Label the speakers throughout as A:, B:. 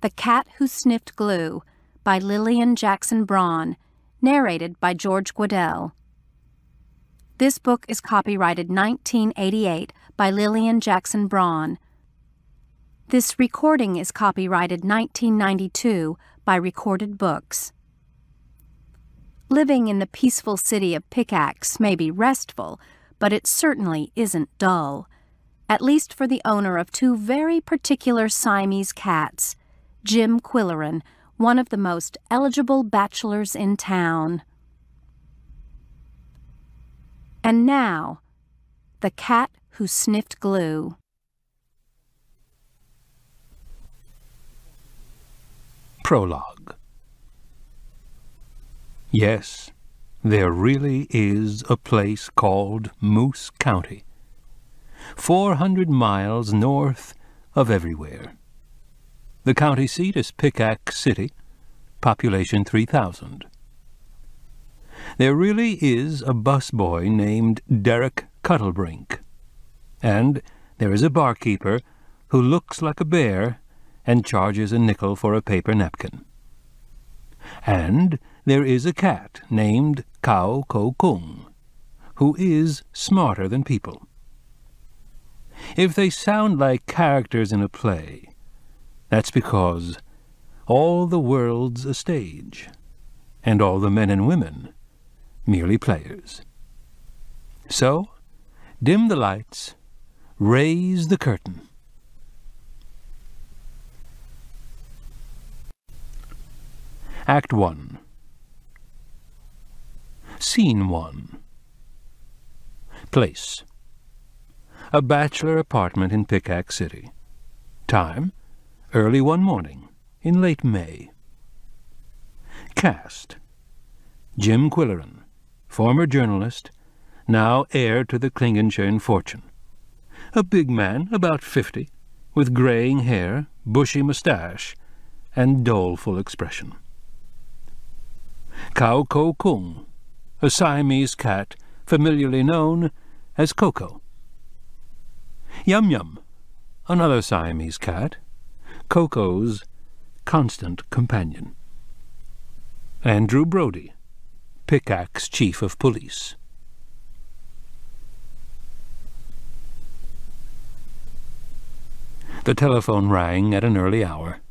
A: The Cat Who Sniffed Glue by Lillian Jackson Braun, narrated by George Guedel. This book is copyrighted 1988 by Lillian Jackson Braun. This recording is copyrighted 1992 by Recorded Books. Living in the peaceful city of Pickaxe may be restful, but it certainly isn't dull, at least for the owner of two very particular Siamese cats, Jim Quillerin, one of the most eligible bachelors in town. And now, The Cat Who Sniffed Glue.
B: Prologue. Yes, there really is a place called Moose County, 400 miles north of everywhere. The county seat is Pickaxe City, population 3,000. There really is a busboy named Derek Cuttlebrink, and there is a barkeeper who looks like a bear and charges a nickel for a paper napkin. And there is a cat named Cao Ko Kung, who is smarter than people. If they sound like characters in a play, that's because all the world's a stage, and all the men and women merely players. So, dim the lights, raise the curtain. Act 1. Scene 1. Place: a bachelor apartment in Pickaxe City. Time: early one morning in late May. Cast: Jim Quillerin, former journalist, now heir to the Klingenschön fortune. A big man, about 50, with graying hair, bushy mustache, and doleful expression. Cao Ko Kung, a Siamese cat familiarly known as Coco. Yum Yum, another Siamese cat, Coco's constant companion. Andrew Brody, Pickaxe Chief of Police. The telephone rang at an early hour,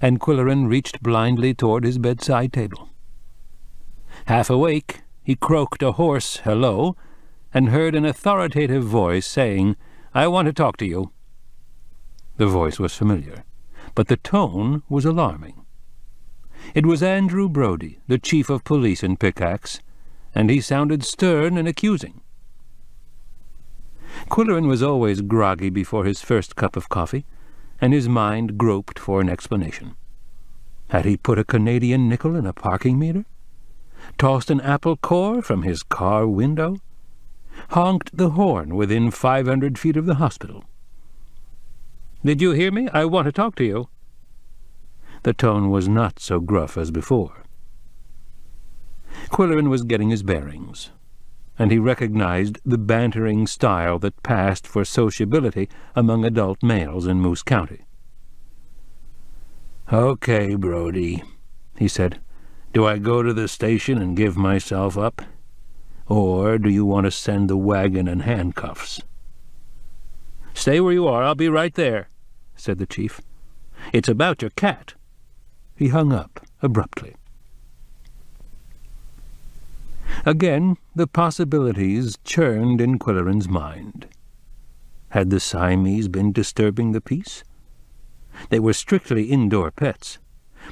B: and Quillerin reached blindly toward his bedside table. Half awake, he croaked a hoarse hello and heard an authoritative voice saying, "I want to talk to you." The voice was familiar, but the tone was alarming. It was Andrew Brody, the chief of police in Pickaxe, and he sounded stern and accusing. Quillerin was always groggy before his first cup of coffee, and his mind groped for an explanation. Had he put a Canadian nickel in a parking meter? Tossed an apple core from his car window? Honked the horn within 500 feet of the hospital? "Did you hear me? I want to talk to you." The tone was not so gruff as before. Quillerin was getting his bearings, and he recognized the bantering style that passed for sociability among adult males in Moose County. "Okay, Brody," he said. "Do I go to the station and give myself up? Or do you want to send the wagon and handcuffs?" "Stay where you are. I'll be right there," said the chief. "It's about your cat." He hung up abruptly. Again, the possibilities churned in Quillerin's mind. Had the Siamese been disturbing the peace? They were strictly indoor pets,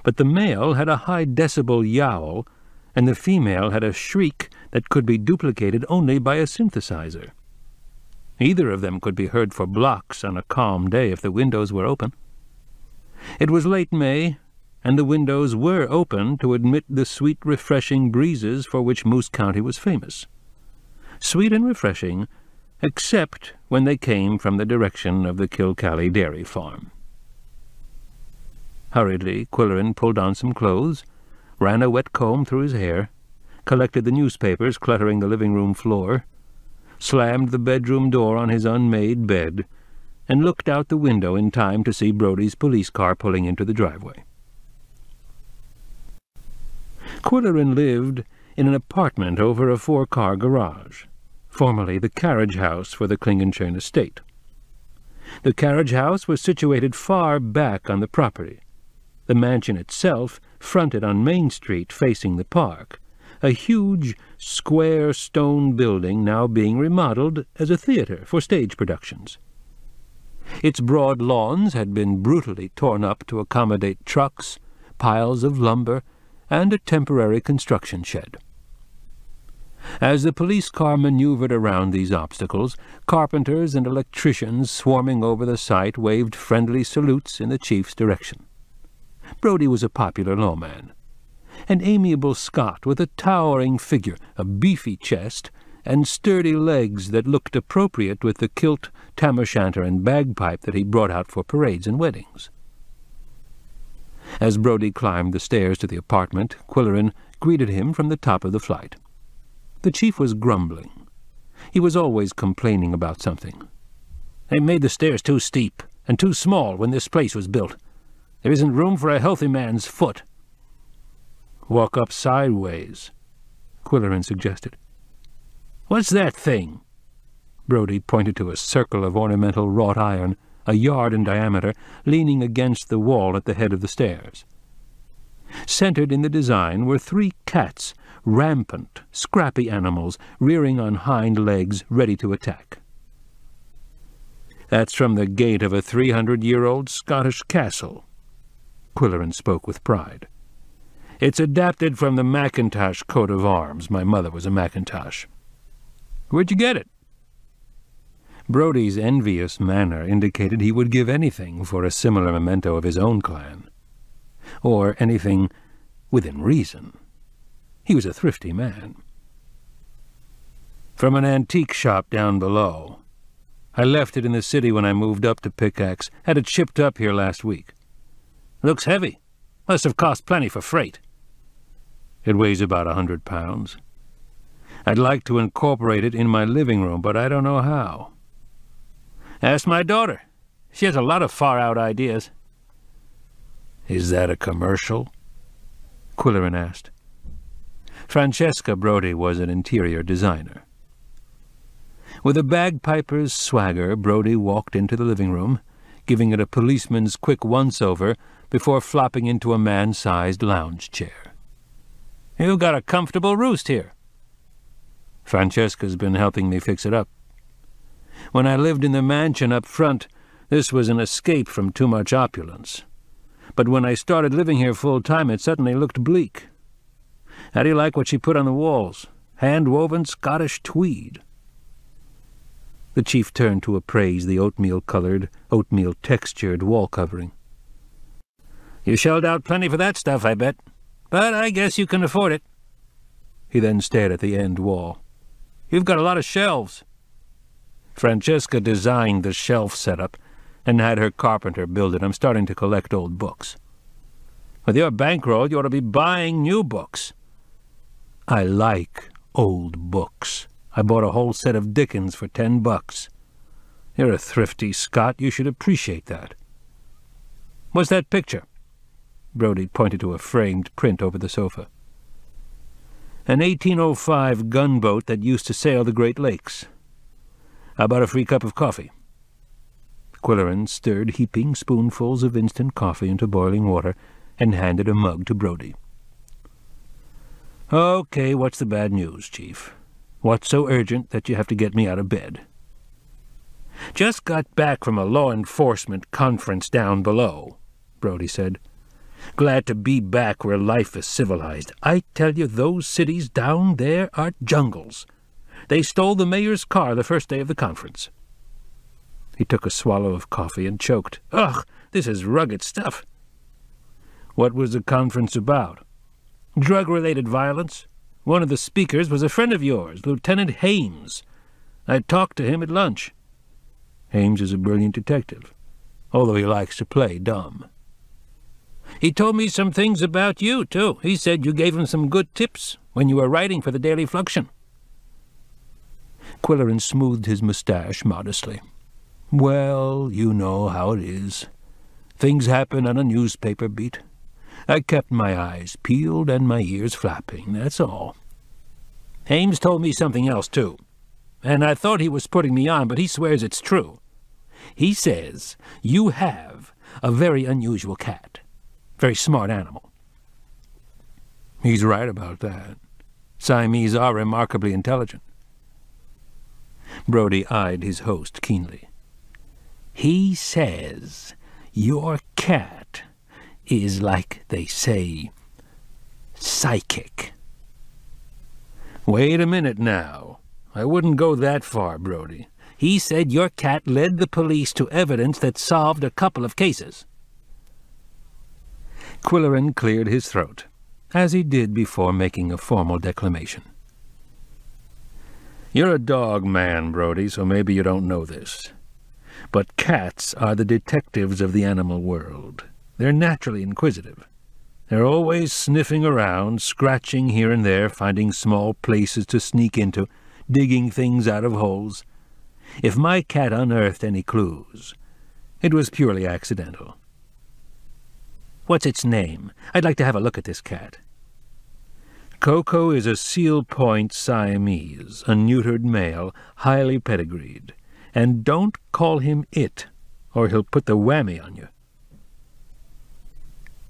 B: but the male had a high-decibel yowl, and the female had a shriek that could be duplicated only by a synthesizer. Either of them could be heard for blocks on a calm day if the windows were open. It was late May, and the windows were open to admit the sweet, refreshing breezes for which Moose County was famous. Sweet and refreshing, except when they came from the direction of the Kilcally dairy farm. Hurriedly, Quillerin pulled on some clothes, ran a wet comb through his hair, collected the newspapers cluttering the living-room floor, slammed the bedroom door on his unmade bed, and looked out the window in time to see Brody's police car pulling into the driveway. Quillerin lived in an apartment over a 4-car garage, formerly the carriage house for the Klingenschön estate. The carriage house was situated far back on the property. The mansion itself fronted on Main Street facing the park, a huge, square stone building now being remodeled as a theatre for stage productions. Its broad lawns had been brutally torn up to accommodate trucks, piles of lumber, and a temporary construction shed. As the police car maneuvered around these obstacles, carpenters and electricians swarming over the site waved friendly salutes in the chief's direction. Brody was a popular lawman, an amiable Scot with a towering figure, a beefy chest, and sturdy legs that looked appropriate with the kilt, tam-o'-shanter, and bagpipe that he brought out for parades and weddings. As Brody climbed the stairs to the apartment, Quillerin greeted him from the top of the flight. The chief was grumbling. He was always complaining about something. "They made the stairs too steep and too small when this place was built. There isn't room for a healthy man's foot." "Walk up sideways," Quillerin suggested. "What's that thing?" Brody pointed to a circle of ornamental wrought iron, a yard in diameter, leaning against the wall at the head of the stairs. Centered in the design were 3 cats, rampant, scrappy animals, rearing on hind legs, ready to attack. "That's from the gate of a 300-year-old Scottish castle," Quillerin spoke with pride. "It's adapted from the Macintosh coat of arms. My mother was a Macintosh." "Where'd you get it?" Brody's envious manner indicated he would give anything for a similar memento of his own clan, or anything within reason. He was a thrifty man. "From an antique shop down below. I left it in the city when I moved up to Pickaxe. Had it shipped up here last week. Looks heavy. Must have cost plenty for freight." "It weighs about 100 pounds. I'd like to incorporate it in my living room, but I don't know how." "Ask my daughter. She has a lot of far-out ideas." "Is that a commercial?" Quillerin asked. Francesca Brody was an interior designer. With a bagpiper's swagger, Brody walked into the living room, giving it a policeman's quick once-over before flopping into a man-sized lounge chair. "You've got a comfortable roost here." "Francesca's been helping me fix it up. When I lived in the mansion up front, this was an escape from too much opulence. But when I started living here full-time, it suddenly looked bleak. How do you like what she put on the walls? Hand-woven Scottish tweed." The chief turned to appraise the oatmeal-colored, oatmeal-textured wall covering. "You shelled out plenty for that stuff, I bet. But I guess you can afford it." He then stared at the end wall. "You've got a lot of shelves." "Francesca designed the shelf setup and had her carpenter build it. I'm starting to collect old books." "With your bankroll, you ought to be buying new books." "I like old books. I bought a whole set of Dickens for $10. You're a thrifty Scot. You should appreciate that." "What's that picture?" Brody pointed to a framed print over the sofa. "An 1805 gunboat that used to sail the Great Lakes. How about a free cup of coffee?" Quillerin stirred heaping spoonfuls of instant coffee into boiling water and handed a mug to Brody. "Okay, what's the bad news, Chief? What's so urgent that you have to get me out of bed?" "Just got back from a law enforcement conference down below," Brody said. "Glad to be back where life is civilized. I tell you, those cities down there are jungles. They stole the mayor's car the first day of the conference." He took a swallow of coffee and choked. "Ugh, this is rugged stuff." "What was the conference about?" "Drug-related violence. One of the speakers was a friend of yours, Lieutenant Hames. I talked to him at lunch." "Hames is a brilliant detective, although he likes to play dumb." "He told me some things about you, too. He said you gave him some good tips when you were writing for the Daily Fluxion." Quillerin smoothed his mustache modestly. Well, you know how it is. Things happen on a newspaper beat. I kept my eyes peeled and my ears flapping, that's all. Hames told me something else, too, and I thought he was putting me on, but he swears it's true. He says you have a very unusual cat, very smart animal. He's right about that. Siamese are remarkably intelligent. Brody eyed his host keenly. He says your cat is, like they say, psychic. Wait a minute now. I wouldn't go that far, Brody. He said your cat led the police to evidence that solved a couple of cases. Quillerin cleared his throat, as he did before making a formal declamation. You're a dog man, Brody, so maybe you don't know this. But cats are the detectives of the animal world. They're naturally inquisitive. They're always sniffing around, scratching here and there, finding small places to sneak into, digging things out of holes. If my cat unearthed any clues, it was purely accidental. What's its name? I'd like to have a look at this cat. Coco is a Seal Point Siamese, a neutered male, highly pedigreed. And don't call him it, or he'll put the whammy on you.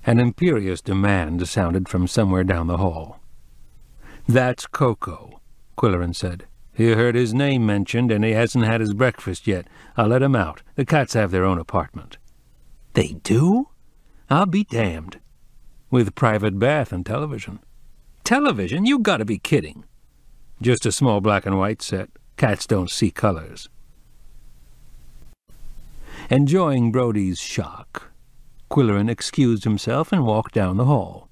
B: An imperious demand sounded from somewhere down the hall. That's Coco, Quillerin said. He heard his name mentioned, and he hasn't had his breakfast yet. I'll let him out. The cats have their own apartment. They do? I'll be damned. With private bath and television. Television? You gotta be kidding. Just a small black and white set. Cats don't see colors. Enjoying Brody's shock, Quillerin excused himself and walked down the hall.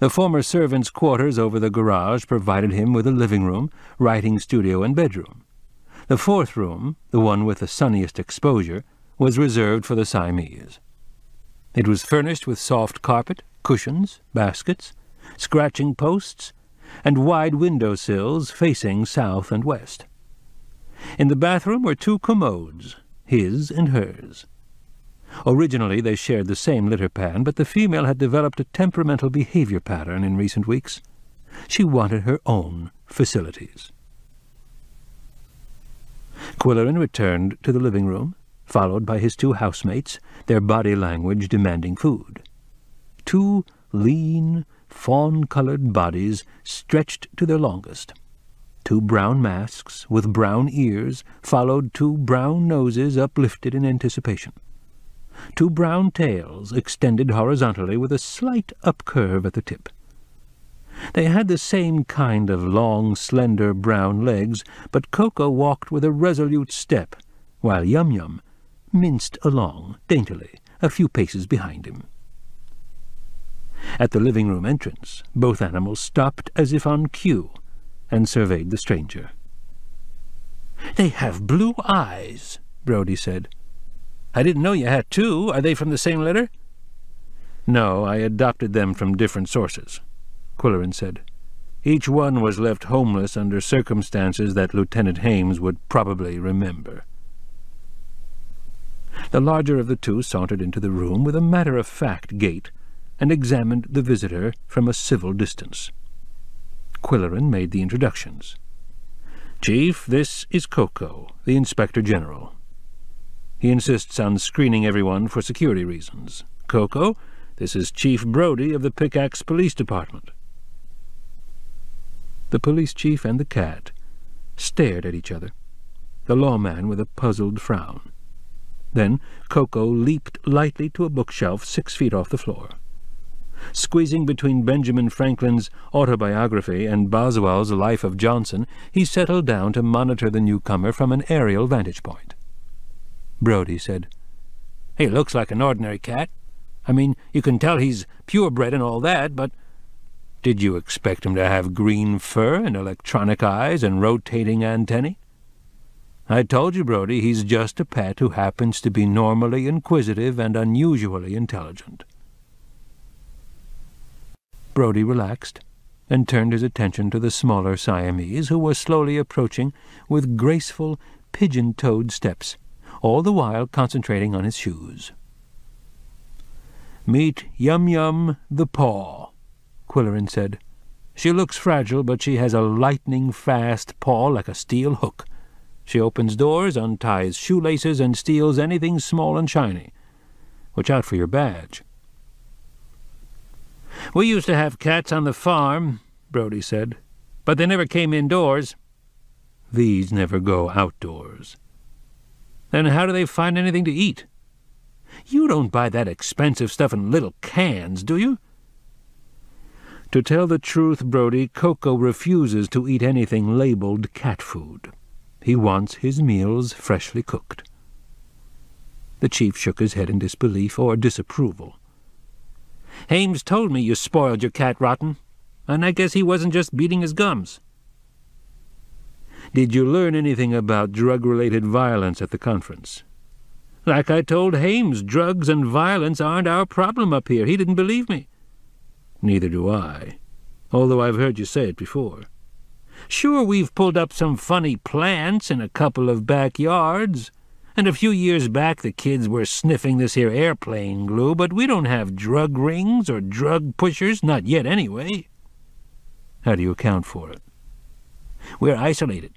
B: The former servants' quarters over the garage provided him with a living room, writing studio, and bedroom. The fourth room, the one with the sunniest exposure, was reserved for the Siamese. It was furnished with soft carpet, cushions, baskets, scratching posts, and wide window sills facing south and west. In the bathroom were two commodes, his and hers. Originally they shared the same litter pan, but the female had developed a temperamental behavior pattern in recent weeks. She wanted her own facilities. Quillerin returned to the living room, followed by his two housemates, their body language demanding food. Two lean, fawn-colored bodies stretched to their longest. Two brown masks with brown ears followed two brown noses uplifted in anticipation. Two brown tails extended horizontally with a slight upcurve at the tip. They had the same kind of long, slender brown legs, but Coco walked with a resolute step, while Yum Yum minced along daintily a few paces behind him. At the living-room entrance, both animals stopped as if on cue and surveyed the stranger. "They have blue eyes," Brody said. "I didn't know you had two. Are they from the same litter?" "No, I adopted them from different sources," Quillerin said. "Each one was left homeless under circumstances that Lieutenant Hames would probably remember." The larger of the two sauntered into the room with a matter-of-fact gait and examined the visitor from a civil distance. Quillerin made the introductions. "Chief, this is Coco, the Inspector General. He insists on screening everyone for security reasons. Coco, this is Chief Brody of the Pickaxe Police Department." The police chief and the cat stared at each other, the lawman with a puzzled frown. Then Coco leaped lightly to a bookshelf 6 feet off the floor. Squeezing between Benjamin Franklin's autobiography and Boswell's Life of Johnson, he settled down to monitor the newcomer from an aerial vantage point. Brody said, "He looks like an ordinary cat. I mean, you can tell he's purebred and all that, but did you expect him to have green fur and electronic eyes and rotating antennae? I told you, Brody, he's just a pet who happens to be normally inquisitive and unusually intelligent." Brody relaxed and turned his attention to the smaller Siamese, who was slowly approaching with graceful, pigeon-toed steps, all the while concentrating on his shoes. "Meet Yum-Yum the paw," Quillerin said. "She looks fragile, but she has a lightning-fast paw like a steel hook. She opens doors, unties shoelaces, and steals anything small and shiny. Watch out for your badge." "We used to have cats on the farm," Brody said, "but they never came indoors." "These never go outdoors." "Then how do they find anything to eat?" "You don't buy that expensive stuff in little cans, do you?" To tell the truth, Brody, Coco refuses to eat anything labeled cat food. He wants his meals freshly cooked. The chief shook his head in disbelief or disapproval. "Hames told me you spoiled your cat rotten, and I guess he wasn't just beating his gums." "Did you learn anything about drug-related violence at the conference?" "Like I told Hames, drugs and violence aren't our problem up here. He didn't believe me." "Neither do I, although I've heard you say it before." "Sure, we've pulled up some funny plants in a couple of backyards, and a few years back the kids were sniffing this here airplane glue, but we don't have drug rings or drug pushers, not yet anyway." "How do you account for it?" "We're isolated,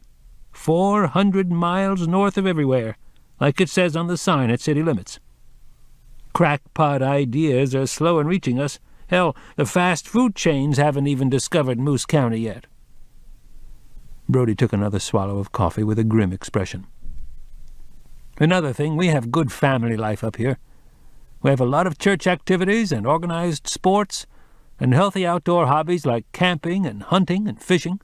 B: 400 miles north of everywhere, like it says on the sign at city limits. Crackpot ideas are slow in reaching us. Hell, the fast food chains haven't even discovered Moose County yet." Brody took another swallow of coffee with a grim expression. "Another thing, we have good family life up here. We have a lot of church activities and organized sports and healthy outdoor hobbies like camping and hunting and fishing.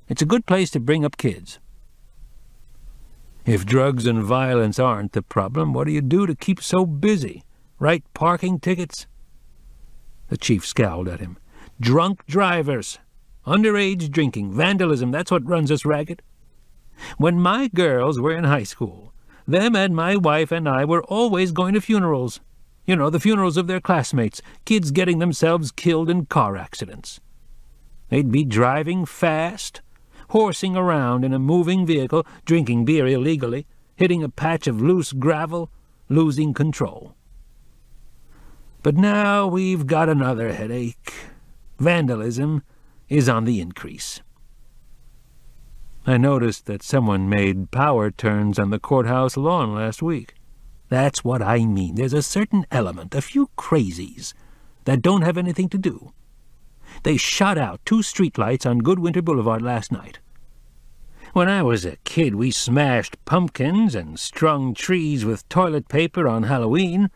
B: It's a good place to bring up kids." "If drugs and violence aren't the problem, what do you do to keep so busy? Write parking tickets?" The chief scowled at him. "Drunk drivers, underage drinking, vandalism, that's what runs us ragged. When my girls were in high school, them and my wife and I were always going to funerals. You know, the funerals of their classmates, kids getting themselves killed in car accidents. They'd be driving fast, horsing around in a moving vehicle, drinking beer illegally, hitting a patch of loose gravel, losing control. But now we've got another headache. Vandalism is on the increase." "I noticed that someone made power turns on the courthouse lawn last week." "That's what I mean. There's a certain element, a few crazies, that don't have anything to do. They shot out 2 streetlights on Goodwinter Boulevard last night. When I was a kid, we smashed pumpkins and strung trees with toilet paper on Halloween,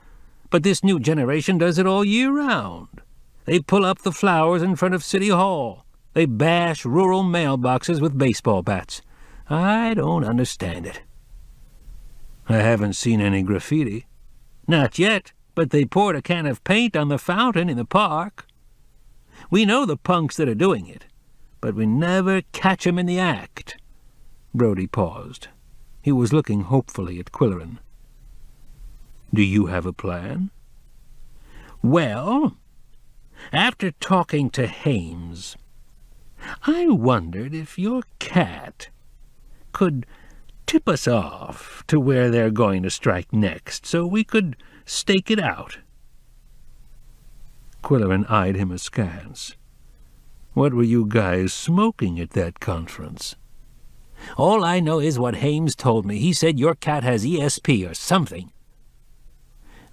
B: but this new generation does it all year round. They pull up the flowers in front of City Hall. They bash rural mailboxes with baseball bats. I don't understand it." "I haven't seen any graffiti." "Not yet, but they poured a can of paint on the fountain in the park. We know the punks that are doing it, but we never catch 'em in the act." Brody paused. He was looking hopefully at Quillerin. "Do you have a plan?" "Well, after talking to Hames, I wondered if your cat could tip us off to where they're going to strike next, so we could stake it out." Quillerin eyed him askance. "What were you guys smoking at that conference?" "All I know is what Hames told me. He said your cat has ESP or something."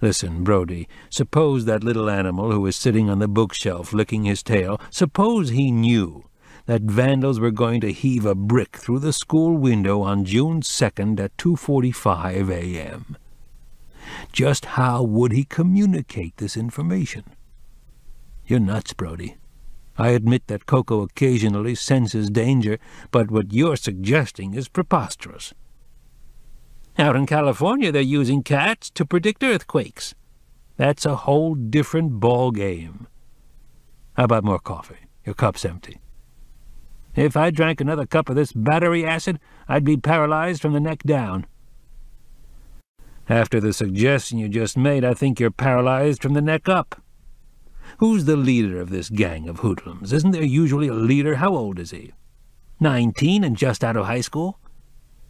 B: "Listen, Brody, suppose that little animal who is sitting on the bookshelf licking his tail, suppose he knew that vandals were going to heave a brick through the school window on June 2nd at 2:45 a.m. Just how would he communicate this information?" "You're nuts, Brody. I admit that Coco occasionally senses danger, but what you're suggesting is preposterous. Out in California, they're using cats to predict earthquakes. That's a whole different ball game. How about more coffee? Your cup's empty." "If I drank another cup of this battery acid, I'd be paralyzed from the neck down." "After the suggestion you just made, I think you're paralyzed from the neck up. Who's the leader of this gang of hoodlums? Isn't there usually a leader? How old is he? 19 and just out of high school?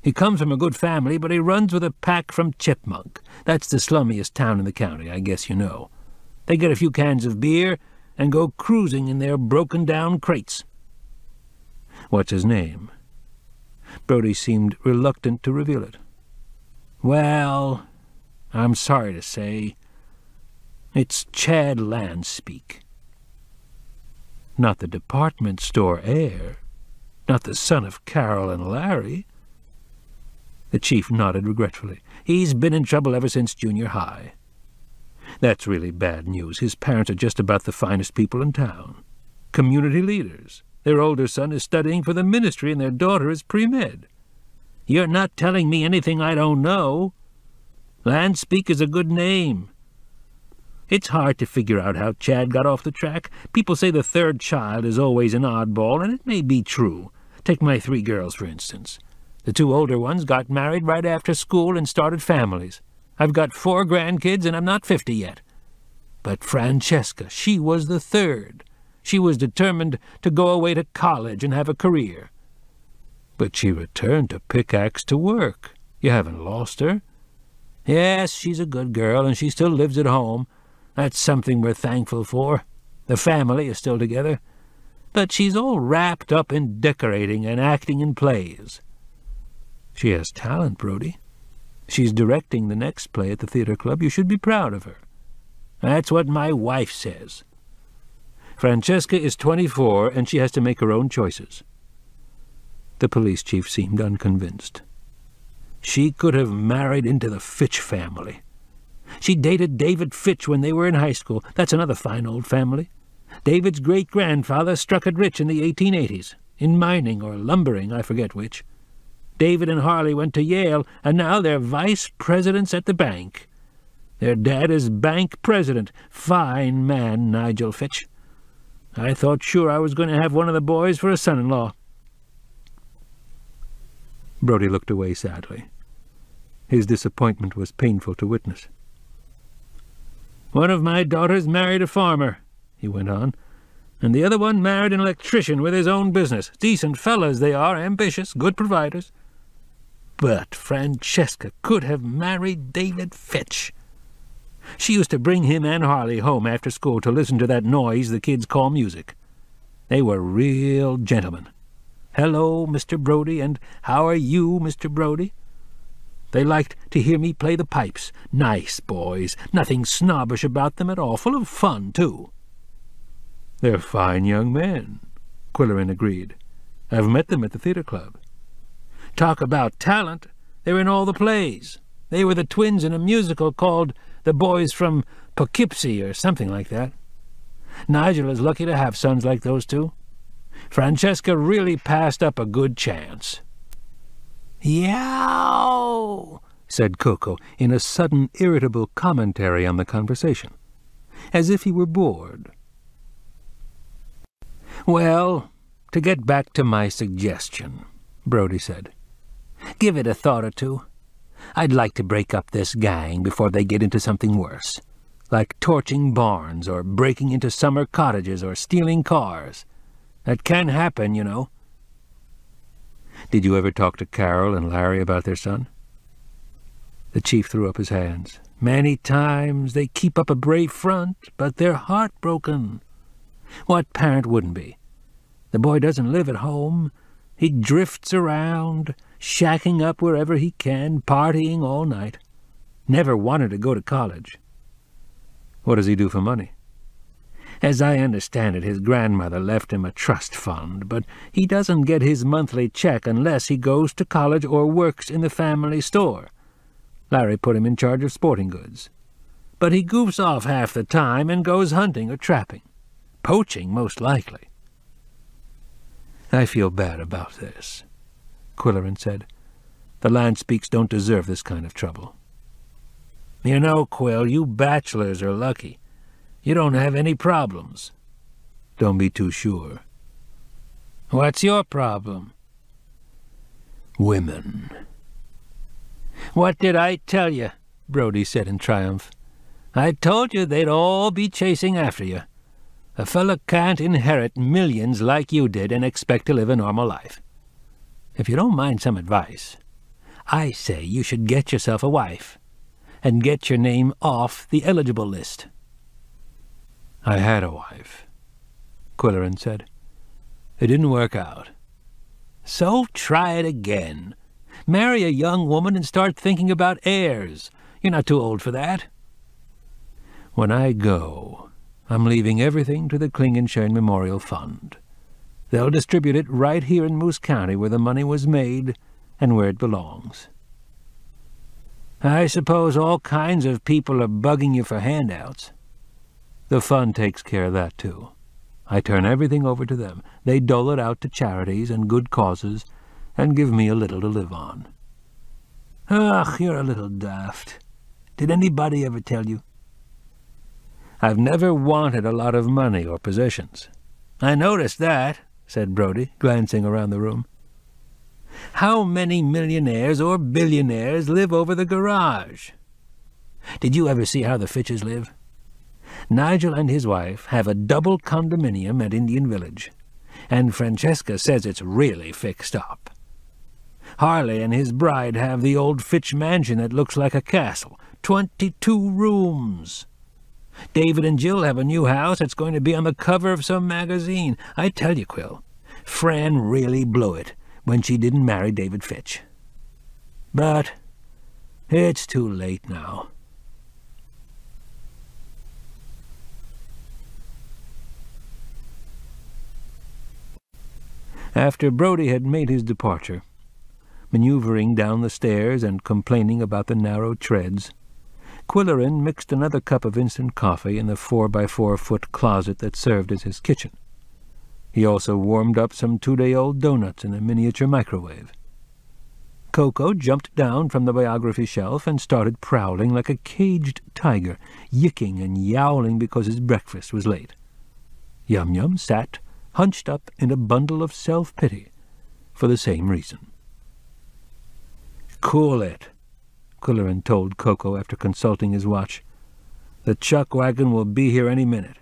B: He comes from a good family, but he runs with a pack from Chipmunk. That's the slummiest town in the county, I guess you know. They get a few cans of beer and go cruising in their broken-down crates. What's his name? Brody seemed reluctant to reveal it. Well, I'm sorry to say, it's Chad Landspeak. Not the department store heir, not the son of Carol and Larry. The chief nodded regretfully. He's been in trouble ever since junior high. That's really bad news. His parents are just about the finest people in town. Community leaders. Their older son is studying for the ministry and their daughter is pre-med. You're not telling me anything I don't know. Landspeak is a good name. It's hard to figure out how Chad got off the track. People say the third child is always an oddball, and it may be true. Take my 3 girls, for instance. The 2 older ones got married right after school and started families. I've got 4 grandkids, and I'm not 50 yet. But Francesca, she was the third. She was determined to go away to college and have a career. But she returned to Pickaxe to work. You haven't lost her? Yes, she's a good girl, and she still lives at home. That's something we're thankful for. The family is still together. But she's all wrapped up in decorating and acting in plays. She has talent, Brody. She's directing the next play at the theater club. You should be proud of her. That's what my wife says. Francesca is 24, and she has to make her own choices. The police chief seemed unconvinced. She could have married into the Fitch family. She dated David Fitch when they were in high school. That's another fine old family. David's great-grandfather struck it rich in the 1880s, in mining or lumbering, I forget which. David and Harley went to Yale, and now they're vice presidents at the bank. Their dad is bank president. Fine man, Nigel Fitch. I thought sure I was going to have one of the boys for a son-in-law. Brody looked away sadly. His disappointment was painful to witness. One of my daughters married a farmer, he went on, and the other one married an electrician with his own business. Decent fellas they are, ambitious, good providers. But Francesca could have married David Fitch. She used to bring him and Harley home after school to listen to that noise the kids call music. They were real gentlemen. Hello, Mr. Brody, and how are you, Mr. Brody? They liked to hear me play the pipes. Nice boys, nothing snobbish about them at all, full of fun, too. They're fine young men, Quillerin agreed. I've met them at the theater club. Talk about talent. They're in all the plays. They were the twins in a musical called The Boys from Poughkeepsie or something like that. Nigel is lucky to have sons like those two. Francesca really passed up a good chance. Yow, said Coco in a sudden irritable commentary on the conversation, as if he were bored. Well, to get back to my suggestion, Brody said. Give it a thought or two. I'd like to break up this gang before they get into something worse, like torching barns or breaking into summer cottages or stealing cars. That can happen, you know. Did you ever talk to Carol and Larry about their son? The chief threw up his hands. Many times they keep up a brave front, but they're heartbroken. What parent wouldn't be? The boy doesn't live at home. He drifts around, shacking up wherever he can, partying all night. Never wanted to go to college. What does he do for money? As I understand it, his grandmother left him a trust fund, but he doesn't get his monthly check unless he goes to college or works in the family store. Larry put him in charge of sporting goods. But he goofs off half the time and goes hunting or trapping. Poaching, most likely. I feel bad about this, Quillerin said. The Landspeaks don't deserve this kind of trouble. You know, Quill, you bachelors are lucky. You don't have any problems. Don't be too sure. What's your problem? Women. What did I tell you? Brody said in triumph. I told you they'd all be chasing after you. A fella can't inherit millions like you did and expect to live a normal life. If you don't mind some advice, I say you should get yourself a wife, and get your name off the eligible list." "I had a wife," Quillerin said. "It didn't work out." "So try it again. Marry a young woman and start thinking about heirs. You're not too old for that." "When I go, I'm leaving everything to the Klingenschön Memorial Fund. They'll distribute it right here in Moose County where the money was made and where it belongs." "I suppose all kinds of people are bugging you for handouts." "The fund takes care of that, too. I turn everything over to them. They dole it out to charities and good causes, and give me a little to live on." "Ugh, you're a little daft. Did anybody ever tell you?" "I've never wanted a lot of money or possessions." "I noticed that," said Brodie, glancing around the room. "How many millionaires or billionaires live over the garage? Did you ever see how the Fitches live? Nigel and his wife have a double condominium at Indian Village, and Francesca says it's really fixed up. Harley and his bride have the old Fitch mansion that looks like a castle, 22 rooms. David and Jill have a new house that's going to be on the cover of some magazine. I tell you, Quill, Fran really blew it when she didn't marry David Fitch. But it's too late now." After Brodie had made his departure, manoeuvring down the stairs and complaining about the narrow treads, Quillerin mixed another cup of instant coffee in the 4-by-4-foot closet that served as his kitchen. He also warmed up some 2-day-old doughnuts in a miniature microwave. Coco jumped down from the biography shelf and started prowling like a caged tiger, yicking and yowling because his breakfast was late. Yum-Yum sat hunched up in a bundle of self-pity for the same reason. "Cool it," Quillerin told Coco after consulting his watch. "The chuck wagon will be here any minute."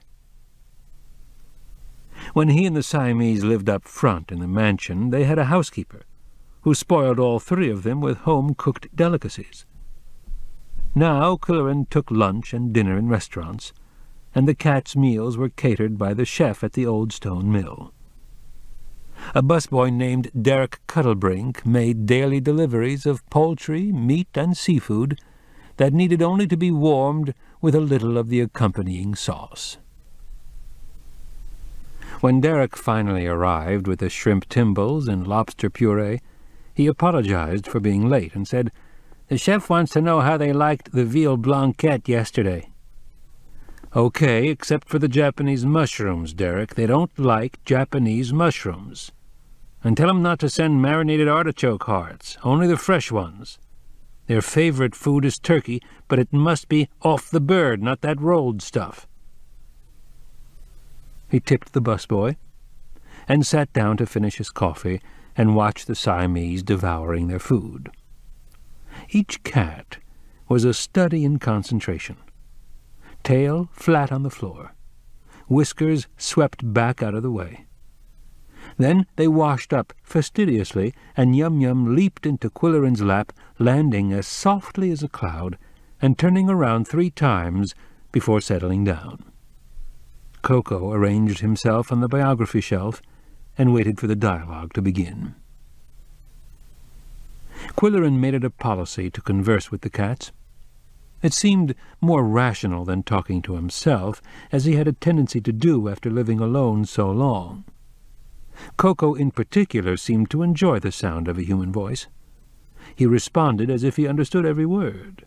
B: When he and the Siamese lived up front in the mansion, they had a housekeeper who spoiled all three of them with home-cooked delicacies. Now Quillerin took lunch and dinner in restaurants, and the cats' meals were catered by the chef at the old stone mill. A busboy named Derek Cuttlebrink made daily deliveries of poultry, meat, and seafood that needed only to be warmed with a little of the accompanying sauce. When Derek finally arrived with the shrimp timbales and lobster puree, he apologized for being late and said, "The chef wants to know how they liked the veal blanquette yesterday." "Okay, except for the Japanese mushrooms, Derek. They don't like Japanese mushrooms. And tell them not to send marinated artichoke hearts, only the fresh ones. Their favorite food is turkey, but it must be off the bird, not that rolled stuff." He tipped the busboy and sat down to finish his coffee and watch the Siamese devouring their food. Each cat was a study in concentration. Tail flat on the floor, whiskers swept back out of the way. Then they washed up fastidiously, and Yum-Yum leaped into Quillerin's lap, landing as softly as a cloud, and turning around 3 times before settling down. Coco arranged himself on the biography shelf and waited for the dialogue to begin. Quillerin made it a policy to converse with the cats. It seemed more rational than talking to himself, as he had a tendency to do after living alone so long. Coco in particular seemed to enjoy the sound of a human voice. He responded as if he understood every word.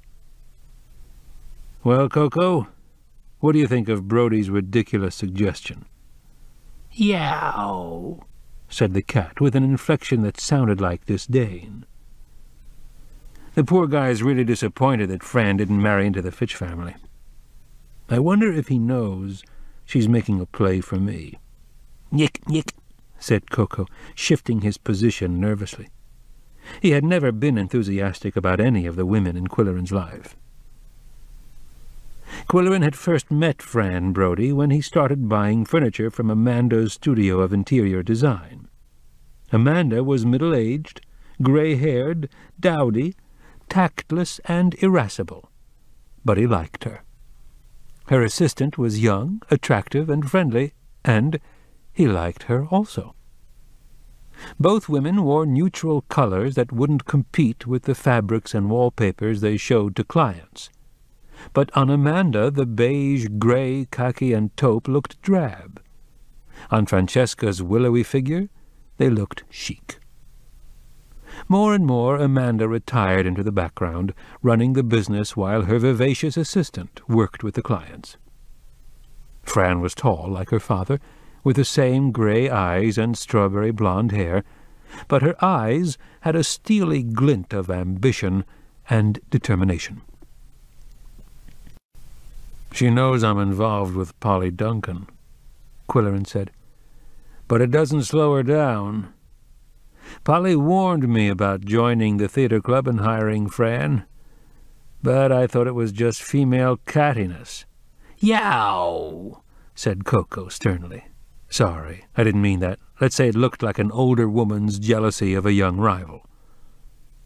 B: "Well, Coco, what do you think of Brodie's ridiculous suggestion?" "Yow," said the cat, with an inflection that sounded like disdain. "The poor guy's really disappointed that Fran didn't marry into the Fitch family. I wonder if he knows she's making a play for me." "Yick, yick," said Coco, shifting his position nervously. He had never been enthusiastic about any of the women in Quillerin's life. Quillerin had first met Fran Brodie when he started buying furniture from Amanda's studio of interior design. Amanda was middle-aged, gray-haired, dowdy, tactless, and irascible. But he liked her. Her assistant was young, attractive, and friendly, and he liked her also. Both women wore neutral colors that wouldn't compete with the fabrics and wallpapers they showed to clients. But on Amanda, the beige, gray, khaki, and taupe looked drab. On Francesca's willowy figure, they looked chic. More and more, Amanda retired into the background, running the business while her vivacious assistant worked with the clients. Fran was tall, like her father, with the same gray eyes and strawberry blonde hair, but her eyes had a steely glint of ambition and determination. "She knows I'm involved with Polly Duncan," Quillerin said, "but it doesn't slow her down. Polly warned me about joining the theater club and hiring Fran, but I thought it was just female cattiness." "Yow!" said Coco sternly. "Sorry, I didn't mean that. Let's say it looked like an older woman's jealousy of a young rival.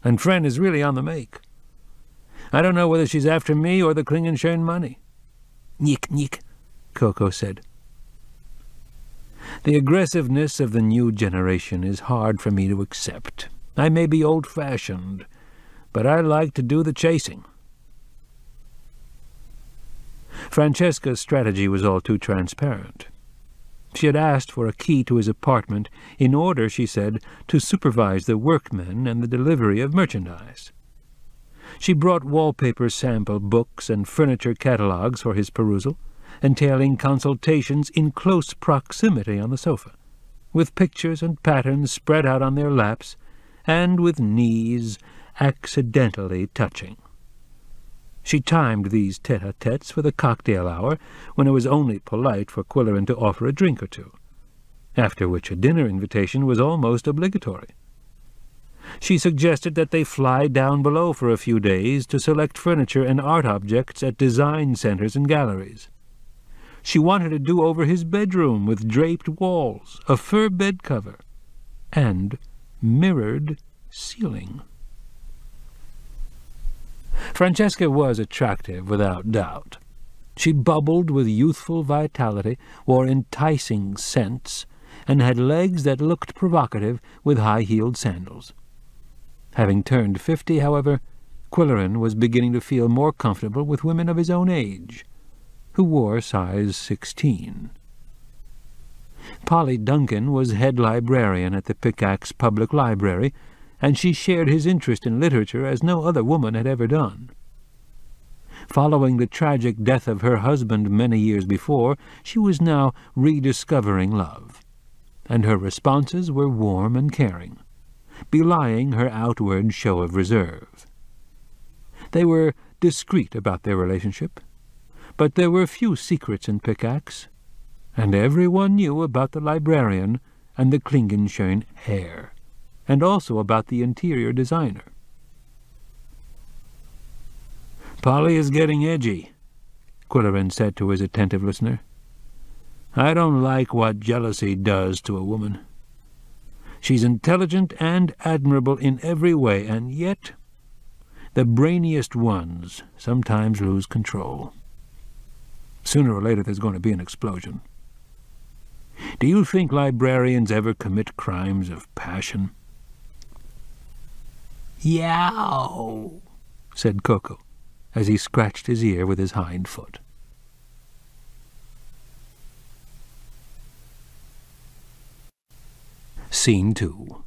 B: And Fran is really on the make. I don't know whether she's after me or the Klingenschön money." "Nick, Nick," Coco said. "The aggressiveness of the new generation is hard for me to accept. I may be old-fashioned, but I like to do the chasing." Francesca's strategy was all too transparent. She had asked for a key to his apartment in order, she said, to supervise the workmen and the delivery of merchandise. She brought wallpaper sample books and furniture catalogues for his perusal, entailing consultations in close proximity on the sofa, with pictures and patterns spread out on their laps, and with knees accidentally touching. She timed these tete-a-tetes with a cocktail hour, when it was only polite for Quillerin to offer a drink or two, after which a dinner invitation was almost obligatory. She suggested that they fly down below for a few days to select furniture and art objects at design centers and galleries. She wanted to do over his bedroom with draped walls, a fur bed cover, and mirrored ceiling. Francesca was attractive, without doubt. She bubbled with youthful vitality, wore enticing scents, and had legs that looked provocative with high-heeled sandals. Having turned 50, however, Quillerin was beginning to feel more comfortable with women of his own age, who wore size 16. Polly Duncan was head librarian at the Pickaxe Public Library, and she shared his interest in literature as no other woman had ever done. Following the tragic death of her husband many years before, she was now rediscovering love, and her responses were warm and caring, belying her outward show of reserve. They were discreet about their relationship, but there were few secrets in Pickaxe, and everyone knew about the librarian and the Klingenschön heir, and also about the interior designer. "Polly is getting edgy," Quillerin said to his attentive listener. "I don't like what jealousy does to a woman. She's intelligent and admirable in every way, and yet the brainiest ones sometimes lose control. Sooner or later there's going to be an explosion. Do you think librarians ever commit crimes of passion?" "Yow!" said Coco, as he scratched his ear with his hind foot. Scene 2.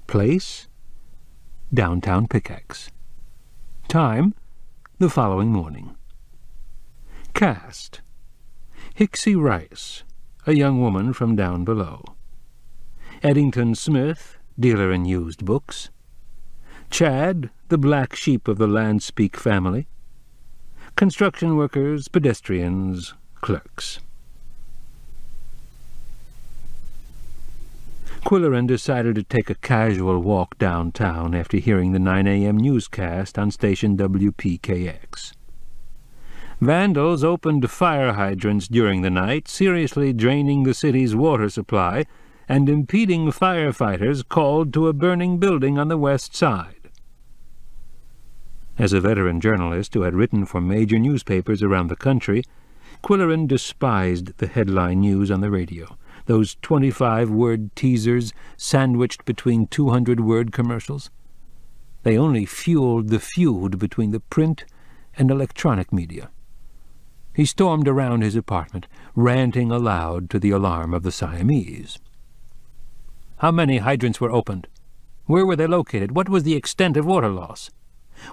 B: Place: downtown Pickaxe. Time: the following morning. Cast: Hixie Rice, a young woman from down below. Eddington Smith, dealer in used books. Chad, the black sheep of the Landspeak family. Construction workers, pedestrians, clerks. Quillerin decided to take a casual walk downtown after hearing the 9 a.m. newscast on station WPKX. Vandals opened fire hydrants during the night, seriously draining the city's water supply, and impeding firefighters called to a burning building on the west side. As a veteran journalist who had written for major newspapers around the country, Quillerin despised the headline news on the radio, those 25-word teasers sandwiched between 200-word commercials. They only fueled the feud between the print and electronic media. He stormed around his apartment, ranting aloud to the alarm of the Siamese. How many hydrants were opened? Where were they located? What was the extent of water loss?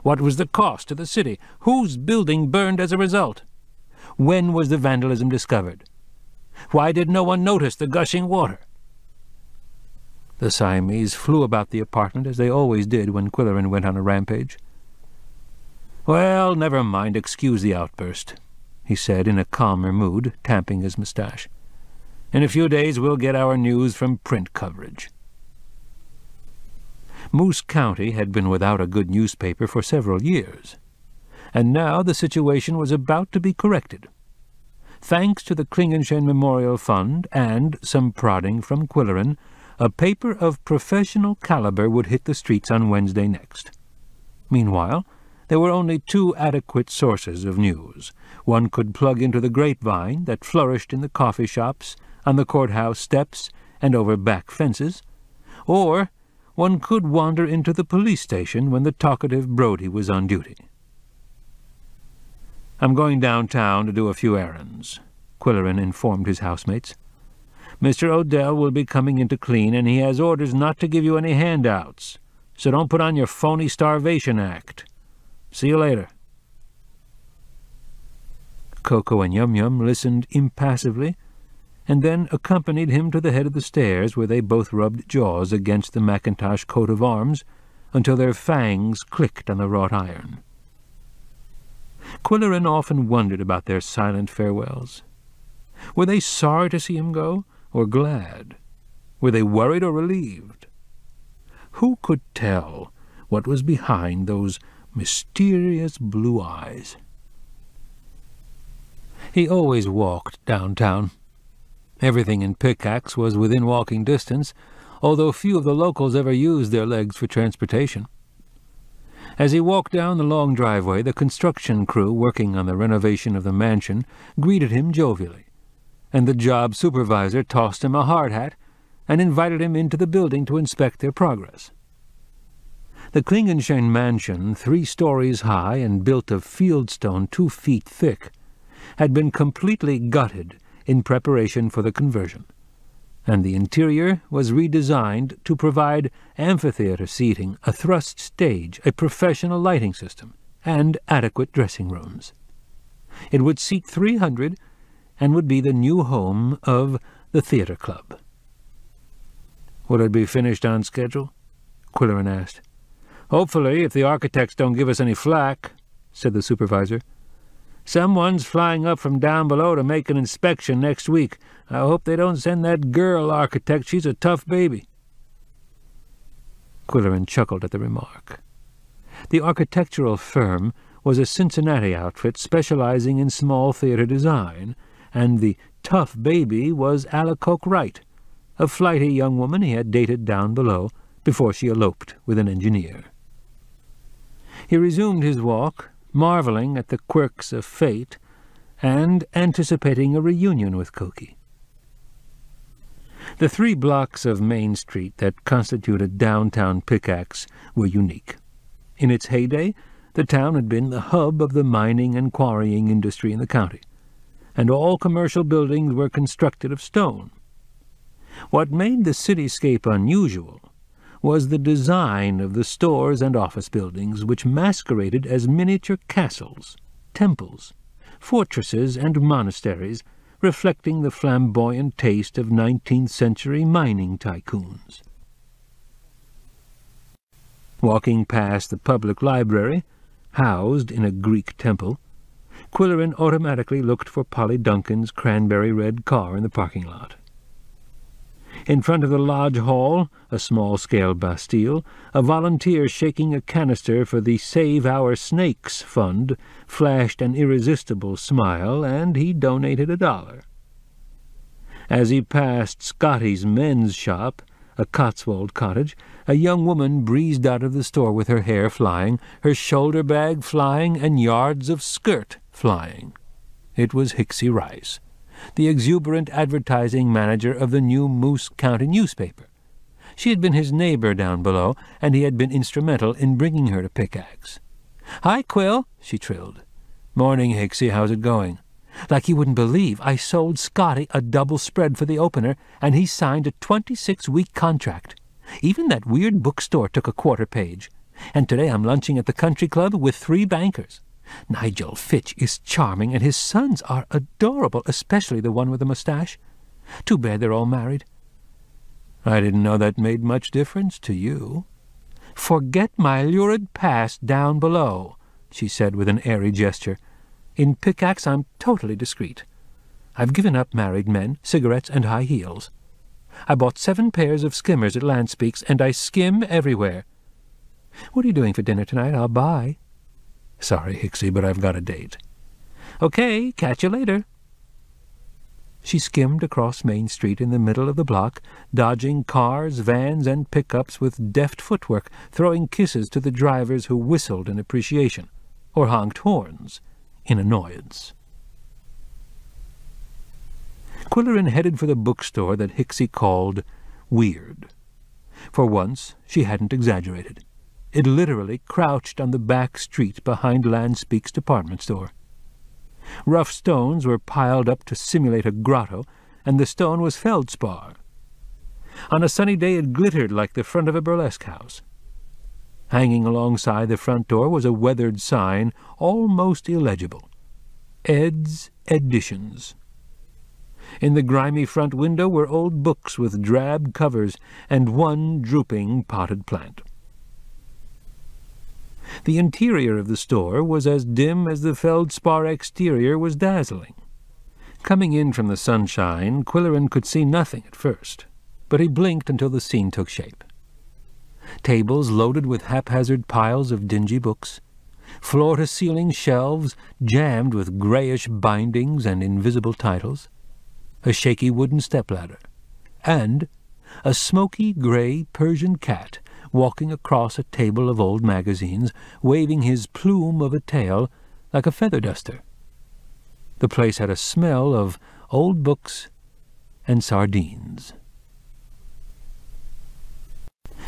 B: What was the cost to the city? Whose building burned as a result? When was the vandalism discovered? Why did no one notice the gushing water? The Siamese flew about the apartment as they always did when Quillerin went on a rampage. "Well, never mind, excuse the outburst," he said in a calmer mood, tamping his moustache. "In a few days we'll get our news from print coverage." Moose County had been without a good newspaper for several years, and now the situation was about to be corrected. Thanks to the Klingenschein Memorial Fund and some prodding from Quillerin, a paper of professional caliber would hit the streets on Wednesday next. Meanwhile, there were only two adequate sources of news. One could plug into the grapevine that flourished in the coffee shops, on the courthouse steps, and over back fences, or one could wander into the police station when the talkative Brody was on duty. "I'm going downtown to do a few errands," Quillerin informed his housemates. "Mr. Odell will be coming in to clean, and he has orders not to give you any handouts, so don't put on your phony starvation act. See you later." Coco and Yum Yum listened impassively, and then accompanied him to the head of the stairs, where they both rubbed jaws against the Macintosh coat of arms until their fangs clicked on the wrought iron. Quillerin often wondered about their silent farewells. Were they sorry to see him go, or glad? Were they worried or relieved? Who could tell what was behind those mysterious blue eyes? He always walked downtown. Everything in Pickaxe was within walking distance, although few of the locals ever used their legs for transportation. As he walked down the long driveway, the construction crew working on the renovation of the mansion greeted him jovially, and the job supervisor tossed him a hard hat and invited him into the building to inspect their progress. The Klingenschein mansion, 3 stories high and built of fieldstone 2 feet thick, had been completely gutted in preparation for the conversion, and the interior was redesigned to provide amphitheater seating, a thrust stage, a professional lighting system, and adequate dressing rooms. It would seat 300 and would be the new home of the theater club. "Will it be finished on schedule?" Quillerin asked. "Hopefully, if the architects don't give us any flack," said the supervisor. "Someone's flying up from down below to make an inspection next week. I hope they don't send that girl architect. She's a tough baby." Quillerin chuckled at the remark. The architectural firm was a Cincinnati outfit specializing in small theater design, and the tough baby was Alicoque Wright, a flighty young woman he had dated down below before she eloped with an engineer. He resumed his walk, marveling at the quirks of fate and anticipating a reunion with Cokie. The 3 blocks of Main Street that constituted downtown Pickaxe were unique. In its heyday, the town had been the hub of the mining and quarrying industry in the county, and all commercial buildings were constructed of stone. What made the cityscape unusual was the design of the stores and office buildings, which masqueraded as miniature castles, temples, fortresses, and monasteries, reflecting the flamboyant taste of 19th-century mining tycoons. Walking past the public library, housed in a Greek temple, Quillerin automatically looked for Polly Duncan's cranberry-red car in the parking lot. In front of the lodge hall, a small-scale bastille, a volunteer shaking a canister for the Save Our Snakes Fund flashed an irresistible smile, and he donated $1. As he passed Scotty's men's shop, a Cotswold cottage, a young woman breezed out of the store with her hair flying, her shoulder bag flying, and yards of skirt flying. It was Hicksy Rice, the exuberant advertising manager of the new Moose County newspaper. She had been his neighbor down below, and he had been instrumental in bringing her to Pickaxe. "Hi, Quill," she trilled. "Morning, Hicksy. How's it going?" "Like you wouldn't believe, I sold Scotty a double spread for the opener, and he signed a 26-week contract. Even that weird bookstore took a quarter page. And today I'm lunching at the country club with 3 bankers. Nigel Fitch is charming, and his sons are adorable, especially the one with the mustache. Too bad they're all married." "I didn't know that made much difference to you." "Forget my lurid past down below," she said with an airy gesture. "In Pickaxe I'm totally discreet. I've given up married men, cigarettes, and high heels. I bought 7 pairs of skimmers at Lanspeak's, and I skim everywhere. What are you doing for dinner tonight? I'll buy." "Sorry, Hicksy, but I've got a date." "Okay, catch you later." She skimmed across Main Street in the middle of the block, dodging cars, vans, and pickups with deft footwork, throwing kisses to the drivers who whistled in appreciation, or honked horns in annoyance. Quillerin headed for the bookstore that Hicksy called weird. For once, she hadn't exaggerated. It literally crouched on the back street behind Lanspeak's department store. Rough stones were piled up to simulate a grotto, and the stone was feldspar. On a sunny day it glittered like the front of a burlesque house. Hanging alongside the front door was a weathered sign, almost illegible. Ed's Editions. In the grimy front window were old books with drab covers and one drooping potted plant. The interior of the store was as dim as the feldspar exterior was dazzling. Coming in from the sunshine, Quillerin could see nothing at first, but he blinked until the scene took shape. Tables loaded with haphazard piles of dingy books, floor-to-ceiling shelves jammed with grayish bindings and invisible titles, a shaky wooden stepladder, and a smoky gray Persian cat walking across a table of old magazines, waving his plume of a tail like a feather duster. The place had a smell of old books and sardines.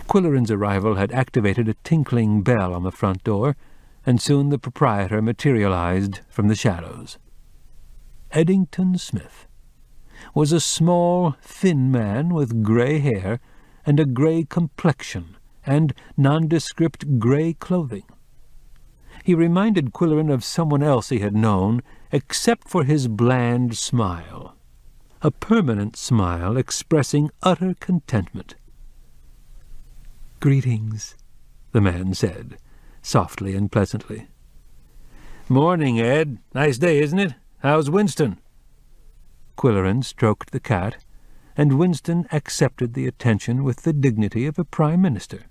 B: Quillerin's arrival had activated a tinkling bell on the front door, and soon the proprietor materialized from the shadows. Eddington Smith was a small, thin man with gray hair and a gray complexion and nondescript gray clothing. He reminded Quillerin of someone else he had known, except for his bland smile, a permanent smile expressing utter contentment. "Greetings," the man said, softly and pleasantly. "Morning, Ed. Nice day, isn't it? How's Winston?" Quillerin stroked the cat, and Winston accepted the attention with the dignity of a prime minister.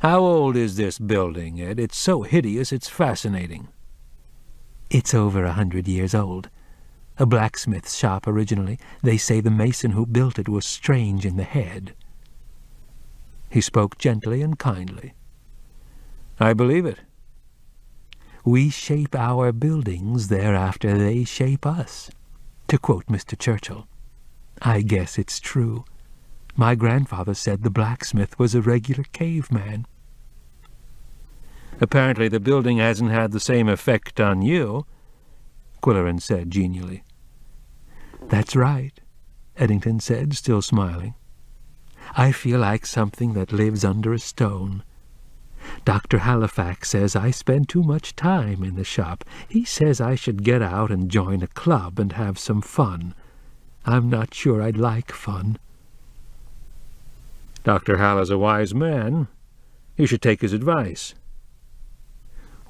B: "How old is this building, Ed? It's so hideous it's fascinating." "It's over 100 years old. A blacksmith's shop originally. They say the mason who built it was strange in the head." He spoke gently and kindly. "I believe it." "We shape our buildings thereafter they shape us, to quote Mr. Churchill. I guess it's true. My grandfather said the blacksmith was a regular caveman." "Apparently the building hasn't had the same effect on you," Quillerin said genially. "That's right," Eddington said, still smiling. "I feel like something that lives under a stone. Dr. Halifax says I spend too much time in the shop. He says I should get out and join a club and have some fun. I'm not sure I'd like fun." "Dr. Hal is a wise man. You should take his advice."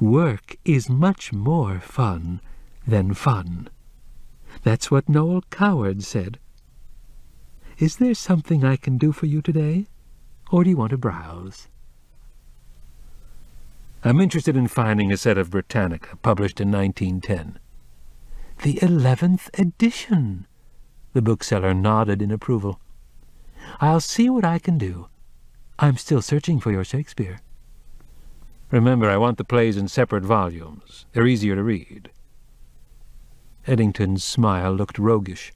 B: "Work is much more fun than fun. That's what Noel Coward said. Is there something I can do for you today, or do you want to browse?" "I'm interested in finding a set of Britannica, published in 1910. "The 11th edition," The bookseller nodded in approval. "I'll see what I can do. I'm still searching for your Shakespeare." "Remember, I want the plays in separate volumes. They're easier to read." Eddington's smile looked roguish.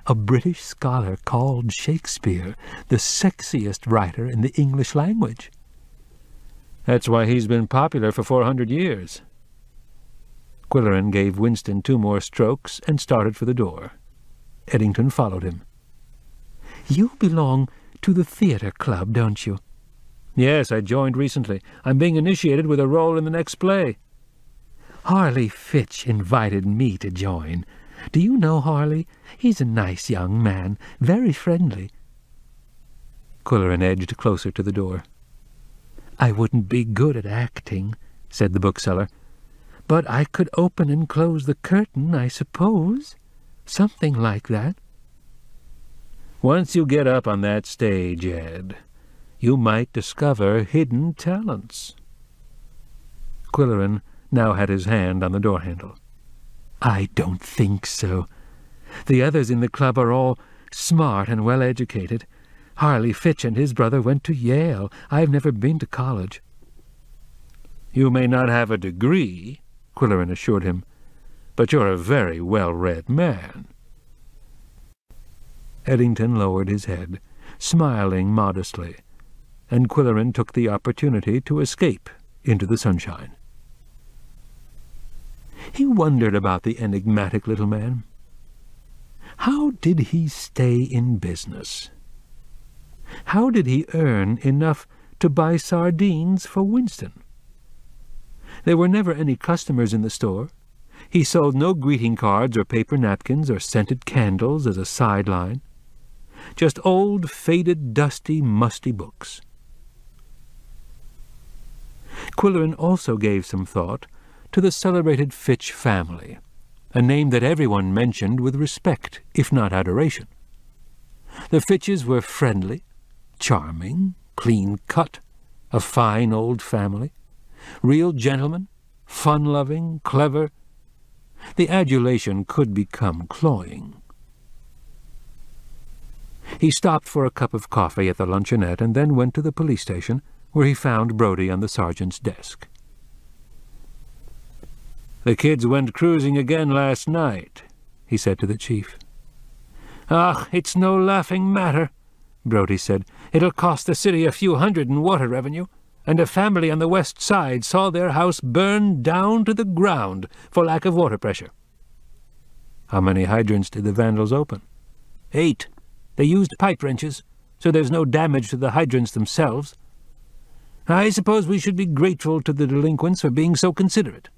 B: A British scholar called Shakespeare the sexiest writer in the English language. "That's why he's been popular for 400 years. Quillerin gave Winston 2 more strokes and started for the door. Eddington followed him. "You belong to the theatre club, don't you?" "Yes, I joined recently. I'm being initiated with a role in the next play." "Harley Fitch invited me to join. Do you know Harley? He's a nice young man, very friendly." Quillerin edged closer to the door. "I wouldn't be good at acting," said the bookseller, "but I could open and close the curtain, I suppose. Something like that." "Once you get up on that stage, Ed, you might discover hidden talents." Quillerin now had his hand on the door-handle. "I don't think so. The others in the club are all smart and well-educated. Harley Fitch and his brother went to Yale. I've never been to college." "You may not have a degree," Quillerin assured him, "but you're a very well-read man." Eddington lowered his head, smiling modestly, and Quillerin took the opportunity to escape into the sunshine. He wondered about the enigmatic little man. How did he stay in business? How did he earn enough to buy sardines for Winston? There were never any customers in the store. He sold no greeting cards or paper napkins or scented candles as a sideline. Just old, faded, dusty, musty books. Quillerin also gave some thought to the celebrated Fitch family, a name that everyone mentioned with respect, if not adoration. The Fitches were friendly, charming, clean-cut, a fine old family, real gentlemen, fun-loving, clever. The adulation could become cloying. He stopped for a cup of coffee at the luncheonette and then went to the police station, where he found Brodie on the sergeant's desk. "The kids went cruising again last night," he said to the chief. "Ah, it's no laughing matter," Brodie said. "It'll cost the city a few hundred in water revenue, and a family on the west side saw their house burned down to the ground for lack of water pressure." "How many hydrants did the vandals open?" 8. They used pipe wrenches, so there's no damage to the hydrants themselves. I suppose we should be grateful to the delinquents for being so considerate."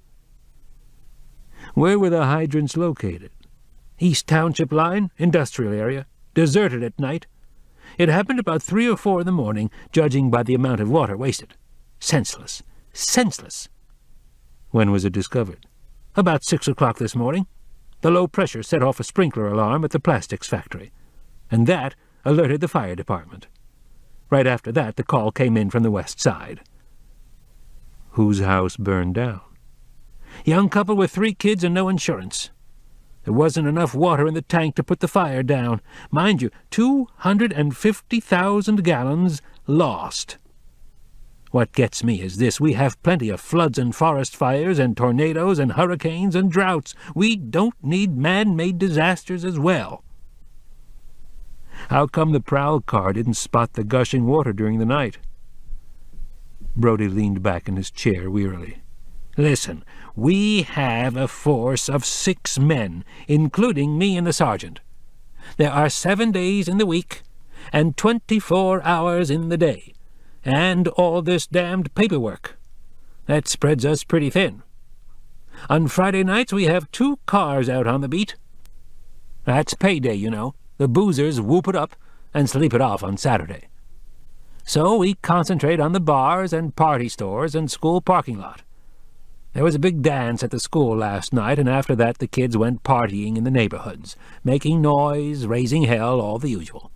B: "Where were the hydrants located?" "East Township line, industrial area, deserted at night. It happened about 3 or 4 in the morning, judging by the amount of water wasted. Senseless. Senseless." "When was it discovered?" "About 6 o'clock this morning. The low pressure set off a sprinkler alarm at the plastics factory, and that alerted the fire department. Right after that, the call came in from the west side." "Whose house burned down?" "Young couple with 3 kids and no insurance. There wasn't enough water in the tank to put the fire down. Mind you, 250,000 gallons lost. What gets me is this: we have plenty of floods and forest fires and tornadoes and hurricanes and droughts. We don't need man-made disasters as well." "How come the prowl car didn't spot the gushing water during the night?" Brodie leaned back in his chair wearily. "Listen, we have a force of 6 men, including me and the sergeant. There are 7 days in the week, and 24 hours in the day, and all this damned paperwork. That spreads us pretty thin. On Friday nights we have 2 cars out on the beat. That's payday, you know. The boozers whoop it up and sleep it off on Saturday. So we concentrate on the bars and party stores and school parking lot. There was a big dance at the school last night, and after that the kids went partying in the neighborhoods, making noise, raising hell, all the usual.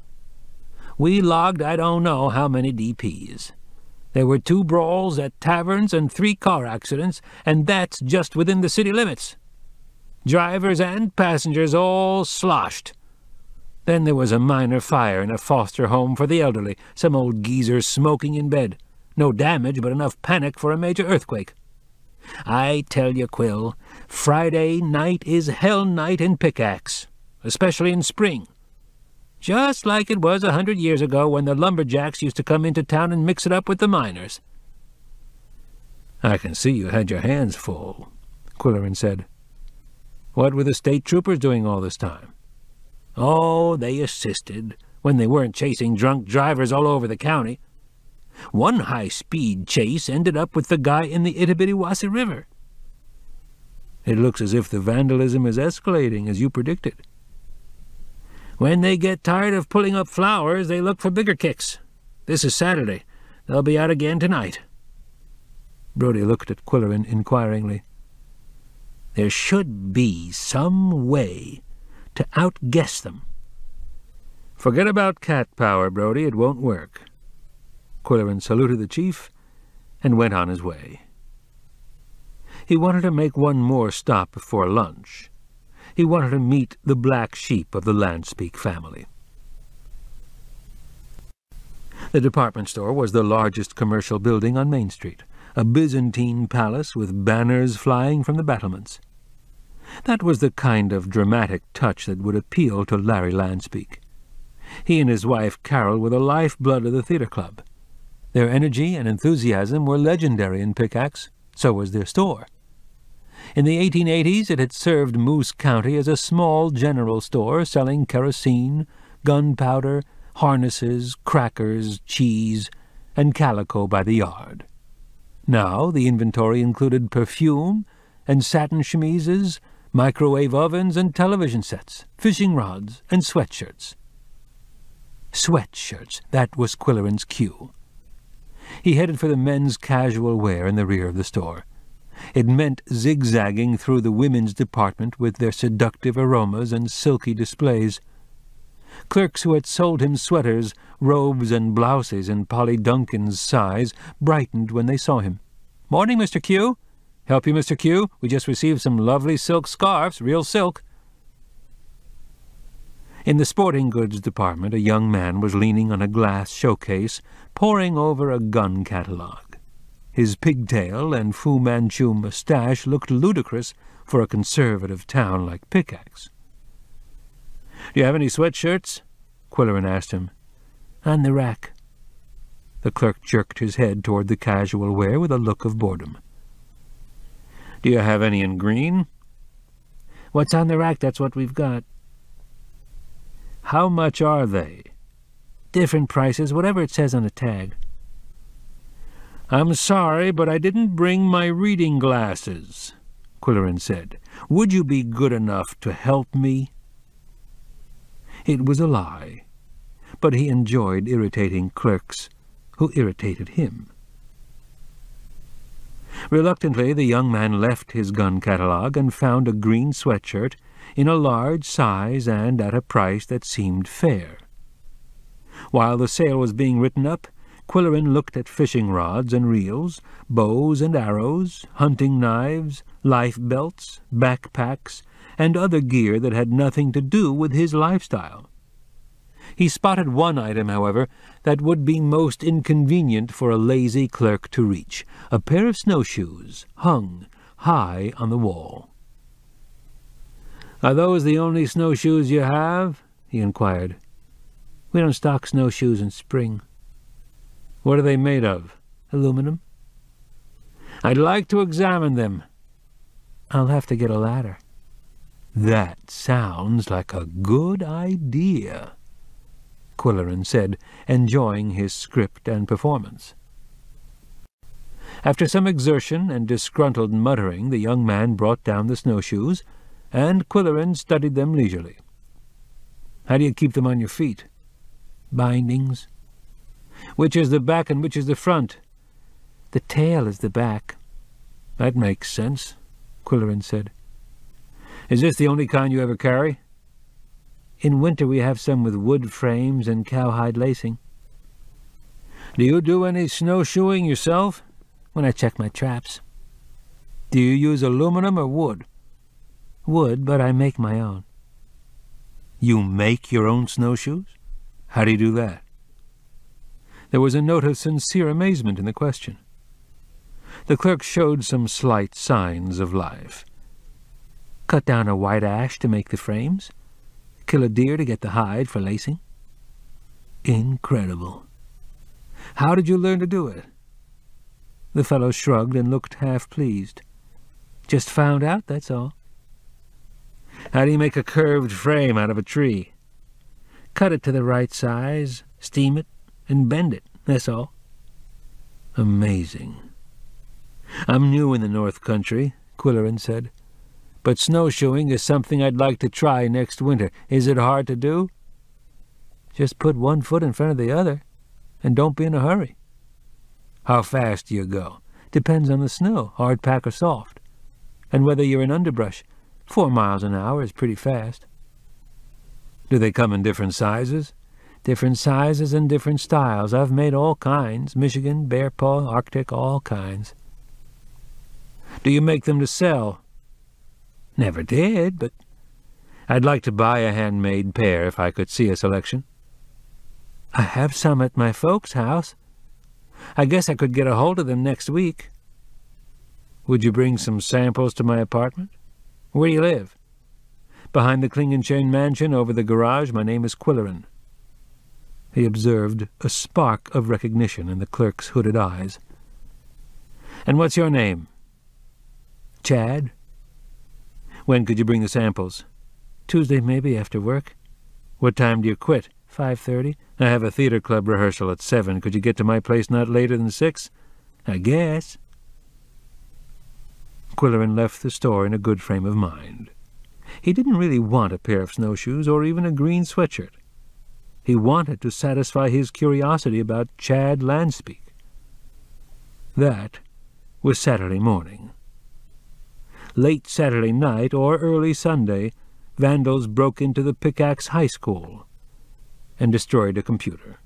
B: We logged I don't know how many DPs. There were 2 brawls at taverns and 3 car accidents, and that's just within the city limits. Drivers and passengers all sloshed. Then there was a minor fire in a foster home for the elderly, some old geezer smoking in bed. No damage, but enough panic for a major earthquake. I tell you, Quill, Friday night is hell night in Pickaxe, especially in spring. Just like it was 100 years ago when the lumberjacks used to come into town and mix it up with the miners. I can see you had your hands full, Quillerin said. What were the state troopers doing all this time? Oh, they assisted, when they weren't chasing drunk drivers all over the county. One high-speed chase ended up with the guy in the Itabitiwasi River. It looks as if the vandalism is escalating, as you predicted. When they get tired of pulling up flowers, they look for bigger kicks. This is Saturday. They'll be out again tonight. Brodie looked at Quillerin inquiringly. There should be some way to outguess them. Forget about cat power, Brodie. It won't work. Quillerin saluted the chief and went on his way. He wanted to make one more stop before lunch. He wanted to meet the black sheep of the Landspeak family. The department store was the largest commercial building on Main Street, a Byzantine palace with banners flying from the battlements. That was the kind of dramatic touch that would appeal to Larry Landspeak. He and his wife Carol were the lifeblood of the theatre club. Their energy and enthusiasm were legendary in Pickaxe, so was their store. In the 1880s it had served Moose County as a small general store selling kerosene, gunpowder, harnesses, crackers, cheese, and calico by the yard. Now the inventory included perfume and satin chemises, microwave ovens and television sets, fishing rods and sweatshirts. Sweatshirts, that was Quillerin's cue. He headed for the men's casual wear in the rear of the store. It meant zigzagging through the women's department with their seductive aromas and silky displays. Clerks who had sold him sweaters, robes, and blouses in Polly Duncan's size brightened when they saw him. "Morning, Mr. Q. Help you, Mr. Q? We just received some lovely silk scarves, real silk." In the sporting goods department, a young man was leaning on a glass showcase, poring over a gun catalogue. His pigtail and Fu Manchu mustache looked ludicrous for a conservative town like Pickaxe. "Do you have any sweatshirts?" Quillerin asked him. "On the rack." The clerk jerked his head toward the casual wear with a look of boredom. "Do you have any in green?" "What's on the rack, that's what we've got." "How much are they?" "Different prices, whatever it says on the tag." "I'm sorry, but I didn't bring my reading glasses," Quillerin said. "Would you be good enough to help me?" It was a lie, but he enjoyed irritating clerks who irritated him. Reluctantly, the young man left his gun catalogue and found a green sweatshirt in a large size and at a price that seemed fair. While the sale was being written up, Quillerin looked at fishing rods and reels, bows and arrows, hunting knives, life belts, backpacks, and other gear that had nothing to do with his lifestyle. He spotted one item, however, that would be most inconvenient for a lazy clerk to reach, a pair of snowshoes hung high on the wall. "Are those the only snowshoes you have?" he inquired. "We don't stock snowshoes in spring." "What are they made of?" "Aluminum." "I'd like to examine them." "I'll have to get a ladder." "That sounds like a good idea," Quillerin said, enjoying his script and performance. After some exertion and disgruntled muttering, the young man brought down the snowshoes, and Quillerin studied them leisurely. "How do you keep them on your feet?" "Bindings." "Which is the back and which is the front?" "The tail is the back." "That makes sense," Quillerin said. "Is this the only kind you ever carry?" "In winter we have some with wood frames and cowhide lacing." "Do you do any snowshoeing yourself?" "When I check my traps." "Do you use aluminum or wood?" "Wood, but I make my own." You make your own snowshoes? How do you do that? There was a note of sincere amazement in the question. The clerk showed some slight signs of life. Cut down a white ash to make the frames. Kill a deer to get the hide for lacing. Incredible. How did you learn to do it? The fellow shrugged and looked half-pleased. Just found out, that's all. How do you make a curved frame out of a tree? Cut it to the right size, steam it, and bend it, that's all. Amazing. I'm new in the North Country, Quillerin said, but snowshoeing is something I'd like to try next winter. Is it hard to do? Just put one foot in front of the other, and don't be in a hurry. How fast do you go? Depends on the snow, hard pack or soft, and whether you're in underbrush. 4 miles an hour is pretty fast. Do they come in different sizes? Different sizes and different styles. I've made all kinds. Michigan, Bear Paw, Arctic, all kinds. Do you make them to sell? Never did, but I'd like to buy a handmade pair if I could see a selection. I have some at my folks' house. I guess I could get a hold of them next week. Would you bring some samples to my apartment? Where do you live? Behind the Klingenschein mansion over the garage. My name is Quillerin. He observed a spark of recognition in the clerk's hooded eyes. And what's your name? Chad. When could you bring the samples? Tuesday, maybe, after work. What time do you quit? 5:30. I have a theater club rehearsal at 7. Could you get to my place not later than 6? I guess. Quillerin left the store in a good frame of mind. He didn't really want a pair of snowshoes or even a green sweatshirt. He wanted to satisfy his curiosity about Chad Landspeak. That was Saturday morning. Late Saturday night or early Sunday, vandals broke into the Pickaxe High School and destroyed a computer.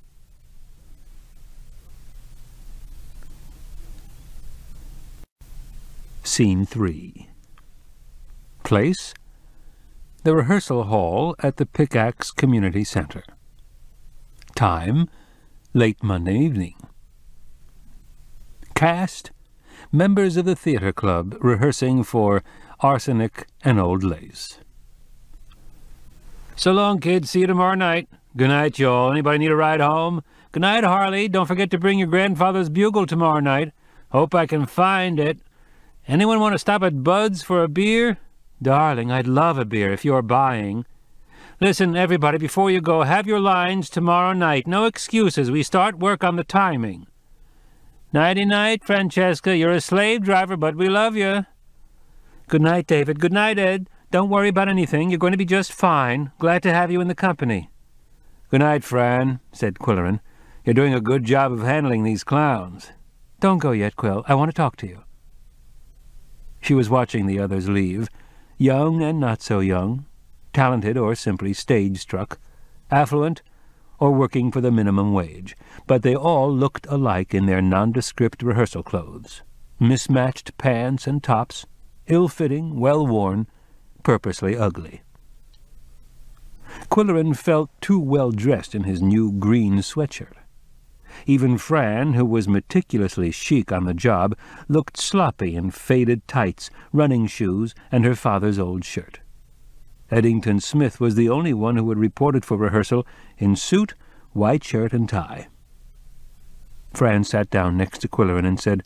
B: Scene 3. Place: the rehearsal hall at the Pickaxe Community Center. Time: late Monday evening. Cast: members of the theater club rehearsing for Arsenic and Old Lace. So long, kids. See you tomorrow night. Good night, y'all. Anybody need a ride home? Good night, Harley. Don't forget to bring your grandfather's bugle tomorrow night. Hope I can find it. Anyone want to stop at Bud's for a beer? Darling, I'd love a beer if you're buying. Listen, everybody, before you go, have your lines tomorrow night. No excuses. We start work on the timing. Nighty-night, Francesca. You're a slave driver, but we love you. Good night, David. Good night, Ed. Don't worry about anything. You're going to be just fine. Glad to have you in the company. Good night, Fran, said Quillerin. You're doing a good job of handling these clowns. Don't go yet, Quill. I want to talk to you. She was watching the others leave, young and not so young, talented or simply stage-struck, affluent or working for the minimum wage, but they all looked alike in their nondescript rehearsal clothes, mismatched pants and tops, ill-fitting, well-worn, purposely ugly. Quillerin felt too well-dressed in his new green sweatshirt. Even Fran, who was meticulously chic on the job, looked sloppy in faded tights, running shoes, and her father's old shirt. Eddington Smith was the only one who had reported for rehearsal in suit, white shirt, and tie. Fran sat down next to Quillerin and said,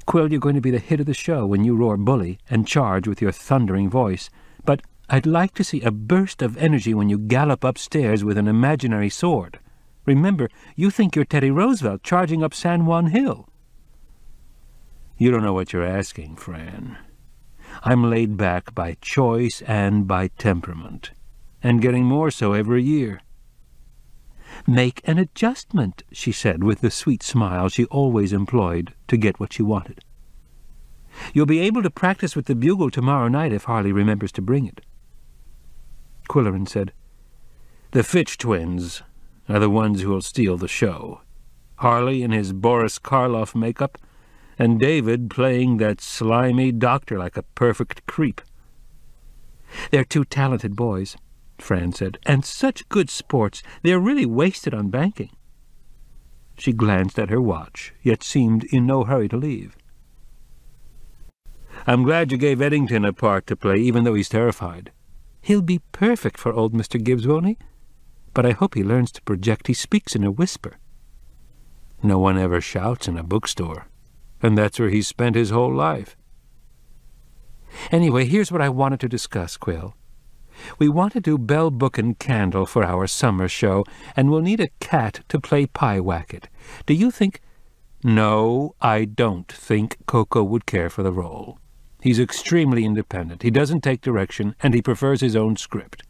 B: Quill, you're going to be the hit of the show when you roar bully and charge with your thundering voice, but I'd like to see a burst of energy when you gallop upstairs with an imaginary sword. Remember, you think you're Teddy Roosevelt charging up San Juan Hill. You don't know what you're asking, Fran. I'm laid back by choice and by temperament, and getting more so every year. Make an adjustment, she said with the sweet smile she always employed to get what she wanted. You'll be able to practice with the bugle tomorrow night if Harley remembers to bring it. Quillerin said, The Fitch twins are the ones who'll steal the show. Harley in his Boris Karloff makeup, and David playing that slimy doctor like a perfect creep. They're two talented boys. Fran said. "And such good sports. They're really wasted on banking." She glanced at her watch, yet seemed in no hurry to leave. "I'm glad you gave Eddington a part to play, even though he's terrified. He'll be perfect for old Mr. Gibbs, won't he? But I hope he learns to project. He speaks in a whisper." "No one ever shouts in a bookstore, and that's where he's spent his whole life." "Anyway, here's what I wanted to discuss, Quill. We want to do Bell, Book and Candle for our summer show, and we'll need a cat to play Pyewacket. Do you think—" "No, I don't think Koko would care for the role. He's extremely independent. He doesn't take direction, and he prefers his own script."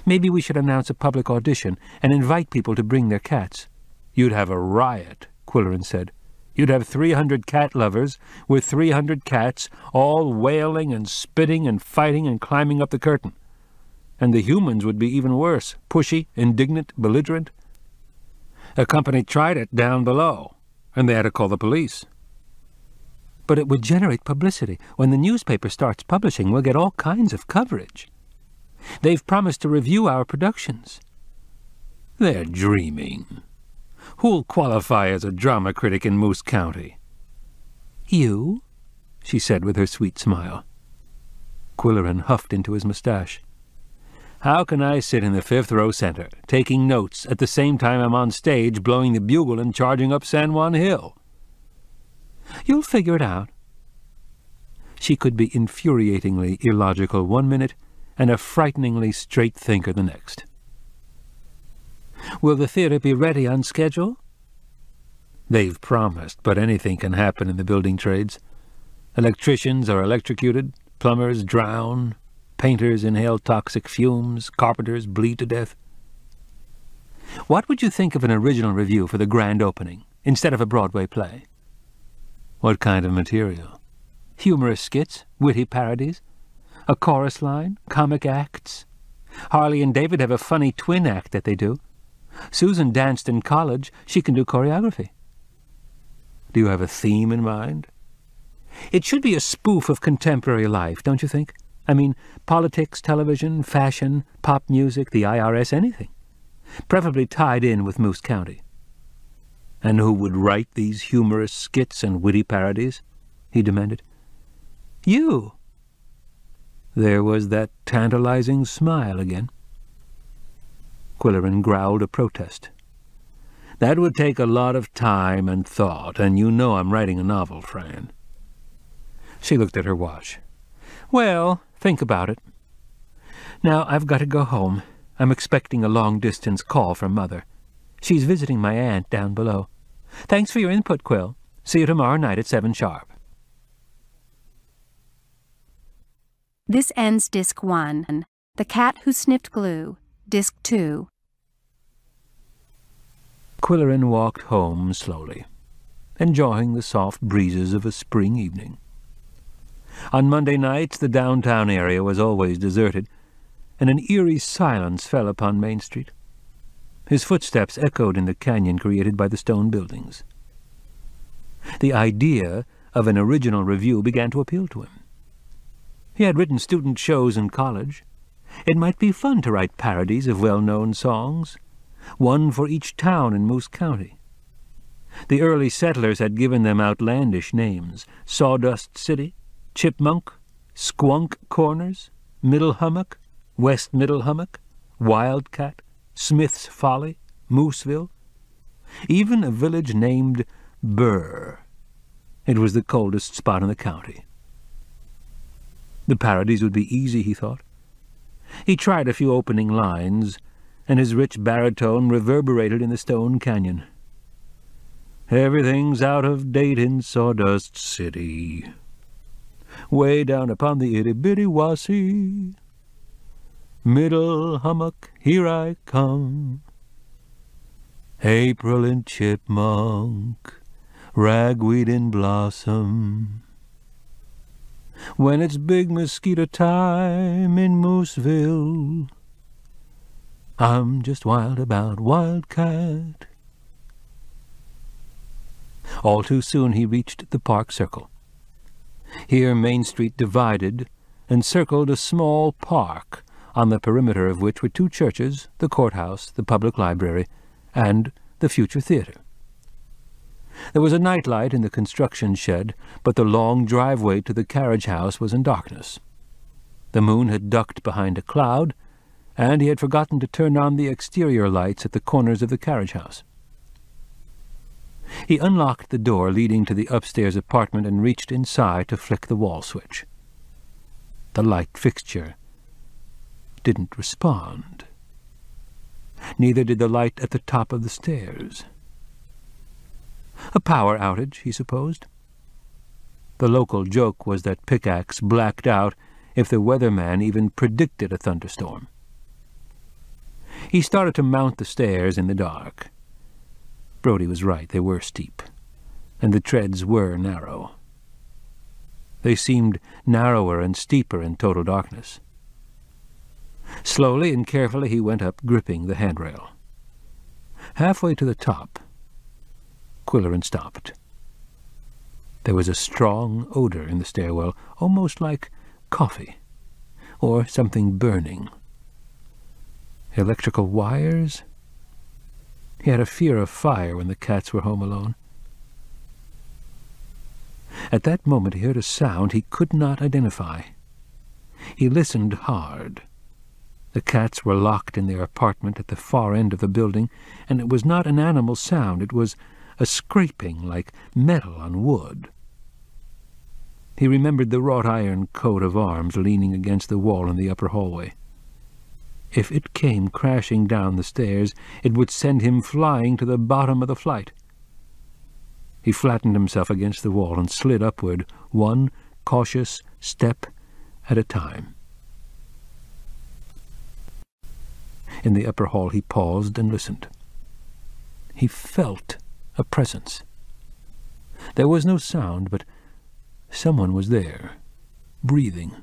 B: "Maybe we should announce a public audition and invite people to bring their cats." "You'd have a riot," Quillerin said. "You'd have 300 cat lovers with 300 cats, all wailing and spitting and fighting and climbing up the curtain. And the humans would be even worse, pushy, indignant, belligerent. A company tried it down below, and they had to call the police." "But it would generate publicity. When the newspaper starts publishing, we'll get all kinds of coverage. They've promised to review our productions." "They're dreaming. Who'll qualify as a drama critic in Moose County?" "You," she said with her sweet smile. Quillerin huffed into his mustache. "How can I sit in the 5th row center, taking notes at the same time I'm on stage blowing the bugle and charging up San Juan Hill?" "You'll figure it out." She could be infuriatingly illogical one minute and a frighteningly straight thinker the next. "Will the theater be ready on schedule?" "They've promised, but anything can happen in the building trades. Electricians are electrocuted, plumbers drown, painters inhale toxic fumes, carpenters bleed to death." "What would you think of an original review for the grand opening, instead of a Broadway play?" "What kind of material?" "Humorous skits, witty parodies, a chorus line, comic acts. Harley and David have a funny twin act that they do. Susan danced in college. She can do choreography." "Do you have a theme in mind?" "It should be a spoof of contemporary life, don't you think? I mean, politics, television, fashion, pop music, the IRS, anything. Preferably tied in with Moose County." "And who would write these humorous skits and witty parodies?" he demanded. "You." There was that tantalizing smile again. Quillerin growled a protest. "That would take a lot of time and thought, and you know I'm writing a novel, Fran." She looked at her watch. "Well, think about it. Now I've got to go home. I'm expecting a long-distance call from Mother. She's visiting my aunt down below. Thanks for your input, Quill. See you tomorrow night at 7 sharp.
A: This ends Disc 1. The Cat Who Sniffed Glue, Disc 2.
B: Quillerin walked home slowly, enjoying the soft breezes of a spring evening. On Monday nights the downtown area was always deserted, and an eerie silence fell upon Main Street. His footsteps echoed in the canyon created by the stone buildings. The idea of an original review began to appeal to him. He had written student shows in college. It might be fun to write parodies of well-known songs, one for each town in Moose County. The early settlers had given them outlandish names: Sawdust City, Chipmunk, Squunk Corners, Middle Hummock, West Middle Hummock, Wildcat, Smith's Folly, Mooseville, even a village named Burr. It was the coldest spot in the county. The parodies would be easy, he thought. He tried a few opening lines, and his rich baritone reverberated in the stone canyon. Everything's out of date in Sawdust City. Way down upon the itty-bitty Wassee. Middle Hummock, here I come. April and chipmunk, ragweed in blossom. When it's big mosquito time in Mooseville, I'm just wild about Wildcat. All too soon he reached the Park Circle. Here Main Street divided and circled a small park on the perimeter of which were 2 churches, the courthouse, the public library, and the future theater. There was a nightlight in the construction shed, but the long driveway to the carriage house was in darkness. The moon had ducked behind a cloud, and he had forgotten to turn on the exterior lights at the corners of the carriage house. He unlocked the door leading to the upstairs apartment and reached inside to flick the wall switch. The light fixture didn't respond. Neither did the light at the top of the stairs. A power outage, he supposed. The local joke was that Pickaxe blacked out if the weatherman even predicted a thunderstorm. He started to mount the stairs in the dark. Brody was right, they were steep, and the treads were narrow. They seemed narrower and steeper in total darkness. Slowly and carefully he went up, gripping the handrail. Halfway to the top, Quillerin stopped. There was a strong odor in the stairwell, almost like coffee, or something burning. Electrical wires? He had a fear of fire when the cats were home alone. At that moment he heard a sound he could not identify. He listened hard. The cats were locked in their apartment at the far end of the building, and it was not an animal sound. It was a scraping like metal on wood. He remembered the wrought iron coat of arms leaning against the wall in the upper hallway. If it came crashing down the stairs, it would send him flying to the bottom of the flight. He flattened himself against the wall and slid upward, one cautious step at a time. In the upper hall he paused and listened. He felt a presence. There was no sound, but someone was there, breathing.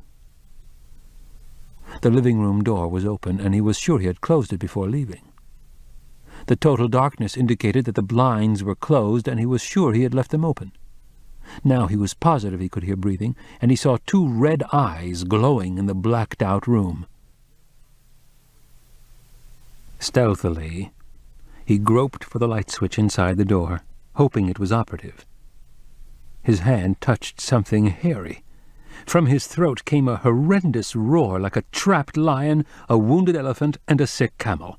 B: The living room door was open, and he was sure he had closed it before leaving. The total darkness indicated that the blinds were closed, and he was sure he had left them open. Now he was positive he could hear breathing, and he saw 2 red eyes glowing in the blacked-out room. Stealthily, he groped for the light switch inside the door, hoping it was operative. His hand touched something hairy. From his throat came a horrendous roar like a trapped lion, a wounded elephant, and a sick camel.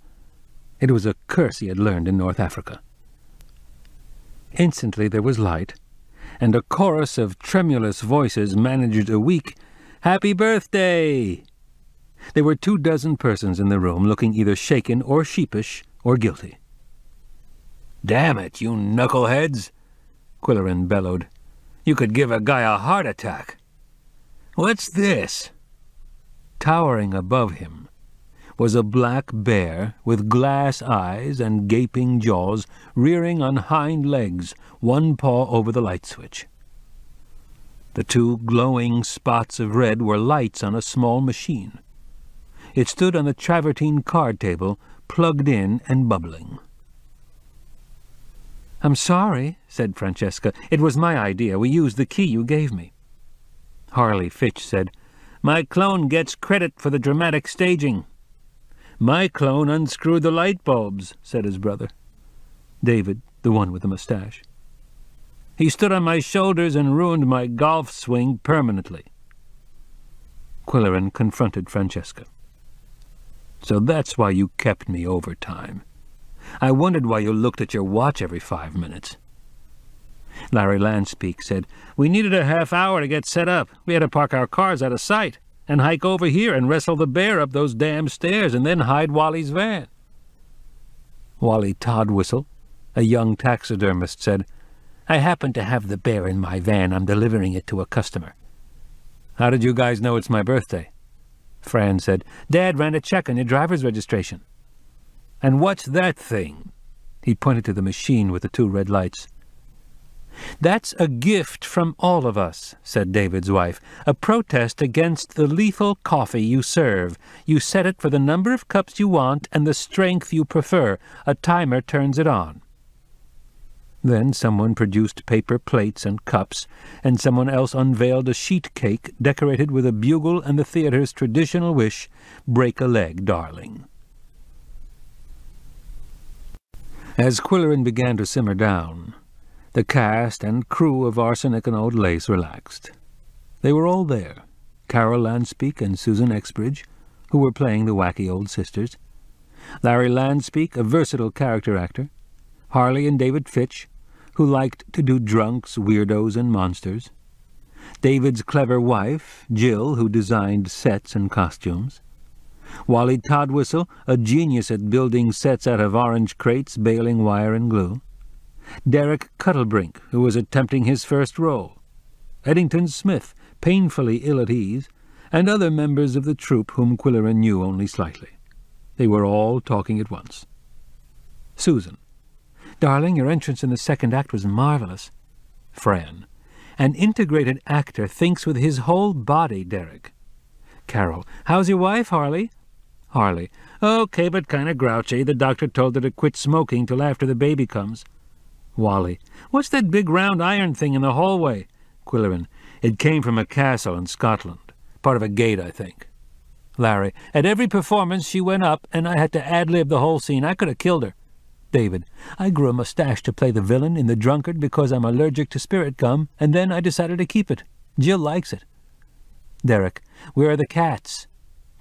B: It was a curse he had learned in North Africa. Instantly there was light, and a chorus of tremulous voices managed a weak, "Happy birthday!" There were 24 persons in the room, looking either shaken or sheepish or guilty. "Damn it, you knuckleheads!" Quillerin bellowed. "You could give a guy a heart attack. What's this?" Towering above him was a black bear with glass eyes and gaping jaws, rearing on hind legs, one paw over the light switch. The 2 glowing spots of red were lights on a small machine. It stood on the travertine card table, plugged in and bubbling. "I'm sorry," said Francesca. "It was my idea. We used the key you gave me." Harley Fitch said, "My clone gets credit for the dramatic staging." "My clone unscrewed the light bulbs," said his brother. David, the one with the mustache. "He stood on my shoulders and ruined my golf swing permanently." Quillerin confronted Francesca. "So that's why you kept me overtime. I wondered why you looked at your watch every 5 minutes. Larry Landspeak said, "We needed a half hour to get set up. We had to park our cars out of sight and hike over here and wrestle the bear up those damn stairs and then hide Wally's van." Wally Toddwhistle, a young taxidermist, said, "I happen to have the bear in my van. I'm delivering it to a customer." "How did you guys know it's my birthday?" Fran said, "Dad ran a check on your driver's registration." "And what's that thing?" He pointed to the machine with the 2 red lights. "That's a gift from all of us," said David's wife, "a protest against the lethal coffee you serve. You set it for the number of cups you want and the strength you prefer. A timer turns it on." Then someone produced paper plates and cups, and someone else unveiled a sheet cake decorated with a bugle and the theater's traditional wish, "Break a leg, darling." As Quillerin began to simmer down, the cast and crew of Arsenic and Old Lace relaxed. They were all there, Carol Lanspeak and Susan Exbridge, who were playing the wacky old sisters, Larry Lanspeak, a versatile character actor, Harley and David Fitch, who liked to do drunks, weirdos, and monsters, David's clever wife, Jill, who designed sets and costumes, Wally Toddwhistle, a genius at building sets out of orange crates, baling wire and glue, Derek Cuttlebrink, who was attempting his first role, Eddington Smith, painfully ill at ease, and other members of the troupe whom Quillerin knew only slightly. They were all talking at once. Susan: "Darling, your entrance in the second act was marvelous." Fran: "An integrated actor thinks with his whole body, Derek." Carol: "How's your wife, Harley?" Harley: "Okay, but kind of grouchy. The doctor told her to quit smoking till after the baby comes." Wally: "What's that big round iron thing in the hallway?" Quillerin: "It came from a castle in Scotland. Part of a gate, I think." Larry: "At every performance she went up, and I had to ad-lib the whole scene. I could have killed her." David: "I grew a mustache to play the villain in The Drunkard because I'm allergic to spirit gum, and then I decided to keep it. Jill likes it." Derek: "Where are the cats?"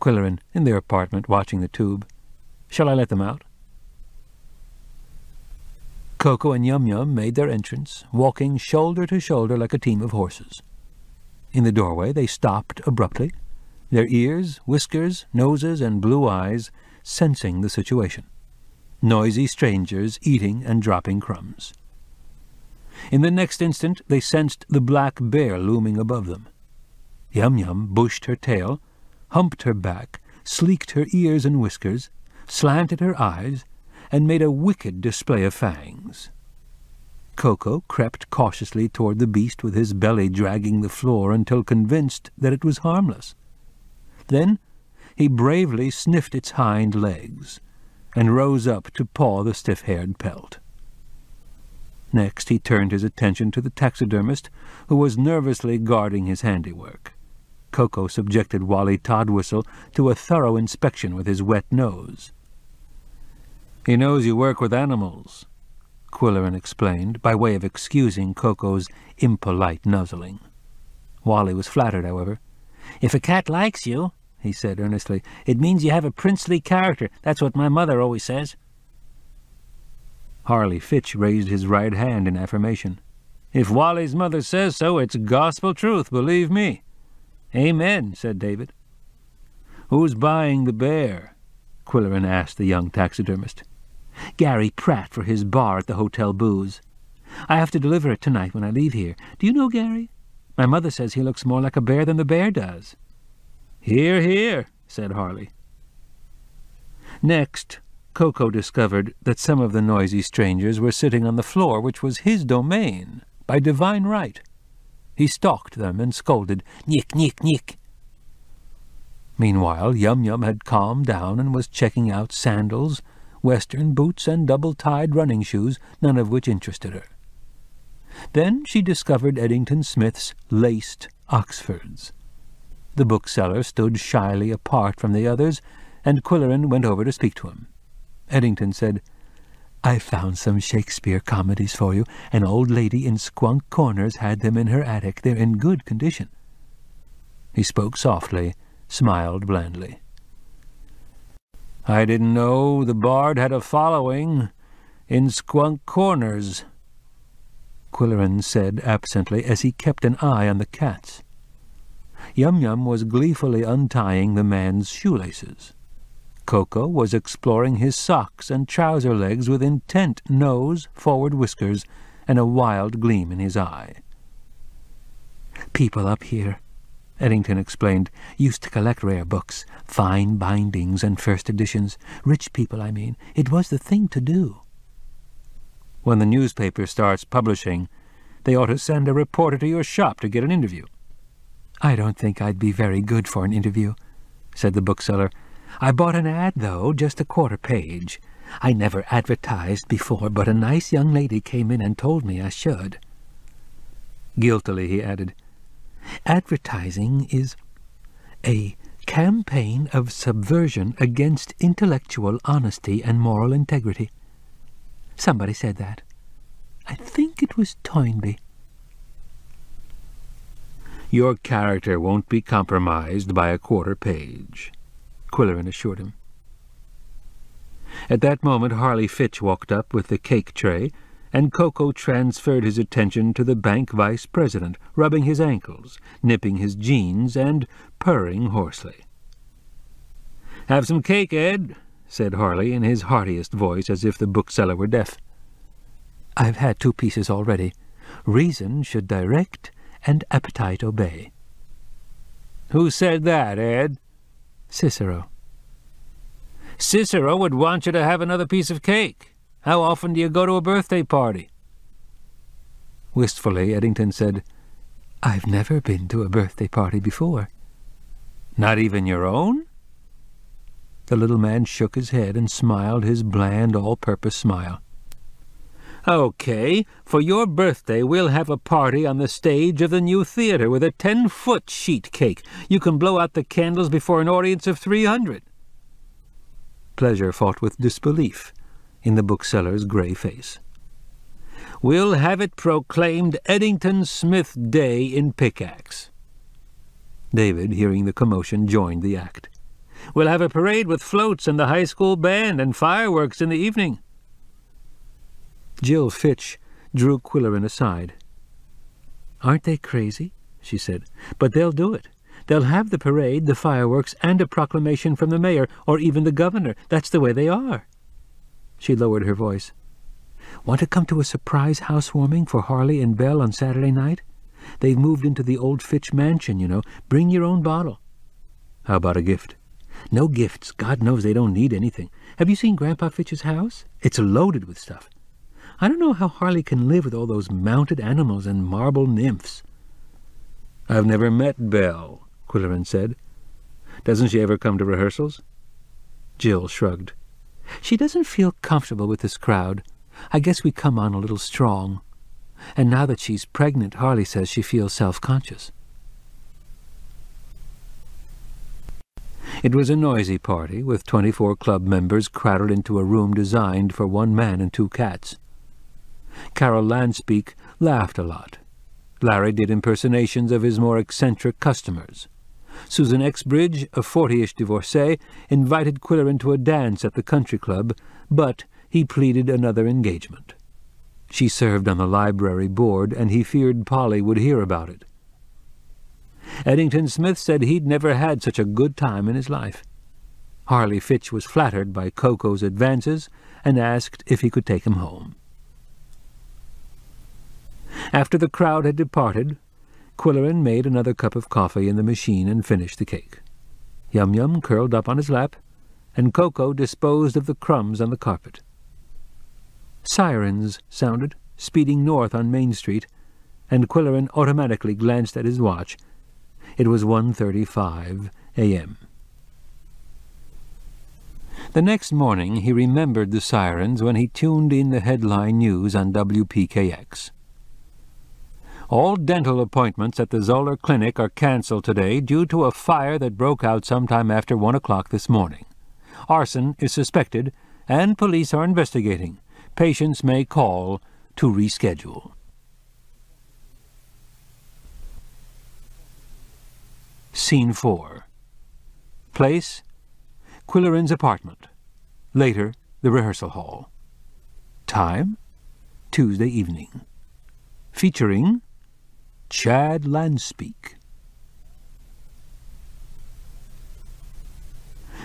B: Quillerin: "In their apartment, watching the tube. Shall I let them out?" Coco and Yum Yum made their entrance, walking shoulder to shoulder like a team of horses. In the doorway they stopped abruptly, their ears, whiskers, noses, and blue eyes sensing the situation. Noisy strangers eating and dropping crumbs. In the next instant they sensed the black bear looming above them. Yum Yum bushed her tail, humped her back, sleeked her ears and whiskers, slanted her eyes, and made a wicked display of fangs. Coco crept cautiously toward the beast with his belly dragging the floor until convinced that it was harmless. Then he bravely sniffed its hind legs and rose up to paw the stiff-haired pelt. Next he turned his attention to the taxidermist, who was nervously guarding his handiwork. Coco subjected Wally Toddwhistle to a thorough inspection with his wet nose. "He knows you work with animals," Quillerin explained, by way of excusing Coco's impolite nuzzling. Wally was flattered, however. "If a cat likes you," he said earnestly, "it means you have a princely character. That's what my mother always says." Harley Fitch raised his right hand in affirmation. "If Wally's mother says so, it's gospel truth, believe me." "Amen," said David. "Who's buying the bear?" Quillerin asked the young taxidermist. "Gary Pratt for his bar at the Hotel Booze. I have to deliver it tonight when I leave here. Do you know Gary? My mother says he looks more like a bear than the bear does." "Hear, hear," said Harley. Next, Coco discovered that some of the noisy strangers were sitting on the floor, which was his domain, by divine right. He stalked them and scolded, "Nick, Nick, Nick." Meanwhile, Yum Yum had calmed down and was checking out sandals, western boots, and double-tied running shoes, none of which interested her. Then she discovered Eddington Smith's laced Oxfords. The bookseller stood shyly apart from the others, and Quillerin went over to speak to him. Eddington said, "I found some Shakespeare comedies for you. An old lady in Squunk Corners had them in her attic. They're in good condition." He spoke softly, smiled blandly. "I didn't know the Bard had a following in Squunk Corners," Quillerin said absently as he kept an eye on the cats. Yum Yum was gleefully untying the man's shoelaces. Coco was exploring his socks and trouser legs with intent nose, forward whiskers, and a wild gleam in his eye. "People up here," Eddington explained, "used to collect rare books, fine bindings and first editions. Rich people, I mean. It was the thing to do." "When the newspaper starts publishing, they ought to send a reporter to your shop to get an interview." "I don't think I'd be very good for an interview," said the bookseller. "I bought an ad, though, just a quarter page. I never advertised before, but a nice young lady came in and told me I should." Guiltily he added, "Advertising is a campaign of subversion against intellectual honesty and moral integrity. Somebody said that. I think it was Toynbee." "Your character won't be compromised by a quarter page," Quillerin assured him. At that moment Harley Fitch walked up with the cake tray, and Coco transferred his attention to the bank vice-president, rubbing his ankles, nipping his jeans, and purring hoarsely. "Have some cake, Ed," said Harley in his heartiest voice, as if the bookseller were deaf. "I've had 2 pieces already. Reason should direct and appetite obey." "Who said that, Ed?" "Cicero." "Cicero would want you to have another piece of cake. How often do you go to a birthday party?" Wistfully, Eddington said, "I've never been to a birthday party before." "Not even your own?" The little man shook his head and smiled his bland, all-purpose smile. "Okay, for your birthday we'll have a party on the stage of the new theater with a 10-foot sheet cake. You can blow out the candles before an audience of 300. Pleasure fought with disbelief in the bookseller's grey face. "We'll have it proclaimed Eddington Smith Day in Pickaxe." David, hearing the commotion, joined the act. "We'll have a parade with floats and the high school band and fireworks in the evening." Jill Fitch drew Quillerin aside. "Aren't they crazy?" she said. "But they'll do it. They'll have the parade, the fireworks, and a proclamation from the mayor, or even the governor. That's the way they are." She lowered her voice. "Want to come to a surprise housewarming for Harley and Belle on Saturday night? They've moved into the old Fitch mansion, you know. Bring your own bottle." "How about a gift?" "No gifts. God knows they don't need anything. Have you seen Grandpa Fitch's house? It's loaded with stuff. I don't know how Harley can live with all those mounted animals and marble nymphs." "I've never met Belle," Quillerin said. "Doesn't she ever come to rehearsals?" Jill shrugged. "She doesn't feel comfortable with this crowd. I guess we come on a little strong. And now that she's pregnant, Harley says she feels self-conscious." It was a noisy party, with 24 club members crowded into a room designed for 1 man and 2 cats. Carol Lanspeak laughed a lot. Larry did impersonations of his more eccentric customers. Susan Exbridge, a 40-ish divorcee, invited Quillerin to a dance at the country club, but he pleaded another engagement. She served on the library board, and he feared Polly would hear about it. Eddington Smith said he'd never had such a good time in his life. Harley Fitch was flattered by Coco's advances and asked if he could take him home. After the crowd had departed, Quillerin made another cup of coffee in the machine and finished the cake. Yum-Yum curled up on his lap, and Coco disposed of the crumbs on the carpet. Sirens sounded, speeding north on Main Street, and Quillerin automatically glanced at his watch. It was 1:35 a.m. The next morning he remembered the sirens when he tuned in the headline news on WPKX. "All dental appointments at the Zoller Clinic are cancelled today due to a fire that broke out sometime after 1 o'clock this morning. Arson is suspected, and police are investigating. Patients may call to reschedule." Scene 4. Place: Quillerin's apartment. Later, the rehearsal hall. Time: Tuesday evening. Featuring Chad Lanspeak.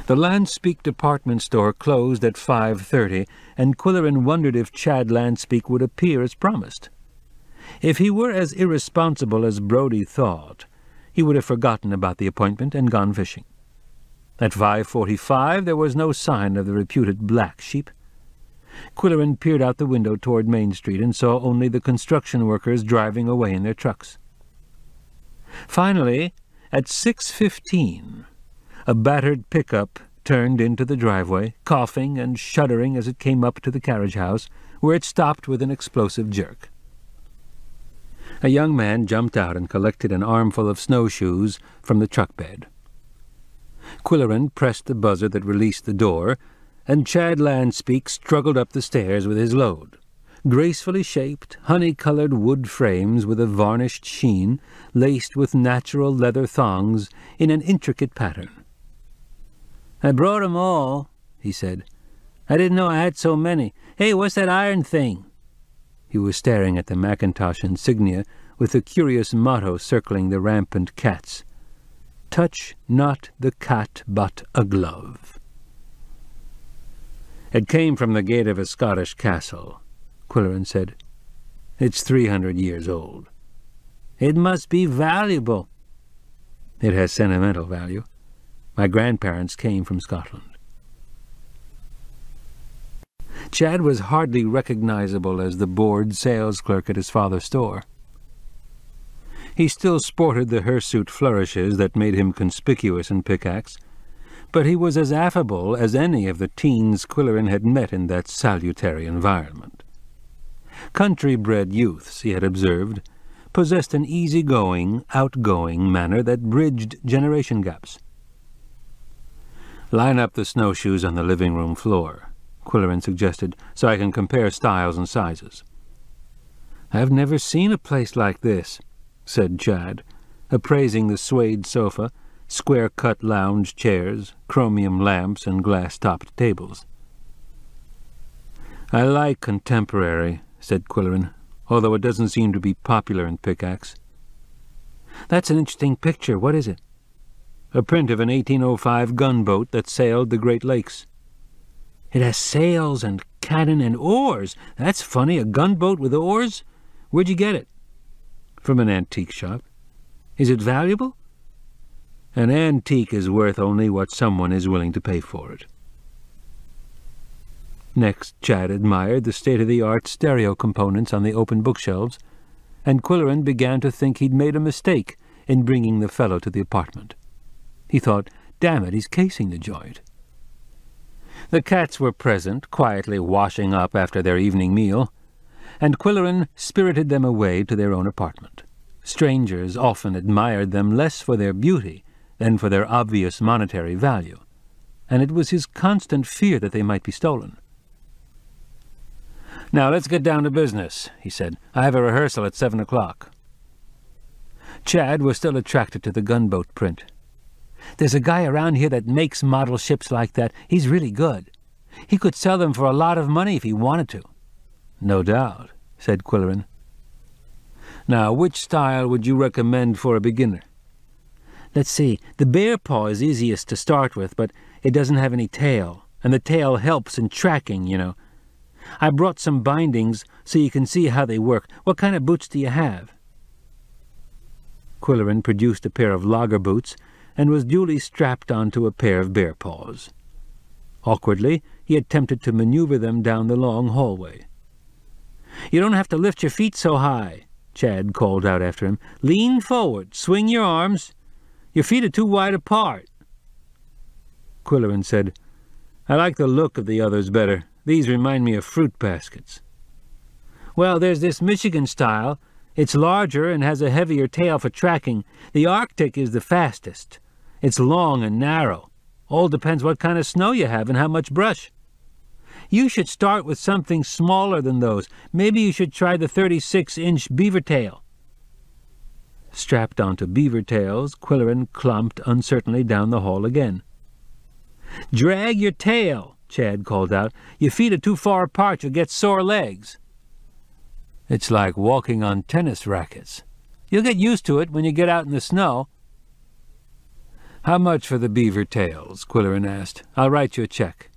B: The Lanspeak department store closed at 5:30, and Quillerin wondered if Chad Lanspeak would appear as promised. If he were as irresponsible as Brody thought, he would have forgotten about the appointment and gone fishing. At 5:45 there was no sign of the reputed black sheep. Quillerin peered out the window toward Main Street and saw only the construction workers driving away in their trucks. Finally, at 6:15, a battered pickup turned into the driveway, coughing and shuddering as it came up to the carriage house, where it stopped with an explosive jerk. A young man jumped out and collected an armful of snowshoes from the truck bed. Quillerin pressed the buzzer that released the door, and Chad Landspeak struggled up the stairs with his load. Gracefully shaped, honey-colored wood frames with a varnished sheen, laced with natural leather thongs in an intricate pattern. "I brought 'em all," he said. "I didn't know I had so many. Hey, what's that iron thing?" He was staring at the Macintosh insignia with the curious motto circling the rampant cats. "Touch not the cat but a glove." "It came from the gate of a Scottish castle," Quillerin said. "It's 300 years old." "It must be valuable." "It has sentimental value. My grandparents came from Scotland." Chad was hardly recognizable as the bored sales clerk at his father's store. He still sported the hirsute flourishes that made him conspicuous in Pickaxe, but he was as affable as any of the teens Quillerin had met in that salutary environment. Country-bred youths, he had observed, possessed an easy-going, outgoing manner that bridged generation gaps. "Line up the snowshoes on the living-room floor," Quillerin suggested, "so I can compare styles and sizes." "I've never seen a place like this," said Chad, appraising the suede sofa, square-cut lounge chairs, chromium lamps, and glass-topped tables. "I like contemporary," said Quillerin, "although it doesn't seem to be popular in Pickaxe." "That's an interesting picture. What is it?" "A print of an 1805 gunboat that sailed the Great Lakes." "It has sails and cannon and oars. That's funny, a gunboat with oars. Where'd you get it?" "From an antique shop." "Is it valuable?" "An antique is worth only what someone is willing to pay for it." Next, Chad admired the state-of-the-art stereo components on the open bookshelves, and Quillerin began to think he'd made a mistake in bringing the fellow to the apartment. He thought, damn it, he's casing the joint. The cats were present, quietly washing up after their evening meal, and Quillerin spirited them away to their own apartment. Strangers often admired them less for their beauty than for their obvious monetary value, and it was his constant fear that they might be stolen. "Now let's get down to business," he said. "I have a rehearsal at 7 o'clock. Chad was still attracted to the gunboat print. "There's a guy around here that makes model ships like that. He's really good. He could sell them for a lot of money if he wanted to." "No doubt," said Quillerin. "Now, which style would you recommend for a beginner?" "Let's see. The bear paw is easiest to start with, but it doesn't have any tail, and the tail helps in tracking, you know. I brought some bindings so you can see how they work. What kind of boots do you have?" Quillerin produced a pair of logger boots and was duly strapped onto a pair of bear paws. Awkwardly, he attempted to maneuver them down the long hallway. "You don't have to lift your feet so high," Chad called out after him. "Lean forward. Swing your arms. Your feet are too wide apart." Quillerin said, "I like the look of the others better. These remind me of fruit baskets." "Well, there's this Michigan style. It's larger and has a heavier tail for tracking. The Arctic is the fastest. It's long and narrow. All depends what kind of snow you have and how much brush. You should start with something smaller than those. Maybe you should try the 36-inch beaver tail." Strapped onto beaver tails, Quillerin clumped uncertainly down the hall again. "Drag your tail," Chad called out. "Your feet are too far apart. You'll get sore legs." "It's like walking on tennis rackets." "You'll get used to it when you get out in the snow." "How much for the beaver tails?" Quillerin asked. "I'll write you a check."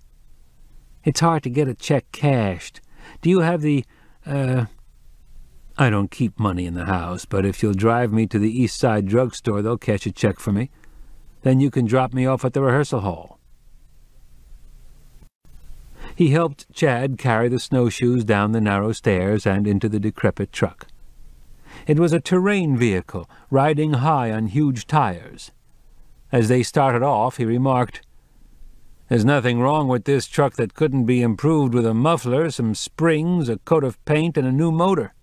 B: "It's hard to get a check cashed. Do you have the, I don't keep money in the house, but if you'll drive me to the East Side drugstore, they'll cash a check for me. Then you can drop me off at the rehearsal hall." He helped Chad carry the snowshoes down the narrow stairs and into the decrepit truck. It was a terrain vehicle, riding high on huge tires. As they started off, he remarked, There's nothing wrong with this truck that couldn't be improved with a muffler, some springs, a coat of paint, and a new motor."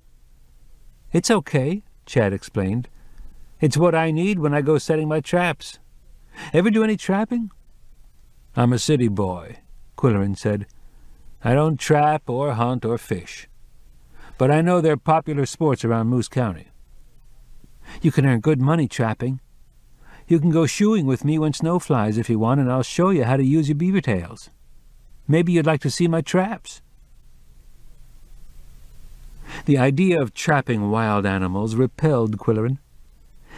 B: "It's okay," Chad explained. "It's what I need when I go setting my traps. Ever do any trapping?" "I'm a city boy," Quillerin said. "I don't trap or hunt or fish. But I know they're popular sports around Moose County." "You can earn good money trapping. You can go shoeing with me when snow flies if you want, and I'll show you how to use your beaver tails. Maybe you'd like to see my traps." The idea of trapping wild animals repelled Quillerin.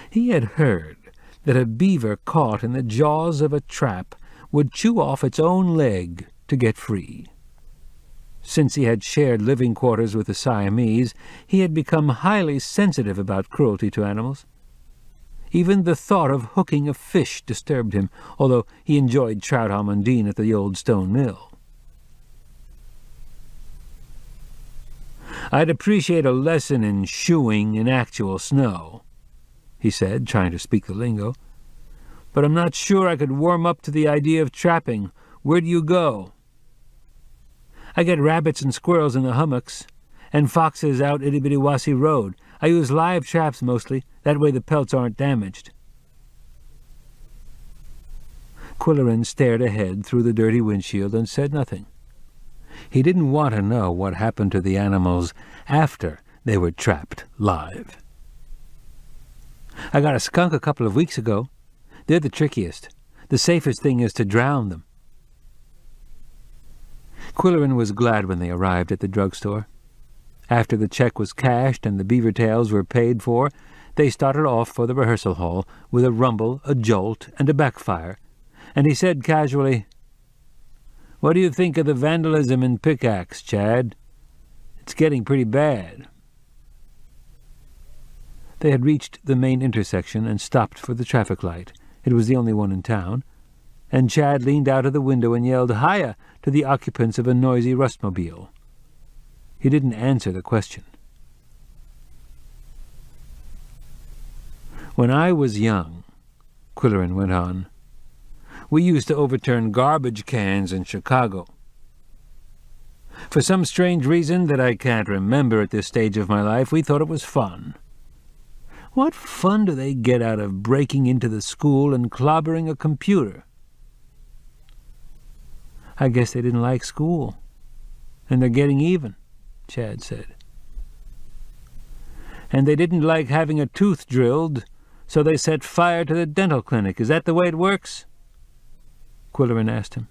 B: He had heard that a beaver caught in the jaws of a trap would chew off its own leg to get free. Since he had shared living quarters with the Siamese, he had become highly sensitive about cruelty to animals. Even the thought of hooking a fish disturbed him, although he enjoyed trout almondine at the old stone mill. "I'd appreciate a lesson in shoeing in actual snow," he said, trying to speak the lingo. "But I'm not sure I could warm up to the idea of trapping. Where do you go?" "I get rabbits and squirrels in the hummocks, and foxes out Itty-Bitty-Wassy Road. I use live traps mostly. That way the pelts aren't damaged." Quillerin stared ahead through the dirty windshield and said nothing. He didn't want to know what happened to the animals after they were trapped live. "I got a skunk a couple of weeks ago. They're the trickiest. The safest thing is to drown them." Quillerin was glad when they arrived at the drugstore. After the check was cashed and the beaver tails were paid for, they started off for the rehearsal hall with a rumble, a jolt, and a backfire, and he said casually, "What do you think of the vandalism in Pickaxe, Chad? It's getting pretty bad." They had reached the main intersection and stopped for the traffic light. It was the only one in town, and Chad leaned out of the window and yelled "Hiya" to the occupants of a noisy rustmobile. He didn't answer the question. "When I was young," Quillerin went on, "we used to overturn garbage cans in Chicago. For some strange reason that I can't remember at this stage of my life, we thought it was fun. What fun do they get out of breaking into the school and clobbering a computer?" "I guess they didn't like school, and they're getting even," Chad said. "And they didn't like having a tooth drilled, so they set fire to the dental clinic. Is that the way it works?" Quillerin asked him.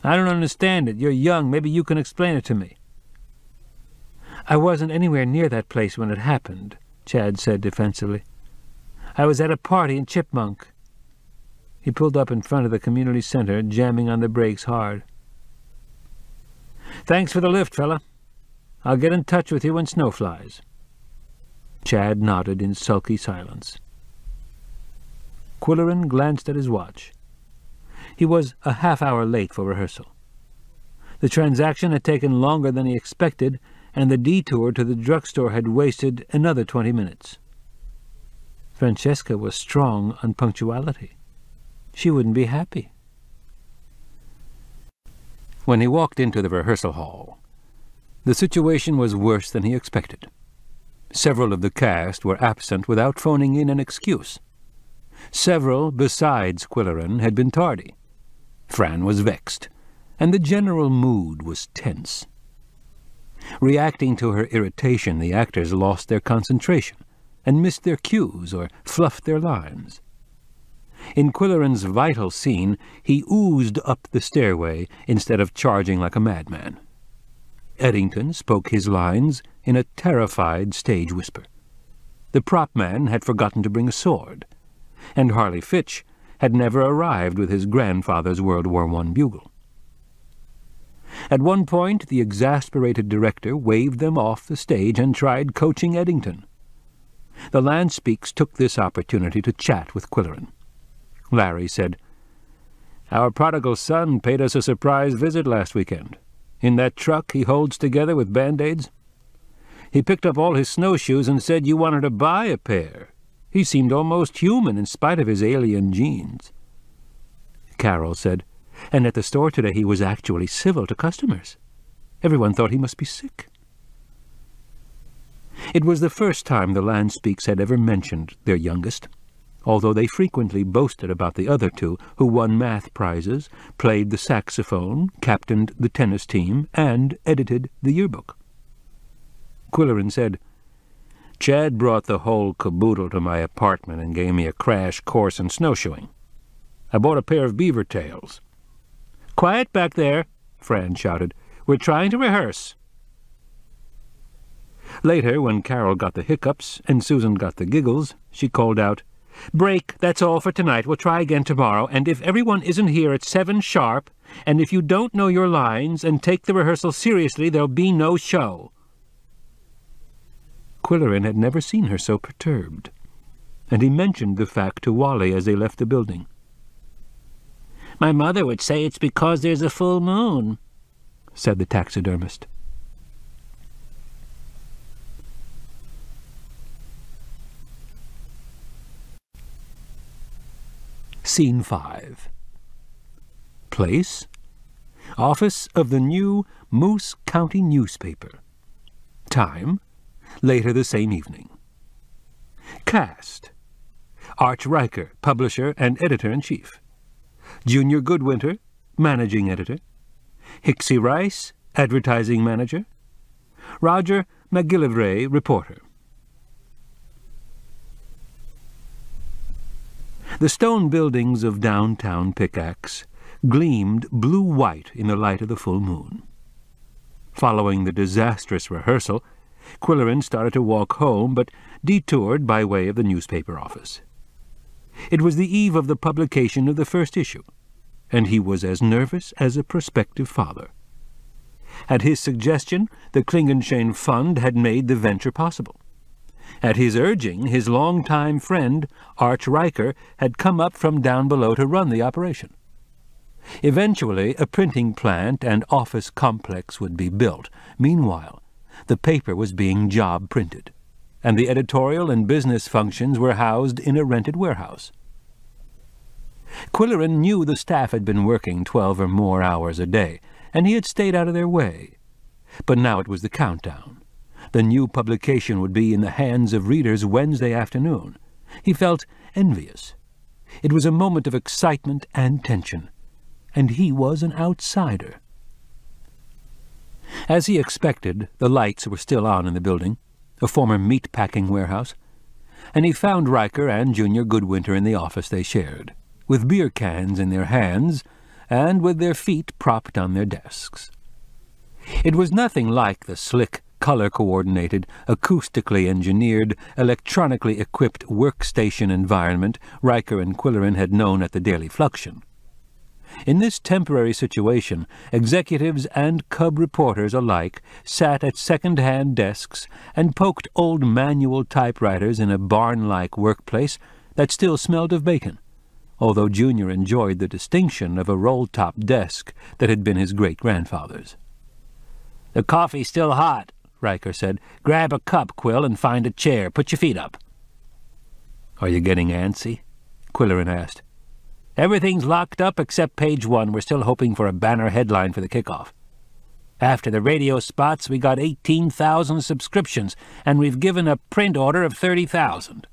B: "I don't understand it. You're young. Maybe you can explain it to me." "I wasn't anywhere near that place when it happened," Chad said defensively. "I was at a party in Chipmunk." He pulled up in front of the community center, jamming on the brakes hard. "Thanks for the lift, fella. I'll get in touch with you when snow flies." Chad nodded in sulky silence. Quillerin glanced at his watch. He was a half-hour late for rehearsal. The transaction had taken longer than he expected, and the detour to the drugstore had wasted another 20 minutes. Francesca was strong on punctuality. She wouldn't be happy. When he walked into the rehearsal hall, the situation was worse than he expected. Several of the cast were absent without phoning in an excuse. Several, besides Quillerin, had been tardy. Fran was vexed, and the general mood was tense. Reacting to her irritation, the actors lost their concentration and missed their cues or fluffed their lines. In Quillerin's vital scene, he oozed up the stairway instead of charging like a madman. Eddington spoke his lines in a terrified stage whisper. The prop man had forgotten to bring a sword, and Harley Fitch had never arrived with his grandfather's World War I bugle. At one point, the exasperated director waved them off the stage and tried coaching Eddington. The Lanspeaks took this opportunity to chat with Quillerin. Larry said, "Our prodigal son paid us a surprise visit last weekend. In that truck he holds together with Band-Aids. He picked up all his snowshoes and said you wanted to buy a pair. He seemed almost human in spite of his alien genes." Carol said, And at the store today he was actually civil to customers. Everyone thought he must be sick. It was the first time the Lanspeaks had ever mentioned their youngest, although they frequently boasted about the other two who won math prizes, played the saxophone, captained the tennis team, and edited the yearbook. Quillerin said, "Chad brought the whole caboodle to my apartment and gave me a crash course in snowshoeing. I bought a pair of beaver tails." "Quiet back there," Fran shouted. "We're trying to rehearse." Later, when Carol got the hiccups and Susan got the giggles, she called out, "Break, that's all for tonight. We'll try again tomorrow, and if everyone isn't here at 7 sharp, and if you don't know your lines and take the rehearsal seriously, there'll be no show." Quillerin had never seen her so perturbed, and he mentioned the fact to Wally as they left the building. "My mother would say it's because there's a full moon," said the taxidermist. Scene 5. Place: office of the new Moose County newspaper. Time: later the same evening. Cast: Arch Riker, publisher and editor-in-chief. Junior Goodwinter, managing editor. Hicksy Rice, advertising manager. Roger McGillivray, reporter. The stone buildings of downtown Pickaxe gleamed blue-white in the light of the full moon. Following the disastrous rehearsal, Quillerin started to walk home, but detoured by way of the newspaper office. It was the eve of the publication of the first issue, and he was as nervous as a prospective father. At his suggestion, the Klingenschein Fund had made the venture possible. At his urging, his longtime friend, Arch Riker, had come up from down below to run the operation. Eventually, a printing plant and office complex would be built. Meanwhile, the paper was being job-printed, and the editorial and business functions were housed in a rented warehouse. Quillerin knew the staff had been working 12 or more hours a day, and he had stayed out of their way. But now it was the countdown. The new publication would be in the hands of readers Wednesday afternoon. He felt envious. It was a moment of excitement and tension, and he was an outsider. As he expected, the lights were still on in the building, a former meat-packing warehouse, and he found Riker and Junior Goodwinter in the office they shared, with beer cans in their hands and with their feet propped on their desks. It was nothing like the slick, color-coordinated, acoustically engineered, electronically equipped workstation environment Riker and Quillerin had known at the Daily Fluxion. In this temporary situation, executives and cub reporters alike sat at second-hand desks and poked old manual typewriters in a barn-like workplace that still smelled of bacon, although Junior enjoyed the distinction of a roll-top desk that had been his great-grandfather's. "The coffee's still hot," Riker said. "Grab a cup, Quill, and find a chair. Put your feet up." "Are you getting antsy?" Quillerin asked. "Everything's locked up except page 1. We're still hoping for a banner headline for the kickoff. After the radio spots, we got 18,000 subscriptions, and we've given a print order of 30,000.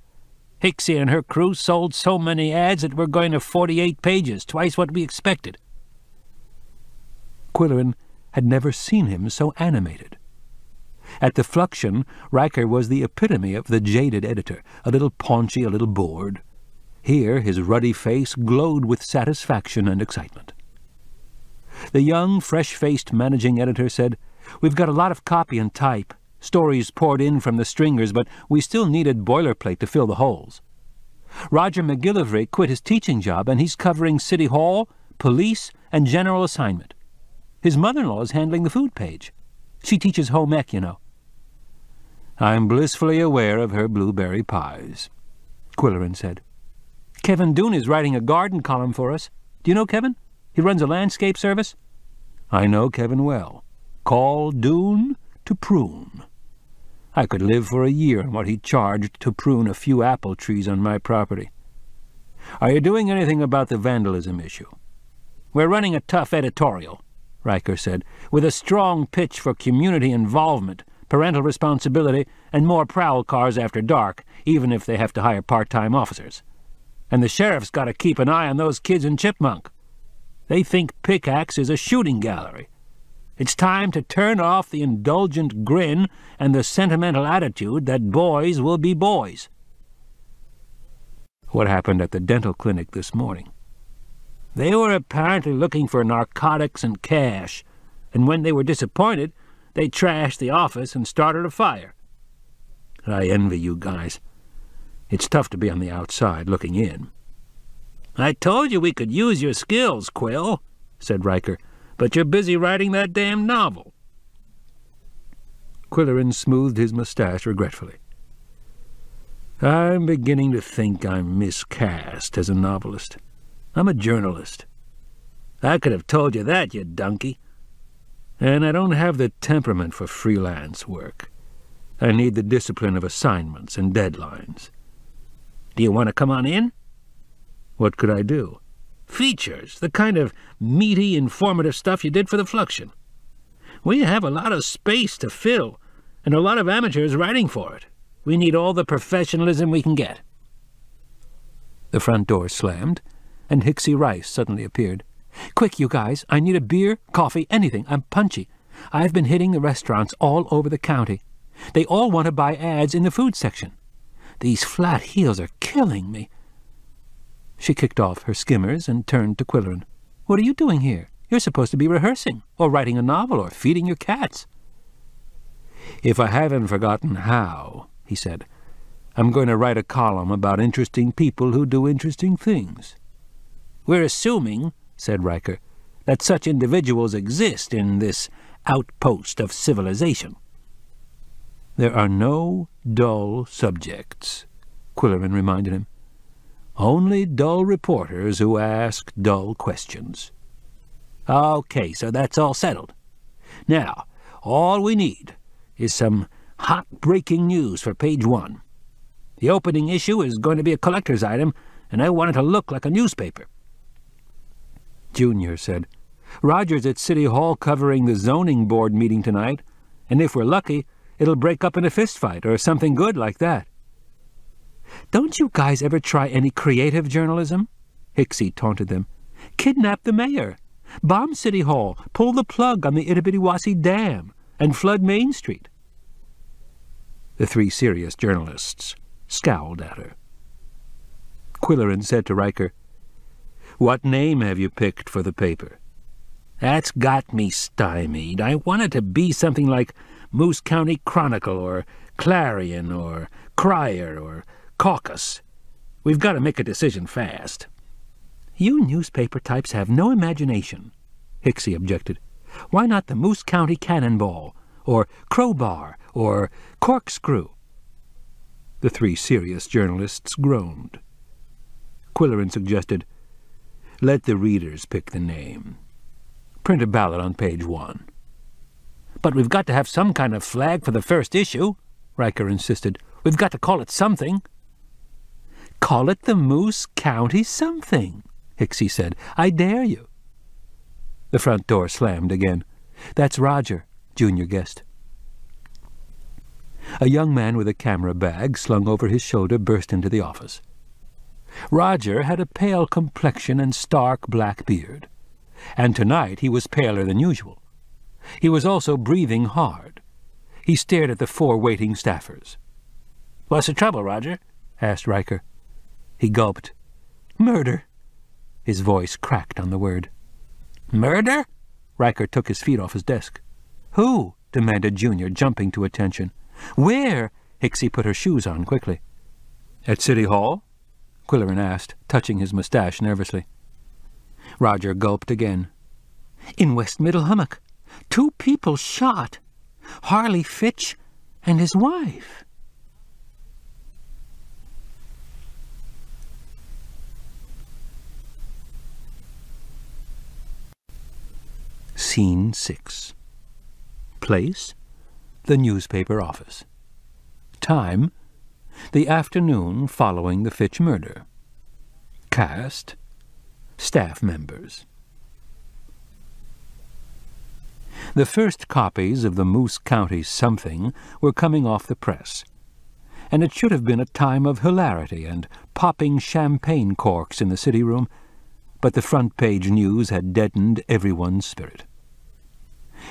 B: Hicksy and her crew sold so many ads that we're going to 48 pages, twice what we expected." Quillerin had never seen him so animated. At the Fluxion, Riker was the epitome of the jaded editor, a little paunchy, a little bored. Here his ruddy face glowed with satisfaction and excitement. The young, fresh-faced managing editor said, "We've got a lot of copy and type, stories poured in from the stringers, but we still needed boilerplate to fill the holes. Roger McGillivray quit his teaching job, and he's covering City Hall, police, and general assignment. His mother-in-law is handling the food page. She teaches home ec, you know." "I'm blissfully aware of her blueberry pies," Quillerin said. "Kevin Doone is writing a garden column for us. Do you know Kevin? He runs a landscape service." "I know Kevin well. Call Doone to prune. I could live for a year on what he charged to prune a few apple trees on my property. Are you doing anything about the vandalism issue?" We're running a tough editorial, Riker said, with a strong pitch for community involvement, parental responsibility, and more prowl cars after dark, even if they have to hire part-time officers. And the sheriff's got to keep an eye on those kids in Chipmunk. They think Pickaxe is a shooting gallery. It's time to turn off the indulgent grin and the sentimental attitude that boys will be boys. What happened at the dental clinic this morning? They were apparently looking for narcotics and cash, and when they were disappointed, they trashed the office and started a fire. I envy you guys. It's tough to be on the outside looking in. I told you we could use your skills, Quill, said Riker, but you're busy writing that damn novel. Quillerin smoothed his mustache regretfully. I'm beginning to think I'm miscast as a novelist. I'm a journalist. I could have told you that, you donkey. And I don't have the temperament for freelance work. I need the discipline of assignments and deadlines. Do you want to come on in? What could I do? Features, the kind of meaty, informative stuff you did for the Fluxion. We have a lot of space to fill, and a lot of amateurs writing for it. We need all the professionalism we can get. The front door slammed, and Hixie Rice suddenly appeared. Quick, you guys, I need a beer, coffee, anything. I'm punchy. I've been hitting the restaurants all over the county. They all want to buy ads in the food section. These flat heels are killing me. She kicked off her skimmers and turned to Quillerin. What are you doing here? You're supposed to be rehearsing, or writing a novel, or feeding your cats. If I haven't forgotten how, he said, I'm going to write a column about interesting people who do interesting things. We're assuming, said Riker, that such individuals exist in this outpost of civilization. There are no dull subjects, Quillerin reminded him. Only dull reporters who ask dull questions. Okay, so that's all settled. Now, all we need is some hot breaking news for page 1. The opening issue is going to be a collector's item, and I want it to look like a newspaper. Junior said, Roger's at City Hall covering the zoning board meeting tonight, and if we're lucky, it'll break up in a fistfight or something good like that. Don't you guys ever try any creative journalism? Hixie taunted them. Kidnap the mayor, bomb City Hall, pull the plug on the Itabitiwasi Dam, and flood Main Street. The three serious journalists scowled at her. Quillerin said to Riker, What name have you picked for the paper? That's got me stymied. I want it to be something like Moose County Chronicle or Clarion or Crier or Caucus. We've got to make a decision fast. You newspaper types have no imagination, Hixie objected. Why not the Moose County Cannonball or Crowbar or Corkscrew? The three serious journalists groaned. Quillerin suggested, Let the readers pick the name. Print a ballot on page 1. But we've got to have some kind of flag for the first issue, Riker insisted. We've got to call it something. Call it the Moose County something, Hixie said. I dare you. The front door slammed again. That's Roger, Junior guessed. A young man with a camera bag slung over his shoulder burst into the office. Roger had a pale complexion and stark black beard, and tonight he was paler than usual. He was also breathing hard. He stared at the 4 waiting staffers. "What's the trouble, Roger?" asked Riker. He gulped. "Murder." His voice cracked on the word. "Murder?" Riker took his feet off his desk. "Who?" demanded Junior, jumping to attention. "Where?" Hixie put her shoes on quickly. "At City Hall?" Quillerin asked, touching his mustache nervously. Roger gulped again. "In West Middle Hummock. 2 people shot. Harley Fitch and his wife." Scene 6. Place: the newspaper office. Time: the afternoon following the Fitch murder. Cast: staff members. The first copies of the Moose County something were coming off the press, and it should have been a time of hilarity and popping champagne corks in the city room, but the front-page news had deadened everyone's spirit.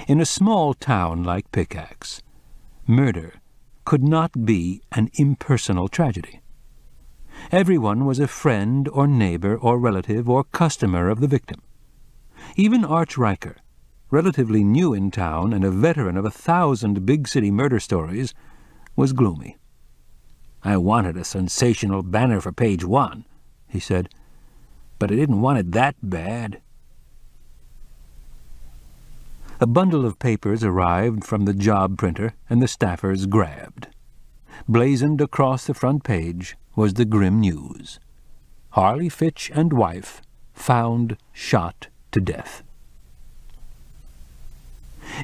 B: In a small town like Pickaxe, murder could not be an impersonal tragedy. Everyone was a friend or neighbor or relative or customer of the victim. Even Arch Riker, relatively new in town and a veteran of 1,000 big-city murder stories, was gloomy. "I wanted a sensational banner for page 1, he said, "but I didn't want it that bad." A bundle of papers arrived from the job printer, and the staffers grabbed. Blazoned across the front page was the grim news: Harley Fitch and wife found shot to death.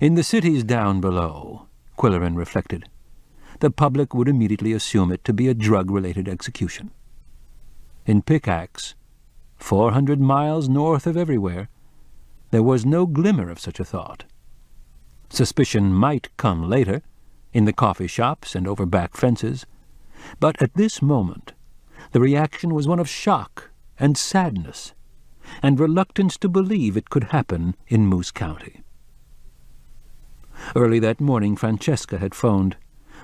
B: In the cities down below, Quillerin reflected, the public would immediately assume it to be a drug-related execution. In Pickaxe, 400 miles north of everywhere, there was no glimmer of such a thought. Suspicion might come later, in the coffee shops and over back fences, but at this moment the reaction was one of shock and sadness, and reluctance to believe it could happen in Moose County. Early that morning Francesca had phoned.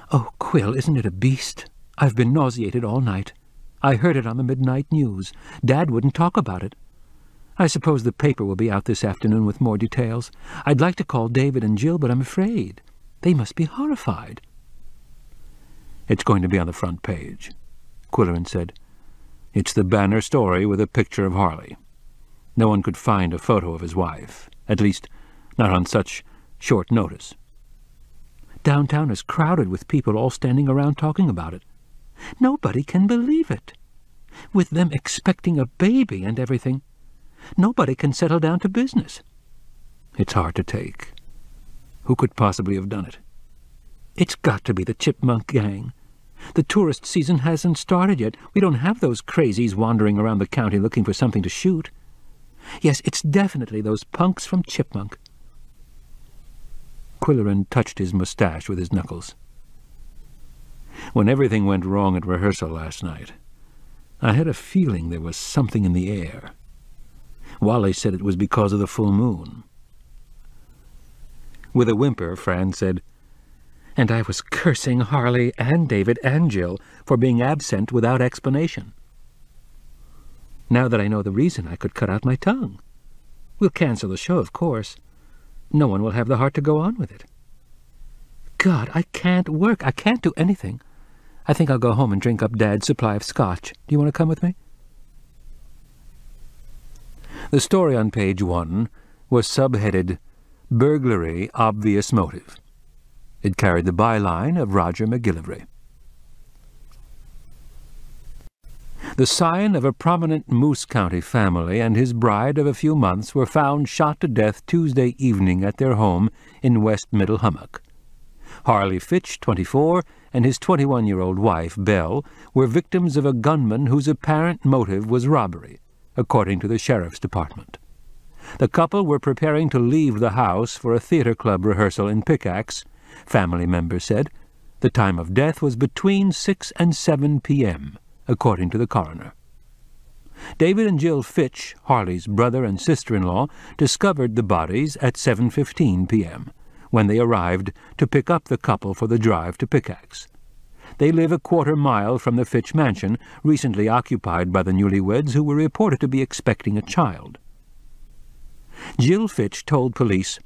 B: "Oh, Quill, isn't it a beast? I've been nauseated all night. I heard it on the midnight news. Dad wouldn't talk about it. I suppose the paper will be out this afternoon with more details. I'd like to call David and Jill, but I'm afraid. They must be horrified." "It's going to be on the front page," Quillerin said. "It's the banner story with a picture of Harley. No one could find a photo of his wife, at least not on such short notice. Downtown is crowded with people all standing around talking about it. Nobody can believe it. With them expecting a baby and everything, nobody can settle down to business. It's hard to take. Who could possibly have done it? It's got to be the Chipmunk Gang. The tourist season hasn't started yet. We don't have those crazies wandering around the county looking for something to shoot. Yes, it's definitely those punks from Chipmunk." Quillerin touched his mustache with his knuckles. "When everything went wrong at rehearsal last night, I had a feeling there was something in the air. Wally said it was because of the full moon." With a whimper, Fran said, "And I was cursing Harley and David and Jill for being absent without explanation. Now that I know the reason, I could cut out my tongue. We'll cancel the show, of course. No one will have the heart to go on with it. God, I can't work. I can't do anything. I think I'll go home and drink up Dad's supply of scotch. Do you want to come with me?" The story on page 1 was subheaded, "Burglary, Obvious Motive." It carried the byline of Roger McGillivray. The scion of a prominent Moose County family and his bride of a few months were found shot to death Tuesday evening at their home in West Middle Hummock. Harley Fitch, 24, and his 21-year-old wife, Belle, were victims of a gunman whose apparent motive was robbery, according to the Sheriff's Department. The couple were preparing to leave the house for a theater club rehearsal in Pickaxe, family members said. The time of death was between 6 and 7 p.m., according to the coroner. David and Jill Fitch, Harley's brother and sister-in-law, discovered the bodies at 7:15 p.m., when they arrived to pick up the couple for the drive to Pickaxe. They live a quarter-mile from the Fitch mansion, recently occupied by the newlyweds, who were reported to be expecting a child. Jill Fitch told police,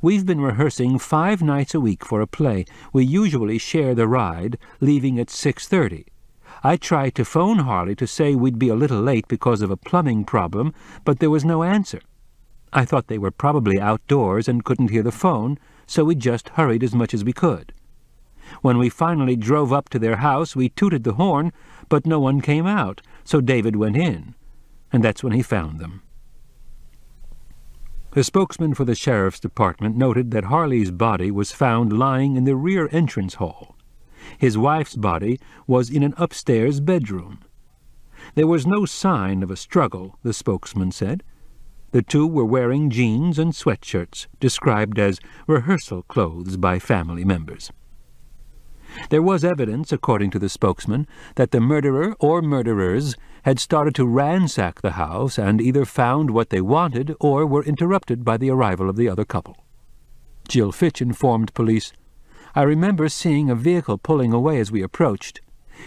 B: "We've been rehearsing 5 nights a week for a play. We usually share the ride, leaving at 6:30. I tried to phone Harley to say we'd be a little late because of a plumbing problem, but there was no answer. I thought they were probably outdoors and couldn't hear the phone, so we just hurried as much as we could. When we finally drove up to their house, we tooted the horn, but no one came out, so David went in, and that's when he found them." The spokesman for the Sheriff's Department noted that Harley's body was found lying in the rear entrance hall. His wife's body was in an upstairs bedroom. There was no sign of a struggle, the spokesman said. The two were wearing jeans and sweatshirts, described as rehearsal clothes by family members. There was evidence, according to the spokesman, that the murderer or murderers had started to ransack the house and either found what they wanted or were interrupted by the arrival of the other couple. Jill Fitch informed police, "I remember seeing a vehicle pulling away as we approached.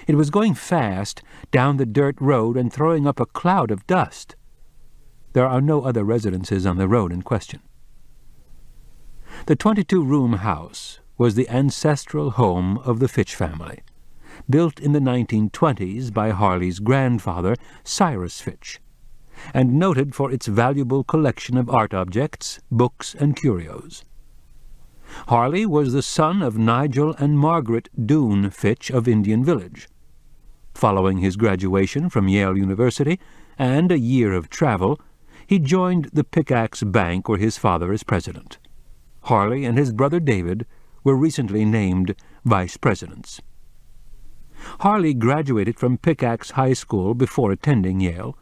B: It was going fast down the dirt road and throwing up a cloud of dust." There are no other residences on the road in question. The 22-room house was the ancestral home of the Fitch family, built in the 1920s by Harley's grandfather, Cyrus Fitch, and noted for its valuable collection of art objects, books, and curios. Harley was the son of Nigel and Margaret Doone Fitch of Indian Village. Following his graduation from Yale University and a year of travel, he joined the Pickaxe Bank where his father is president. Harley and his brother David were recently named vice presidents. Harley graduated from Pickaxe High School before attending Yale.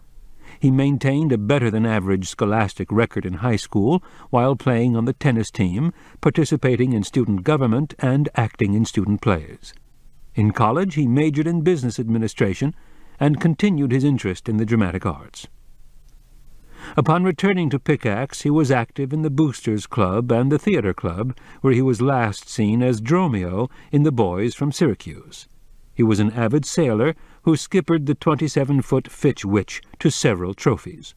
B: He maintained a better-than-average scholastic record in high school while playing on the tennis team, participating in student government, and acting in student plays. In college, he majored in business administration and continued his interest in the dramatic arts. Upon returning to Pickaxe, he was active in the Boosters Club and the Theatre Club, where he was last seen as Dromio in The Boys from Syracuse. He was an avid sailor who skippered the 27-foot Fitch Witch to several trophies.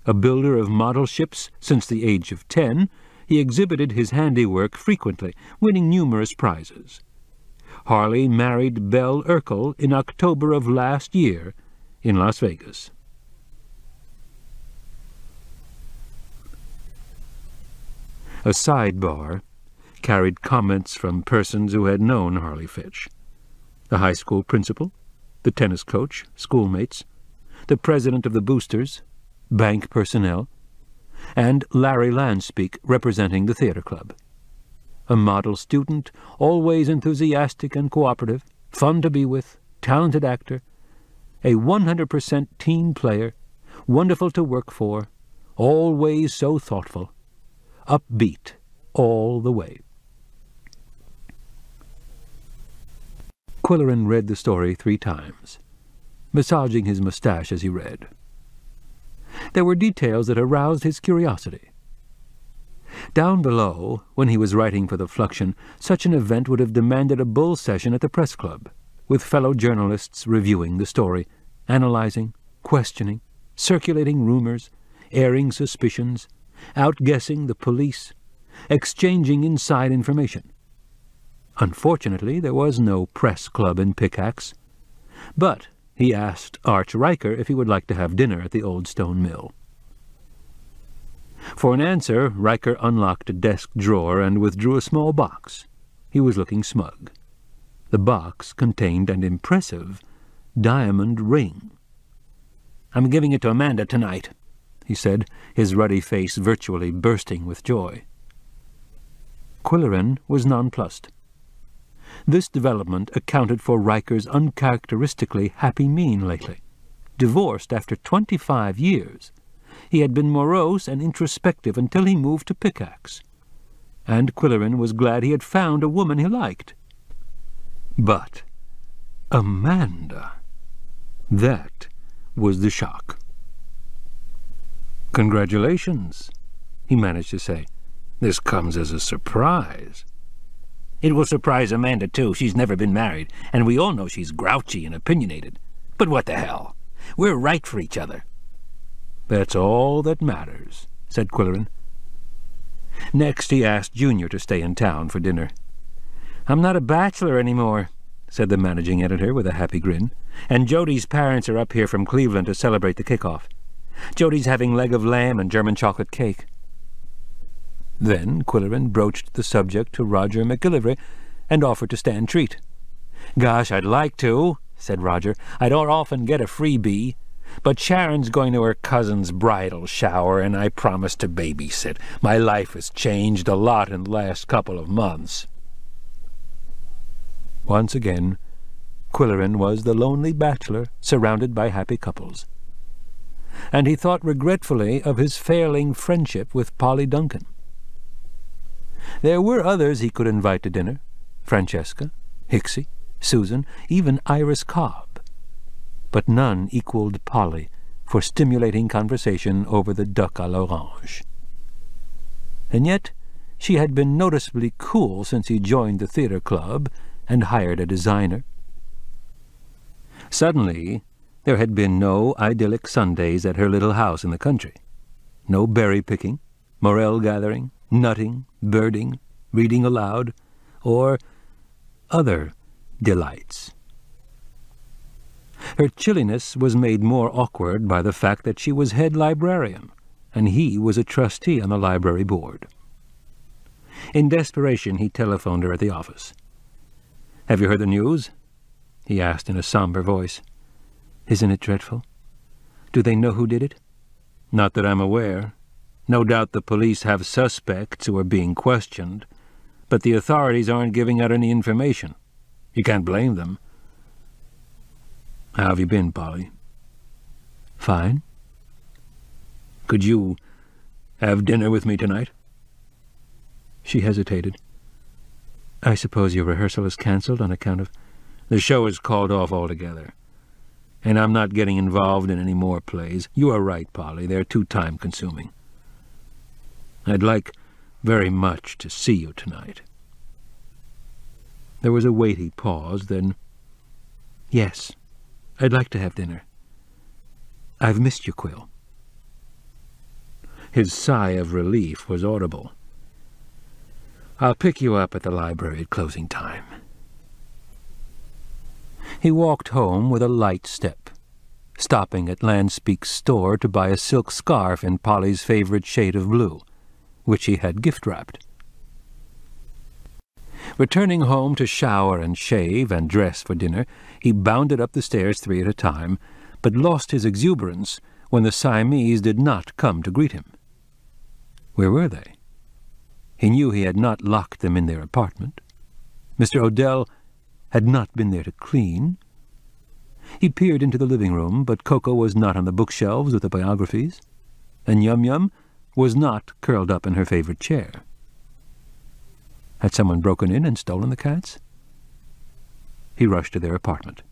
B: A builder of model ships since the age of 10, he exhibited his handiwork frequently, winning numerous prizes. Harley married Belle Urkel in October of last year in Las Vegas. A sidebar carried comments from persons who had known Harley Fitch. The high school principal, the tennis coach, schoolmates, the president of the Boosters, bank personnel, and Larry Lanspeak representing the theater club. A model student, always enthusiastic and cooperative, fun to be with, talented actor, a 100% team player, wonderful to work for, always so thoughtful, upbeat all the way. Quillerin read the story 3 times, massaging his mustache as he read. There were details that aroused his curiosity. Down below, when he was writing for the Fluxion, such an event would have demanded a bull session at the press club, with fellow journalists reviewing the story, analyzing, questioning, circulating rumors, airing suspicions, outguessing the police, exchanging inside information. Unfortunately, there was no press club in Pickaxe, but he asked Arch Riker if he would like to have dinner at the Old Stone Mill. For an answer, Riker unlocked a desk drawer and withdrew a small box. He was looking smug. The box contained an impressive diamond ring. "I'm giving it to Amanda tonight," he said, his ruddy face virtually bursting with joy. Quillerin was nonplussed. This development accounted for Riker's uncharacteristically happy mien lately. Divorced after 25 years, he had been morose and introspective until he moved to Pickaxe, and Quillerin was glad he had found a woman he liked. But Amanda, that was the shock. "Congratulations," he managed to say. "This comes as a surprise."
C: "It will surprise Amanda, too. She's never been married, and we all know she's grouchy and opinionated. But what the hell? We're right for each other."
B: "That's all that matters," said Quillerin. Next he asked Junior to stay in town for dinner. "I'm not a bachelor anymore," said the managing editor with a happy grin, "and Jody's parents are up here from Cleveland to celebrate the kickoff. Jody's having leg of lamb and German chocolate cake." Then Quillerin broached the subject to Roger McGillivray and offered to stand treat. "Gosh, I'd like to," said Roger. "I don't often get a freebie. But Sharon's going to her cousin's bridal shower, and I promised to babysit. My life has changed a lot in the last couple of months." Once again, Quillerin was the lonely bachelor surrounded by happy couples. and he thought regretfully of his failing friendship with Polly Duncan. There were others he could invite to dinner: Francesca, Hicksy, Susan, even Iris Cobb. But none equaled Polly for stimulating conversation over the duck à l'orange. And yet she had been noticeably cool since he joined the theatre club and hired a designer. Suddenly, there had been no idyllic Sundays at her little house in the country. No berry-picking, morel gathering, nutting, birding, reading aloud, or other delights. Her chilliness was made more awkward by the fact that she was head librarian, and he was a trustee on the library board. In desperation, he telephoned her at the office. "Have you heard the news?" he asked in a somber voice. "Isn't it dreadful? Do they know who did it?" "Not that I'm aware. No doubt the police have suspects who are being questioned, but the authorities aren't giving out any information. You can't blame them." "How have you been, Polly?" "Fine." "Could you have dinner with me tonight?" She hesitated. "I suppose your rehearsal is cancelled on account of—" "The show is called off altogether, and I'm not getting involved in any more plays. You are right, Polly, they're too time-consuming. I'd like very much to see you tonight." There was a weighty pause, then, "Yes, I'd like to have dinner. I've missed you, Quill." His sigh of relief was audible. "I'll pick you up at the library at closing time." He walked home with a light step, stopping at Landspeak's store to buy a silk scarf in Polly's favorite shade of blue, which he had gift-wrapped. Returning home to shower and shave and dress for dinner, he bounded up the stairs 3 at a time, but lost his exuberance when the Siamese did not come to greet him. Where were they? He knew he had not locked them in their apartment. Mr. Odell had not been there to clean. He peered into the living room, but Coco was not on the bookshelves with the biographies, and Yum-Yum was not curled up in her favorite chair. Had someone broken in and stolen the cats? He rushed to their apartment.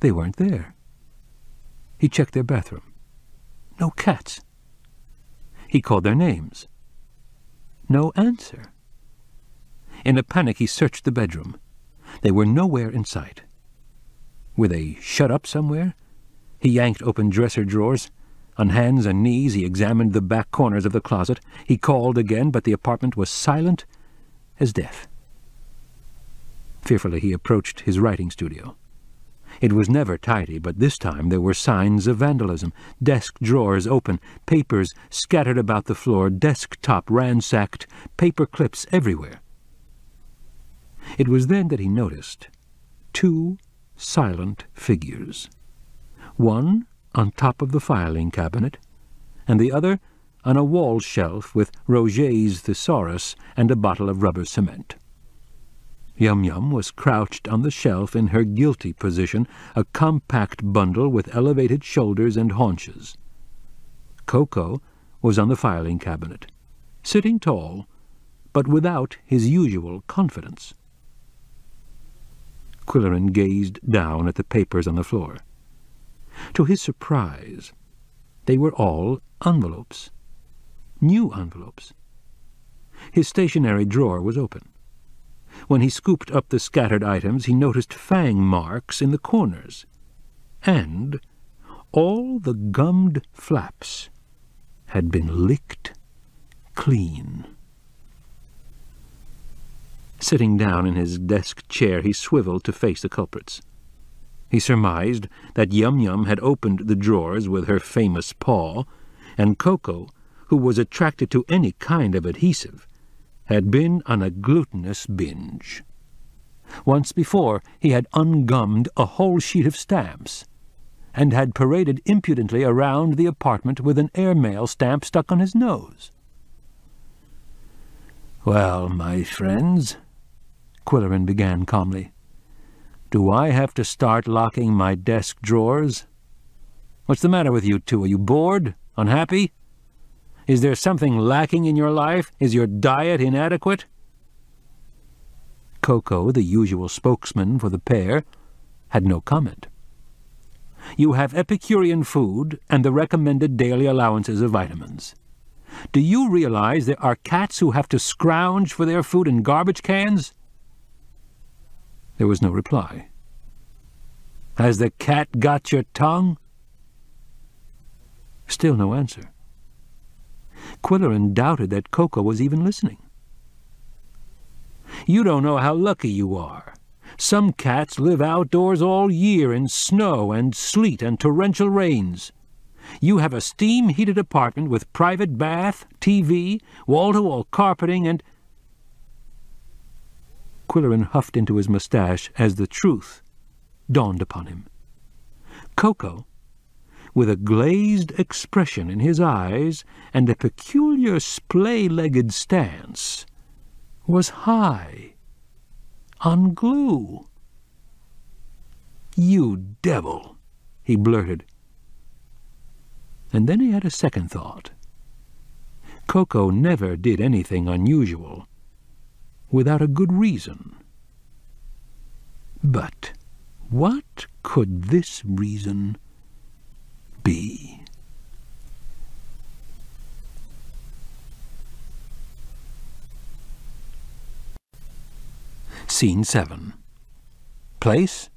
B: They weren't there. He checked their bathroom. No cats. He called their names. No answer. In a panic, he searched the bedroom. They were nowhere in sight. Were they shut up somewhere? He yanked open dresser drawers. On hands and knees, he examined the back corners of the closet. He called again, but the apartment was silent as death. Fearfully, he approached his writing studio. It was never tidy, but this time there were signs of vandalism. Desk drawers open, papers scattered about the floor, desktop ransacked, paper clips everywhere. It was then that he noticed 2 silent figures. One on top of the filing cabinet, and the other on a wall shelf with Roget's thesaurus and a bottle of rubber cement. Yum-Yum was crouched on the shelf in her guilty position, a compact bundle with elevated shoulders and haunches. Coco was on the filing cabinet, sitting tall, but without his usual confidence. Quillerin gazed down at the papers on the floor. To his surprise, they were all envelopes. New envelopes. His stationery drawer was open. When he scooped up the scattered items, he noticed fang marks in the corners, and all the gummed flaps had been licked clean. Sitting down in his desk chair, he swiveled to face the culprits. He surmised that Yum-Yum had opened the drawers with her famous paw, and Coco, who was attracted to any kind of adhesive, had been on a glutinous binge. Once before he had ungummed a whole sheet of stamps, and had paraded impudently around the apartment with an airmail stamp stuck on his nose. "Well, my friends," Quillerin began calmly, "do I have to start locking my desk drawers?
C: What's the matter with you two? Are you bored? Unhappy? Is there something lacking in your life? Is your diet inadequate?" Coco, the usual spokesman for the pair, had no comment. "You have Epicurean food and the recommended daily allowances of vitamins. Do you realize there are cats who have to scrounge for their food in garbage cans?" There was no reply. "Has the cat got your tongue?" Still no answer. Quillerin doubted that Coco was even listening. "You don't know how lucky you are. Some cats live outdoors all year in snow and sleet and torrential rains. You have a steam-heated apartment with private bath, TV, wall-to-wall carpeting, and—" Quillerin huffed into his mustache as the truth dawned upon him. Coco, with a glazed expression in his eyes and a peculiar splay-legged stance, was high on glue. "You devil!" he blurted. And then he had a second thought. Coco never did anything unusual without a good reason. But what could this reason be? Scene 7. Place: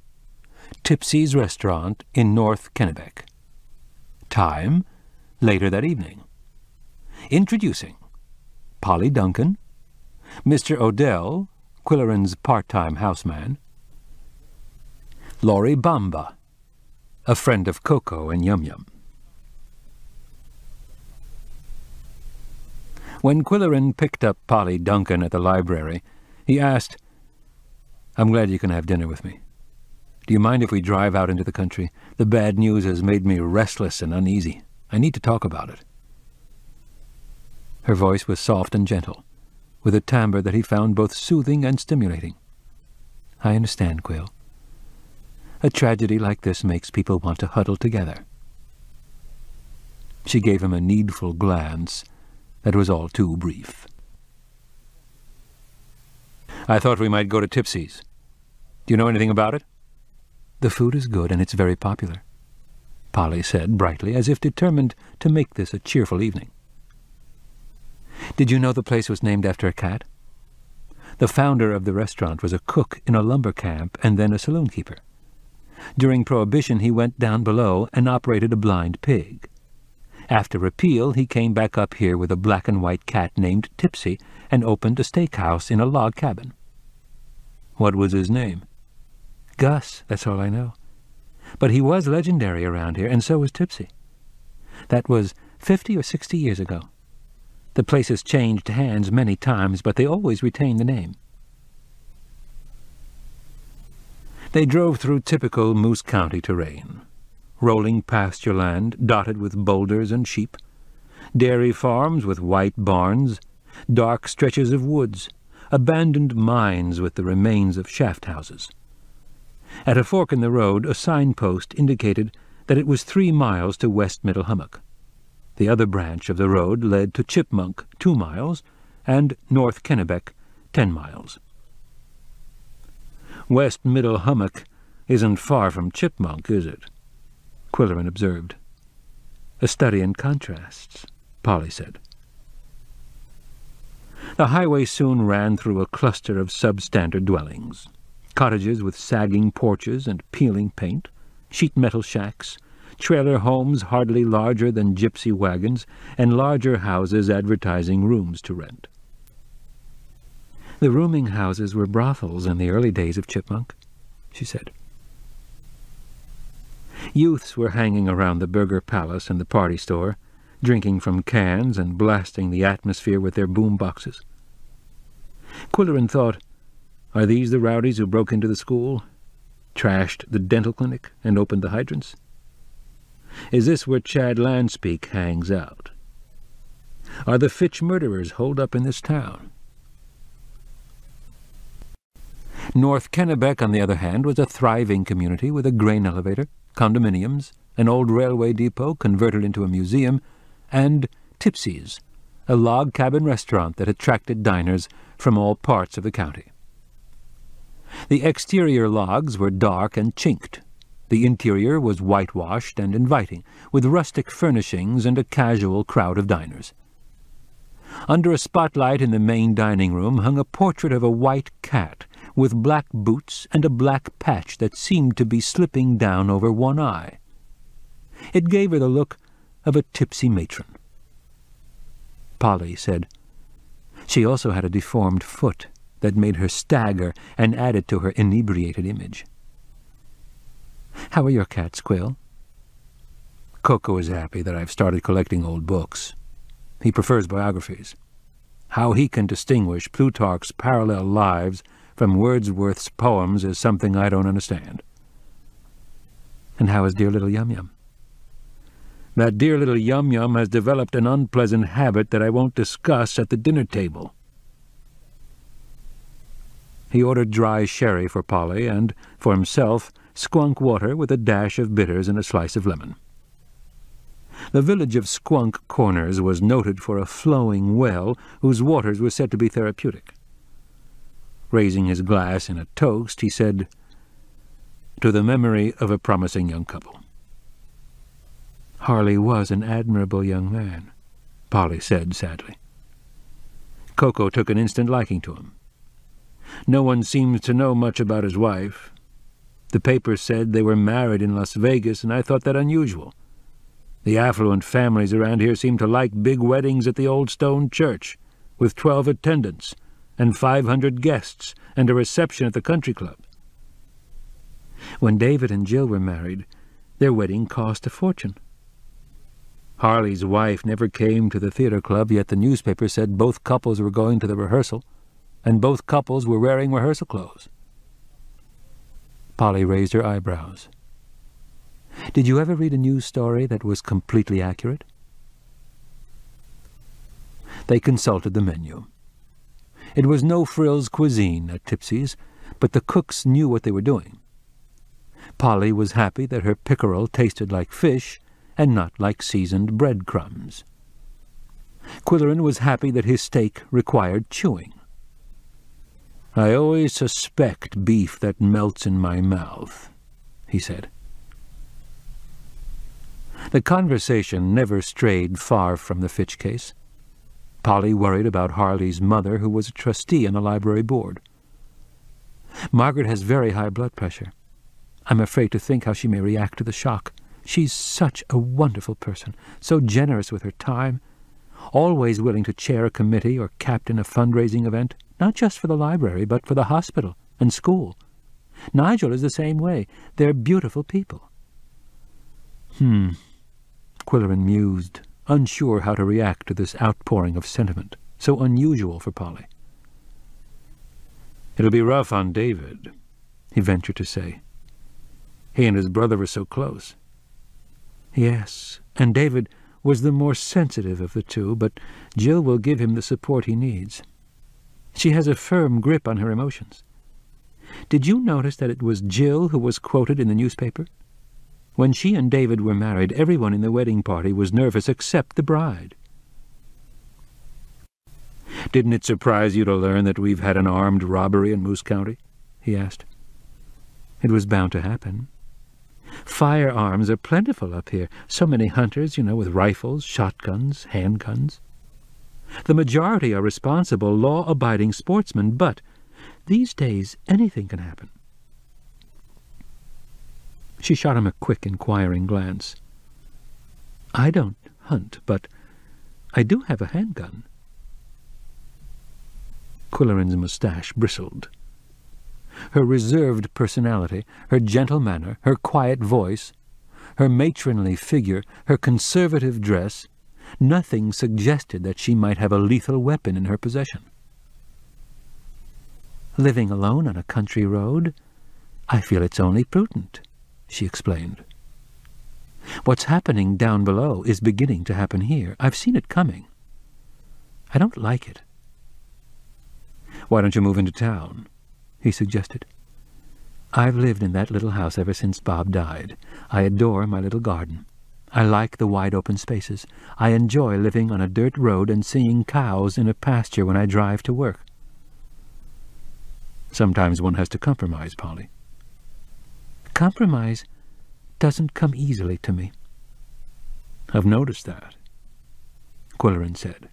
C: Tipsy's restaurant in North Kennebec. Time: later that evening. Introducing Polly Duncan, Mr. Odell, Quillerin's part-time houseman, Laurie Bamba, a friend of Coco and Yum Yum. When Quillerin picked up Polly Duncan at the library, he asked, "I'm glad you can have dinner with me. Do you mind if we drive out into the country? The bad news has made me restless and uneasy. I need to talk about it." Her voice was soft and gentle, with a timbre that he found both soothing and stimulating. "I understand, Quill. A tragedy like this makes people want to huddle together." She gave him a needful glance that was all too brief. "I thought we might go to Tipsy's. Do you know anything about it?" "The food is good, and it's very popular," Polly said brightly, as if determined to make this a cheerful evening. "Did you know the place was named after a cat? The founder of the restaurant was a cook in a lumber camp and then a saloon keeper. During Prohibition he went down below and operated a blind pig. After repeal he came back up here with a black and white cat named Tipsy and opened a steakhouse in a log cabin." "What was his name?" "Gus, that's all I know. But he was legendary around here, and so was Tipsy. That was 50 or 60 years ago. The place has changed hands many times, but they always retain the name." They drove through typical Moose County terrain. Rolling pasture land dotted with boulders and sheep, dairy farms with white barns, dark stretches of woods, abandoned mines with the remains of shaft houses. At a fork in the road, a signpost indicated that it was 3 miles to West Middle Hummock. The other branch of the road led to Chipmunk, 2 miles, and North Kennebec, 10 miles. "West Middle Hummock isn't far from Chipmunk, is it?" Quillerin observed. "A study in contrasts," Polly said. The highway soon ran through a cluster of substandard dwellings. Cottages with sagging porches and peeling paint, sheet metal shacks, trailer homes hardly larger than gypsy wagons, and larger houses advertising rooms to rent. "The rooming houses were brothels in the early days of Chipmunk," she said. Youths were hanging around the Burger Palace and the party store, drinking from cans and blasting the atmosphere with their boom boxes. Quillerin thought, "Are these the rowdies who broke into the school, trashed the dental clinic, and opened the hydrants? Is this where Chad Landspeak hangs out? Are the Fitch murderers holed up in this town?" North Kennebec, on the other hand, was a thriving community with a grain elevator, condominiums, an old railway depot converted into a museum, and Tipsy's, a log cabin restaurant that attracted diners from all parts of the county. The exterior logs were dark and chinked. The interior was whitewashed and inviting, with rustic furnishings and a casual crowd of diners. Under a spotlight in the main dining room hung a portrait of a white cat with black boots and a black patch that seemed to be slipping down over one eye. It gave her the look of a tipsy matron. Polly said she also had a deformed foot that made her stagger and added to her inebriated image. "How are your cats, Quill?" "Coco is happy that I've started collecting old books. He prefers biographies. How he can distinguish Plutarch's parallel lives from Wordsworth's poems is something I don't understand." "And how is dear little Yum-Yum?" "That dear little Yum-Yum has developed an unpleasant habit that I won't discuss at the dinner table." He ordered dry sherry for Polly, and, for himself, skunk water with a dash of bitters and a slice of lemon. The village of Squunk Corners was noted for a flowing well whose waters were said to be therapeutic. Raising his glass in a toast, he said, "To the memory of a promising young couple." "Harley was an admirable young man," Polly said sadly. Coco took an instant liking to him. "No one seems to know much about his wife. The papers said they were married in Las Vegas, and I thought that unusual. The affluent families around here seem to like big weddings at the old stone church, with 12 attendants and 500 guests and a reception at the country club. When David and Jill were married, their wedding cost a fortune. Harley's wife never came to the theater club, yet the newspaper said both couples were going to the rehearsal, and both couples were wearing rehearsal clothes." Polly raised her eyebrows. "Did you ever read a news story that was completely accurate?" They consulted the menu. It was no-frills cuisine at Tipsy's, but the cooks knew what they were doing. Polly was happy that her pickerel tasted like fish and not like seasoned breadcrumbs. Quillerin was happy that his steak required chewing. "I always suspect beef that melts in my mouth," he said. The conversation never strayed far from the Fitch case. Polly worried about Harley's mother, who was a trustee on the library board. "Margaret has very high blood pressure. I'm afraid to think how she may react to the shock. She's such a wonderful person, so generous with her time, always willing to chair a committee or captain a fundraising event, not just for the library, but for the hospital and school. Nigel is the same way. They're beautiful people." Quillerin mused, unsure how to react to this outpouring of sentiment, so unusual for Polly. "It'll be rough on David," he ventured to say. "He and his brother were so close." "Yes, and David was the more sensitive of the two, but Jill will give him the support he needs. She has a firm grip on her emotions. Did you notice that it was Jill who was quoted in the newspaper? When she and David were married, everyone in the wedding party was nervous except the bride." "Didn't it surprise you to learn that we've had an armed robbery in Moose County?" he asked. "It was bound to happen. Firearms are plentiful up here. So many hunters, with rifles, shotguns, handguns. The majority are responsible, law-abiding sportsmen, but these days anything can happen." She shot him a quick, inquiring glance. "I don't hunt, but I do have a handgun." Quillerin's moustache bristled. Her reserved personality, her gentle manner, her quiet voice, her matronly figure, her conservative dress, nothing suggested that she might have a lethal weapon in her possession. "Living alone on a country road, I feel it's only prudent," she explained. "What's happening down below is beginning to happen here. I've seen it coming. I don't like it." "Why don't you move into town?" he suggested. I've lived in that little house ever since Bob died. I adore my little garden. I like the wide open spaces. I enjoy living on a dirt road and seeing cows in a pasture when I drive to work. Sometimes one has to compromise, Polly. Compromise doesn't come easily to me. I've noticed that, Quillerin said.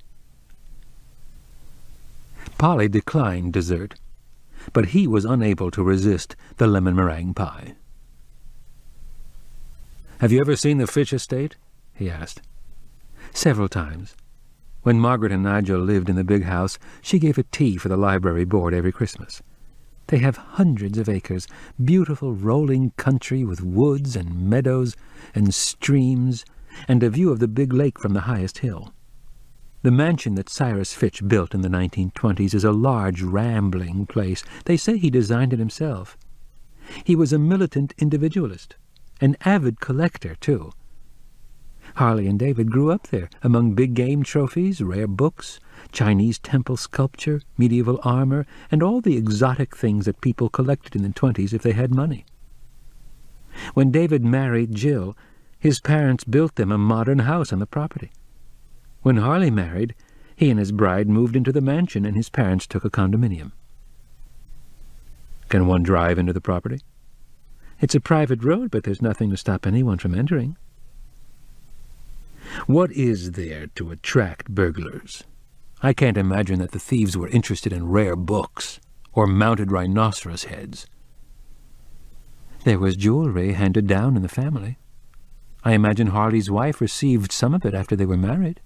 C: Polly declined dessert, but he was unable to resist the lemon meringue pie. "Have you ever seen the Fitch estate?" he asked. "Several times. When Margaret and Nigel lived in the big house, she gave a tea for the library board every Christmas. They have hundreds of acres, beautiful rolling country with woods and meadows and streams, and a view of the big lake from the highest hill. The mansion that Cyrus Fitch built in the 1920s is a large, rambling place. They say he designed it himself. He was a militant individualist, an avid collector, too. Harley and David grew up there, among big game trophies, rare books, Chinese temple sculpture, medieval armor, and all the exotic things that people collected in the 20s if they had money. When David married Jill, his parents built them a modern house on the property. When Harley married, he and his bride moved into the mansion, and his parents took a condominium. Can one drive into the property? It's a private road, but there's nothing to stop anyone from entering. What is there to attract burglars? I can't imagine that the thieves were interested in rare books or mounted rhinoceros heads. There was jewelry handed down in the family. I imagine Harley's wife received some of it after they were married.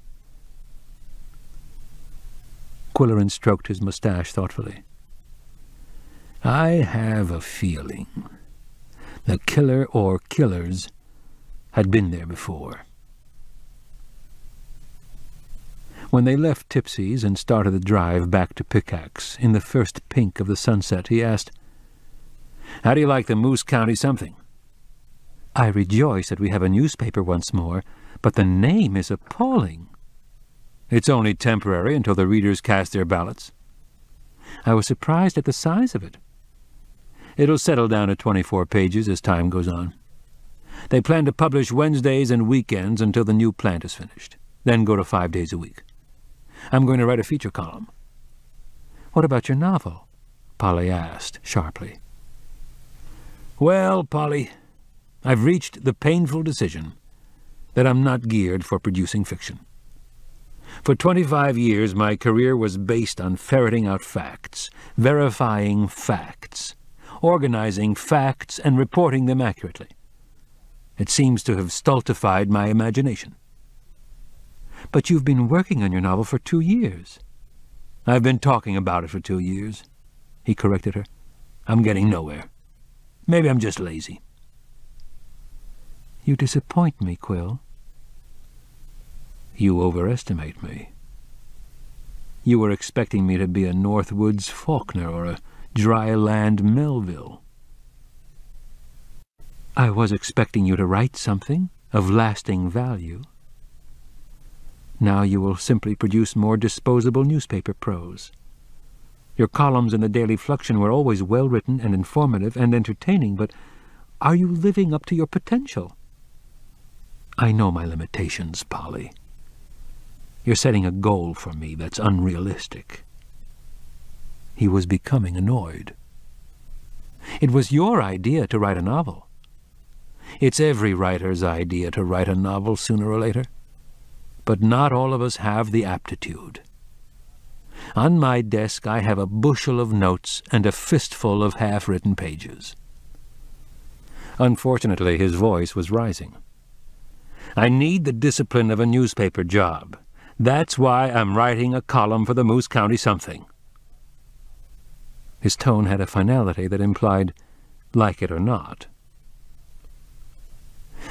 C: Quillerin stroked his mustache thoughtfully. I have a feeling the killer or killers had been there before. When they left Tipsy's and started the drive back to Pickaxe, in the first pink of the sunset, he asked, "How do you like the Moose County something?" "I rejoice that we have a newspaper once more, but the name is appalling." "It's only temporary until the readers cast their ballots." "I was surprised at the size of it." "It'll settle down to 24 pages as time goes on. They plan to publish Wednesdays and weekends until the new plant is finished, then go to 5 days a week. I'm going to write a feature column." "What about your novel?" Polly asked sharply. "Well, Polly, I've reached the painful decision that I'm not geared for producing fiction. For 25 years my career was based on ferreting out facts, verifying facts, organizing facts and reporting them accurately. It seems to have stultified my imagination." "But you've been working on your novel for 2 years." "I've been talking about it for 2 years," he corrected her. "I'm getting nowhere. Maybe I'm just lazy." "You disappoint me, Quill." "You overestimate me. You were expecting me to be a Northwoods Faulkner or a Dryland Melville." "I was expecting you to write something of lasting value. Now you will simply produce more disposable newspaper prose. Your columns in the Daily Fluxion were always well-written and informative and entertaining, but are you living up to your potential?" "I know my limitations, Polly. You're setting a goal for me that's unrealistic." He was becoming annoyed. "It was your idea to write a novel. It's every writer's idea to write a novel sooner or later. But not all of us have the aptitude. On my desk I have a bushel of notes and a fistful of half-written pages." Unfortunately, his voice was rising. "I need the discipline of a newspaper job. That's why I'm writing a column for the Moose County something." His tone had a finality that implied, like it or not.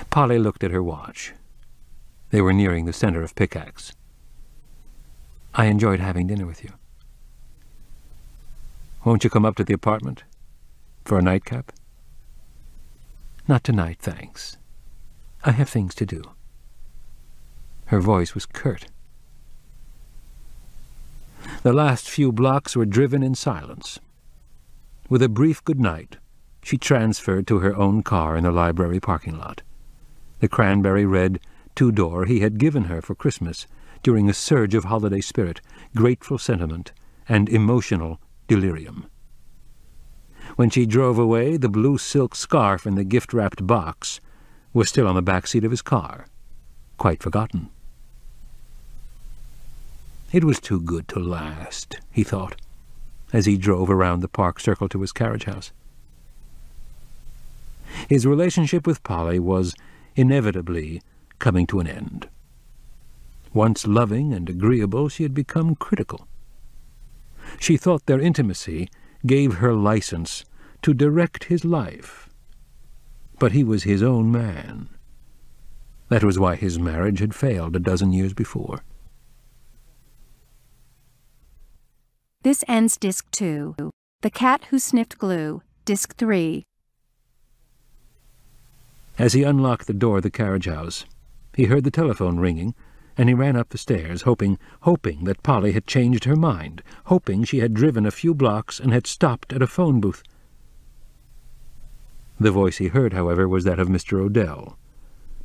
C: Polly looked at her watch. They were nearing the center of Pickaxe. "I enjoyed having dinner with you. Won't you come up to the apartment for a nightcap?" "Not tonight, thanks. I have things to do." Her voice was curt. The last few blocks were driven in silence. With a brief good night, she transferred to her own car in the library parking lot. The cranberry red two-door he had given her for Christmas during a surge of holiday spirit, grateful sentiment, and emotional delirium. When she drove away, the blue silk scarf in the gift-wrapped box was still on the back seat of his car, quite forgotten. It was too good to last, he thought, as he drove around the park circle to his carriage house. His relationship with Polly was inevitably coming to an end. Once loving and agreeable, she had become critical. She thought their intimacy gave her license to direct his life. But he was his own man. That was why his marriage had failed a dozen years before.
A: This ends Disc 2. The Cat Who Sniffed Glue, Disc 3.
C: As he unlocked the door of the carriage house, he heard the telephone ringing, and he ran up the stairs, hoping that Polly had changed her mind, hoping she had driven a few blocks and had stopped at a phone booth. The voice he heard, however, was that of Mr. Odell,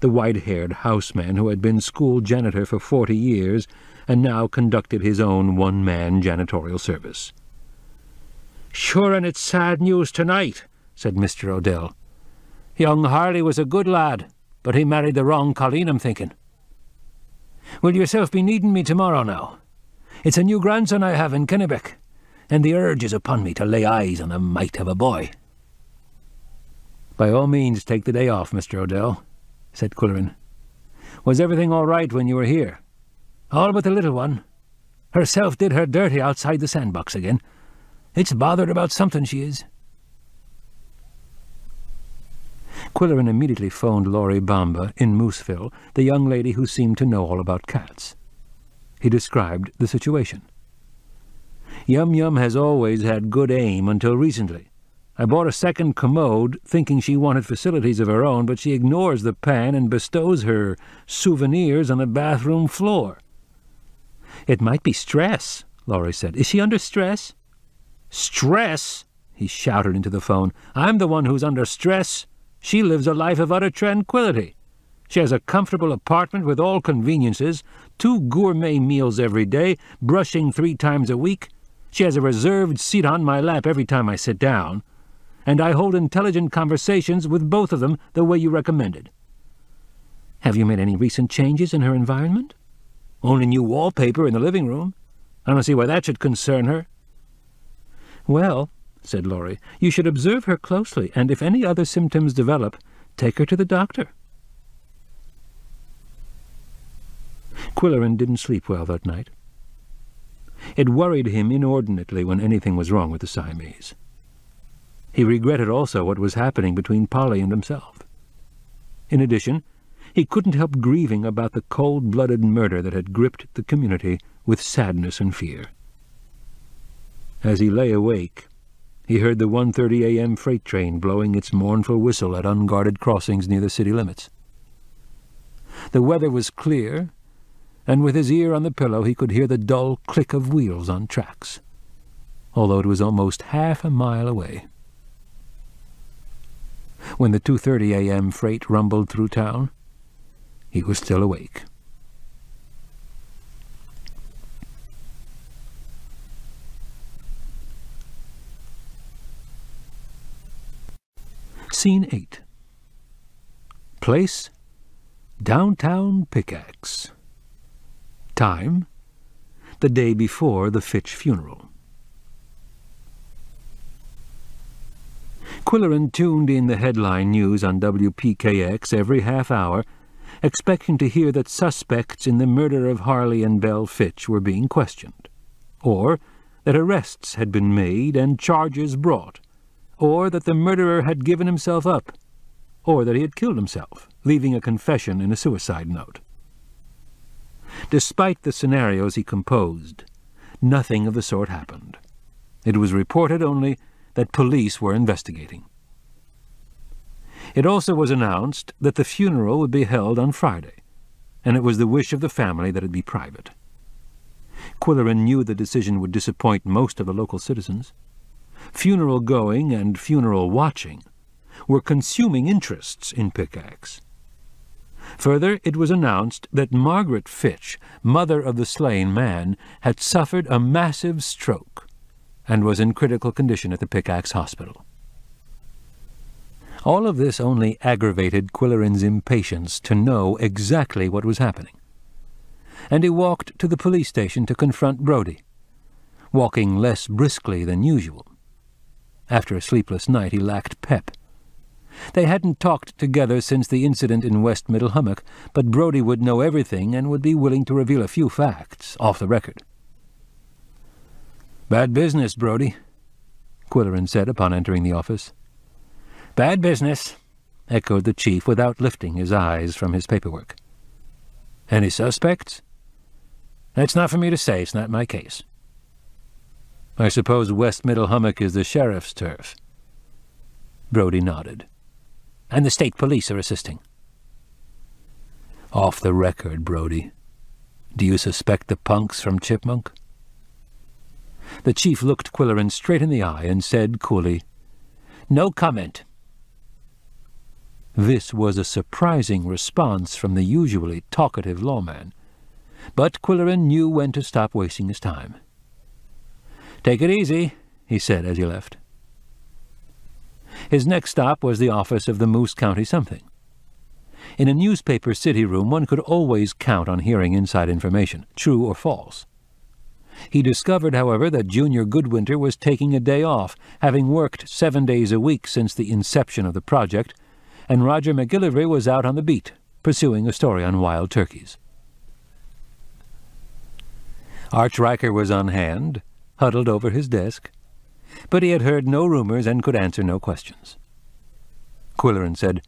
C: the white-haired houseman who had been school janitor for 40 years and now conducted his own one-man janitorial service. "Sure, and it's sad news tonight," said Mr. Odell. "Young Harley was a good lad, but he married the wrong Colleen, I'm thinking. Will yourself be needing me tomorrow now? It's a new grandson I have in Kennebec, and the urge is upon me to lay eyes on the mite of a boy." "By all means take the day off, Mr. Odell," said Quillerin. "Was everything all right when you were here?" "All but the little one. Herself did her dirty outside the sandbox again. It's bothered about something, she is." Quillerin immediately phoned Laurie Bamba in Mooseville, the young lady who seemed to know all about cats. He described the situation. "Yum-Yum has always had good aim until recently. I bought a second commode, thinking she wanted facilities of her own, but she ignores the pan and bestows her souvenirs on the bathroom floor." "It might be stress," Laurie said. "Is she under stress?" "Stress?" he shouted into the phone. "I'm the one who's under stress. She lives a life of utter tranquility. She has a comfortable apartment with all conveniences, 2 gourmet meals every day, brushing 3 times a week. She has a reserved seat on my lap every time I sit down, and I hold intelligent conversations with both of them the way you recommended." "Have you made any recent changes in her environment?" "Only new wallpaper in the living room. I don't see why that should concern her." "Well," said Laurie, "you should observe her closely, and if any other symptoms develop, take her to the doctor." Quillerin didn't sleep well that night. It worried him inordinately when anything was wrong with the Siamese. He regretted also what was happening between Polly and himself. In addition, he couldn't help grieving about the cold-blooded murder that had gripped the community with sadness and fear. As he lay awake, he heard the 1:30 a.m. freight train blowing its mournful whistle at unguarded crossings near the city limits. The weather was clear, and with his ear on the pillow he could hear the dull click of wheels on tracks, although it was almost half a mile away. When the 2:30 a.m. freight rumbled through town, he was still awake. Scene 8. Place: downtown Pickaxe. Time: the day before the Fitch funeral. Quillerin tuned in the headline news on WPKX every half hour, expecting to hear that suspects in the murder of Harley and Belle Fitch were being questioned, or that arrests had been made and charges brought, or that the murderer had given himself up, or that he had killed himself, leaving a confession in a suicide note. Despite the scenarios he composed, nothing of the sort happened. It was reported only that police were investigating. It also was announced that the funeral would be held on Friday, and it was the wish of the family that it be private. Quillerin knew the decision would disappoint most of the local citizens.
B: funeral going and funeral watching were consuming interests in Pickaxe. Further, it was announced that Margaret Fitch, mother of the slain man, had suffered a massive stroke and was in critical condition at the Pickaxe Hospital. All of this only aggravated Quilleren's impatience to know exactly what was happening, and he walked to the police station to confront Brodie, walking less briskly than usual. After a sleepless night, he lacked pep. They hadn't talked together since the incident in West Middle Hummock, but Brodie would know everything and would be willing to reveal a few facts off the record. "Bad business, Brodie," Quilleren said upon entering the office. "Bad business," echoed the chief without lifting his eyes from his paperwork. "Any suspects?" "That's not for me to say. It's not my case." "I suppose West Middle Hummock is the sheriff's turf." Brodie nodded. "And the state police are assisting." "Off the record, Brodie. Do you suspect the punks from Chipmunk?" The chief looked Quilleren straight in the eye and said coolly, "No comment." This was a surprising response from the usually talkative lawman, but Quilleren knew when to stop wasting his time. "Take it easy," he said as he left. His next stop was the office of the Moose County Something. In a newspaper city room, one could always count on hearing inside information, true or false. He discovered, however, that Junior Goodwinter was taking a day off, having worked 7 days a week since the inception of the project, and Roger McGillivray was out on the beat, pursuing a story on wild turkeys. Arch Riker was on hand, huddled over his desk, but he had heard no rumors and could answer no questions. Quilleren said,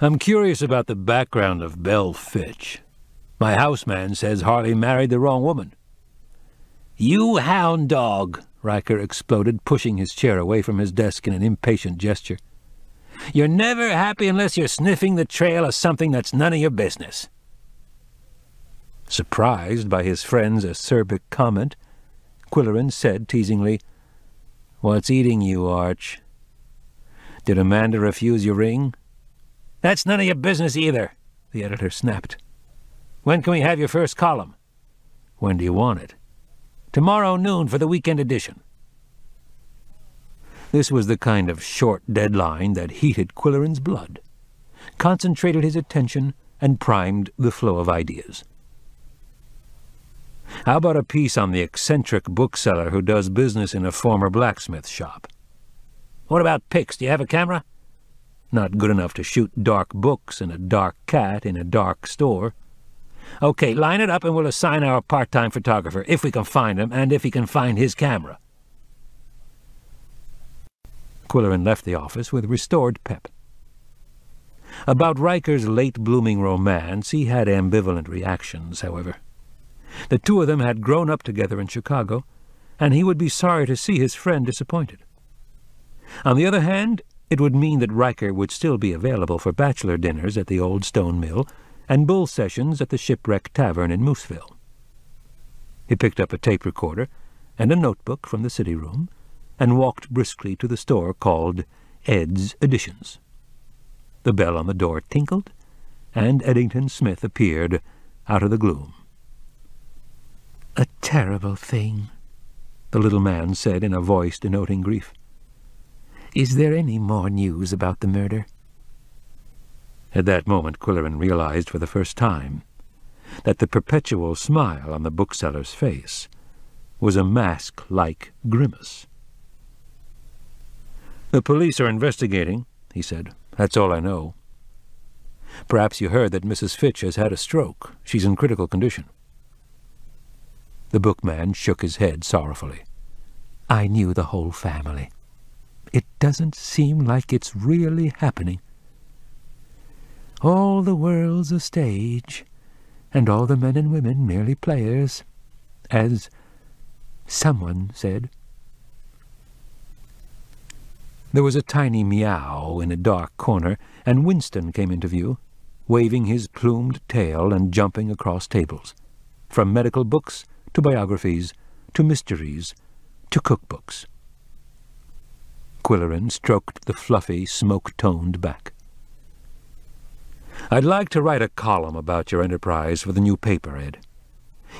B: "I'm curious about the background of Belle Fitch. My houseman says Harley married the wrong woman." "You hound dog!" Riker exploded, pushing his chair away from his desk in an impatient gesture. "You're never happy unless you're sniffing the trail of something that's none of your business." Surprised by his friend's acerbic comment, Quilleren said teasingly, "What's eating you, Arch? Did Amanda refuse your ring?" "That's none of your business either," the editor snapped. "When can we have your first column?" "When do you want it?" "Tomorrow noon for the weekend edition." This was the kind of short deadline that heated Quilleren's blood, concentrated his attention, and primed the flow of ideas. How about a piece on the eccentric bookseller who does business in a former blacksmith shop? "What about pics? Do you have a camera?" "Not good enough to shoot dark books and a dark cat in a dark store." "Okay, line it up and we'll assign our part-time photographer, if we can find him, and if he can find his camera." Quilleren left the office with restored pep. About Riker's late-blooming romance he had ambivalent reactions, however. The two of them had grown up together in Chicago, and he would be sorry to see his friend disappointed. On the other hand, it would mean that Riker would still be available for bachelor dinners at the Old Stone Mill and bull sessions at the Shipwreck Tavern in Mooseville. He picked up a tape recorder and a notebook from the city room and walked briskly to the store called Ed's Editions. The bell on the door tinkled, and Eddington Smith appeared out of the gloom. "A terrible thing," the little man said in a voice denoting grief. "Is there any more news about the murder?" At that moment Quilleren realized for the first time that the perpetual smile on the bookseller's face was a mask-like grimace. "The police are investigating," he said. "That's all I know. Perhaps you heard that Mrs. Fitch has had a stroke. She's in critical condition." The bookman shook his head sorrowfully. "I knew the whole family. It doesn't seem like it's really happening. All the world's a stage, and all the men and women merely players, as someone said." There was a tiny meow in a dark corner, and Winston came into view, waving his plumed tail and jumping across tables, from medical books to biographies to mysteries to cookbooks.
C: Quillerin stroked the fluffy, smoke-toned back. "I'd like to write a column about your enterprise for the new paper, Ed.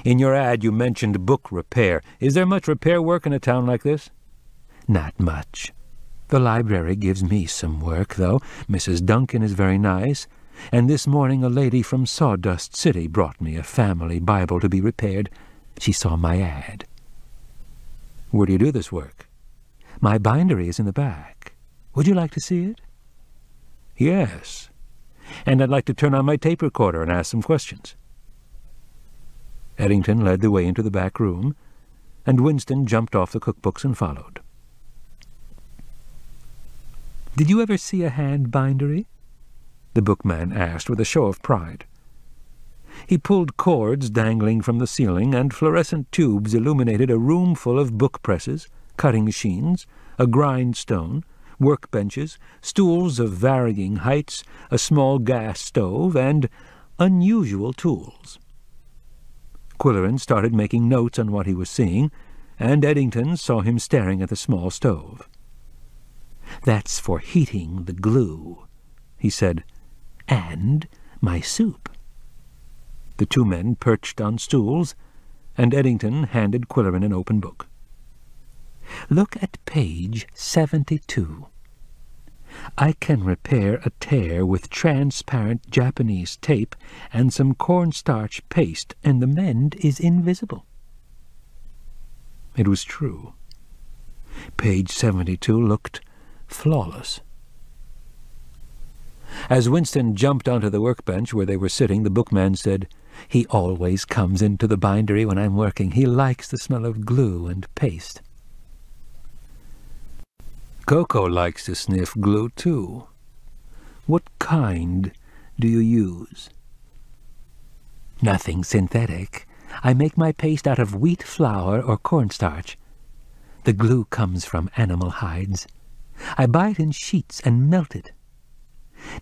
C: In your ad you mentioned book repair. Is there much repair work in a town like this?" "Not much. The library gives me some work, though. Mrs. Duncan is very nice, and this morning a lady from Sawdust City brought me a family Bible to be repaired. She saw my ad." "Where do you do this work?" "My bindery is in the back. Would you like to see it?" "Yes. And I'd like to turn on my tape recorder and ask some questions." Eddington led the way into the back room, and Winston jumped off the cookbooks and followed. "Did you ever see a hand bindery?" the bookman asked with a show of pride. He pulled cords dangling from the ceiling, and fluorescent tubes illuminated a room full of book presses, cutting machines, a grindstone, workbenches, stools of varying heights, a small gas stove, and unusual tools. Quillerin started making notes on what he was seeing, and Eddington saw him staring at the small stove. "That's for heating the glue," he said, "and my soup." The two men perched on stools, and Eddington handed Quillerin an open book. "Look at page 72. I can repair a tear with transparent Japanese tape and some cornstarch paste, and the mend is invisible." It was true. Page 72 looked flawless. As Winston jumped onto the workbench where they were sitting, the bookman said, "He always comes into the bindery when I'm working. He likes the smell of glue and paste." "Coco likes to sniff glue, too. What kind do you use?" "Nothing synthetic. I make my paste out of wheat flour or cornstarch. The glue comes from animal hides. I buy it in sheets and melt it.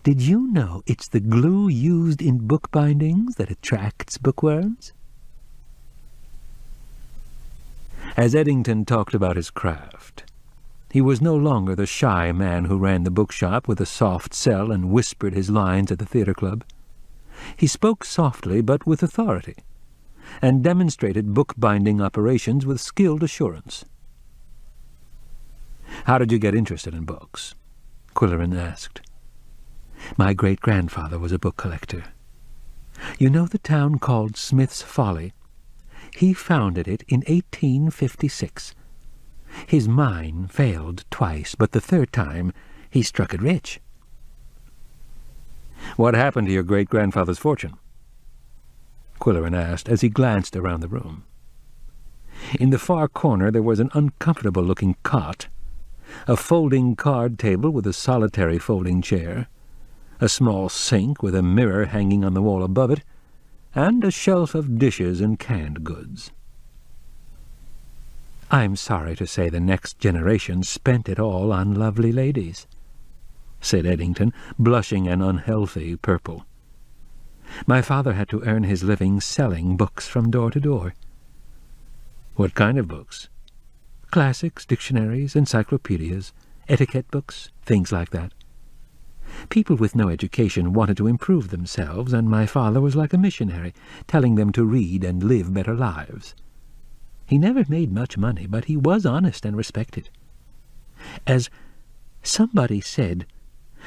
C: Did you know it's the glue used in bookbindings that attracts bookworms?" As Eddington talked about his craft, he was no longer the shy man who ran the bookshop with a soft sell and whispered his lines at the theatre club. He spoke softly but with authority, and demonstrated bookbinding operations with skilled assurance. "How did you get interested in books?" Quillerin asked. "My great-grandfather was a book collector. You know the town called Smith's Folly? He founded it in 1856. His mine failed twice, but the third time he struck it rich." "What happened to your great-grandfather's fortune?" Quillerin asked as he glanced around the room. In the far corner there was an uncomfortable-looking cot, a folding card table with a solitary folding chair, a small sink with a mirror hanging on the wall above it, and a shelf of dishes and canned goods. "I'm sorry to say the next generation spent it all on lovely ladies," said Eddington, blushing an unhealthy purple. "My father had to earn his living selling books from door to door." "What kind of books?" "Classics, dictionaries, encyclopedias, etiquette books, things like that. People with no education wanted to improve themselves, and my father was like a missionary, telling them to read and live better lives. He never made much money, but he was honest and respected. As somebody said,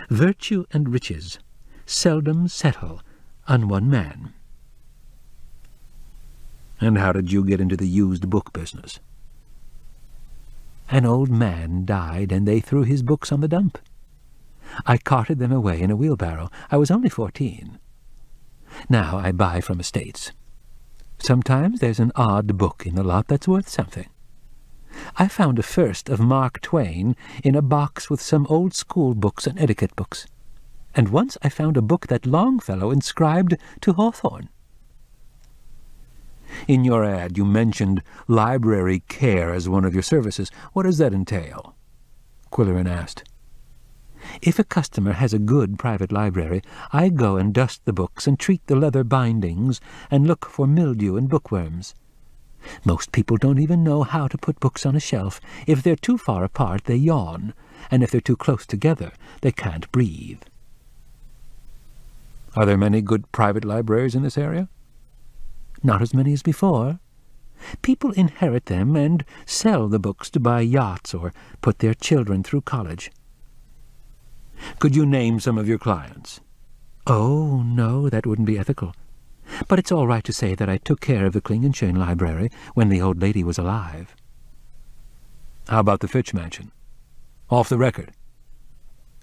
C: virtue and riches seldom settle on one man." "And how did you get into the used book business?" "An old man died, and they threw his books on the dump. I carted them away in a wheelbarrow. I was only 14. Now I buy from estates. Sometimes there's an odd book in the lot that's worth something. I found a first of Mark Twain in a box with some old school books and etiquette books. And once I found a book that Longfellow inscribed to Hawthorne." "In your ad you mentioned library care as one of your services. What does that entail?" Quillerin asked. "If a customer has a good private library, I go and dust the books and treat the leather bindings and look for mildew and bookworms. Most people don't even know how to put books on a shelf. If they're too far apart, they yawn, and if they're too close together, they can't breathe. Are there many good private libraries in this area? Not as many as before. People inherit them and sell the books to buy yachts or put their children through college. Could you name some of your clients? Oh, no, that wouldn't be ethical. But it's all right to say that I took care of the Klingenschein library when the old lady was alive. How about the Fitch Mansion? Off the record.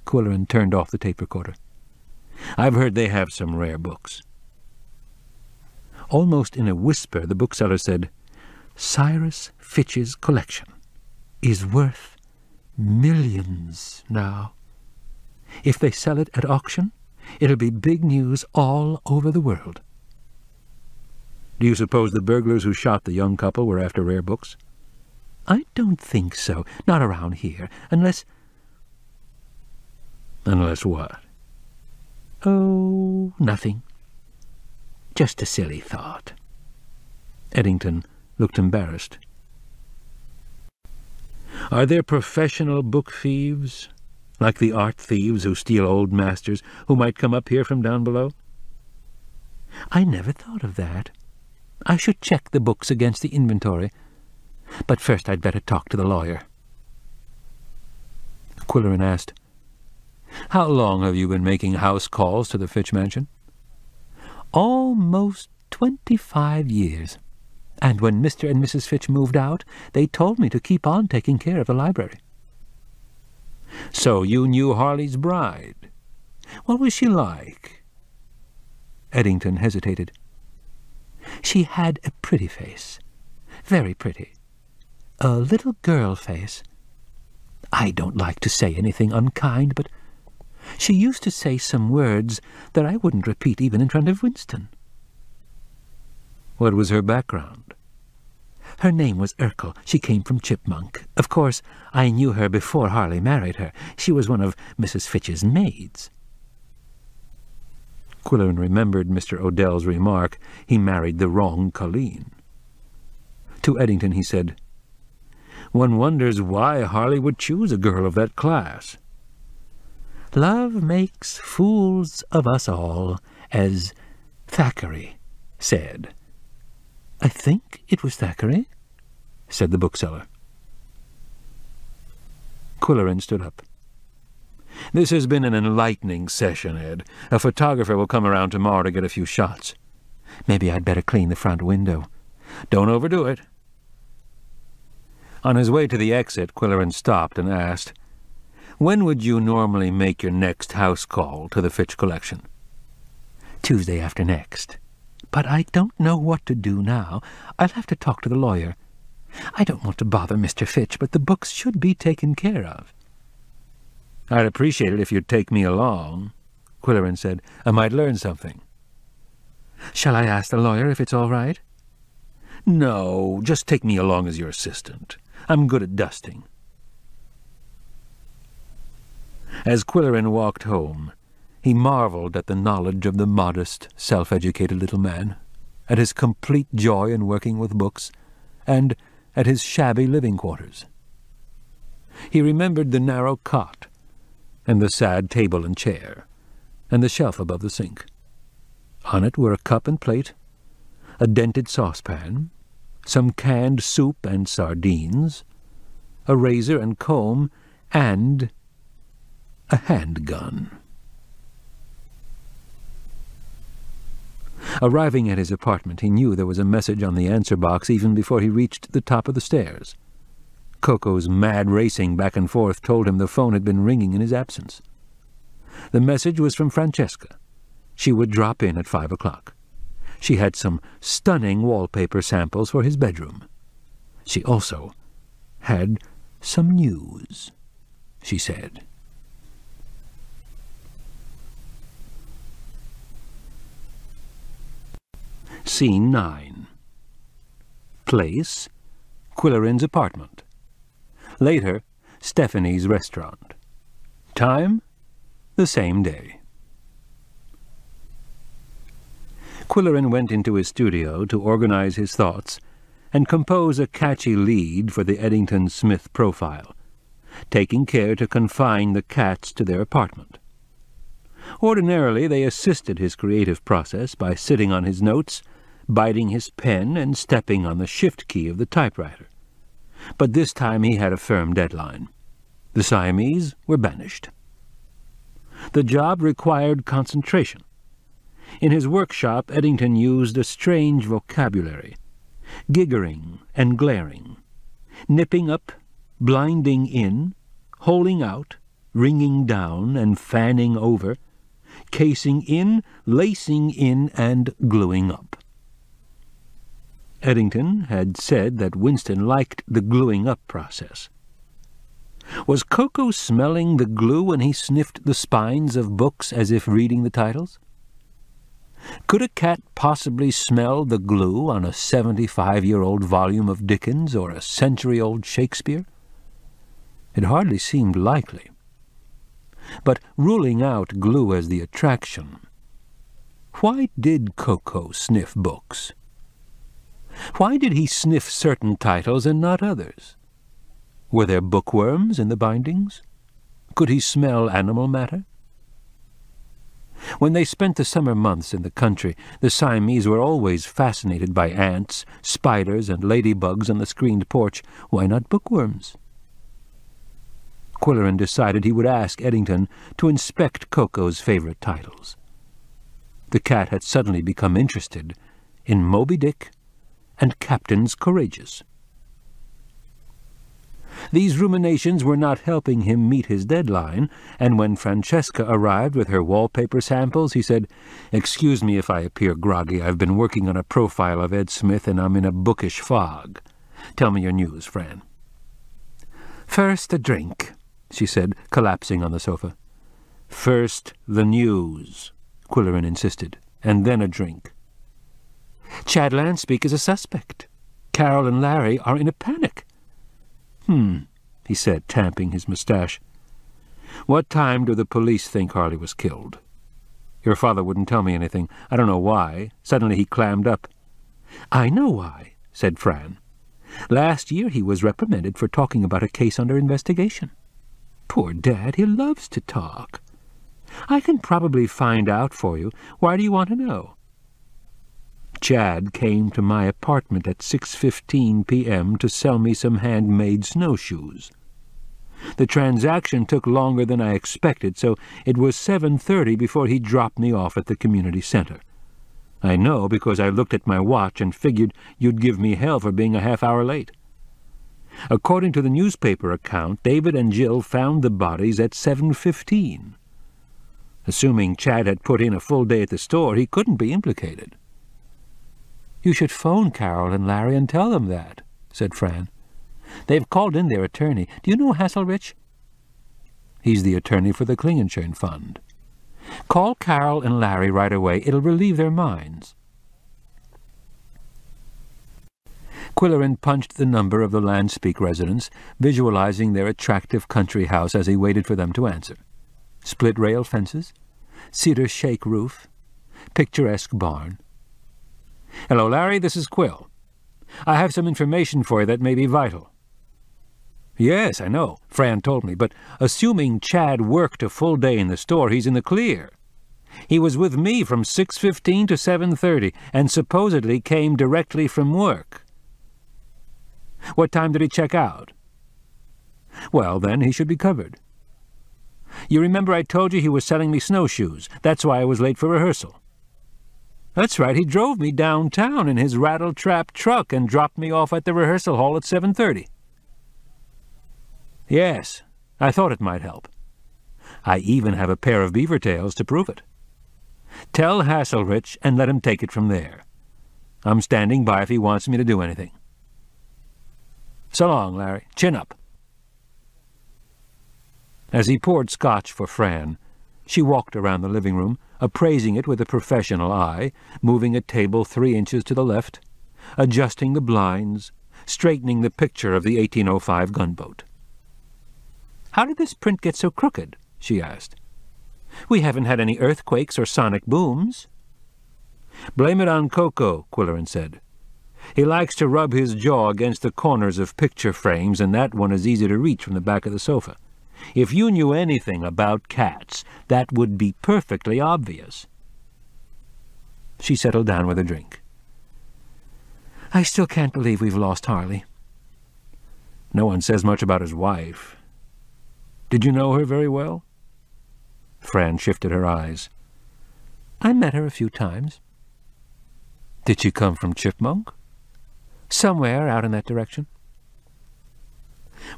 C: Quillerin turned off the tape recorder. I've heard they have some rare books. Almost in a whisper, the bookseller said, Cyrus Fitch's collection is worth millions now. If they sell it at auction, it'll be big news all over the world. Do you suppose the burglars who shot the young couple were after rare books? I don't think so. Not around here, unless... Unless what? Oh, nothing. Just a silly thought. Eddington looked embarrassed. Are there professional book thieves, like the art thieves who steal old masters, who might come up here from down below? I never thought of that. I should check the books against the inventory. But first I'd better talk to the lawyer. Quillerin asked, How long have you been making house calls to the Fitch Mansion? Almost 25 years. And when Mr. and Mrs. Fitch moved out, they told me to keep on taking care of the library. So you knew Harley's bride. What was she like? Eddington hesitated. She had a pretty face. Very pretty. A little girl face. I don't like to say anything unkind, but she used to say some words that I wouldn't repeat even in front of Winston. What was her background? Her name was Urkel. She came from Chipmunk. Of course, I knew her before Harley married her. She was one of Mrs. Fitch's maids. Quillerin remembered Mr. Odell's remark, he married the wrong Colleen. To Eddington he said, One wonders why Harley would choose a girl of that class. Love makes fools of us all, as Thackeray said. I think it was Thackeray, said the bookseller. Quillerin stood up. This has been an enlightening session, Ed. A photographer will come around tomorrow to get a few shots. Maybe I'd better clean the front window. Don't overdo it. On his way to the exit, Quillerin stopped and asked, When would you normally make your next house call to the Fitch collection? Tuesday after next. But I don't know what to do now. I'll have to talk to the lawyer. I don't want to bother Mr. Fitch, but the books should be taken care of. I'd appreciate it if you'd take me along, Quillerin said. I might learn something. Shall I ask the lawyer if it's all right? No, just take me along as your assistant. I'm good at dusting. As Quillerin walked home, he marveled at the knowledge of the modest, self-educated little man, at his complete joy in working with books, and at his shabby living quarters. He remembered the narrow cot, and the sad table and chair, and the shelf above the sink. On it were a cup and plate, a dented saucepan, some canned soup and sardines, a razor and comb, and a handgun. Arriving at his apartment, he knew there was a message on the answer box even before he reached the top of the stairs. Coco's mad racing back and forth told him the phone had been ringing in his absence. The message was from Francesca. She would drop in at 5 o'clock. She had some stunning wallpaper samples for his bedroom. She also had some news, she said. Scene 9. Place, Quillerin's apartment. Later, Stephanie's restaurant. Time, the same day. Quillerin went into his studio to organize his thoughts and compose a catchy lead for the Eddington Smith profile,
B: taking care to confine the cats to their apartment. Ordinarily, they assisted his creative process by sitting on his notes, biting his pen, and stepping on the shift key of the typewriter. But this time he had a firm deadline. The Siamese were banished. The job required concentration. In his workshop, Eddington used a strange vocabulary, giggering and glaring, nipping up, blinding in, holing out, ringing down, and fanning over, casing in, lacing in, and gluing up. Eddington had said that Winston liked the gluing up process. Was Koko smelling the glue when he sniffed the spines of books as if reading the titles? Could a cat possibly smell the glue on a 75-year-old volume of Dickens or a century-old Shakespeare? It hardly seemed likely. But ruling out glue as the attraction, why did Koko sniff books? Why did he sniff certain titles and not others? Were there bookworms in the bindings? Could he smell animal matter? When they spent the summer months in the country, the Siamese were always fascinated by ants, spiders, and ladybugs on the screened porch. Why not bookworms? Quillerin decided he would ask Eddington to inspect Koko's favorite titles. The cat had suddenly become interested in Moby Dick and Captains Courageous. These ruminations were not helping him meet his deadline, and when Francesca arrived with her wallpaper samples, he said, "Excuse me if I appear groggy. I've been working on a profile of Ed Smith, and I'm in a bookish fog. Tell me your news, Fran." "First a drink," she said, collapsing on the sofa. "First the news," Quillerin insisted, "and then a drink." "Chad Lanspeak is a suspect. Carol and Larry are in a panic." He said, tamping his moustache. "What time do the police think Harley was killed?" "Your father wouldn't tell me anything. I don't know why. Suddenly he clammed up." "I know why," said Fran. "Last year he was reprimanded for talking about a case under investigation. Poor Dad, he loves to talk. I can probably find out for you. Why do you want to know?" "Chad came to my apartment at 6:15 p.m. to sell me some handmade snowshoes. The transaction took longer than I expected, so it was 7:30 before he dropped me off at the community center. I know because I looked at my watch and figured you'd give me hell for being a half-hour late. According to the newspaper account, David and Jill found the bodies at 7:15. Assuming Chad had put in a full day at the store, he couldn't be implicated." "You should phone Carol and Larry and tell them that," said Fran. "They've called in their attorney. Do you know Hasselrich?" "He's the attorney for the Klingenschön Fund." "Call Carol and Larry right away. It'll relieve their minds." Quillerin punched the number of the Lanspeak residence, visualizing their attractive country house as he waited for them to answer. Split-rail fences, cedar shake roof, picturesque barn. "Hello, Larry, this is Quill. I have some information for you that may be vital." "Yes, I know," Fran told me, "but assuming Chad worked a full day in the store, he's in the clear. He was with me from 6:15 to 7:30, and supposedly came directly from work." "What time did he check out?" "Well, then he should be covered. You remember I told you he was selling me snowshoes. That's why I was late for rehearsal." "That's right, he drove me downtown in his rattle-trap truck and dropped me off at the rehearsal hall at 7:30. "Yes, I thought it might help. I even have a pair of beaver tails to prove it. Tell Hasselrich and let him take it from there. I'm standing by if he wants me to do anything. So long, Larry. Chin up." As he poured scotch for Fran, she walked around the living room, appraising it with a professional eye, moving a table 3 inches to the left, adjusting the blinds, straightening the picture of the 1805 gunboat. "How did this print get so crooked?" she asked. "We haven't had any earthquakes or sonic booms." "Blame it on Koko," Quillerin said.
C: He likes to rub his jaw against the corners of picture frames, and that one is easy to reach from the back of the sofa. If you knew anything about cats, that would be perfectly obvious." She settled down with a drink. "I still can't believe we've lost Harley." "No one says much about his wife. Did you know her very well?" Fran shifted her eyes. "I met her a few times." "Did she come from Chipmunk?" "Somewhere out in that direction."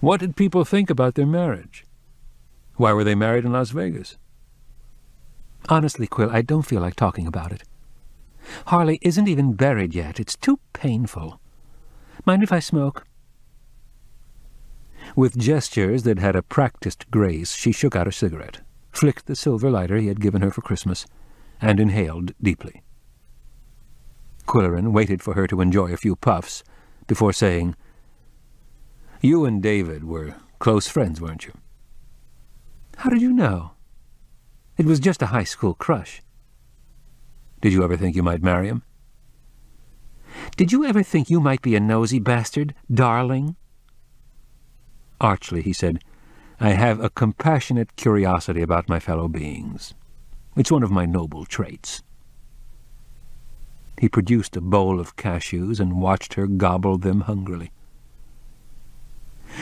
C: "What did people think about their marriage? Why were they married in Las Vegas?" "Honestly, Quill, I don't feel like talking about it. Harley isn't even buried yet. It's too painful. Mind if I smoke?" With gestures that had a practiced grace, she shook out a cigarette, flicked the silver lighter he had given her for Christmas, and inhaled deeply. Quillerin waited for her to enjoy a few puffs before saying, "You and David were close friends, weren't you?" "How did you know?" "It was just a high school crush." "Did you ever think you might marry him?" "Did you ever think you might be a nosy bastard, darling?" Archly he said, "I have a compassionate curiosity about my fellow beings. It's one of my noble traits." He produced a bowl of cashews and watched her gobble them hungrily.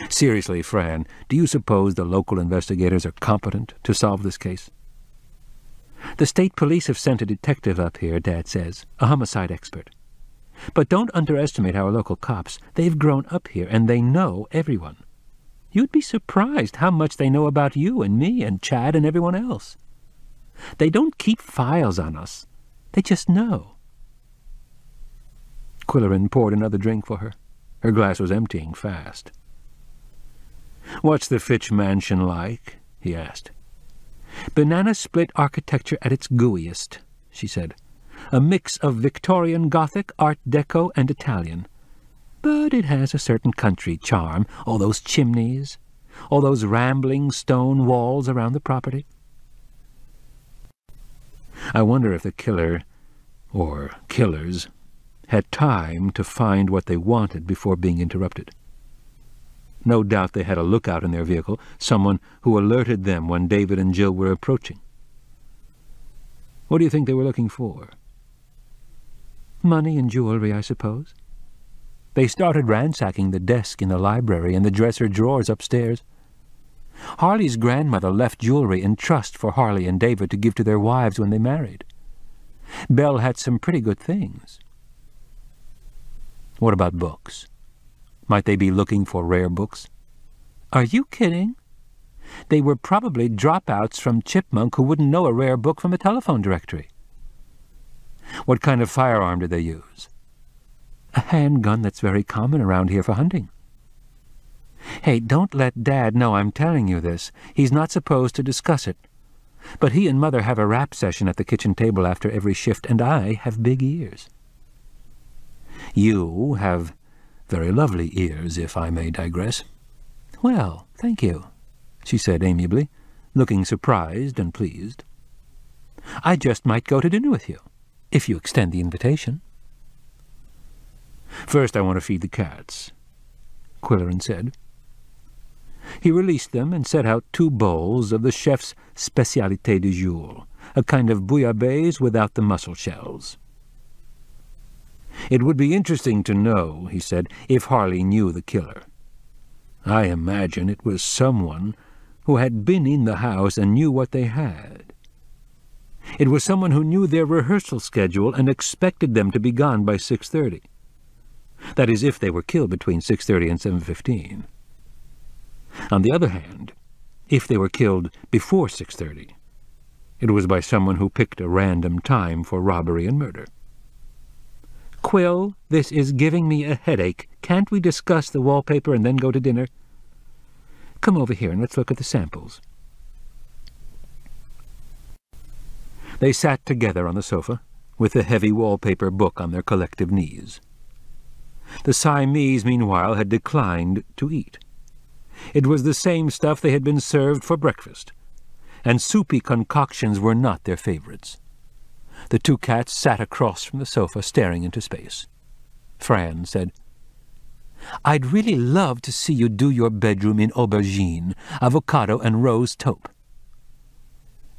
C: "Seriously, Fran, do you suppose the local investigators are competent to solve this case?" "The state police have sent a detective up here, Dad says, a homicide expert. But don't underestimate our local cops. They've grown up here, and they know everyone. You'd be surprised how much they know about you and me and Chad and everyone else. They don't keep files on us. They just know." Quillerin poured another drink for her. Her glass was emptying fast. "What's the Fitch mansion like?" he asked. "Banana split architecture at its gooeyest," she said. "A mix of Victorian Gothic, Art Deco, and Italian. But it has a certain country charm, all those chimneys, all those rambling stone walls around the property." I wonder if the killer, or killers, had time to find what they wanted before being interrupted. No doubt they had a lookout in their vehicle, someone who alerted them when David and Jill were approaching. What do you think they were looking for? Money and jewelry, I suppose. They started ransacking the desk in the library and the dresser drawers upstairs. Harley's grandmother left jewelry in trust for Harley and David to give to their wives when they married. Belle had some pretty good things. What about books? Might they be looking for rare books? Are you kidding? They were probably dropouts from Chipmunk who wouldn't know a rare book from a telephone directory. What kind of firearm did they use? A handgun that's very common around here for hunting. Hey, don't let Dad know I'm telling you this. He's not supposed to discuss it. But he and Mother have a rap session at the kitchen table after every shift, and I have big ears. You have very lovely ears, if I may digress. Well, thank you, she said amiably, looking surprised and pleased. I just might go to dinner with you, if you extend the invitation. First I want to feed the cats, Quillerin said. He released them and set out 2 bowls of the chef's spécialité du jour, a kind of bouillabaisse without the mussel shells. It would be interesting to know, he said, if Harley knew the killer. I imagine it was someone who had been in the house and knew what they had. It was someone who knew their rehearsal schedule and expected them to be gone by 6:30. That is, if they were killed between 6:30 and 7:15. On the other hand, if they were killed before 6:30, it was by someone who picked a random time for robbery and murder. Quill, this is giving me a headache. Can't we discuss the wallpaper and then go to dinner? Come over here and let's look at the samples. They sat together on the sofa, with the heavy wallpaper book on their collective knees. The Siamese, meanwhile, had declined to eat. It was the same stuff they had been served for breakfast, and soupy concoctions were not their favorites. The 2 cats sat across from the sofa, staring into space. Fran said. "I'd really love to see you do your bedroom in aubergine, avocado, and rose taupe."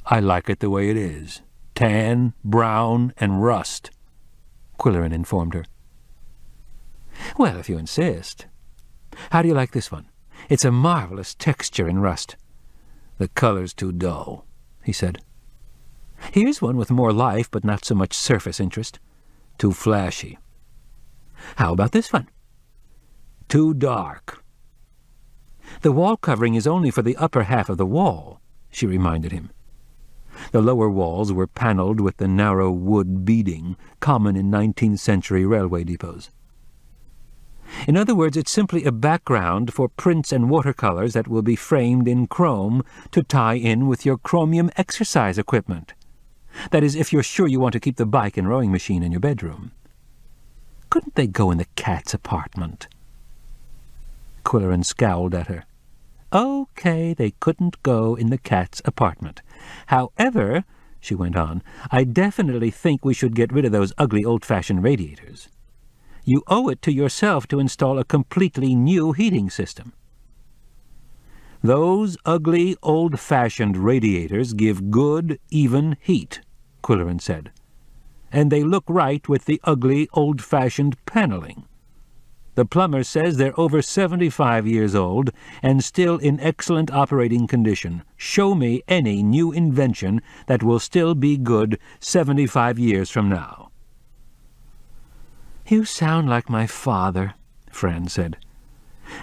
C: "I like it the way it is. Tan, brown, and rust," Quillerin informed her. "Well, if you insist. How do you like this one? It's a marvelous texture in rust." "The color's too dull," he said. "Here's one with more life, but not so much surface interest." "Too flashy." "How about this one?" "Too dark." "The wall covering is only for the upper half of the wall," she reminded him. The lower walls were panelled with the narrow wood beading common in 19th century railway depots. "In other words, it's simply a background for prints and watercolors that will be framed in chrome to tie in with your chromium exercise equipment. That is, if you're sure you want to keep the bike and rowing machine in your bedroom." "Couldn't they go in the cat's apartment?" Quillerin scowled at her. "Okay, they couldn't go in the cat's apartment. However," she went on, "I definitely think we should get rid of those ugly old-fashioned radiators. You owe it to yourself to install a completely new heating system." "Those ugly, old-fashioned radiators give good, even heat," Quillerin said. "And they look right with the ugly, old-fashioned paneling. The plumber says they're over 75 years old and still in excellent operating condition. Show me any new invention that will still be good 75 years from now." "You sound like my father," Fran said.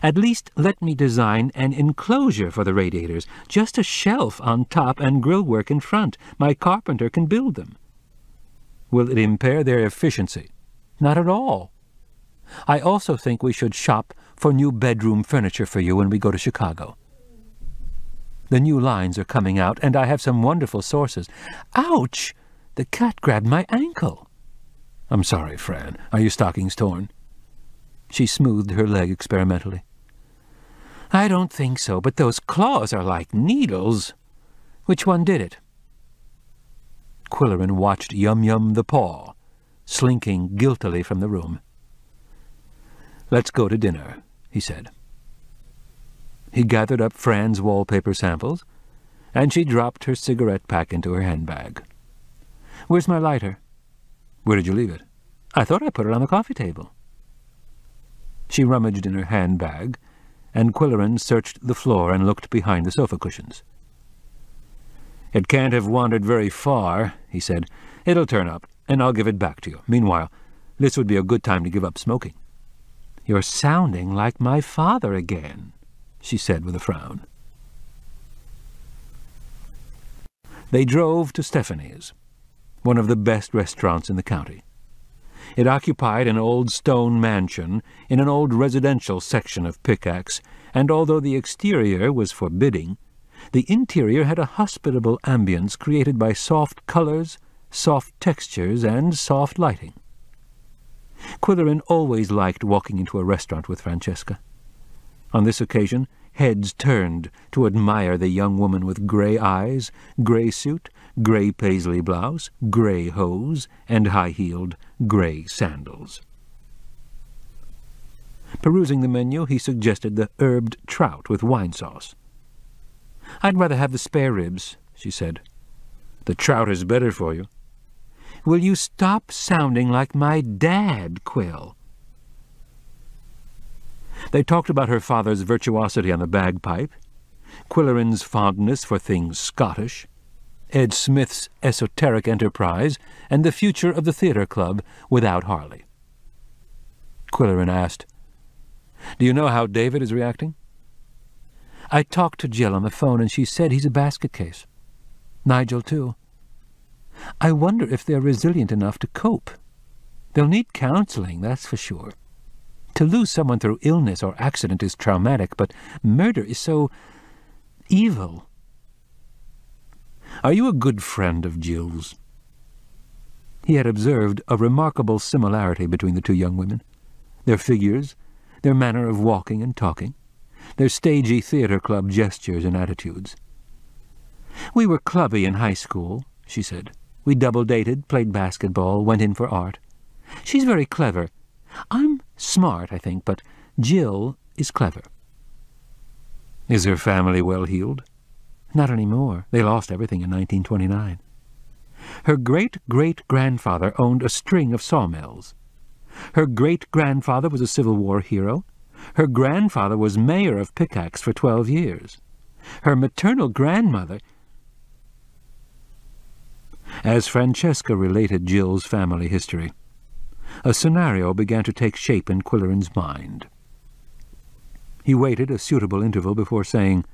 C: "At least let me design an enclosure for the radiators, just a shelf on top and grillwork in front. My carpenter can build them." "Will it impair their efficiency?" "Not at all. I also think we should shop for new bedroom furniture for you when we go to Chicago. The new lines are coming out, and I have some wonderful sources." "Ouch! The cat grabbed my ankle." "I'm sorry, Fran. Are your stockings torn?" She smoothed her leg experimentally. "I don't think so, but those claws are like needles. Which one did it?" Quillerin watched Yum-Yum the paw, slinking guiltily from the room. "Let's go to dinner," he said. He gathered up Fran's wallpaper samples, and she dropped her cigarette pack into her handbag. "Where's my lighter?" "Where did you leave it?" "I thought I put it on the coffee table." She rummaged in her handbag, and Quillerin searched the floor and looked behind the sofa cushions. "It can't have wandered very far," he said. "It'll turn up, and I'll give it back to you. Meanwhile, this would be a good time to give up smoking." "You're sounding like my father again," she said with a frown. They drove to Stephanie's, one of the best restaurants in the county. It occupied an old stone mansion in an old residential section of Pickaxe, and although the exterior was forbidding, the interior had a hospitable ambience created by soft colors, soft textures, and soft lighting. Quillerin always liked walking into a restaurant with Francesca. On this occasion, heads turned to admire the young woman with grey eyes, grey suit, grey paisley blouse, grey hose, and high-heeled grey sandals. Perusing the menu, he suggested the herbed trout with wine sauce. "I'd rather have the spare ribs," she said. "The trout is better for you." "Will you stop sounding like my dad, Quill?" They talked about her father's virtuosity on the bagpipe, Quillerin's fondness for things Scottish, Ed Smith's esoteric enterprise, and the future of the theatre club without Harley. Quillerin asked, "Do you know how David is reacting?" "I talked to Jill on the phone, and she said he's a basket case. Nigel, too. I wonder if they're resilient enough to cope. They'll need counseling, that's for sure. To lose someone through illness or accident is traumatic, but murder is so evil." "Are you a good friend of Jill's?" He had observed a remarkable similarity between the two young women. Their figures, their manner of walking and talking, their stagey theatre club gestures and attitudes. "We were clubby in high school," she said. "We double-dated, played basketball, went in for art. She's very clever, I'm smart, I think, but Jill is clever. Is her family well heeled? Not anymore. They lost everything in 1929. Her great-great-grandfather owned a string of sawmills. Her great-grandfather was a Civil War hero. Her grandfather was mayor of Pickaxe for 12 years. Her maternal grandmother... As Francesca related Jill's family history, a scenario began to take shape in Quilleren's mind. He waited a suitable interval before saying,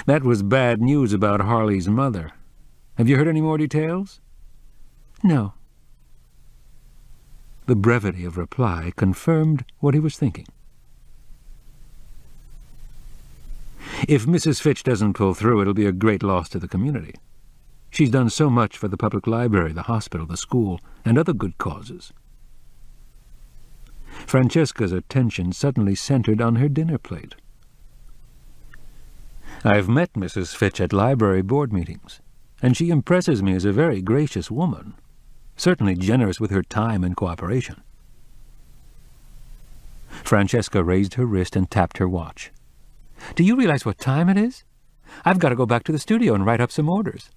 C: "That was bad news about Harley's mother. Have you heard any more details?" "No." The brevity of reply confirmed what he was thinking. "If Mrs. Fitch doesn't pull through, it'll be a great loss to the community. She's done so much for the public library, the hospital, the school, and other good causes." Francesca's attention suddenly centered on her dinner plate. "I've met Mrs. Fitch at library board meetings, and she impresses me as a very gracious woman, certainly generous with her time and cooperation." Francesca raised her wrist and tapped her watch. "Do you realize what time it is? I've got to go back to the studio and write up some orders."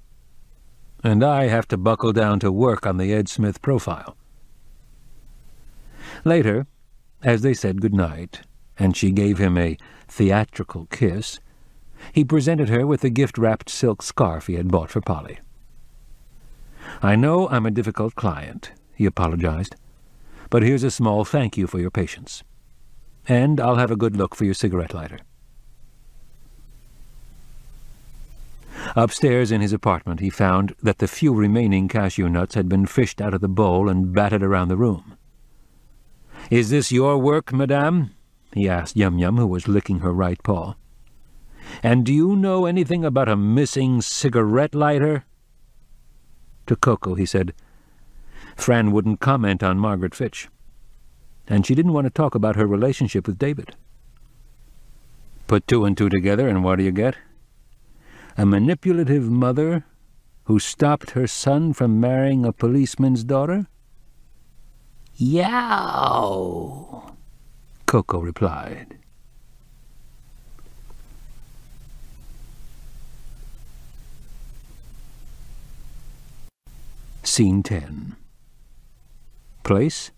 C: "And I have to buckle down to work on the Ed Smith profile." Later, as they said good night, and she gave him a theatrical kiss, he presented her with the gift-wrapped silk scarf he had bought for Polly. "I know I'm a difficult client," he apologized, "but here's a small thank you for your patience. And I'll have a good look for your cigarette lighter." Upstairs in his apartment he found that the few remaining cashew nuts had been fished out of the bowl and batted around the room. "Is this your work, madame?" he asked Yum-Yum, who was licking her right paw. "And do you know anything about a missing cigarette lighter?" To Coco he said, "Fran wouldn't comment on Margaret Fitch, and she didn't want to talk about her relationship with David." Put two and two together, and what do you get? A manipulative mother who stopped her son from marrying a policeman's daughter? "Yow," Coco replied. Scene 10. Place: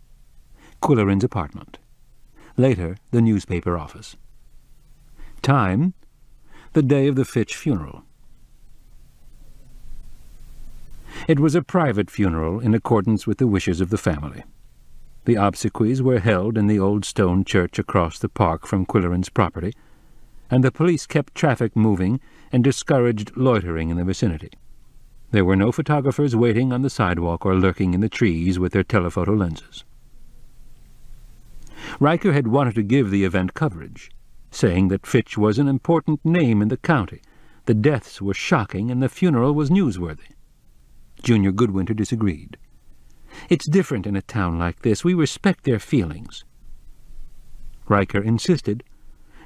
C: Quilleren's apartment. Later, the newspaper office. Time: the day of the Fitch funeral. It was a private funeral in accordance with the wishes of the family. The obsequies were held in the old stone church across the park from Quilleren's property, and the police kept traffic moving and discouraged loitering in the vicinity. There were no photographers waiting on the sidewalk or lurking in the trees with their telephoto lenses. Riker had wanted to give the event coverage, saying that Fitch was an important name in the county, the deaths were shocking, and the funeral was newsworthy. Junior Goodwinter disagreed. "It's different in a town like this. We respect their feelings." Riker insisted,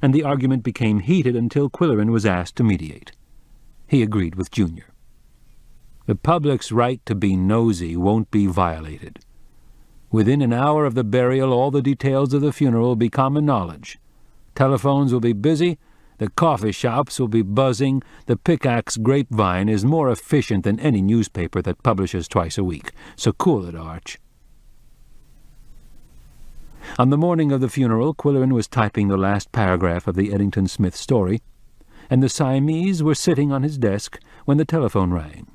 C: and the argument became heated until Quilleren was asked to mediate. He agreed with Junior. "The public's right to be nosy won't be violated. Within an hour of the burial, all the details of the funeral will be common knowledge. Telephones will be busy, the coffee shops will be buzzing, the Pickaxe Grapevine is more efficient than any newspaper that publishes twice a week, so cool it, Arch." On the morning of the funeral, Quilleren was typing the last paragraph of the Eddington Smith story, and the Siamese were sitting on his desk when the telephone rang.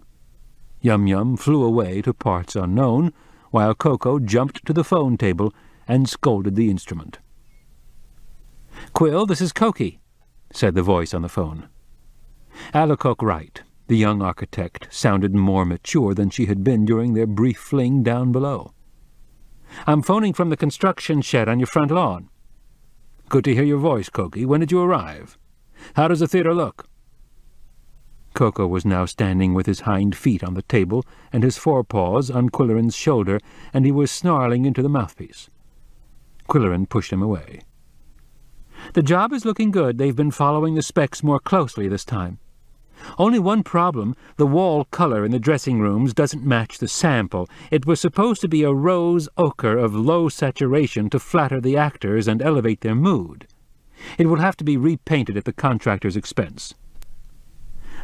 C: Yum-Yum flew away to parts unknown, while Coco jumped to the phone table and scolded the instrument. "Quill, this is Cokie," said the voice on the phone. Alacoque Wright, the young architect, sounded more mature than she had been during their brief fling down below. "I'm phoning from the construction shed on your front lawn." "Good to hear your voice, Cokie. When did you arrive? How does the theater look?" Coco was now standing with his hind feet on the table and his forepaws on Quilleren's shoulder, and he was snarling into the mouthpiece. Quilleren pushed him away. "The job is looking good. They've been following the specs more closely this time. Only one problem. The wall color in the dressing rooms doesn't match the sample. It was supposed to be a rose ochre of low saturation to flatter the actors and elevate their mood. It will have to be repainted at the contractor's expense.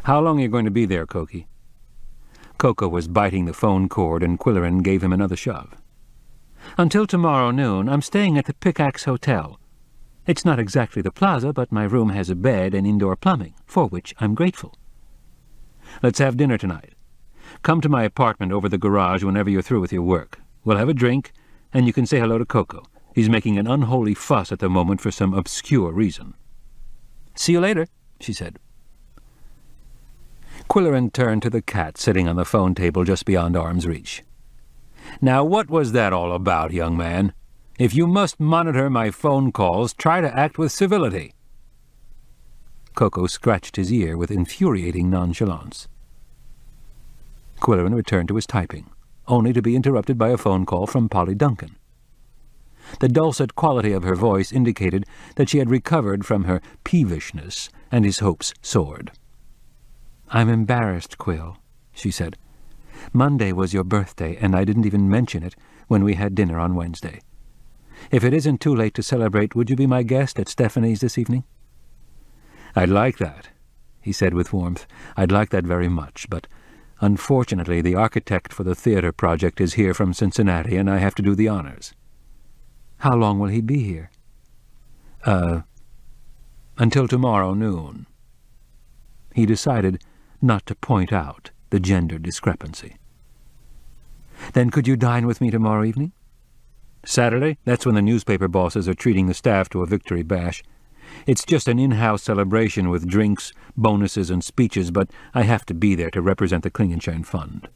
C: How long are you going to be there, Cokie? Coco was biting the phone cord, and Quillerin gave him another shove. Until tomorrow noon. I'm staying at the Pickaxe Hotel. It's not exactly the plaza, but my room has a bed and indoor plumbing, for which I'm grateful. Let's have dinner tonight. Come to my apartment over the garage whenever you're through with your work. We'll have a drink, and you can say hello to Coco. He's making an unholy fuss at the moment for some obscure reason. See you later, she said. Quillerin turned to the cat sitting on the phone table just beyond arm's reach. Now, what was that all about, young man? If you must monitor my phone calls, try to act with civility. Coco scratched his ear with infuriating nonchalance. Quillerin returned to his typing, only to be interrupted by a phone call from Polly Duncan. The dulcet quality of her voice indicated that she had recovered from her peevishness, and his hopes soared. "I'm embarrassed, Quill," she said. "Monday was your birthday, and I didn't even mention it when we had dinner on Wednesday. If it isn't too late to celebrate, would you be my guest at Stephanie's this evening?" "I'd like that," he said with warmth. "I'd like that very much, but unfortunately the architect for the theater project is here from Cincinnati, and I have to do the honors." "How long will he be here?" Until tomorrow noon." He decided not to point out the gender discrepancy. "Then could you dine with me tomorrow evening?" "Saturday? That's when the newspaper bosses are treating the staff to a victory bash. It's just an in-house celebration with drinks, bonuses, and speeches, but I have to be there to represent the Klingenschein Fund."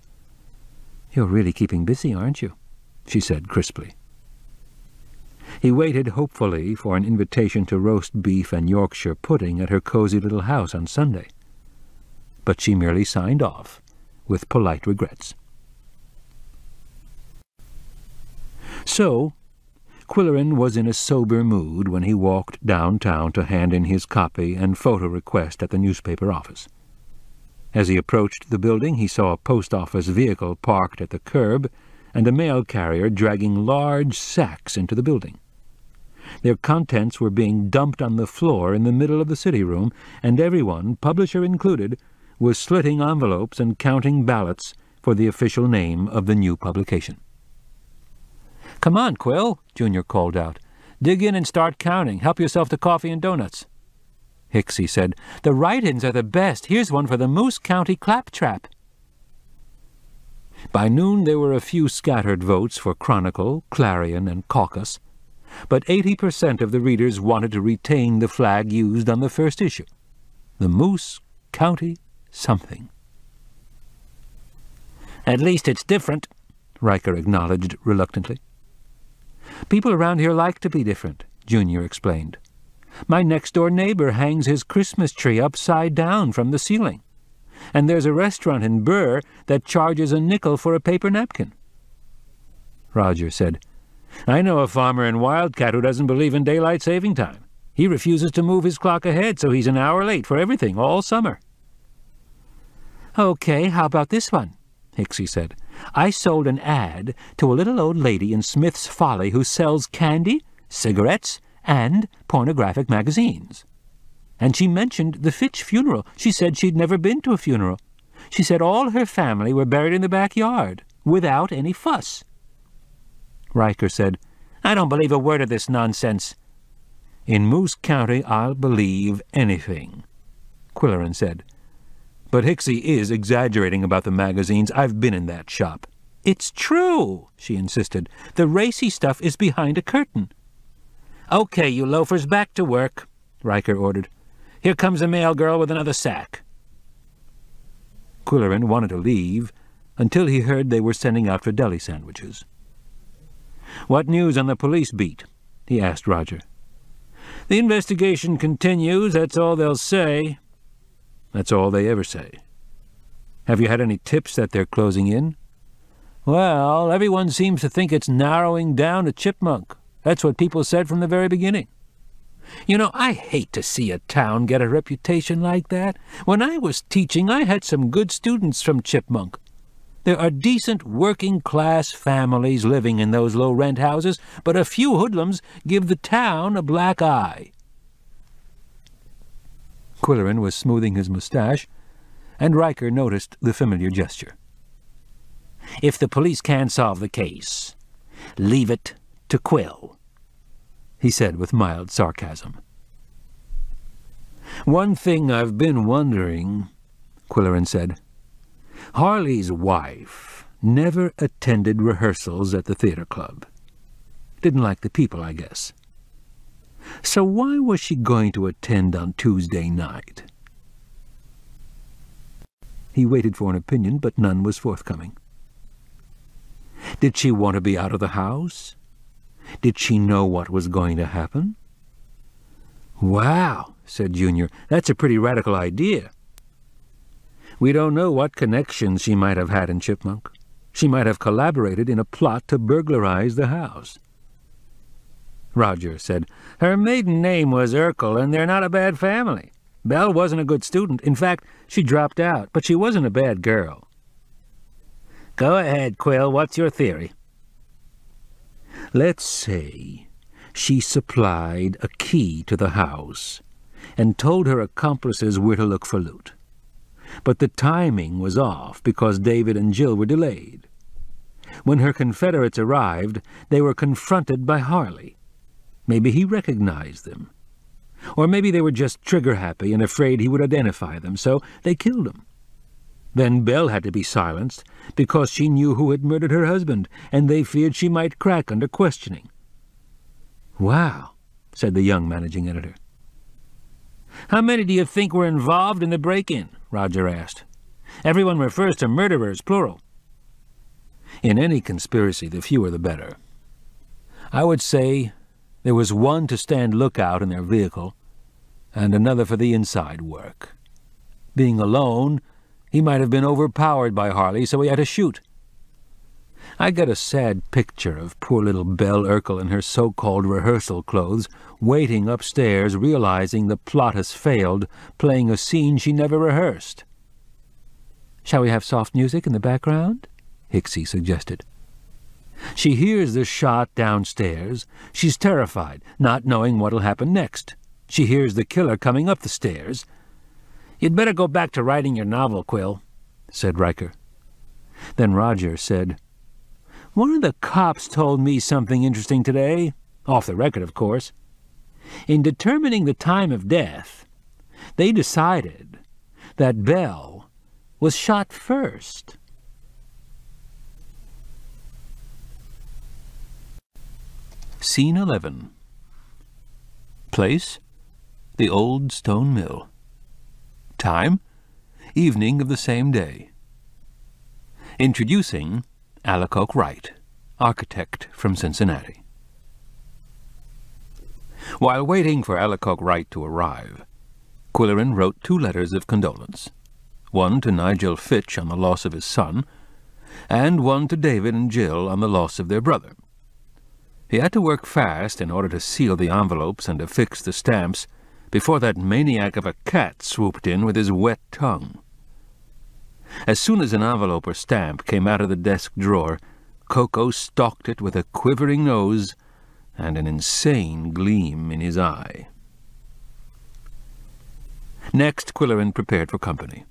C: "You're really keeping busy, aren't you?" she said crisply. He waited hopefully for an invitation to roast beef and Yorkshire pudding at her cozy little house on Sunday. But she merely signed off, with polite regrets. So, Quillerin was in a sober mood when he walked downtown to hand in his copy and photo request at the newspaper office. As he approached the building, he saw a post office vehicle parked at the curb and a mail carrier dragging large sacks into the building. Their contents were being dumped on the floor in the middle of the city room, and everyone, publisher included, was slitting envelopes and counting ballots for the official name of the new publication. "Come on, Quill," Junior called out. "Dig in and start counting. Help yourself to coffee and donuts." Hixie said, "The write-ins are the best. Here's one for the Moose County Claptrap." By noon there were a few scattered votes for Chronicle, Clarion, and Caucus, but 80% of the readers wanted to retain the flag used on the first issue, the Moose County something. "At least it's different," Riker acknowledged reluctantly. "People around here like to be different," Junior explained. "My next-door neighbor hangs his Christmas tree upside down from the ceiling, and there's a restaurant in Burr that charges a nickel for a paper napkin." Roger said, "I know a farmer in Wildcat who doesn't believe in daylight saving time. He refuses to move his clock ahead, so he's an hour late for everything all summer." "Okay, how about this one?" Hixie said. "I sold an ad to a little old lady in Smith's Folly who sells candy, cigarettes, and pornographic magazines. And she mentioned the Fitch funeral. She said she'd never been to a funeral. She said all her family were buried in the backyard, without any fuss." Riker said, "I don't believe a word of this nonsense." "In Moose County, I'll believe anything," Quillerin said. "But Hixie is exaggerating about the magazines. I've been in that shop." "It's true," she insisted. "The racy stuff is behind a curtain." "Okay, you loafers, back to work," Riker ordered. "Here comes a mail girl with another sack." Quillerin wanted to leave until he heard they were sending out for deli sandwiches. "What news on the police beat?" he asked Roger. "The investigation continues, that's all they'll say." "That's all they ever say. Have you had any tips that they're closing in?" "Well, everyone seems to think it's narrowing down to Chipmunk. That's what people said from the very beginning. You know, I hate to see a town get a reputation like that. When I was teaching, I had some good students from Chipmunk. There are decent working-class families living in those low-rent houses, but a few hoodlums give the town a black eye. Quillerin was smoothing his mustache, and Riker noticed the familiar gesture. If the police can't solve the case, leave it to Quill, he said with mild sarcasm. One thing I've been wondering, Quillerin said. Harley's wife never attended rehearsals at the theater club. Didn't like the people, I guess. So why was she going to attend on Tuesday night? He waited for an opinion, but none was forthcoming. Did she want to be out of the house? Did she know what was going to happen? Wow, said Junior, that's a pretty radical idea. We don't know what connections she might have had in Chipmunk. She might have collaborated in a plot to burglarize the house. Roger said, Her maiden name was Urkel, and they're not a bad family. Belle wasn't a good student. In fact, she dropped out, but she wasn't a bad girl. Go ahead, Quill. What's your theory? Let's say she supplied a key to the house and told her accomplices where to look for loot. But the timing was off because David and Jill were delayed. When her Confederates arrived, they were confronted by Harley. Maybe he recognized them. Or maybe they were just trigger-happy and afraid he would identify them, so they killed him. Then Belle had to be silenced because she knew who had murdered her husband, and they feared she might crack under questioning. Wow, said the young managing editor. How many do you think were involved in the break-in? Roger asked. Everyone refers to murderers, plural. In any conspiracy, the fewer the better. I would say there was one to stand lookout in their vehicle, and another for the inside work. Being alone, he might have been overpowered by Harley, so he had to shoot. I get a sad picture of poor little Belle Urkel in her so-called rehearsal clothes, waiting upstairs, realizing the plot has failed, playing a scene she never rehearsed. Shall we have soft music in the background? Hixie suggested. She hears the shot downstairs. She's terrified, not knowing what'll happen next. She hears the killer coming up the stairs. You'd better go back to writing your novel, Quill, said Riker. Then Roger said, One of the cops told me something interesting today, off the record, of course. In determining the time of death, they decided that Belle was shot first.
B: Scene 11. Place, the old stone mill. Time, evening of the same day. Introducing Alicoque Wright, architect from Cincinnati. While waiting for Alicoque Wright to arrive, Quillerin wrote 2 letters of condolence, one to Nigel Fitch on the loss of his son, and one to David and Jill on the loss of their brother. He had to work fast in order to seal the envelopes and affix the stamps before that maniac of a cat swooped in with his wet tongue. As soon as an envelope or stamp came out of the desk drawer, Coco stalked it with a quivering nose and an insane gleam in his eye. Next, Quillerin prepared for company.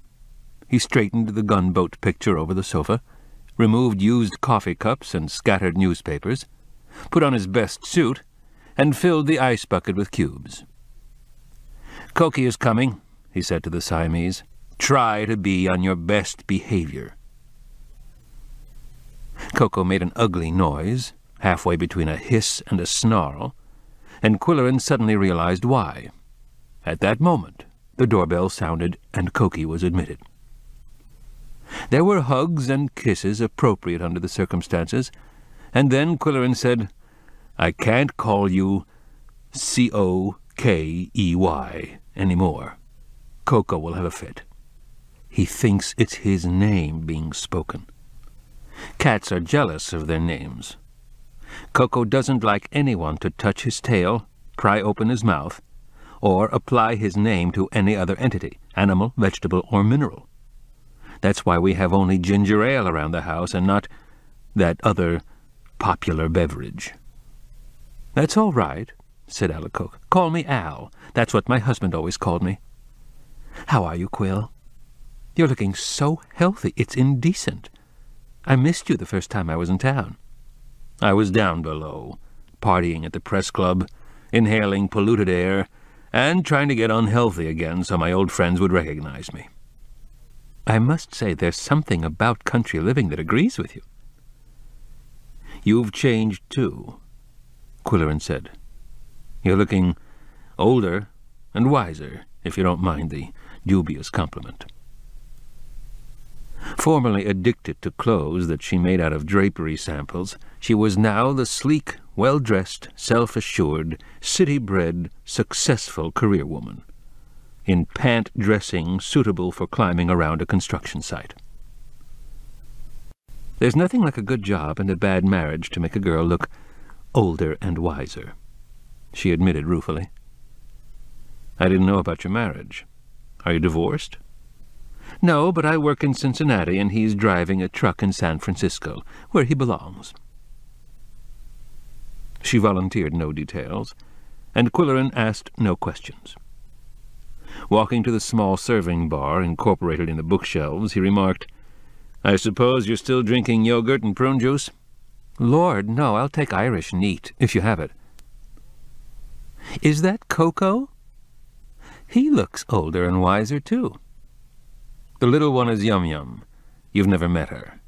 B: He straightened the gunboat picture over the sofa, removed used coffee cups and scattered newspapers, put on his best suit, and filled the ice bucket with cubes. "Cokie is coming," he said to the Siamese. "Try to be on your best behavior." Coco made an ugly noise, halfway between a hiss and a snarl, and Quillerin suddenly realized why. At that moment, the doorbell sounded, and Cokie was admitted. There were hugs and kisses appropriate under the circumstances, and then Quillerin said, "I can't call you Cokey anymore. Coco will have a fit. He thinks it's his name being spoken. Cats are jealous of their names. Coco doesn't like anyone to touch his tail, pry open his mouth, or apply his name to any other entity, animal, vegetable, or mineral. That's why we have only ginger ale around the house and not that other popular beverage." "That's all right," said Alicoque. "Call me Al. That's what my husband always called me. How are you, Quill? You're looking so healthy, it's indecent. I missed you the first time I was in town." "I was down below, partying at the press club, inhaling polluted air, and trying to get unhealthy again so my old friends would recognize me." "I must say there's something about country living that agrees with you." "You've changed, too," Quillerin said. "You're looking older and wiser, if you don't mind the dubious compliment." Formerly addicted to clothes that she made out of drapery samples, she was now the sleek, well-dressed, self-assured, city-bred, successful career woman, in pant dressing suitable for climbing around a construction site. There's nothing like a good job and a bad marriage to make a girl look older and wiser, she admitted ruefully. "I didn't know about your marriage. Are you divorced?" "No, but I work in Cincinnati, and he's driving a truck in San Francisco, where he belongs." She volunteered no details, and Quillerin asked no questions. Walking to the small serving bar incorporated in the bookshelves, he remarked, "I suppose you're still drinking yogurt and prune juice?" "Lord, no, I'll take Irish neat, if you have it." "Is that Coco? He looks older and wiser, too." "The little one is Yum-Yum. You've never met her."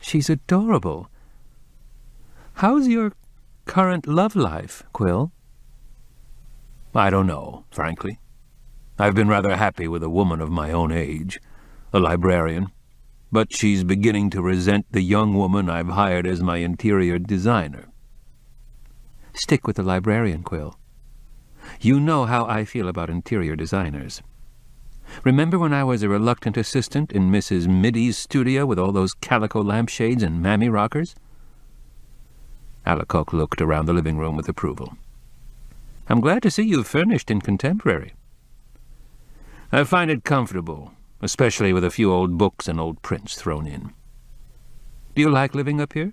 B: "She's adorable. How's your current love life, Quill?" "I don't know, frankly. I've been rather happy with a woman of my own age, a librarian, but she's beginning to resent the young woman I've hired as my interior designer." "Stick with the librarian, Quill. You know how I feel about interior designers. Remember when I was a reluctant assistant in Mrs. Middy's studio with all those calico lampshades and mammy rockers?" Alicoque looked around the living room with approval. "I'm glad to see you've furnished in contemporary." "I find it comfortable, especially with a few old books and old prints thrown in." "Do you like living up here?"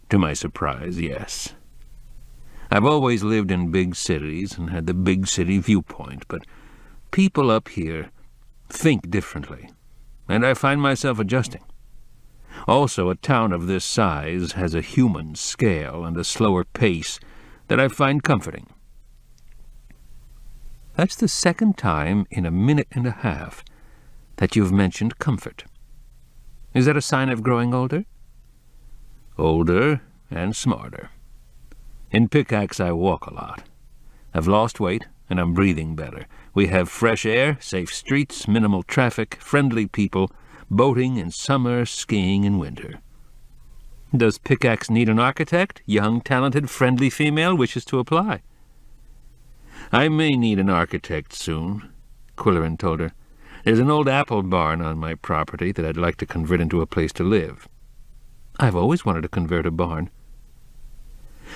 B: "To my surprise, yes. I've always lived in big cities and had the big city viewpoint, but people up here think differently, and I find myself adjusting. Also, a town of this size has a human scale and a slower pace that I find comforting." "That's the second time in a minute and a half that you've mentioned comfort. Is that a sign of growing older?" "Older and smarter. In Pickaxe I walk a lot. I've lost weight, and I'm breathing better. We have fresh air, safe streets, minimal traffic, friendly people, boating in summer, skiing in winter." "Does Pickaxe need an architect? Young, talented, friendly female wishes to apply." "I may need an architect soon," Quillerin told her. "There's an old apple barn on my property that I'd like to convert into a place to live." "I've always wanted to convert a barn."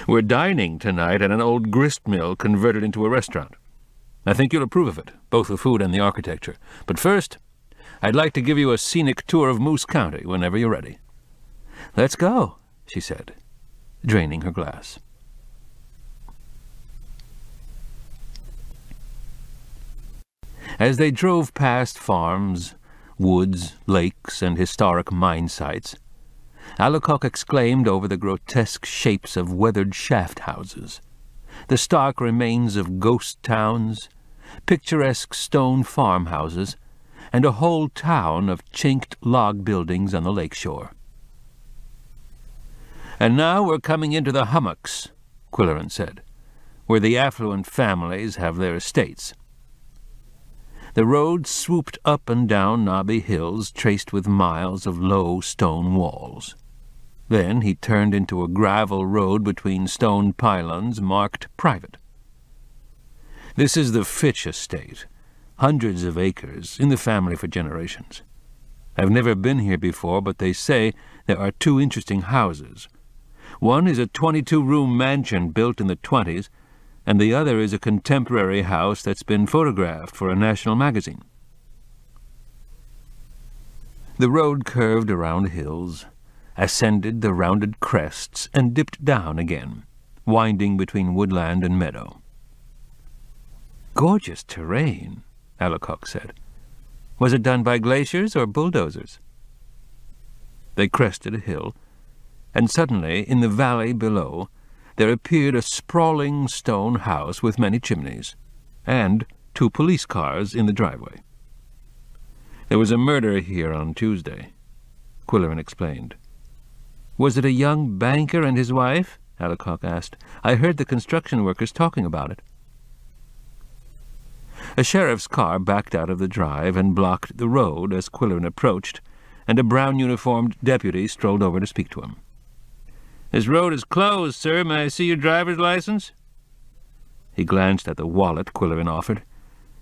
B: "We're dining tonight at an old grist mill converted into a restaurant. I think you'll approve of it, both the food and the architecture. But first, I'd like to give you a scenic tour of Moose County whenever you're ready." "Let's go," she said, draining her glass. As they drove past farms, woods, lakes, and historic mine sites, Alicoque exclaimed over the grotesque shapes of weathered shaft houses, the stark remains of ghost towns, picturesque stone farmhouses, and a whole town of chinked log buildings on the lake shore. "And now we're coming into the hummocks," Quillerin said, "where the affluent families have their estates." The road swooped up and down knobby hills traced with miles of low stone walls. Then he turned into a gravel road between stone pylons marked private. "This is the Fitch estate, hundreds of acres, in the family for generations. I've never been here before, but they say there are two interesting houses. One is a 22-room mansion built in the 20s, and the other is a contemporary house that's been photographed for a national magazine. The road curved around hills, ascended the rounded crests, and dipped down again, winding between woodland and meadow. "Gorgeous terrain," Alacoque said. "Was it done by glaciers or bulldozers?" They crested a hill, and suddenly, in the valley below, there appeared a sprawling stone house with many chimneys, and 2 police cars in the driveway. "There was a murder here on Tuesday," Quillerin explained. "Was it a young banker and his wife?" Alacoque asked. "I heard the construction workers talking about it." A sheriff's car backed out of the drive and blocked the road as Quillerin approached, and a brown-uniformed deputy strolled over to speak to him. "This road is closed, sir. May I see your driver's license?" He glanced at the wallet Quillerin offered,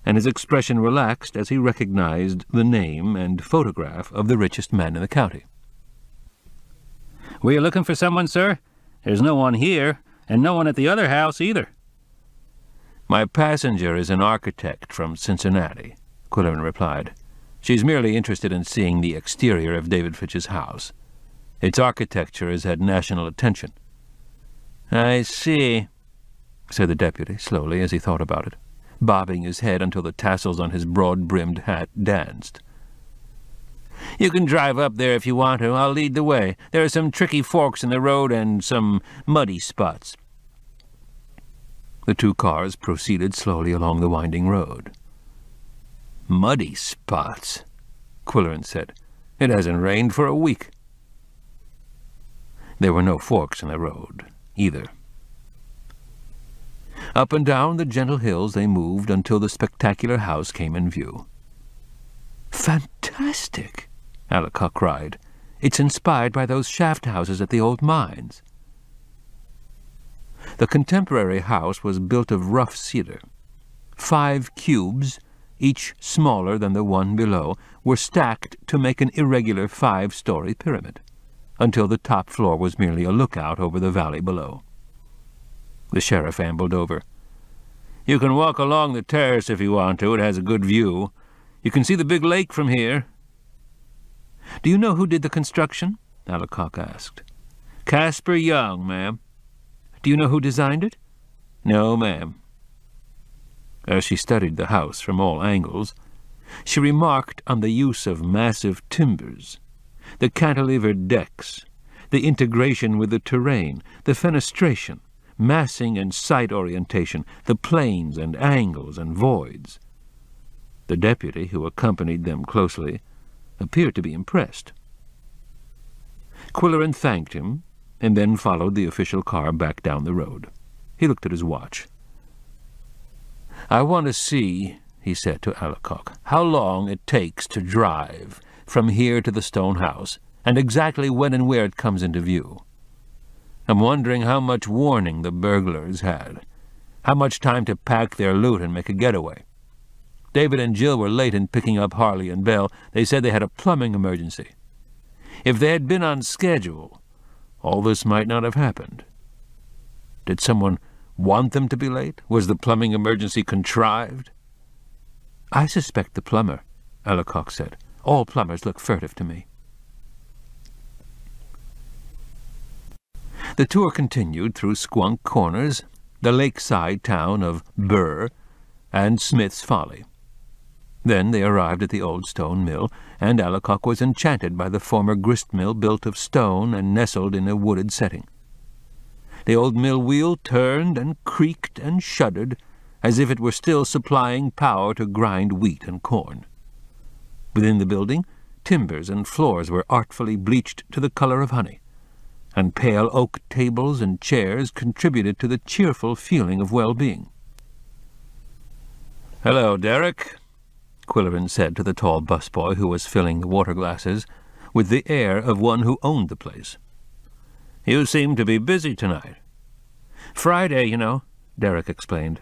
B: and his expression relaxed as he recognized the name and photograph of the richest man in the county. "Were you looking for someone, sir? There's no one here, and no one at the other house either." "My passenger is an architect from Cincinnati," Quillerin replied. "She's merely interested in seeing the exterior of David Fitch's house. Its architecture has had national attention." "I see," said the deputy slowly as he thought about it, bobbing his head until the tassels on his broad-brimmed hat danced. "You can drive up there if you want to. I'll lead the way. There are some tricky forks in the road and some muddy spots." The 2 cars proceeded slowly along the winding road. "Muddy spots," Quillerin said. "It hasn't rained for a week." There were no forks in the road, either. Up and down the gentle hills they moved until the spectacular house came in view. "Fantastic!" Alacoque cried. "It's inspired by those shaft houses at the old mines." The contemporary house was built of rough cedar. 5 cubes, each smaller than the one below, were stacked to make an irregular 5-story pyramid, until the top floor was merely a lookout over the valley below. The sheriff ambled over. "You can walk along the terrace if you want to. It has a good view. You can see the big lake from here." "Do you know who did the construction?" Alacoque asked. "Caspar Young, ma'am." "Do you know who designed it?" "No, ma'am." As she studied the house from all angles, she remarked on the use of massive timbers, the cantilevered decks, the integration with the terrain, the fenestration, massing and site orientation, the planes and angles and voids. The deputy, who accompanied them closely, appeared to be impressed. Quillerin thanked him, and then followed the official car back down the road. He looked at his watch. "I want to see," he said to Alacoque, "how long it takes to drive from here to the stone house, and exactly when and where it comes into view. I'm wondering how much warning the burglars had, how much time to pack their loot and make a getaway. David and Jill were late in picking up Harley and Belle. They said they had a plumbing emergency. If they had been on schedule, all this might not have happened. Did someone want them to be late? Was the plumbing emergency contrived?" "I suspect the plumber," Alacoque said. "All plumbers look furtive to me." The tour continued through Squunk Corners, the lakeside town of Burr, and Smith's Folly. Then they arrived at the old stone mill, and Alacoque was enchanted by the former grist mill built of stone and nestled in a wooded setting. The old mill wheel turned and creaked and shuddered as if it were still supplying power to grind wheat and corn. Within the building, timbers and floors were artfully bleached to the color of honey, and pale oak tables and chairs contributed to the cheerful feeling of well-being. "Hello, Derek," Quillerin said to the tall busboy who was filling the water-glasses, with the air of one who owned the place. "You seem to be busy tonight." "Friday, you know," Derek explained.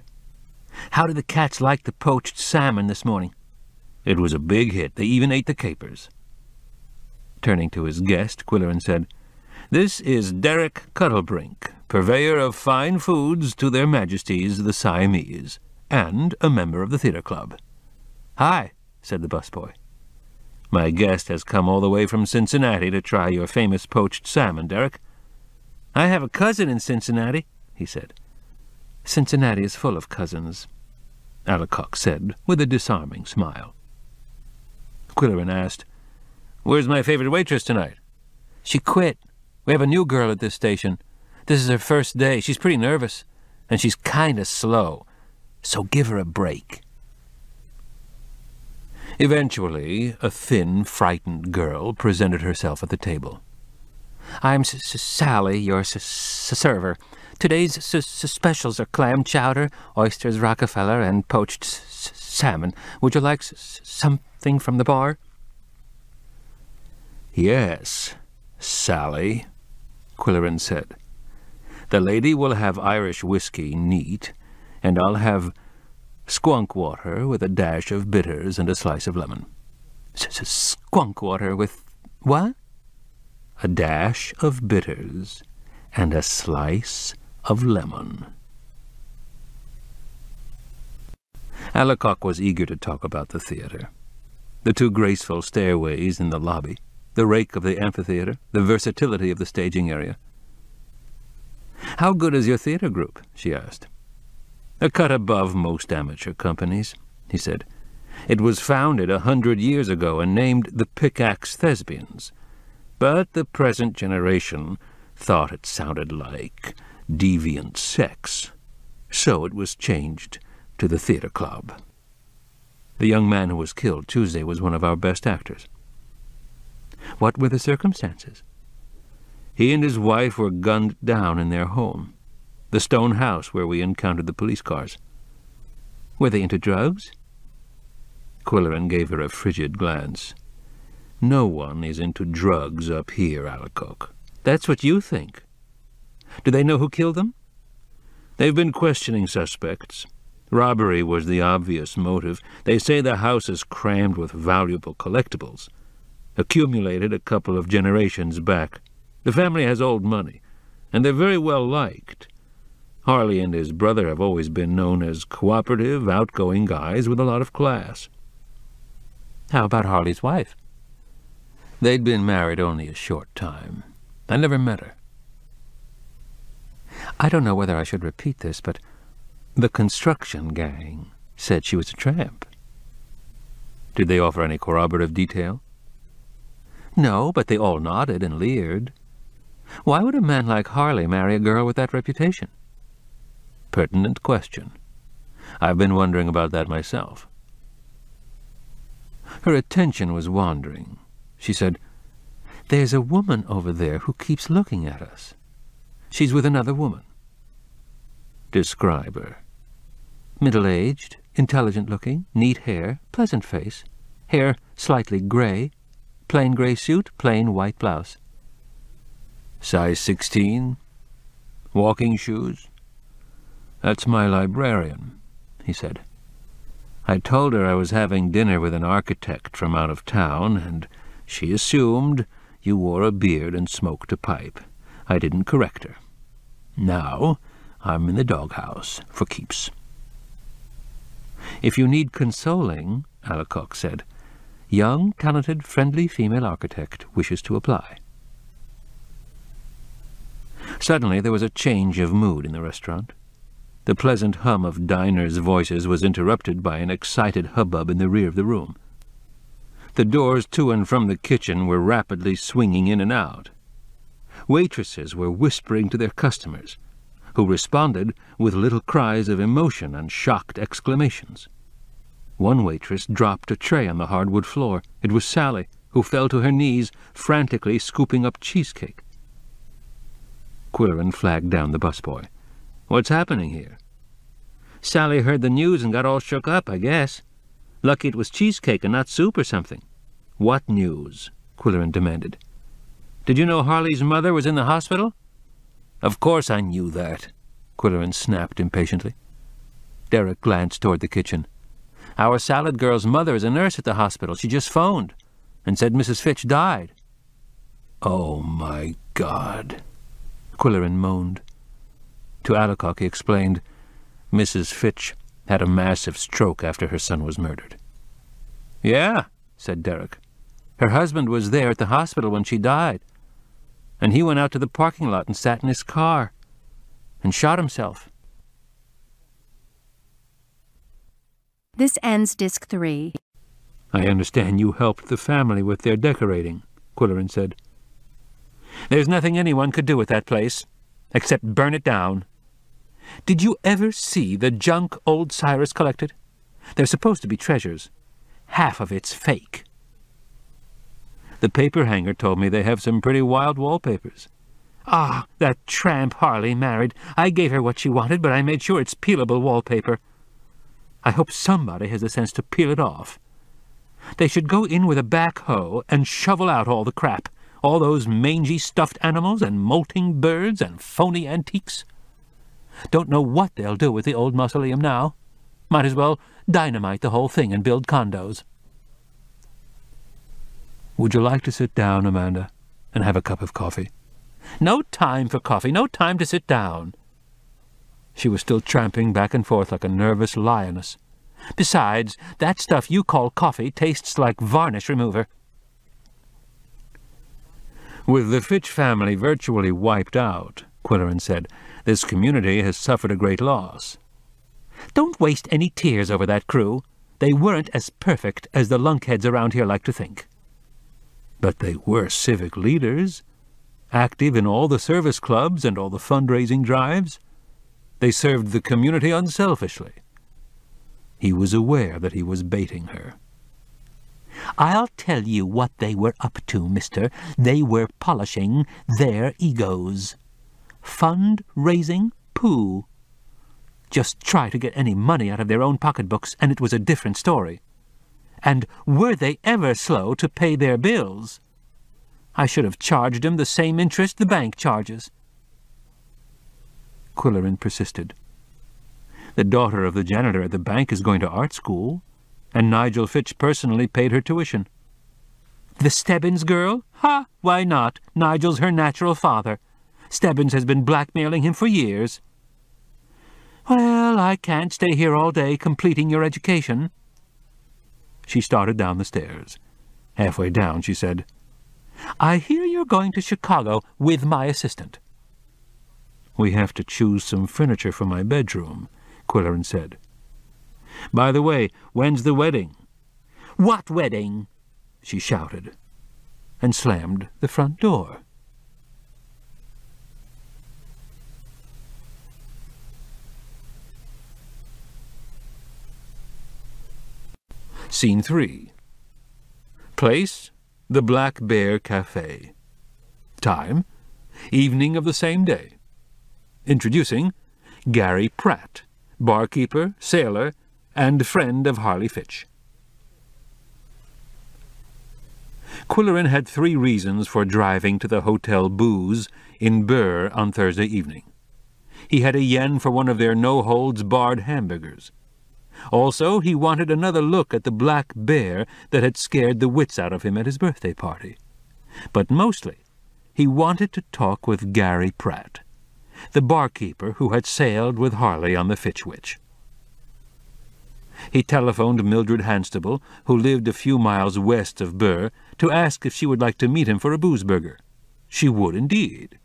B: "How did the cats like the poached salmon this morning?" "It was a big hit. They even ate the capers." Turning to his guest, Quillerin said, This is Derek Cuddlebrink, purveyor of fine foods to their Majesties the Siamese, and a member of the theatre club." "Hi," said the busboy. "My guest has come all the way from Cincinnati to try your famous poached salmon, Derek." "I have a cousin in Cincinnati," he said. "Cincinnati is full of cousins," Alicock said, with a disarming smile. Quillerin asked, "Where's my favorite waitress tonight?" "She quit. We have a new girl at this station. This is her first day. She's pretty nervous, and she's kind of slow, so give her a break." Eventually, a thin, frightened girl presented herself at the table. "I'm Sally, your server. Today's specials are clam chowder, oysters Rockefeller, and poached salmon. Would you like something from the bar?"
C: "Yes, Sally," Quillerin said. "The lady will have Irish whiskey neat, and I'll have skunk water with a dash of bitters and a slice of lemon."
A: Skunk water with what?"
C: "A dash of bitters and a slice of lemon." Alicock was eager to talk about the theatre. The 2 graceful stairways in the lobby, the rake of the amphitheatre, the versatility of the staging area. "How good is your theatre group?" she asked. "A cut above most amateur companies," he said. "It was founded 100 years ago and named the Pickaxe Thespians, but the present generation thought it sounded like deviant sex, so it was changed to the theatre club. The young man who was killed Tuesday was one of our best actors."
A: "What were the circumstances?"
C: "He and his wife were gunned down in their home, the stone house where we encountered the police cars."
A: "Were they into drugs?"
C: Quillerin gave her a frigid glance. "No one is into drugs up here, Alicock."
A: "That's what you think. Do they know who killed them?"
C: "They've been questioning suspects. Robbery was the obvious motive. They say the house is crammed with valuable collectibles, accumulated a couple of generations back. The family has old money, and they're very well liked. Harley and his brother have always been known as cooperative, outgoing guys with a lot of class."
A: "How about Harley's wife?"
C: "They'd been married only a short time. I never met her."
A: "I don't know whether I should repeat this, but the construction gang said she was a tramp."
C: "Did they offer any corroborative detail?"
A: "No, but they all nodded and leered. Why would a man like Harley marry a girl with that reputation?"
C: "Pertinent question. I've been wondering about that myself."
A: Her attention was wandering. She said, "There's a woman over there who keeps looking at us. She's with another woman."
C: "Describe her."
A: "Middle-aged, intelligent-looking, neat hair, pleasant face, hair slightly gray, plain gray suit, plain white blouse."
C: "Size 16? Walking shoes?" "That's my librarian," he said. "I told her I was having dinner with an architect from out of town, and she assumed you wore a beard and smoked a pipe. I didn't correct her. Now I'm in the doghouse for keeps."
A: "If you need consoling," Alicock said, "young, talented, friendly female architect wishes to apply." Suddenly there was a change of mood in the restaurant. The pleasant hum of diners' voices was interrupted by an excited hubbub in the rear of the room. The doors to and from the kitchen were rapidly swinging in and out. Waitresses were whispering to their customers, who responded with little cries of emotion and shocked exclamations. One waitress dropped a tray on the hardwood floor. It was Sally, who fell to her knees, frantically scooping up cheesecake. Quillerin flagged down the busboy. "What's happening here?" "Sally heard the news and got all shook up, I guess. Lucky it was cheesecake and not soup or something." "What news?" Quillerin demanded. "Did you know Harley's mother was in the hospital?" "Of course I knew that," Quillerin snapped impatiently. Derek glanced toward the kitchen. "Our salad girl's mother is a nurse at the hospital. She just phoned and said Mrs. Fitch died."
C: "Oh, my
B: God, Quillerin moaned. To Allicock he explained, Mrs. Fitch had a massive stroke after her son was murdered. Yeah, said Derek. Her husband was there at the hospital when she died, and he went out to the parking lot and sat in his car and shot himself.
A: This ends Disc 3.
B: I understand you helped the family with their decorating, Quillerin said. There's nothing anyone could do with that place, except burn it down. Did you ever see the junk old Cyrus collected? They're supposed to be treasures. Half of it's fake. The paper hanger told me they have some pretty wild wallpapers. Ah, that tramp Harley married. I gave her what she wanted, but I made sure it's peelable wallpaper. I hope somebody has the sense to peel it off. They should go in with a backhoe and shovel out all the crap, all those mangy stuffed animals and molting birds and phony antiques. Don't know what they'll do with the old mausoleum now. Might as well dynamite the whole thing and build condos. Would you like to sit down, Amanda, and have a cup of coffee? No time for coffee, no time to sit down. She was still tramping back and forth like a nervous lioness. Besides, that stuff you call coffee tastes like varnish remover. With the Fitch family virtually wiped out, Quillerin said, this community has suffered a great loss. Don't waste any tears over that crew. They weren't as perfect as the lunkheads around here like to think. But they were civic leaders, active in all the service clubs and all the fundraising drives. They served the community unselfishly. He was aware that he was baiting her. I'll tell you what they were up to, mister. They were polishing their egos. Fund-raising poo. Just try to get any money out of their own pocketbooks, and it was a different story. And were they ever slow to pay their bills? I should have charged 'em the same interest the bank charges. Quillerin persisted. The daughter of the janitor at the bank is going to art school, and Nigel Fitch personally paid her tuition. The Stebbins girl? Ha! Why not? Nigel's her natural father. Stebbins has been blackmailing him for years. Well, I can't stay here all day completing your education. She started down the stairs. Halfway down, she said, I hear you're going to Chicago with my assistant. We have to choose some furniture for my bedroom, Quillerin said. By the way, when's the wedding? What wedding? She shouted, and slammed the front door. Scene 3. Place, the Black Bear Café. Time, evening of the same day. Introducing Gary Pratt, barkeeper, sailor, and friend of Harley Fitch. Quillerin had 3 reasons for driving to the Hotel Booze in Burr on Thursday evening. He had a yen for one of their no-holds-barred hamburgers. Also, he wanted another look at the black bear that had scared the wits out of him at his birthday party. But mostly, he wanted to talk with Gary Pratt, the barkeeper who had sailed with Harley on the Fitchwitch. He telephoned Mildred Hanstable, who lived a few miles west of Burr, to ask if she would like to meet him for a boozeburger. She would indeed.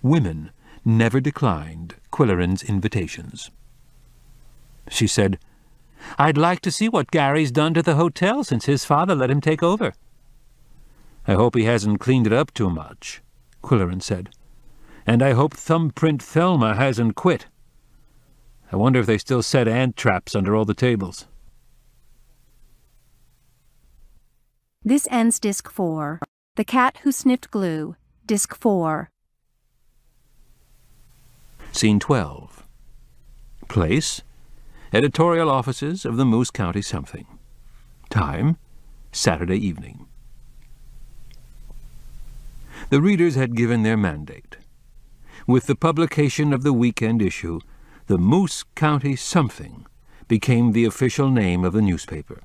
B: Women never declined Quillerin's invitations. She said, I'd like to see what Gary's done to the hotel since his father let him take over. I hope he hasn't cleaned it up too much, Quillerin said. And I hope Thumbprint Thelma hasn't quit. I wonder if they still set ant traps under all the tables.
A: This ends Disc 4. The Cat Who Sniffed Glue, Disc 4.
B: Scene 12. Place, editorial offices of the Moose County Something. Time, Saturday evening. The readers had given their mandate. With the publication of the weekend issue, the Moose County Something became the official name of the newspaper,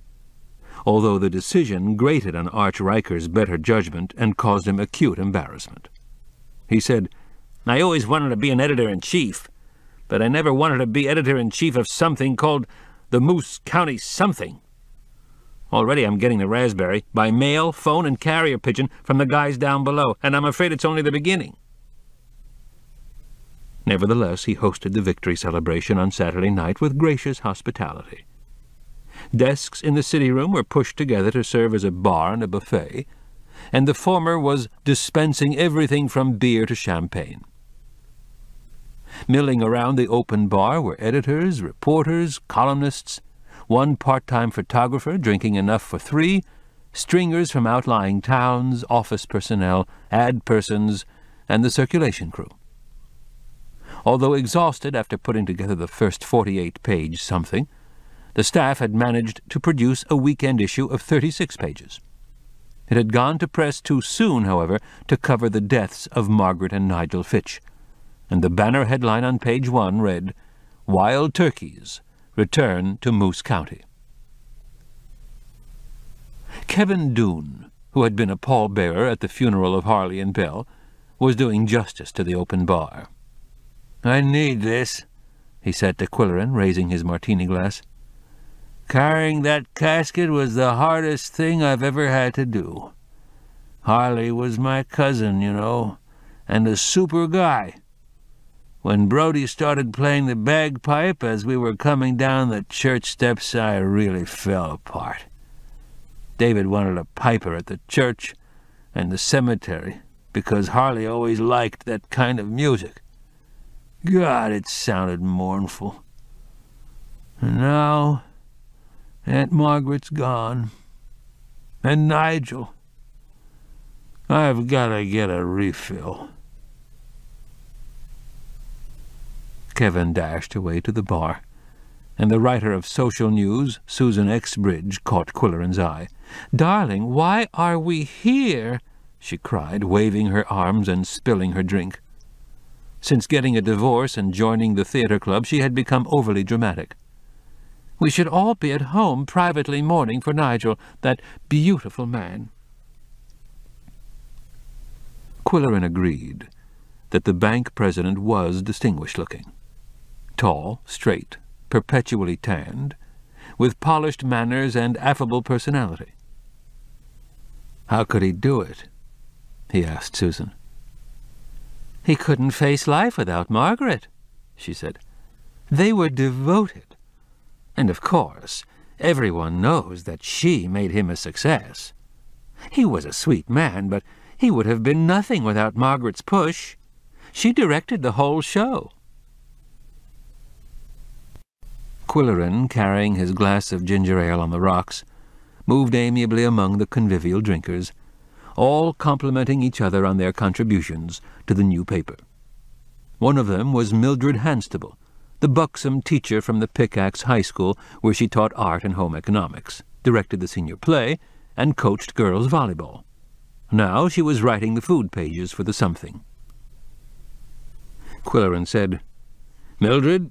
B: although the decision grated on Arch Riker's better judgment and caused him acute embarrassment.
C: He said, "I always wanted to be an editor-in-chief, but I never wanted to be editor-in-chief of something called the Moose County something. Already I'm getting the raspberry by mail, phone, and carrier pigeon from the guys down below, and I'm afraid it's only the beginning." Nevertheless, he hosted the victory celebration on Saturday night with gracious hospitality. Desks in the city room were pushed together to serve as a bar and a buffet, and the former was dispensing everything from beer to champagne. Milling around the open bar were editors, reporters, columnists, one part-time photographer drinking enough for 3, stringers from outlying towns, office personnel, ad persons, and the circulation crew. Although exhausted after putting together the first 48-page something, the staff had managed to produce a weekend issue of 36 pages. It had gone to press too soon, however, to cover the deaths of Margaret and Nigel Fitch, and the banner headline on page 1 read, "Wild Turkeys Return to Moose County." Kevin Doone, who had been a pallbearer at the funeral of Harley and Bell, was doing justice to the open bar. "I need this," he said to Quillerin, raising his martini glass. "Carrying that casket was the hardest thing I've ever had to do. Harley was my cousin, you know, and a super guy. When Brody started playing the bagpipe as we were coming down the church steps, I really fell apart. David wanted a piper at the church and the cemetery because Harley always liked that kind of music. God, it sounded mournful. And now Aunt Margaret's gone. And Nigel. I've got to get a refill." Kevin dashed away to the bar, and the writer of social news, Susan Exbridge, caught Quillerin's eye. "Darling, why are we here?" she cried, waving her arms and spilling her drink. Since getting a divorce and joining the theatre club, she had become overly dramatic. "We should all be at home privately mourning for Nigel, that beautiful man." Quillerin agreed that the bank president was distinguished-looking. Tall, straight, perpetually tanned, with polished manners and affable personality. "How could he do it?" he asked Susan. "He couldn't face life without Margaret," she said. "They were devoted. And, of course, everyone knows that she made him a success. He was a sweet man, but he would have been nothing without Margaret's push. She directed the whole show." Quillerin, carrying his glass of ginger ale on the rocks, moved amiably among the convivial drinkers, all complimenting each other on their contributions to the new paper. One of them was Mildred Hanstable, the buxom teacher from the Pickaxe High School, where she taught art and home economics, directed the senior play, and coached girls' volleyball. Now she was writing the food pages for the something. Quillerin said, "Mildred,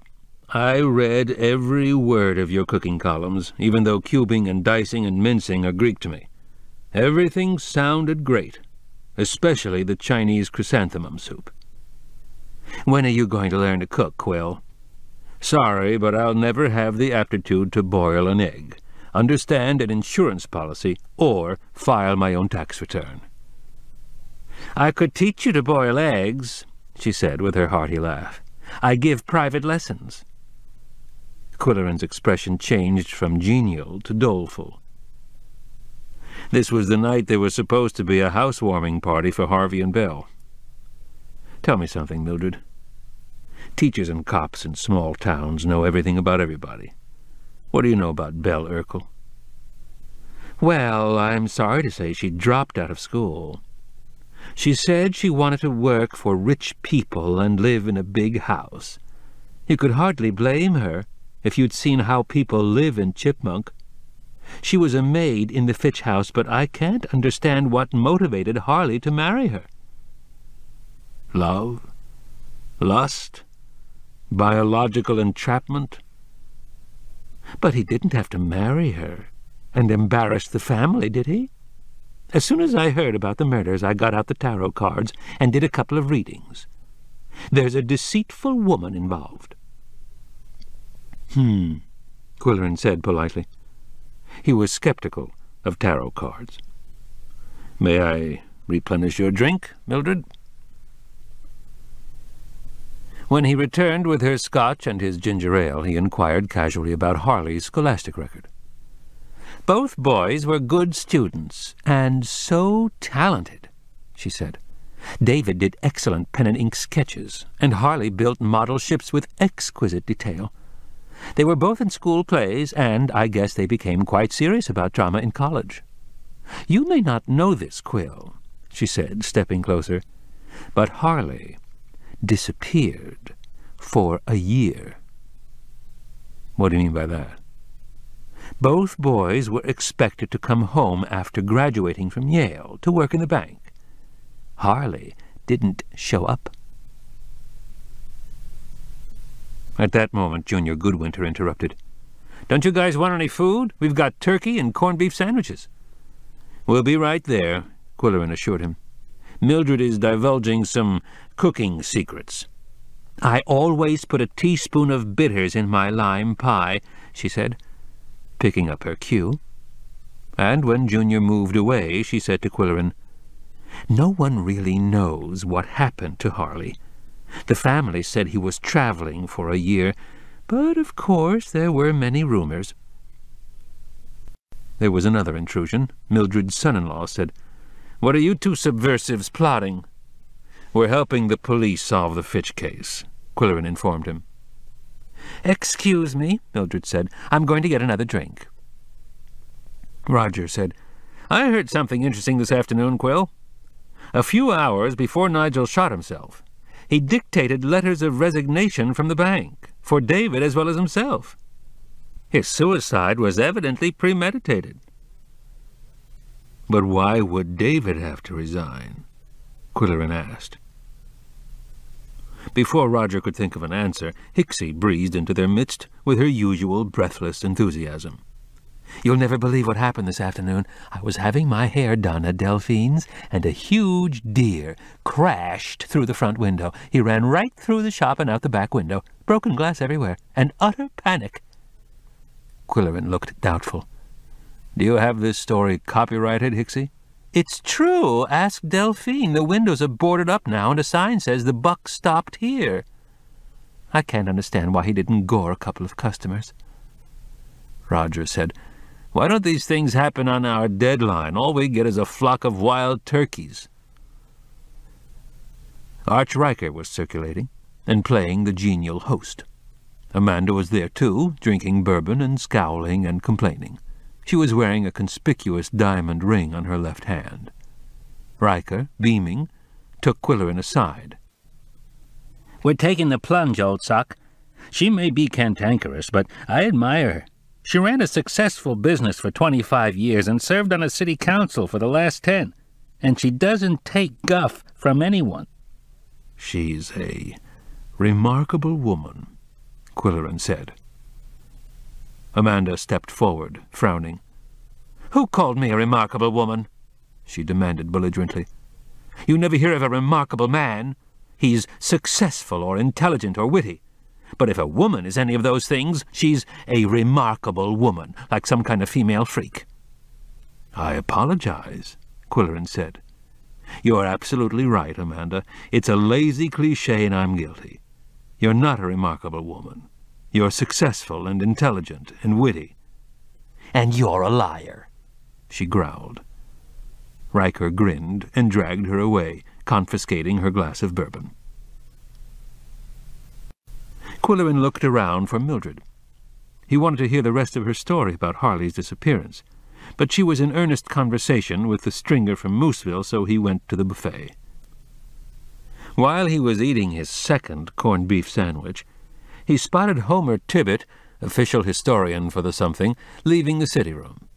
C: I read every word of your cooking columns, even though cubing and dicing and mincing are Greek to me. Everything sounded great, especially the Chinese chrysanthemum soup. When are you going to learn to cook, Quill? Sorry, but I'll never have the aptitude to boil an egg, understand an insurance policy, or file my own tax return." "I could teach you to boil eggs," she said with her hearty laugh. "I give private lessons." Quillerin's expression changed from genial to doleful. This was the night there was supposed to be a housewarming party for Harvey and Bell. "Tell me something, Mildred. Teachers and cops in small towns know everything about everybody. What do you know about Belle Urkel?" "Well, I'm sorry to say she dropped out of school. She said she wanted to work for rich people and live in a big house. You could hardly blame her if you'd seen how people live in Chipmunk. She was a maid in the Fitch house, but I can't understand what motivated Harley to marry her." "Love? Lust? Biological entrapment?" "But he didn't have to marry her and embarrass the family, did he?
B: As soon as I heard about the murders, I got out the tarot cards and did a couple of readings. There's a deceitful woman involved."
C: Quillerin said politely. He was skeptical of tarot cards. "May I replenish your drink, Mildred?" When he returned with her scotch and his ginger ale, he inquired casually about Harley's scholastic record. "Both boys were good students, and so talented," she said. "David did excellent pen and ink sketches, and Harley built model ships with exquisite detail. They were both in school plays, and I guess they became quite serious about drama in college. You may not know this, Quill," she said, stepping closer, "but Harley disappeared for a year." "What do you mean by that?" "Both boys were expected to come home after graduating from Yale to work in the bank. Harley didn't show up." At that moment, Junior Goodwinter interrupted. "Don't you guys want any food? We've got turkey and corned beef sandwiches." "We'll be right there," Quillerin assured him. "Mildred is divulging some cooking secrets." "I always put a teaspoon of bitters in my lime pie," she said, picking up her cue. And when Junior moved away, she said to Quillerin, "No one really knows what happened to Harley. The family said he was traveling for a year, but of course there were many rumors." There was another intrusion. Mildred's son-in-law said, "What are you two subversives plotting?" "We're helping the police solve the Fitch case," Quillerin informed him. "Excuse me," Mildred said. "I'm going to get another drink." Roger said, "I heard something interesting this afternoon, Quill. A few hours before Nigel shot himself, he dictated letters of resignation from the bank, for David as well as himself. His suicide was evidently premeditated." "But why would David have to resign?" Quillerin asked. Before Roger could think of an answer, Hixie breezed into their midst with her usual breathless enthusiasm. "You'll never believe what happened this afternoon. I was having my hair done at Delphine's, and a huge deer crashed through the front window. He ran right through the shop and out the back window. Broken glass everywhere, and utter panic." Quillerin looked doubtful. "Do you have this story copyrighted, Hixie?" "It's true. Ask Delphine. The windows are boarded up now, and a sign says the buck stopped here. I can't understand why he didn't gore a couple of customers." Roger said, "Why don't these things happen on our deadline? All we get is a flock of wild turkeys." Arch Riker was circulating and playing the genial host. Amanda was there too, drinking bourbon and scowling and complaining. She was wearing a conspicuous diamond ring on her left hand. Riker, beaming, took Quillerin aside.
D: "We're taking the plunge, old sock. She may be cantankerous, but I admire her. She ran a successful business for 25 years and served on a city council for the last 10. And she doesn't take guff from anyone."
B: "She's a remarkable woman," Quillerin said. Amanda stepped forward, frowning. "Who called me a remarkable woman?" she demanded belligerently. "You never hear of a remarkable man. He's successful or intelligent or witty. But if a woman is any of those things, she's a remarkable woman, like some kind of female freak." "I apologize," Quillerin said. "You're absolutely right, Amanda. It's a lazy cliché and I'm guilty. You're not a remarkable woman. You're successful and intelligent and witty." "And you're a liar," she growled. Riker grinned and dragged her away, confiscating her glass of bourbon. Quillerin looked around for Mildred. He wanted to hear the rest of her story about Harley's disappearance, but she was in earnest conversation with the stringer from Mooseville, so he went to the buffet. While he was eating his second corned beef sandwich, he spotted Homer Tibbet, official historian for the something, leaving the city room.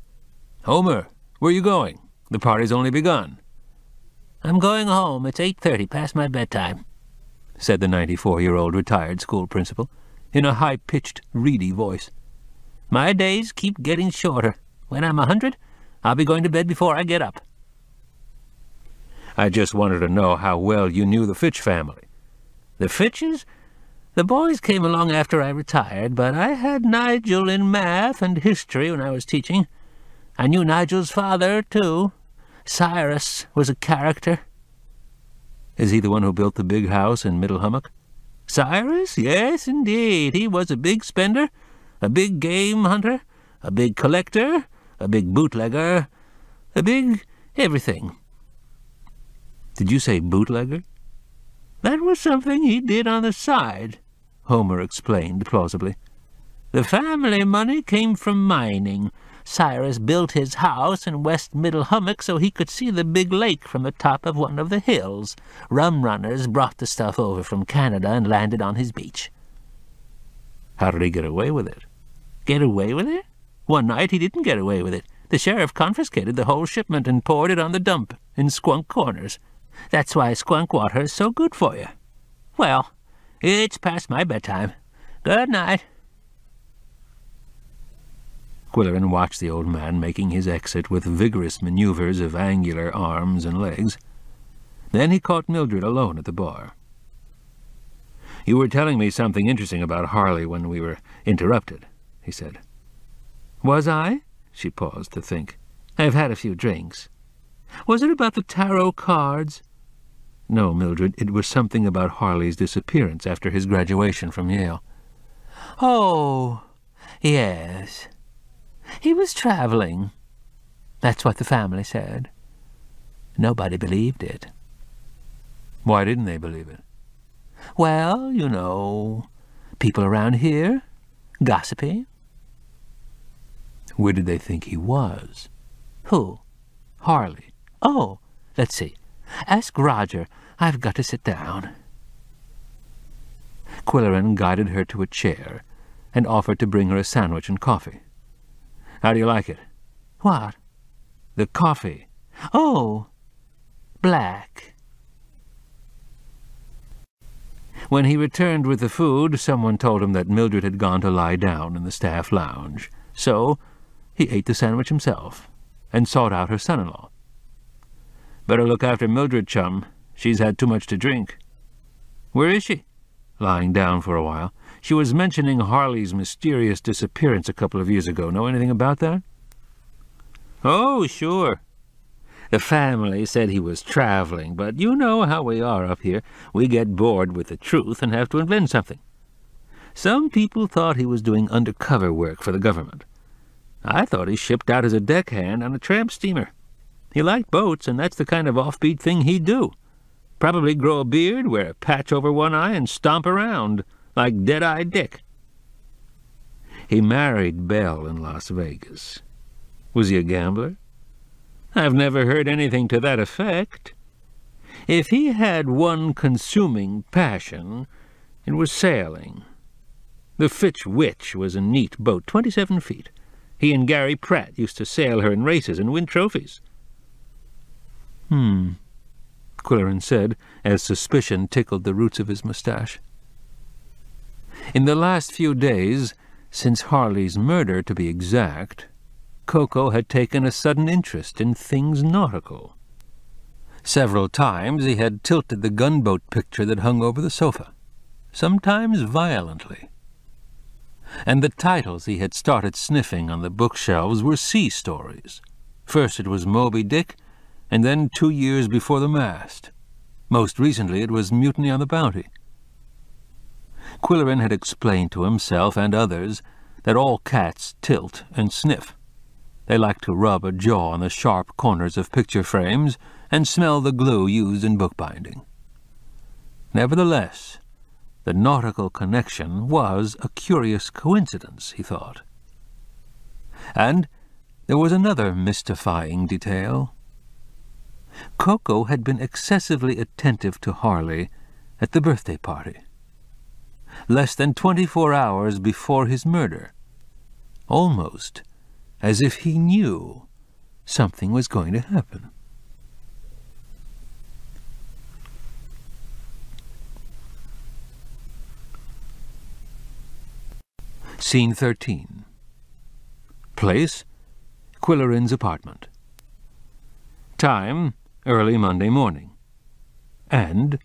B: "Homer, where are you going? The party's only begun."
D: "I'm going home. It's 8:30, past my bedtime,"
C: said the 94-year-old retired school principal, in a high-pitched, reedy voice.
D: "My days keep getting shorter. When I'm 100, I'll be going to bed before I get up."
C: I just wanted to know how well you knew the Fitch family.
D: The Fitches? The boys came along after I retired, but I had Nigel in math and history when I was teaching. I knew Nigel's father, too. Cyrus was a character.
C: Is he the one who built the big house in Middle Hummock?
D: Cyrus? Yes, indeed. He was a big spender, a big game hunter, a big collector, a big bootlegger, a big everything.
C: Did you say bootlegger?
D: That was something he did on the side, Homer explained plausibly. The family money came from mining. Cyrus built his house in West Middle Hummock so he could see the big lake from the top of one of the hills. Rum runners brought the stuff over from Canada and landed on his beach.
C: How did he get away with it?
D: Get away with it? One night he didn't get away with it. The sheriff confiscated the whole shipment and poured it on the dump in Squunk Corners. That's why skunk water is so good for you. Well, it's past my bedtime. Good night.
C: Quillerin watched the old man making his exit with vigorous maneuvers of angular arms and legs. Then he caught Mildred alone at the bar. "You were telling me something interesting about Harley when we were interrupted," he said.
D: "Was I?" She paused to think. "I've had a few drinks. Was it about the tarot cards?"
C: "No, Mildred, it was something about Harley's disappearance after his graduation from Yale."
D: "Oh, yes. He was traveling. That's what the family said. Nobody believed it."
C: "Why didn't they believe it?"
D: "Well, you know, people around here, gossipy."
C: "Where did they think he was?"
D: "Who?"
C: "Harley."
D: "Oh, let's see. Ask Roger. I've got to sit down."
C: Quillerin guided her to a chair and offered to bring her a sandwich and coffee. "How do you like it?"
D: "What?"
C: "The coffee."
D: "Oh, black."
C: When he returned with the food, someone told him that Mildred had gone to lie down in the staff lounge. So he ate the sandwich himself and sought out her son-in-law. "Better look after Mildred, chum. She's had too much to drink."
D: "Where is she?"
C: "Lying down for a while. She was mentioning Harley's mysterious disappearance a couple of years ago. Know anything about that?"
D: "Oh, sure. The family said he was traveling, but you know how we are up here. We get bored with the truth and have to invent something. Some people thought he was doing undercover work for the government. I thought he shipped out as a deckhand on a tramp steamer. He liked boats, and that's the kind of offbeat thing he'd do. Probably grow a beard, wear a patch over one eye, and stomp around like Dead-Eye Dick."
C: "He married Belle in Las Vegas. Was he a gambler?"
D: "I've never heard anything to that effect. If he had one consuming passion, it was sailing. The Fitch Witch was a neat boat, 27 feet. He and Gary Pratt used to sail her in races and win trophies."
C: Quillerin said, as suspicion tickled the roots of his mustache. In the last few days, since Harley's murder to be exact, Coco had taken a sudden interest in things nautical. Several times he had tilted the gunboat picture that hung over the sofa, sometimes violently. And the titles he had started sniffing on the bookshelves were sea stories. First it was Moby Dick, and then 2 years before the mast. Most recently it was Mutiny on the Bounty. Quillerin had explained to himself and others that all cats tilt and sniff. They like to rub a jaw on the sharp corners of picture frames and smell the glue used in bookbinding. Nevertheless, the nautical connection was a curious coincidence, he thought. And there was another mystifying detail. Coco had been excessively attentive to Harley at the birthday party. Less than 24 hours before his murder. Almost as if he knew something was going to happen. Scene 13. Place, Quillerin's apartment. Time,
B: early Monday morning, and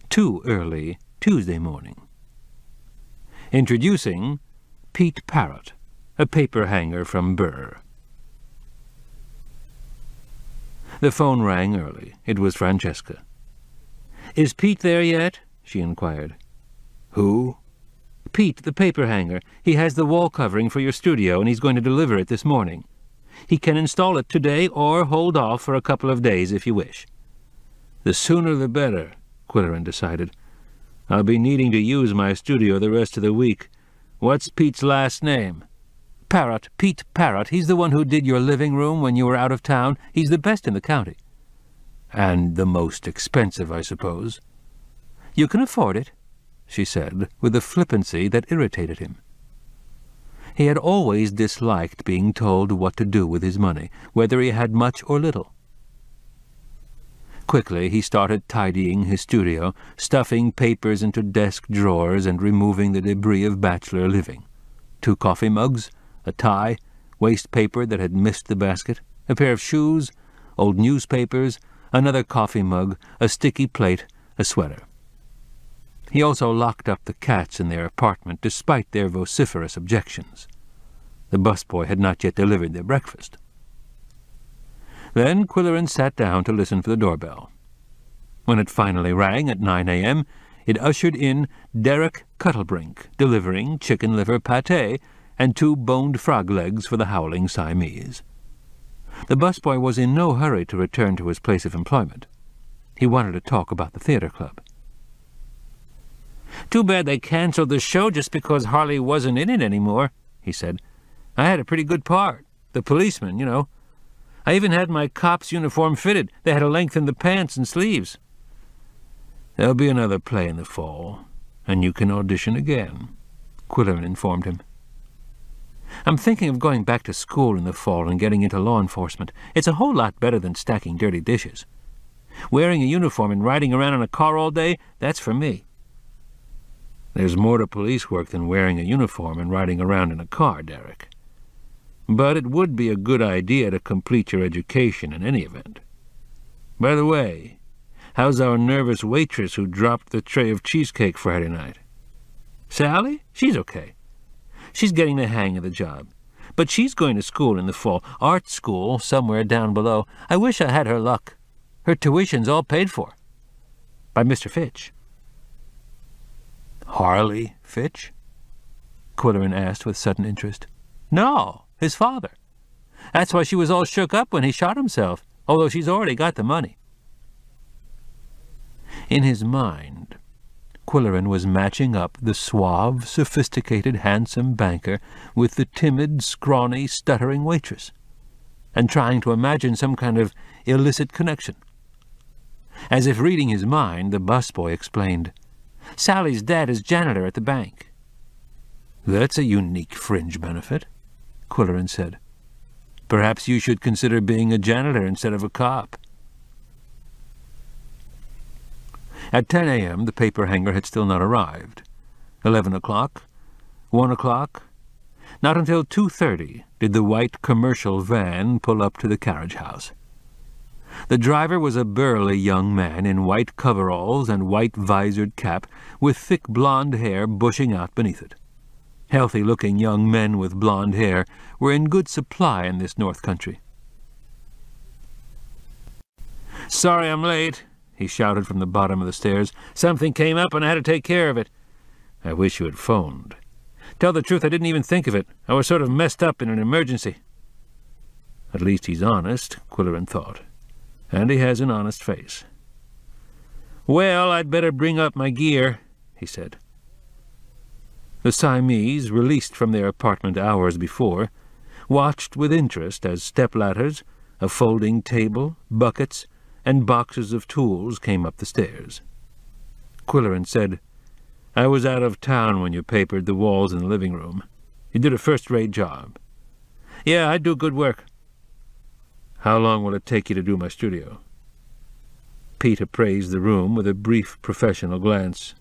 B: too early Tuesday morning. Introducing Pete Parrott, a paper hanger from Burr. The phone rang early. It was Francesca. "Is Pete there yet?" she inquired. "Who?" "Pete, the paper hanger. He has the wall covering for your studio, and he's going to deliver it this morning. He can install it today or hold off for a couple of days if you wish." "The sooner the better," Quillerin decided. "I'll be needing to use my studio the rest of the week. What's Pete's last name?" "Parrott. Pete Parrott. He's the one who did your living room when you were out of town. He's the best in the county." "And the most expensive, I suppose." "You can afford it," she said, with a flippancy that irritated him. He had always disliked being told what to do with his money, whether he had much or little. Quickly he started tidying his studio, stuffing papers into desk drawers and removing the debris of bachelor living. 2 coffee mugs, a tie, waste paper that had missed the basket, a pair of shoes, old newspapers, another coffee mug, a sticky plate, a sweater. He also locked up the cats in their apartment, despite their vociferous objections. The busboy had not yet delivered their breakfast. Then Quillerin sat down to listen for the doorbell. When it finally rang at 9 a.m., it ushered in Derek Cuttlebrink, delivering chicken liver pâté and 2 boned frog legs for the howling Siamese. The busboy was in no hurry to return to his place of employment. He wanted to talk about the theater club. "Too bad they canceled the show just because Harley wasn't in it anymore," he said. "I had a pretty good part. The policeman, you know. I even had my cop's uniform fitted. They had to lengthen the pants and sleeves." "There'll be another play in the fall, and you can audition again," Quillerin informed him. "I'm thinking of going back to school in the fall and getting into law enforcement. It's a whole lot better than stacking dirty dishes. Wearing a uniform and riding around in a car all day, that's for me." "There's more to police work than wearing a uniform and riding around in a car, Derek. But it would be a good idea to complete your education in any event. By the way, how's our nervous waitress who dropped the tray of cheesecake Friday night?" "Sally? She's okay. She's getting the hang of the job. But she's going to school in the fall, art school somewhere down below. I wish I had her luck. Her tuition's all paid for. By Mr. Fitch." "Harley Fitch?" Quillerin asked with sudden interest. "No, his father. That's why she was all shook up when he shot himself, although she's already got the money." In his mind, Quillerin was matching up the suave, sophisticated, handsome banker with the timid, scrawny, stuttering waitress, and trying to imagine some kind of illicit connection. As if reading his mind, the busboy explained, "Sally's dad is janitor at the bank." "That's a unique fringe benefit," Quillerin said. "Perhaps you should consider being a janitor instead of a cop." At 10 a.m. the paper hanger had still not arrived. 11 o'clock, 1 o'clock. Not until 2:30 did the white commercial van pull up to the carriage house. The driver was a burly young man in white coveralls and white visored cap, with thick blonde hair bushing out beneath it. Healthy-looking young men with blonde hair were in good supply in this north country. "Sorry I'm late," he shouted from the bottom of the stairs. "Something came up and I had to take care of it." "I wish you had phoned." "Tell the truth, I didn't even think of it. I was sort of messed up in an emergency." At least he's honest, Quillerin thought. And he has an honest face. "Well, I'd better bring up my gear," he said. The Siamese, released from their apartment hours before, watched with interest as stepladders, a folding table, buckets, and boxes of tools came up the stairs. Quillerin said, "I was out of town when you papered the walls in the living room. You did a first-rate job." "Yeah, I do good work." "How long will it take you to do my studio?" Pete appraised the room with a brief professional glance.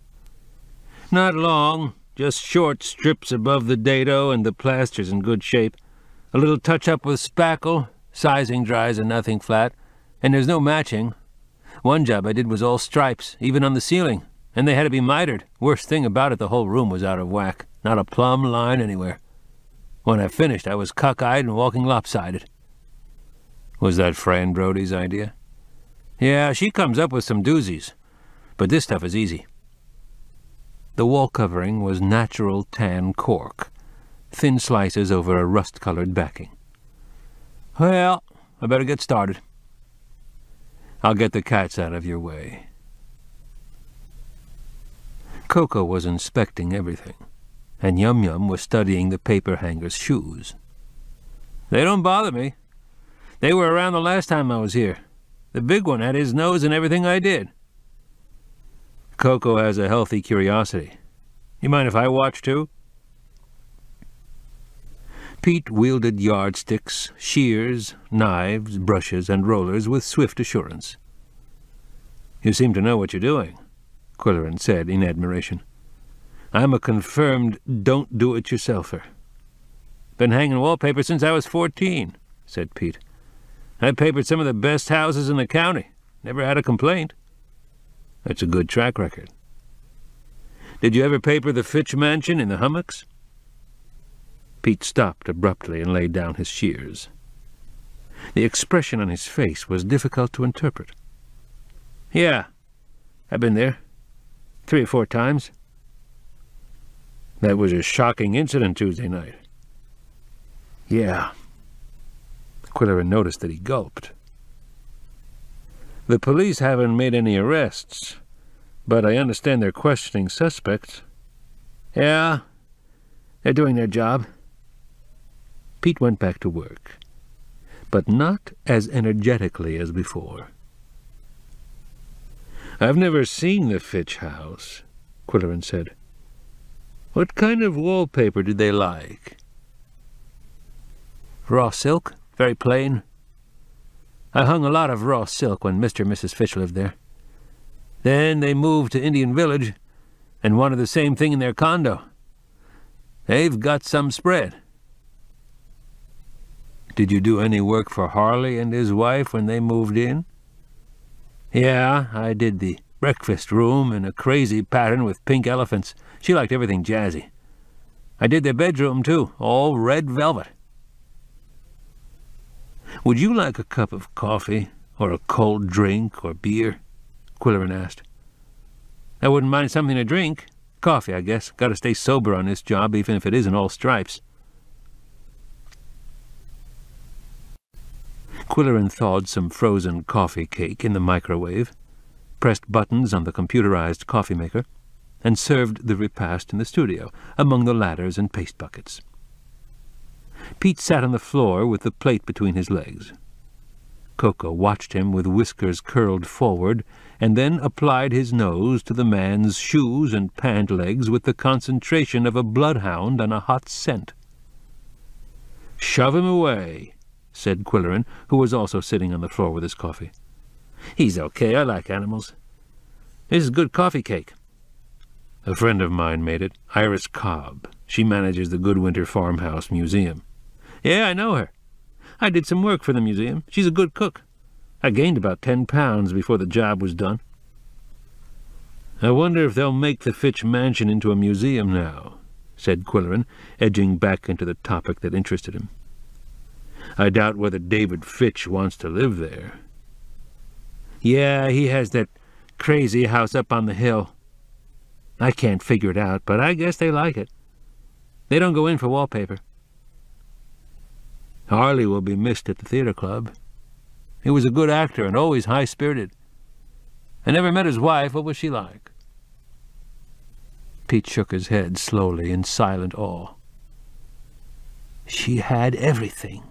B: "Not long. Just short strips above the dado, and the plaster's in good shape. A little touch-up with spackle, sizing dries and nothing flat, and there's no matching, One job I did was all stripes, even on the ceiling, and they had to be mitered. Worst thing about it, the whole room was out of whack. Not a plumb line anywhere. When I finished, I was cockeyed and walking lopsided. Was that Fran Brody's idea? Yeah, she comes up with some doozies, but this stuff is easy. The wall covering was natural tan cork, thin slices over a rust-colored backing. Well, I better get started. I'll get the cats out of your way. Coco was inspecting everything, and Yum Yum was studying the paper hanger's shoes. They don't bother me. They were around the last time I was here. The big one had his nose in everything I did. Coco has a healthy curiosity. You mind if I watch, too? Pete wielded yardsticks, shears, knives, brushes, and rollers with swift assurance. You seem to know what you're doing, Quillerin said in admiration. I'm a confirmed don't-do-it-yourselfer. Been hanging wallpaper since I was 14, said Pete. I papered some of the best houses in the county. Never had a complaint. That's a good track record. Did you ever paper the Fitch mansion in the hummocks? Pete stopped abruptly and laid down his shears. The expression on his face was difficult to interpret. Yeah, I've been there 3 or 4 times. That was a shocking incident Tuesday night. Yeah. Quillerin noticed that he gulped. The police haven't made any arrests, but I understand they're questioning suspects. Yeah, they're doing their job. Pete went back to work, but not as energetically as before. I've never seen the Fitch house, Quillerin said. What kind of wallpaper did they like? Raw silk, very plain. I hung a lot of raw silk when Mr. and Mrs. Fitch lived there. Then they moved to Indian Village and wanted the same thing in their condo. They've got some spread. Did you do any work for Harley and his wife when they moved in? Yeah, I did the breakfast room in a crazy pattern with pink elephants. She liked everything jazzy. I did their bedroom, too, all red velvet. Would you like a cup of coffee, or a cold drink, or beer? Quillerin asked. I wouldn't mind something to drink. Coffee, I guess. Got to stay sober on this job, even if it isn't all stripes. Quillerin thawed some frozen coffee cake in the microwave, pressed buttons on the computerized coffee maker, and served the repast in the studio, among the ladders and paste buckets. Pete sat on the floor with the plate between his legs. Coco watched him with whiskers curled forward, and then applied his nose to the man's shoes and pant legs with the concentration of a bloodhound on a hot scent. "Shove him away," said Quillerin, who was also sitting on the floor with his coffee. "He's okay. I like animals. This is good coffee cake." A friend of mine made it, Iris Cobb. She manages the Goodwinter Farmhouse Museum. Yeah, I know her. I did some work for the museum. She's a good cook. I gained about 10 pounds before the job was done. I wonder if they'll make the Fitch mansion into a museum now, said Quillerin, edging back into the topic that interested him. I doubt whether David Fitch wants to live there. Yeah, he has that crazy house up on the hill. I can't figure it out, but I guess they like it. They don't go in for wallpaper. Harley will be missed at the theater club. He was a good actor and always high-spirited. I never met his wife. What was she like? Pete shook his head slowly in silent awe. She had everything.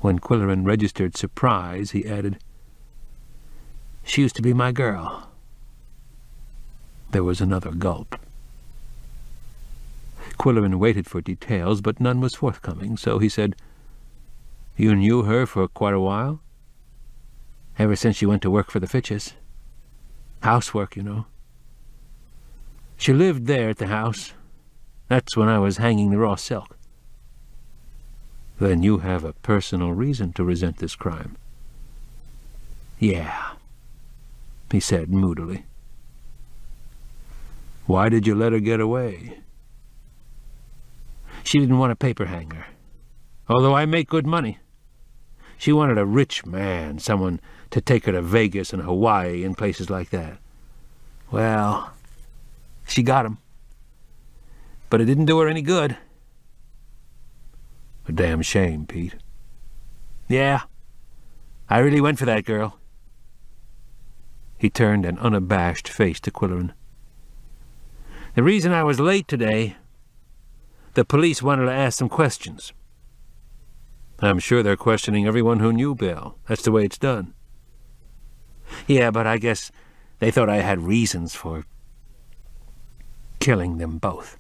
B: When Quillerin registered surprise, he added, She used to be my girl. There was another gulp. Quillerin waited for details, but none was forthcoming, so he said, You knew her for quite a while? Ever since she went to work for the Fitches. Housework, you know. She lived there at the house. That's when I was hanging the raw silk. Then you have a personal reason to resent this crime. "Yeah," he said moodily. "Why did you let her get away?" "She didn't want a paper hanger, although I make good money. She wanted a rich man, someone to take her to Vegas and Hawaii and places like that. Well, she got him. But it didn't do her any good." "A damn shame, Pete." "Yeah, I really went for that girl." He turned an unabashed face to Quillerin. "The reason I was late today, the police wanted to ask some questions." "I'm sure they're questioning everyone who knew Bill. That's the way it's done." "Yeah, but I guess they thought I had reasons for killing them both."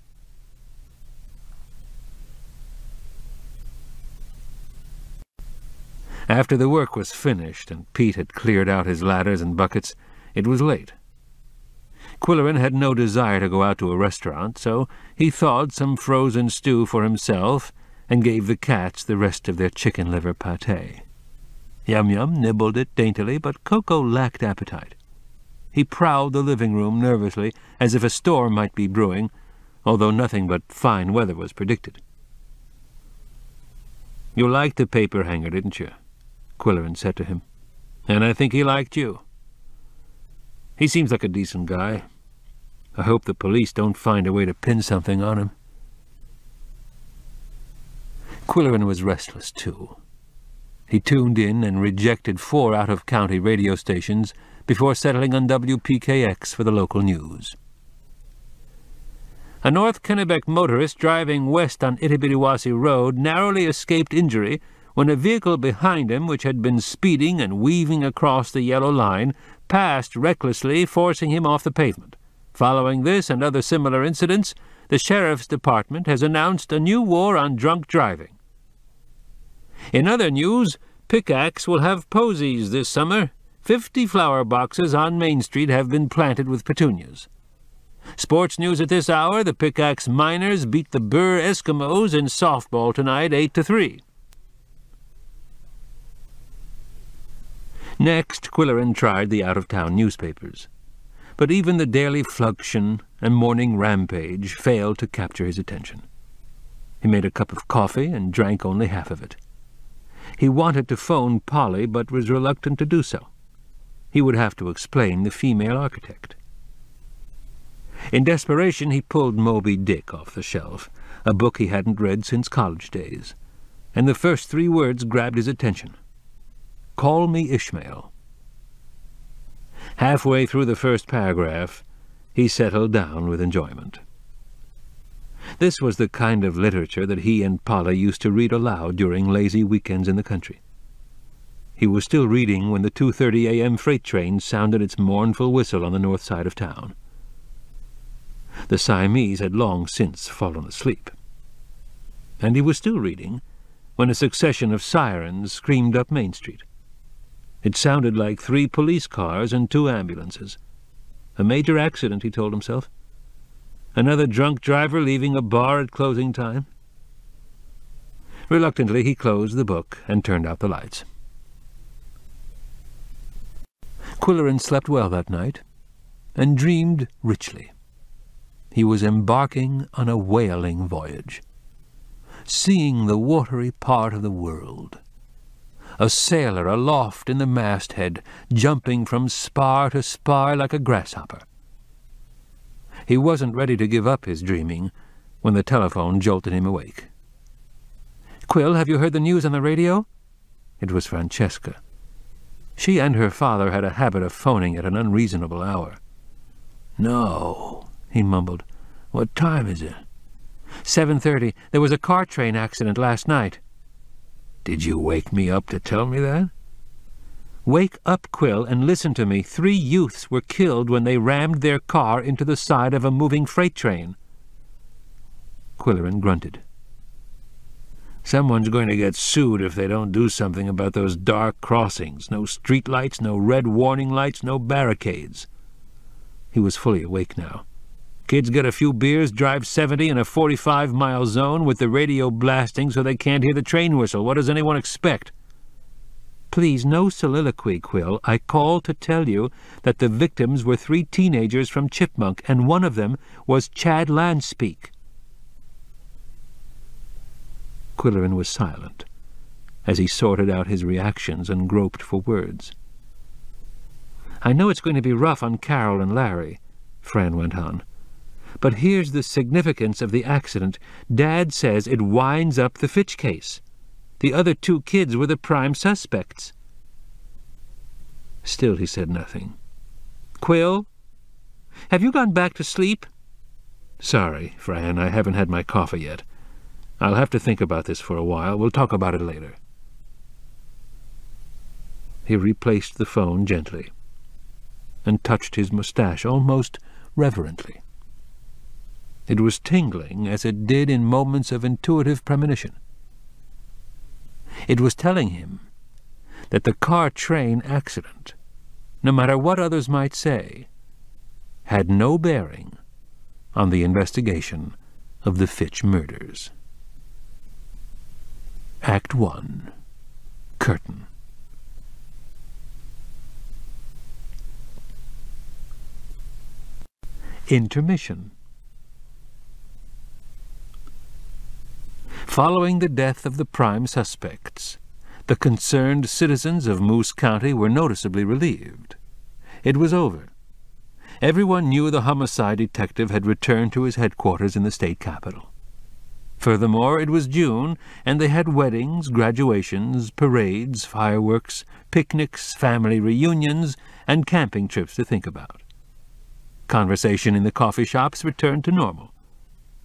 B: After the work was finished and Pete had cleared out his ladders and buckets, it was late. Quillerin had no desire to go out to a restaurant, so he thawed some frozen stew for himself and gave the cats the rest of their chicken liver pâté. Yum-Yum nibbled it daintily, but Coco lacked appetite. He prowled the living room nervously, as if a storm might be brewing, although nothing but fine weather was predicted. "You liked the paper hanger, didn't you?" Quillerin said to him. "And I think he liked you. He seems like a decent guy. I hope the police don't find a way to pin something on him." Quillerin was restless, too. He tuned in and rejected 4 out-of-county radio stations before settling on WPKX for the local news. A North Kennebec motorist driving west on Itibiriwasi Road narrowly escaped injury when a vehicle behind him, which had been speeding and weaving across the yellow line, passed recklessly, forcing him off the pavement. Following this and other similar incidents, the Sheriff's Department has announced a new war on drunk driving. In other news, Pickaxe will have posies this summer. 50 flower boxes on Main Street have been planted with petunias. Sports news at this hour, the Pickaxe Miners beat the Burr Eskimos in softball tonight 8-3. Next, Quillerin tried the out-of-town newspapers. But even the Daily Fluxion and Morning Rampage failed to capture his attention. He made a cup of coffee and drank only half of it. He wanted to phone Polly, but was reluctant to do so. He would have to explain the female architect. In desperation, he pulled Moby Dick off the shelf, a book he hadn't read since college days, and the first 3 words grabbed his attention. "Call me Ishmael." Halfway through the first paragraph, he settled down with enjoyment. This was the kind of literature that he and Polly used to read aloud during lazy weekends in the country. He was still reading when the 2:30 a.m. freight train sounded its mournful whistle on the north side of town. The Siamese had long since fallen asleep. And he was still reading when a succession of sirens screamed up Main Street. It sounded like 3 police cars and 2 ambulances. A major accident, he told himself. Another drunk driver leaving a bar at closing time. Reluctantly, he closed the book and turned out the lights. Quillerin slept well that night and dreamed richly. He was embarking on a whaling voyage, seeing the watery part of the world. A sailor aloft in the masthead, jumping from spar to spar like a grasshopper. He wasn't ready to give up his dreaming when the telephone jolted him awake. "Quill, have you heard the news on the radio?" It was Francesca. She and her father had a habit of phoning at an unreasonable hour. "No," he mumbled. "What time is it?" 7:30. There was a car train accident last night." "Did you wake me up to tell me that?" "Wake up, Quill, and listen to me. 3 youths were killed when they rammed their car into the side of a moving freight train." Quillerin grunted. "Someone's going to get sued if they don't do something about those dark crossings. No street lights, no red warning lights, no barricades." He was fully awake now. Kids get a few beers, drive 70 in a 45-mile zone with the radio blasting so they can't hear the train whistle. What does anyone expect?
C: Please, no soliloquy, Quill. I call to tell you that the victims were 3 teenagers from Chipmunk, and one of them was Chad Landspeak." Quillerin was silent, as he sorted out his reactions and groped for words. "I know it's going to be rough on Carol and Larry," Fran went on, "but here's the significance of the accident. Dad says it winds up the Fitch case. The other 2 kids were the prime suspects." Still he said nothing. "Quill, have you gone back to sleep?" "Sorry, Fran, I haven't had my coffee yet. I'll have to think about this for a while. We'll talk about it later." He replaced the phone gently and touched his mustache almost reverently. It was tingling as it did in moments of intuitive premonition. It was telling him that the car-train accident, no matter what others might say, had no bearing on the investigation of the Fitch murders. Act 1. Curtain. Intermission. Following the death of the prime suspects, the concerned citizens of Moose County were noticeably relieved. It was over. Everyone knew the homicide detective had returned to his headquarters in the state capital. Furthermore, it was June, and they had weddings, graduations, parades, fireworks, picnics, family reunions, and camping trips to think about. Conversation in the coffee shops returned to normal.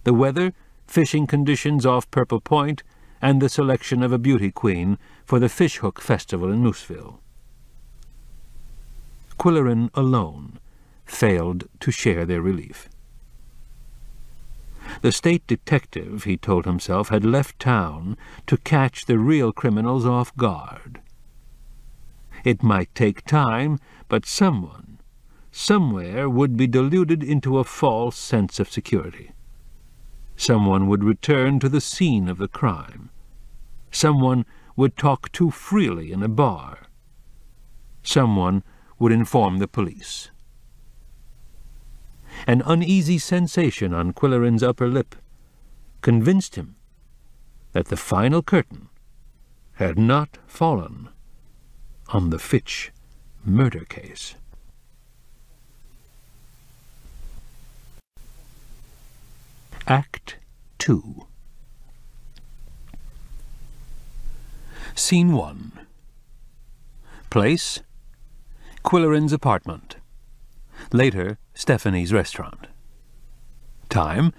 C: The weather, fishing conditions off Purple Point, and the selection of a beauty queen for the Fishhook Festival in Mooseville. Quillerin alone failed to share their relief. The state detective, he told himself, had left town to catch the real criminals off guard. It might take time, but someone, somewhere, would be deluded into a false sense of security. Someone would return to the scene of the crime. Someone would talk too freely in a bar. Someone would inform the police. An uneasy sensation on Quillerin's upper lip convinced him that the final curtain had not fallen on the Fitch murder case. Act 2. Scene 1. Place: Quillerin's apartment. Later, Stephanie's restaurant. Time: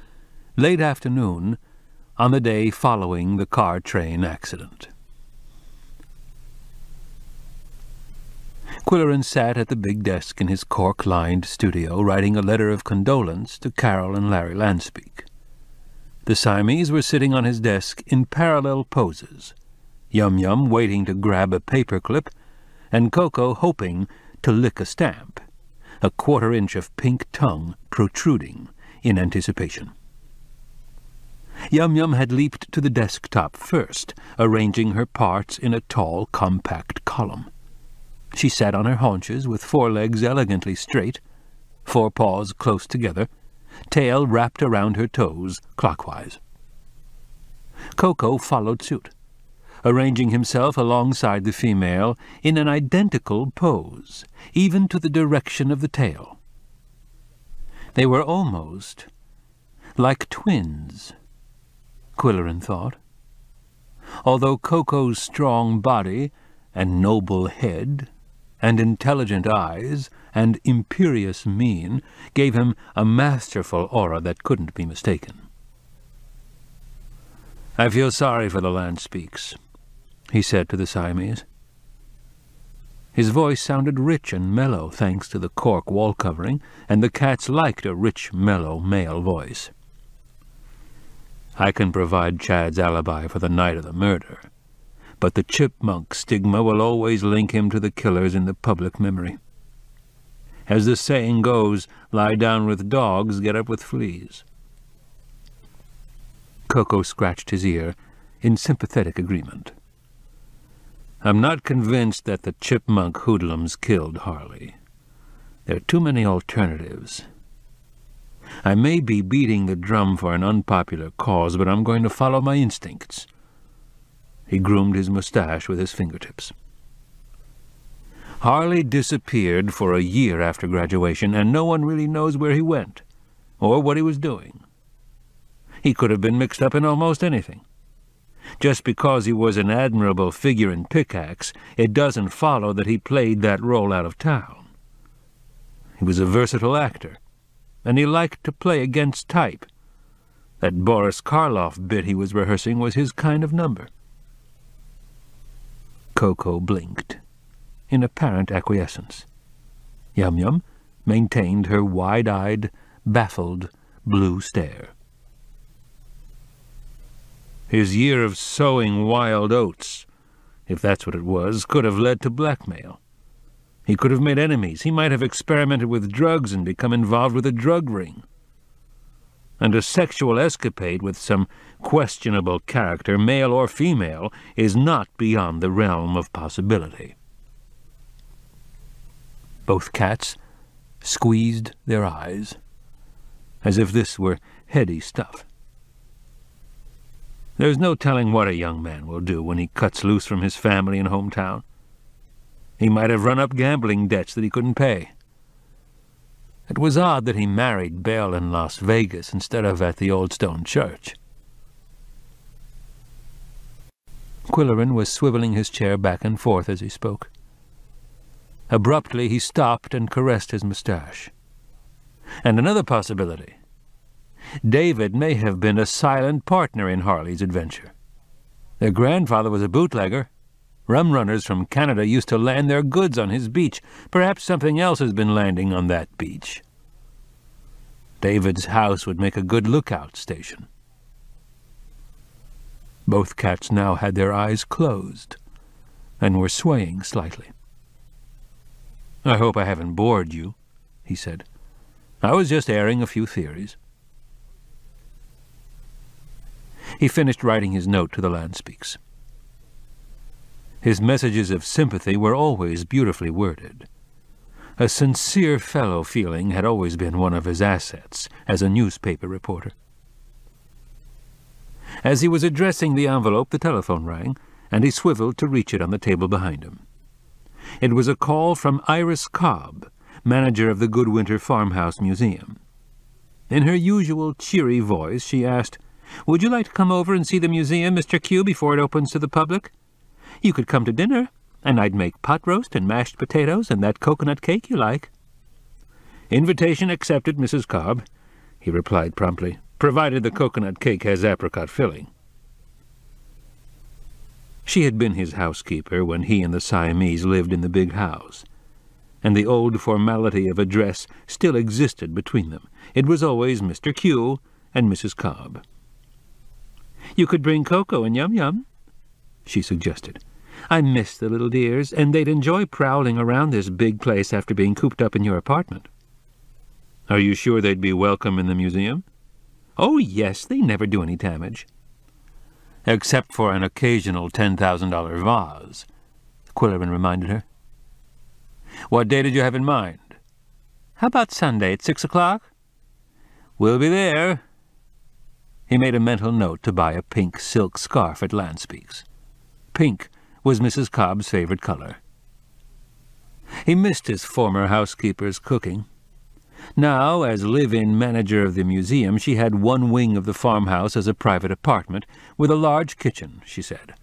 C: late afternoon, on the day following the car-train accident. Quillerin sat at the big desk in his cork-lined studio, writing a letter of condolence to Carol and Larry Landspeak. The Siamese were sitting on his desk in parallel poses, Yum-Yum waiting to grab a paperclip, and Coco hoping to lick a stamp, a quarter-inch of pink tongue protruding in anticipation. Yum-Yum had leaped to the desktop first, arranging her parts in a tall, compact column. She sat on her haunches with 4 legs elegantly straight, 4 paws close together, tail wrapped around her toes clockwise. Coco followed suit, arranging himself alongside the female in an identical pose, even to the direction of the tail. They were almost like twins, Quillerin thought. Although Coco's strong body and noble head and intelligent eyes and imperious mien gave him a masterful aura that couldn't be mistaken. "I feel sorry for the Landspeaks," he said to the Siamese. His voice sounded rich and mellow thanks to the cork wall covering, and the cats liked a rich, mellow male voice. "I can provide Chad's alibi for the night of the murder, but the chipmunk stigma will always link him to the killers in the public memory. As the saying goes, lie down with dogs, get up with fleas." Coco scratched his ear in sympathetic agreement. I'm not convinced that the chipmunk hoodlums killed Harley. There are too many alternatives. I may be beating the drum for an unpopular cause, but I'm going to follow my instincts. He groomed his mustache with his fingertips. Harley disappeared for a year after graduation, and no one really knows where he went, or what he was doing. He could have been mixed up in almost anything. Just because he was an admirable figure in Pickaxe, it doesn't follow that he played that role out of town. He was a versatile actor, and he liked to play against type. That Boris Karloff bit he was rehearsing was his kind of number. Coco blinked, in apparent acquiescence. Yum-Yum maintained her wide-eyed, baffled, blue stare. His year of sowing wild oats, if that's what it was, could have led to blackmail. He could have made enemies. He might have experimented with drugs and become involved with a drug ring. And a sexual escapade with some questionable character, male or female, is not beyond the realm of possibility. Both cats squeezed their eyes, as if this were heady stuff. There's no telling what a young man will do when he cuts loose from his family and hometown. He might have run up gambling debts that he couldn't pay. It was odd that he married Belle in Las Vegas instead of at the Old Stone Church. Quillerin was swiveling his chair back and forth as he spoke. Abruptly he stopped and caressed his mustache. And another possibility. David may have been a silent partner in Harley's adventure. Their grandfather was a bootlegger. Rum runners from Canada used to land their goods on his beach. Perhaps something else has been landing on that beach. David's house would make a good lookout station. Both cats now had their eyes closed and were swaying slightly. "I hope I haven't bored you," he said. "I was just airing a few theories." He finished writing his note to the Landspeaks. His messages of sympathy were always beautifully worded. A sincere fellow feeling had always been one of his assets as a newspaper reporter. As he was addressing the envelope, the telephone rang, and he swiveled to reach it on the table behind him. It was a call from Iris Cobb, manager of the Goodwinter Farmhouse Museum. In her usual cheery voice, she asked, "Would you like to come over and see the museum, Mr. Q, before it opens to the public? You could come to dinner, and I'd make pot roast and mashed potatoes and that coconut cake you like." "Invitation accepted, Mrs. Cobb," he replied promptly, "provided the coconut cake has apricot filling." She had been his housekeeper when he and the Siamese lived in the big house, and the old formality of address still existed between them. It was always Mr. Q and Mrs. Cobb. "You could bring Coco and Yum-Yum," she suggested. "I miss the little dears, and they'd enjoy prowling around this big place after being cooped up in your apartment." "Are you sure they'd be welcome in the museum?" "Oh, yes, they never do any damage." "Except for an occasional $10,000 vase," Quillerin reminded her. "What day did you have in mind?" "How about Sunday at 6 o'clock? "We'll be there." He made a mental note to buy a pink silk scarf at Landspeaks. Pink was Mrs. Cobb's favorite color. He missed his former housekeeper's cooking. Now, as live-in manager of the museum, she had one wing of the farmhouse as a private apartment, with a large kitchen, she said.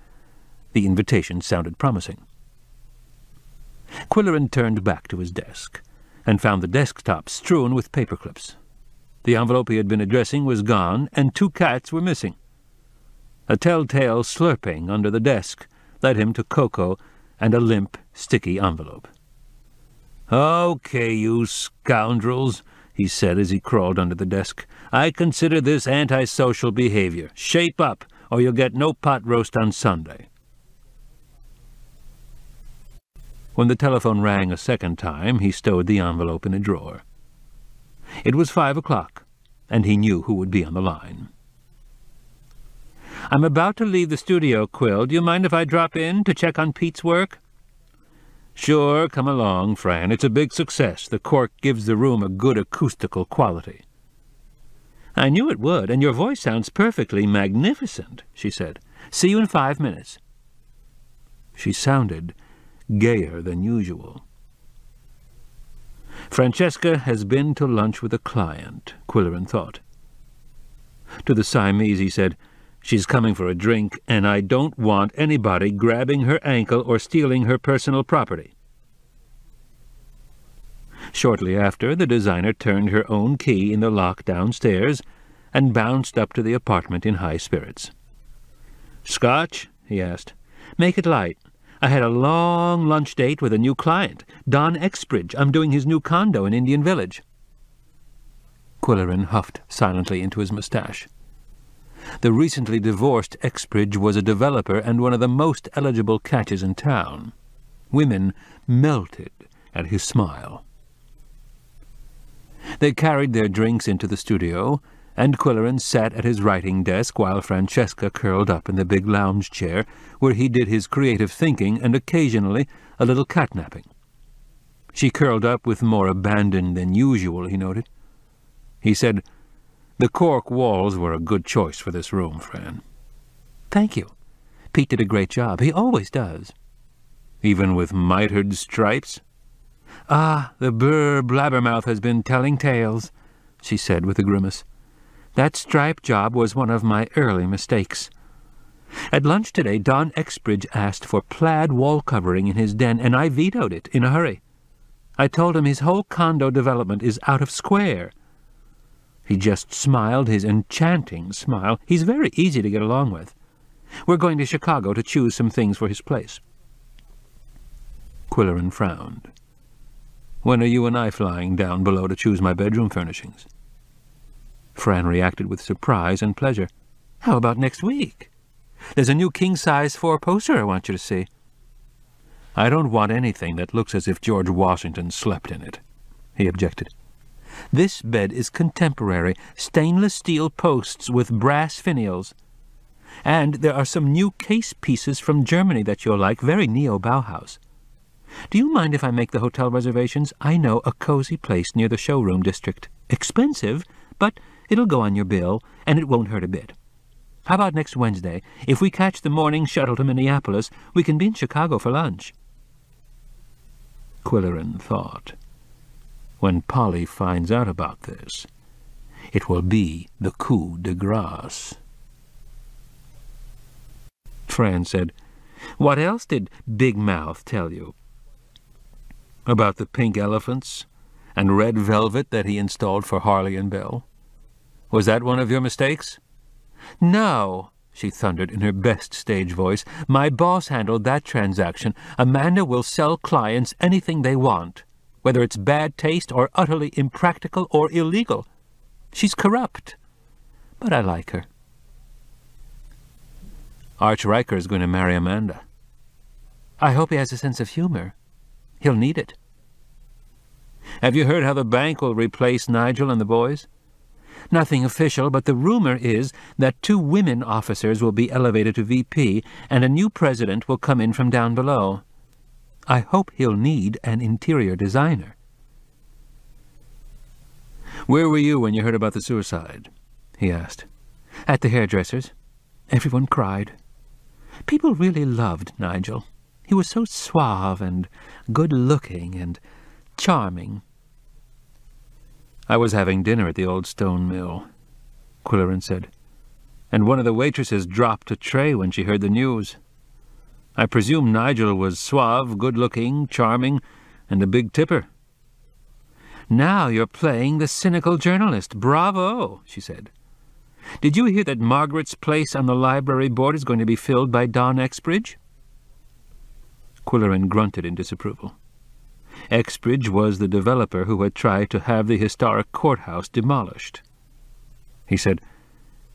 C: The invitation sounded promising. Quillerin turned back to his desk, and found the desktop strewn with paperclips. The envelope he had been addressing was gone, and 2 cats were missing. A telltale slurping under the desk led him to Coco and a limp, sticky envelope. "Okay, you scoundrels," he said as he crawled under the desk. "I consider this antisocial behavior. Shape up, or you'll get no pot roast on Sunday." When the telephone rang a second time, he stowed the envelope in a drawer. It was 5 o'clock, and he knew who would be on the line. "I'm about to leave the studio, Quill. Do you mind if I drop in to check on Pete's work?" "Sure, come along, Fran. It's a big success. The cork gives the room a good acoustical quality." "I knew it would, and your voice sounds perfectly magnificent," she said. "See you in 5 minutes." She sounded gayer than usual. Francesca has been to lunch with a client, Quillerin thought. To the Siamese he said, "She's coming for a drink, and I don't want anybody grabbing her ankle or stealing her personal property." Shortly after, the designer turned her own key in the lock downstairs and bounced up to the apartment in high spirits. "Scotch?" he asked. "Make it light. I had a long lunch date with a new client, Don Exbridge. I'm doing his new condo in Indian Village." Quillerin huffed silently into his moustache. The recently divorced Exbridge was a developer and one of the most eligible catches in town. Women melted at his smile. They carried their drinks into the studio, and Quillerin sat at his writing desk while Francesca curled up in the big lounge chair where he did his creative thinking and occasionally a little catnapping. She curled up with more abandon than usual, he noted. He said, "The cork walls were a good choice for this room, Fran." "Thank you. Pete did a great job. He always does." "Even with mitered stripes?" "Ah, the blabbermouth has been telling tales," she said with a grimace. "That stripe job was one of my early mistakes. At lunch today, Don Exbridge asked for plaid wall covering in his den, and I vetoed it in a hurry. I told him his whole condo development is out of square. He just smiled his enchanting smile. He's very easy to get along with. We're going to Chicago to choose some things for his place." Quillerin frowned. "When are you and I flying down below to choose my bedroom furnishings?" Fran reacted with surprise and pleasure. "How about next week? There's a new king-size 4-poster I want you to see." "I don't want anything that looks as if George Washington slept in it," he objected. "This bed is contemporary, stainless steel posts with brass finials. And there are some new case pieces from Germany that you'll like, very neo-Bauhaus. Do you mind if I make the hotel reservations? I know a cozy place near the showroom district. Expensive, but it'll go on your bill, and it won't hurt a bit. How about next Wednesday? If we catch the morning shuttle to Minneapolis, we can be in Chicago for lunch." Quillerin thought, "When Polly finds out about this, it will be the coup de grace." Fran said, "What else did Big Mouth tell you?" "About the pink elephants and red velvet that he installed for Harley and Bell. Was that one of your mistakes?" "No," she thundered in her best stage voice. "My boss handled that transaction. Amanda will sell clients anything they want, whether it's bad taste or utterly impractical or illegal. She's corrupt, but I like her." "Arch Riker is going to marry Amanda." "I hope he has a sense of humor. He'll need it." "Have you heard how the bank will replace Nigel and the boys?" "Nothing official, but the rumor is that 2 women officers will be elevated to VP, and a new president will come in from down below. I hope he'll need an interior designer." "Where were you when you heard about the suicide?" he asked. "At the hairdresser's. Everyone cried. People really loved Nigel. He was so suave and good-looking and charming." "I was having dinner at the old stone mill," Quillerin said, "and one of the waitresses dropped a tray when she heard the news. I presume Nigel was suave, good-looking, charming, and a big tipper." "Now you're playing the cynical journalist. Bravo," she said. "Did you hear that Margaret's place on the library board is going to be filled by Don Exbridge?" Quillerin grunted in disapproval. Exbridge was the developer who had tried to have the historic courthouse demolished. He said,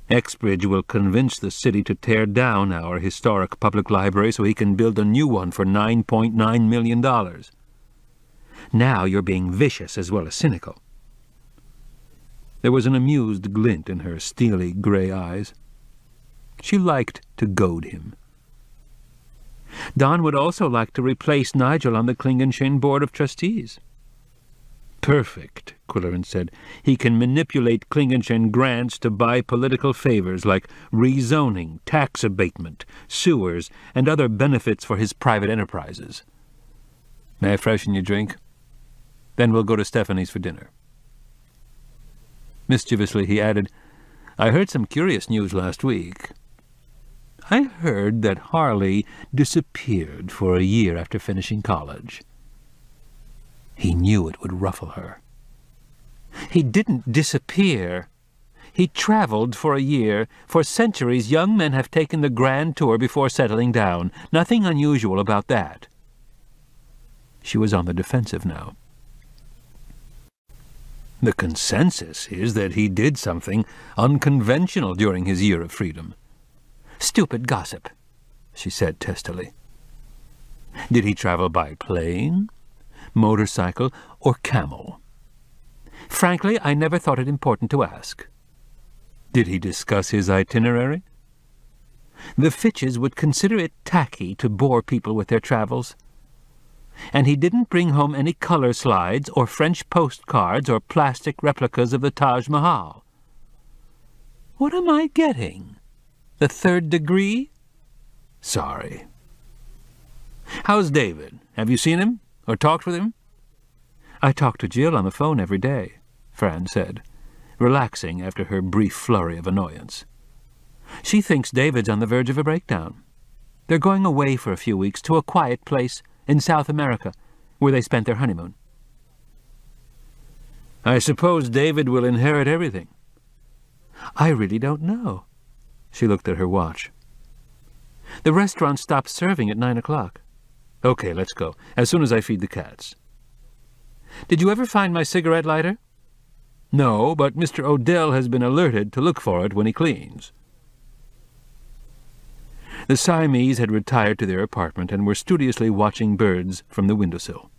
C: "Exbridge will convince the city to tear down our historic public library so he can build a new one for $9.9 million. Now you're being vicious as well as cynical." There was an amused glint in her steely gray eyes.
B: She liked to goad him. Don would also like to replace Nigel on the Klingenschein Board of Trustees. Perfect, Quillerin said. He can manipulate Klingenschein grants to buy political favors like rezoning, tax abatement, sewers, and other benefits for his private enterprises. May I freshen your drink? Then we'll go to Stephanie's for dinner. Mischievously he added, I heard some curious news last week. I heard that Harley disappeared for a year after finishing college. He knew it would ruffle her. He didn't disappear. He traveled for a year. For centuries, young men have taken the grand tour before settling down. Nothing unusual about that. She was on the defensive now. The consensus is that he did something unconventional during his year of freedom. Stupid gossip, she said testily. Did he travel by plane, motorcycle, or camel? Frankly, I never thought it important to ask. Did he discuss his itinerary? The Fitches would consider it tacky to bore people with their travels. And he didn't bring home any color slides or French postcards or plastic replicas of the Taj Mahal. What am I getting? The third degree? Sorry. How's David? Have you seen him? Or talked with him? I talk to Jill on the phone every day, Fran said, relaxing after her brief flurry of annoyance. She thinks David's on the verge of a breakdown. They're going away for a few weeks to a quiet place in South America, where they spent their honeymoon. I suppose David will inherit everything. I really don't know. She looked at her watch. The restaurant stops serving at 9 o'clock. Okay, let's go, as soon as I feed the cats. Did you ever find my cigarette lighter? No, but Mr. Odell has been alerted to look for it when he cleans. The Siamese had retired to their apartment and were studiously watching birds from the windowsill.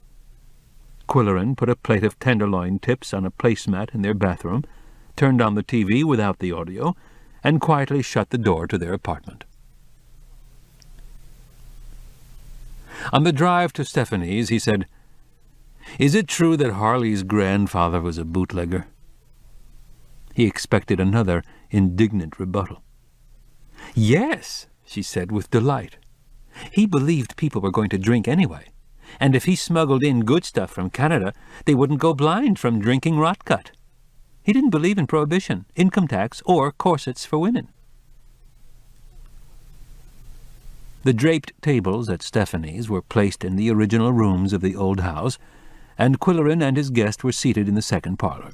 B: Quillerin put a plate of tenderloin tips on a placemat in their bathroom, turned on the TV without the audio, and quietly shut the door to their apartment. On the drive to Stephanie's, he said, Is it true that Harley's grandfather was a bootlegger? He expected another indignant rebuttal. Yes, she said with delight. He believed people were going to drink anyway, and if he smuggled in good stuff from Canada, they wouldn't go blind from drinking rotgut. He didn't believe in prohibition, income tax, or corsets for women. The draped tables at Stephanie's were placed in the original rooms of the old house, and Quillerin and his guest were seated in the second parlour.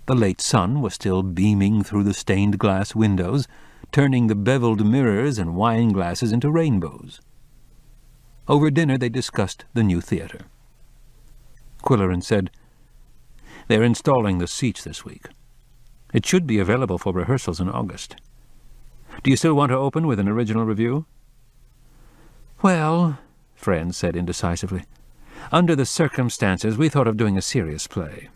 B: The late sun was still beaming through the stained-glass windows, turning the beveled mirrors and wine-glasses into rainbows. Over dinner they discussed the new theatre. Quillerin said, They're installing the seats this week. It should be available for rehearsals in August. Do you still want to open with an original review? Well, Fran said indecisively, under the circumstances we thought of doing a serious play,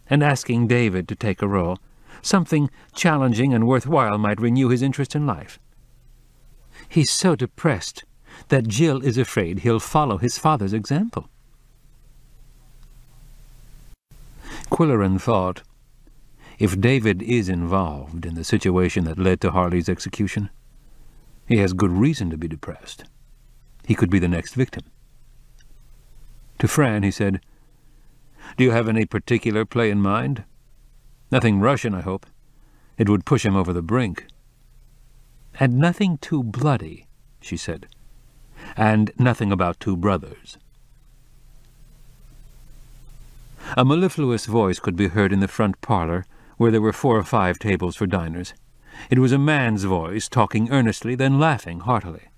B: and asking David to take a role. Something challenging and worthwhile might renew his interest in life. He's so depressed that Jill is afraid he'll follow his father's example. Quillerin thought, if David is involved in the situation that led to Harley's execution, he has good reason to be depressed. He could be the next victim. To Fran he said, Do you have any particular play in mind? Nothing Russian, I hope. It would push him over the brink. And nothing too bloody, she said. And nothing about two brothers. A mellifluous voice could be heard in the front parlour, where there were 4 or 5 tables for diners. It was a man's voice, talking earnestly, then laughing heartily.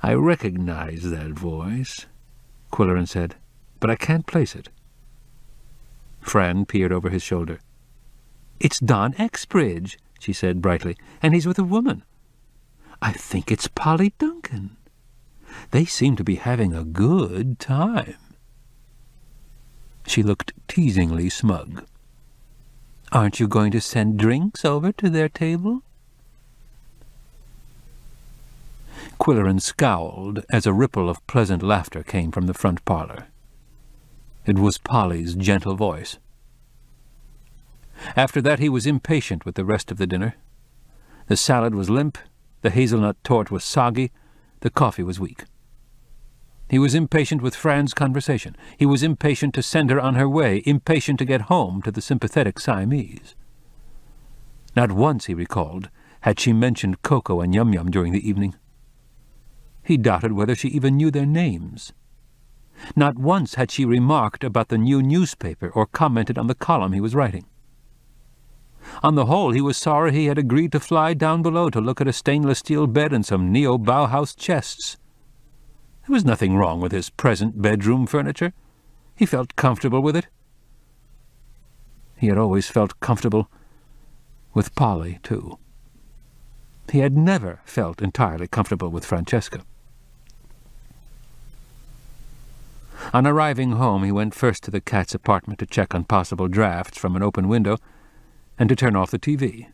B: I recognize that voice, Quillerin said, but I can't place it. Fran peered over his shoulder. It's Don Exbridge, she said brightly, and he's with a woman. I think it's Polly Duncan. They seem to be having a good time. She looked teasingly smug. Aren't you going to send drinks over to their table? Quillerin scowled as a ripple of pleasant laughter came from the front parlor. It was Polly's gentle voice. After that he was impatient with the rest of the dinner. The salad was limp, the hazelnut tort was soggy, the coffee was weak. He was impatient with Fran's conversation. He was impatient to send her on her way, impatient to get home to the sympathetic Siamese. Not once, he recalled, had she mentioned Coco and Yum Yum during the evening. He doubted whether she even knew their names. Not once had she remarked about the new newspaper or commented on the column he was writing. On the whole, he was sorry he had agreed to fly down below to look at a stainless steel bed and some neo-Bauhaus chests. There was nothing wrong with his present bedroom furniture. He felt comfortable with it. He had always felt comfortable with Polly, too. He had never felt entirely comfortable with Francesca. On arriving home, he went first to the cat's apartment to check on possible drafts from an open window and to turn off the TV.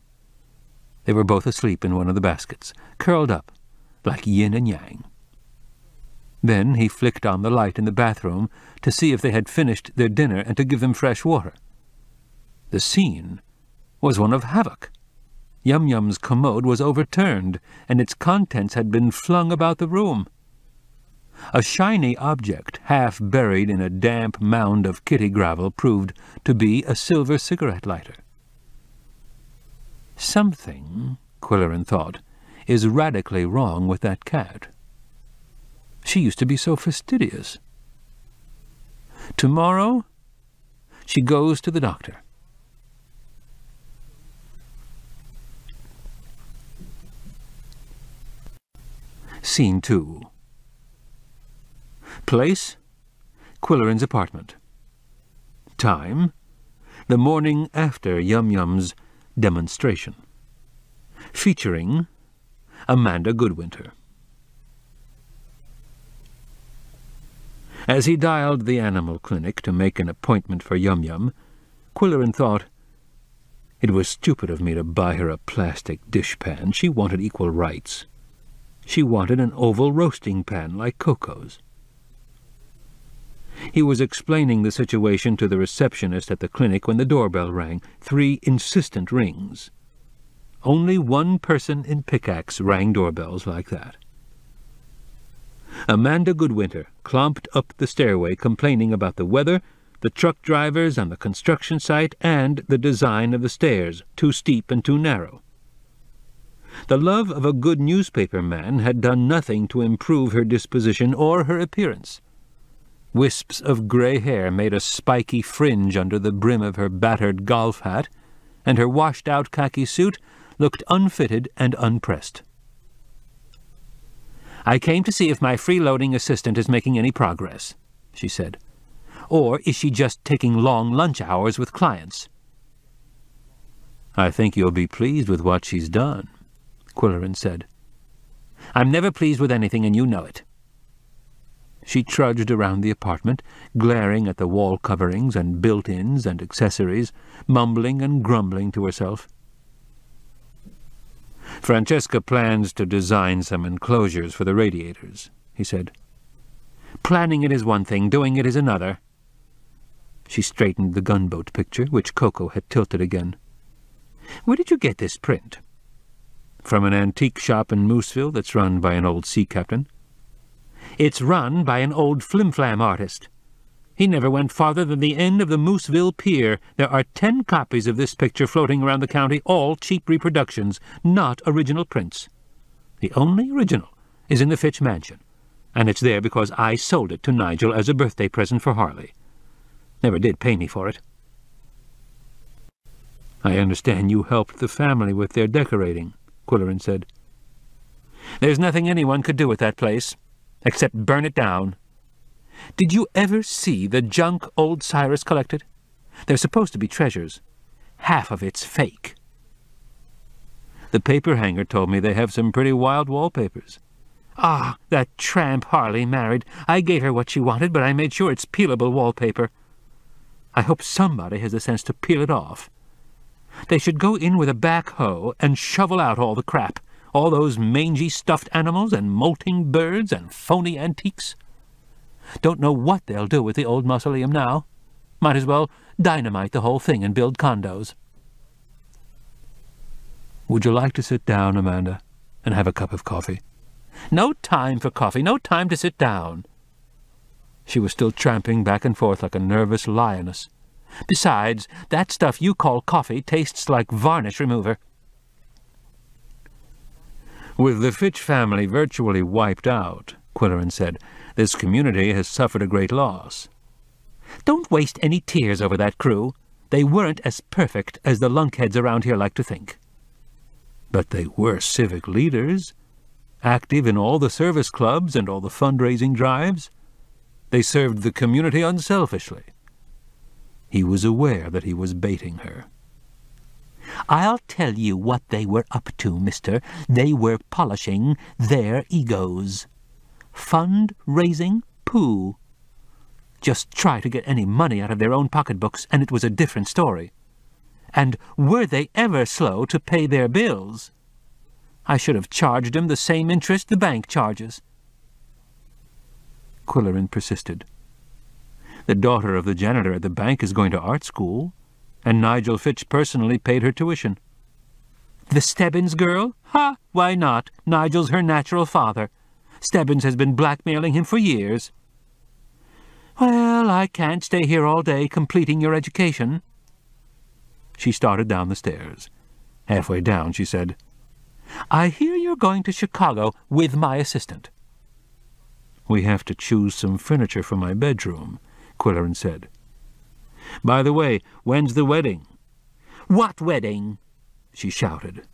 B: They were both asleep in one of the baskets, curled up like yin and yang. Then he flicked on the light in the bathroom to see if they had finished their dinner and to give them fresh water. The scene was one of havoc. Yum Yum's commode was overturned, and its contents had been flung about the room. A shiny object, half buried in a damp mound of kitty gravel, proved to be a silver cigarette lighter. Something, Quillerin thought, is radically wrong with that cat. She used to be so fastidious. Tomorrow, she goes to the doctor. Scene 2. Place, Quillerin's apartment. Time, the morning after Yum Yum's demonstration. Featuring Amanda Goodwinter. As he dialed the animal clinic to make an appointment for Yum Yum, Quillerin thought, "It was stupid of me to buy her a plastic dishpan. She wanted equal rights. She wanted an oval roasting pan like Coco's." He was explaining the situation to the receptionist at the clinic when the doorbell rang, 3 insistent rings. Only one person in Pickaxe rang doorbells like that. Amanda Goodwinter clomped up the stairway complaining about the weather, the truck drivers on the construction site, and the design of the stairs, too steep and too narrow. The love of a good newspaper man had done nothing to improve her disposition or her appearance. Wisps of grey hair made a spiky fringe under the brim of her battered golf hat, and her washed-out khaki suit looked unfitted and unpressed. "I came to see if my freeloading assistant is making any progress," she said. "Or is she just taking long lunch hours with clients?" "I think you'll be pleased with what she's done," Quillerin said. "I'm never pleased with anything, and you know it." She trudged around the apartment, glaring at the wall coverings and built-ins and accessories, mumbling and grumbling to herself. "Francesca plans to design some enclosures for the radiators," he said. "Planning it is one thing, doing it is another." She straightened the gunboat picture, which Coco had tilted again. "Where did you get this print?" "From an antique shop in Mooseville that's run by an old sea captain." "It's run by an old flim-flam artist. He never went farther than the end of the Mooseville Pier. There are 10 copies of this picture floating around the county, all cheap reproductions, not original prints. The only original is in the Fitch Mansion, and it's there because I sold it to Nigel as a birthday present for Harley. Never did pay me for it." "I understand you helped the family with their decorating," Quillerin said. "There's nothing anyone could do with that place, except burn it down. Did you ever see the junk old Cyrus collected? They're supposed to be treasures. Half of it's fake." "The paper hanger told me they have some pretty wild wallpapers." "Ah, that tramp Harley married. I gave her what she wanted, but I made sure it's peelable wallpaper. I hope somebody has the sense to peel it off. They should go in with a backhoe and shovel out all the crap. All those mangy stuffed animals and molting birds and phony antiques. Don't know what they'll do with the old mausoleum now. Might as well dynamite the whole thing and build condos. Would you like to sit down, Amanda, and have a cup of coffee? No time for coffee, no time to sit down. She was still tramping back and forth like a nervous lioness. Besides, that stuff you call coffee tastes like varnish remover. With the Fitch family virtually wiped out, Quillerin said, this community has suffered a great loss. Don't waste any tears over that crew. They weren't as perfect as the lunkheads around here like to think. But they were civic leaders, active in all the service clubs and all the fundraising drives. They served the community unselfishly. He was aware that he was baiting her. I'll tell you what they were up to, mister. They were polishing their egos. Fund-raising poo. Just try to get any money out of their own pocketbooks, and it was a different story. And were they ever slow to pay their bills? I should have charged 'em the same interest the bank charges. Quillerin persisted. The daughter of the janitor at the bank is going to art school, and Nigel Fitch personally paid her tuition. The Stebbins girl? Ha! Why not? Nigel's her natural father. Stebbins has been blackmailing him for years. Well, I can't stay here all day completing your education. She started down the stairs. Halfway down, she said, I hear you're going to Chicago with my assistant. We have to choose some furniture for my bedroom, Quillerin said. By the way, when's the wedding? What wedding? She shouted,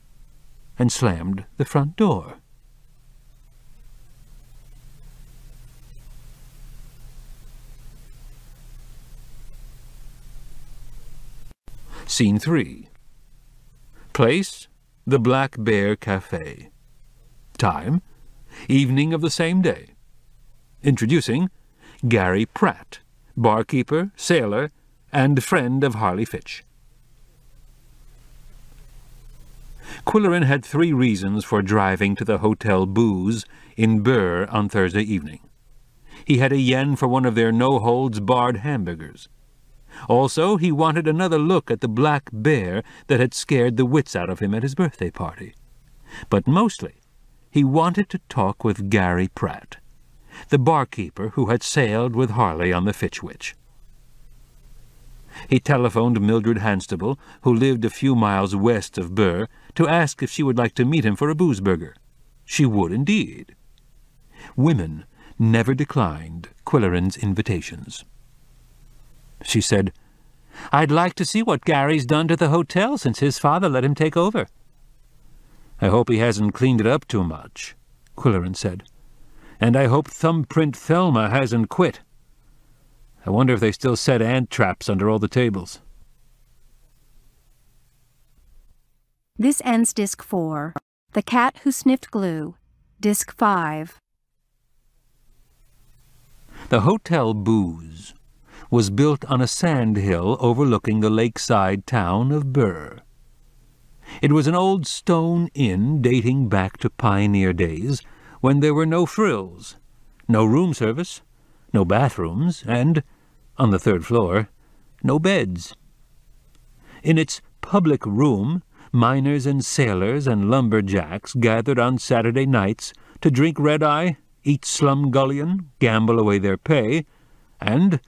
B: and slammed the front door. Scene 3. Place, the Black Bear Café. Time, evening of the same day. Introducing Gary Pratt, barkeeper, sailor, and friend of Harley Fitch. Quillerin had 3 reasons for driving to the Hotel Booze in Burr on Thursday evening. He had a yen for one of their no-holds-barred hamburgers. Also, he wanted another look at the black bear that had scared the wits out of him at his birthday party. But mostly, he wanted to talk with Gary Pratt, the barkeeper who had sailed with Harley on the Fitchwitch. He telephoned Mildred Hanstable, who lived a few miles west of Burr, to ask if she would like to meet him for a booze-burger. She would indeed. Women never declined Quillerin's invitations. She said, I'd like to see what Gary's done to the hotel since his father let him take over. I hope he hasn't cleaned it up too much, Quillerin said. And I hope Thumbprint Thelma hasn't quit. I wonder if they still set ant traps under all the tables.
A: This ends Disc 4. The Cat Who Sniffed Glue, Disc 5.
B: The Hotel Booze was built on a sand hill overlooking the lakeside town of Burr. It was an old stone inn dating back to pioneer days when there were no frills, no room service, no bathrooms, and, on the 3rd floor, no beds. In its public room, miners and sailors and lumberjacks gathered on Saturday nights to drink red-eye, eat slumgullion, gamble away their pay, and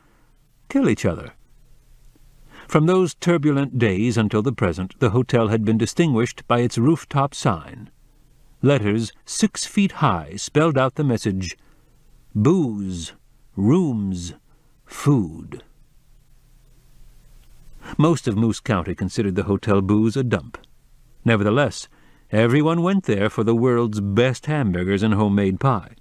B: kill each other. From those turbulent days until the present, the hotel had been distinguished by its rooftop sign. Letters 6 feet high spelled out the message, Booze, Rooms, Food. Most of Moose County considered the Hotel Booze a dump. Nevertheless, everyone went there for the world's best hamburgers and homemade pie.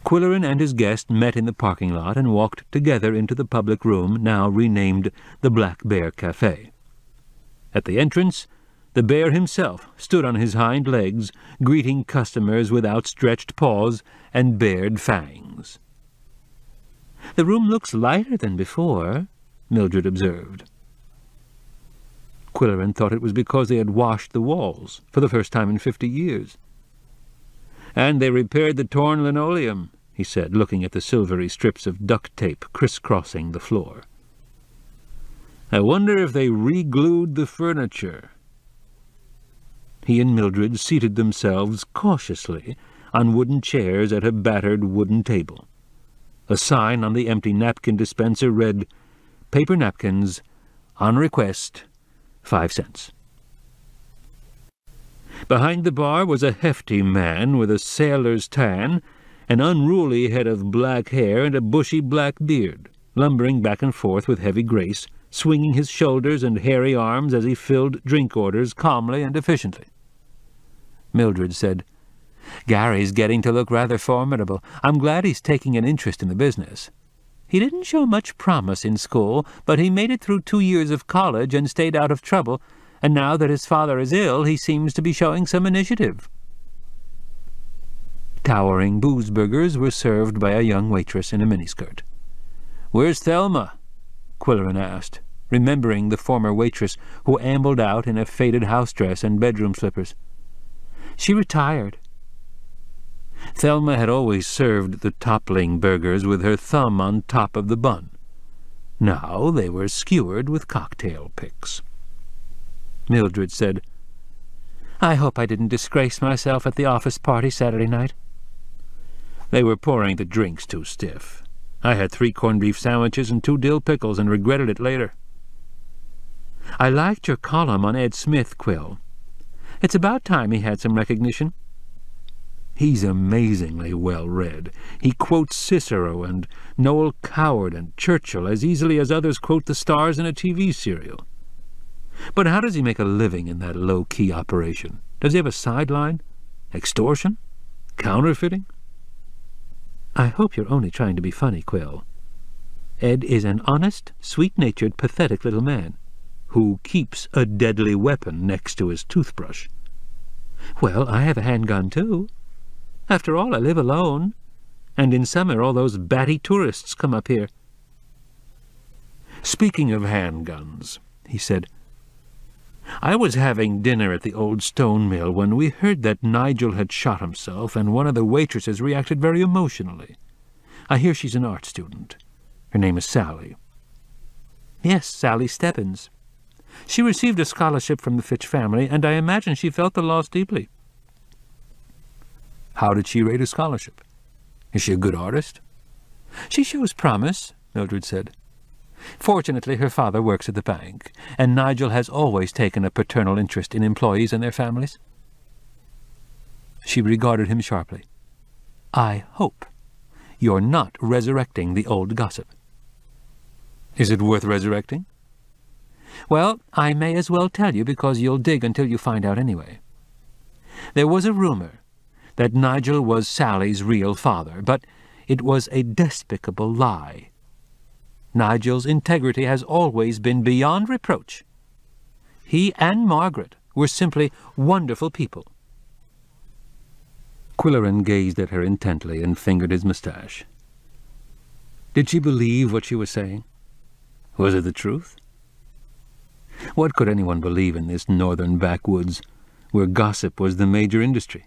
B: Quillerin and his guest met in the parking lot and walked together into the public room, now renamed the Black Bear Café. At the entrance, the bear himself stood on his hind legs, greeting customers with outstretched paws and bared fangs. "The room looks lighter than before," Mildred observed.
C: Quillerin thought it was because they had washed the walls, for the first time in 50 years. "And they repaired the torn linoleum," he said, looking at the silvery strips of duct tape crisscrossing the floor. "I wonder if they re-glued the furniture." He and Mildred seated themselves cautiously on wooden chairs at a battered wooden table. A sign on the empty napkin dispenser read, "Paper napkins, on request, 5 cents." Behind the bar was a hefty man with a sailor's tan, an unruly head of black hair, and a bushy black beard, lumbering back and forth with heavy grace, swinging his shoulders and hairy arms as he filled drink orders calmly and efficiently. Mildred said, "Gary's getting to look rather formidable. I'm glad he's taking an interest in the business. He didn't show much promise in school, but he made it through 2 years of college and stayed out of trouble, and now that his father is ill, he seems to be showing some initiative." Towering booze burgers were served by a young waitress in a miniskirt. "Where's Thelma?" Quillerin asked, remembering the former waitress who ambled out in a faded house dress and bedroom slippers. "She retired." Thelma had always served the toppling burgers with her thumb on top of the bun. Now they were skewered with cocktail picks. Mildred said, "I hope I didn't disgrace myself at the office party Saturday night." "They were pouring the drinks too stiff. I had 3 corned beef sandwiches and 2 dill pickles and regretted it later." "I liked your column on Ed Smith, Quill. It's about time he had some recognition." "He's amazingly well-read. He quotes Cicero and Noel Coward and Churchill as easily as others quote the stars in a TV serial. But how does he make a living in that low-key operation? Does he have a sideline? Extortion? Counterfeiting?" "I hope you're only trying to be funny, Quill. Ed is an honest, sweet-natured, pathetic little man who keeps a deadly weapon next to his toothbrush." "Well, I have a handgun, too. After all, I live alone, and in summer all those batty tourists come up here." "Speaking of handguns," he said, "I was having dinner at the old stone mill when we heard that Nigel had shot himself, and one of the waitresses reacted very emotionally. I hear she's an art student. Her name is Sally." "Yes, Sally Stebbins. She received a scholarship from the Fitch family, and I imagine she felt the loss deeply." "How did she rate a scholarship? Is she a good artist?" "She shows promise," Mildred said. "Fortunately, her father works at the bank, and Nigel has always taken a paternal interest in employees and their families." She regarded him sharply. "I hope you're not resurrecting the old gossip." "Is it worth resurrecting?" "Well, I may as well tell you because you'll dig until you find out anyway. There was a rumor that Nigel was Sally's real father, but it was a despicable lie. Nigel's integrity has always been beyond reproach. He and Margaret were simply wonderful people." Quillerin gazed at her intently and fingered his moustache. Did she believe what she was saying? Was it the truth? What could anyone believe in this northern backwoods, where gossip was the major industry?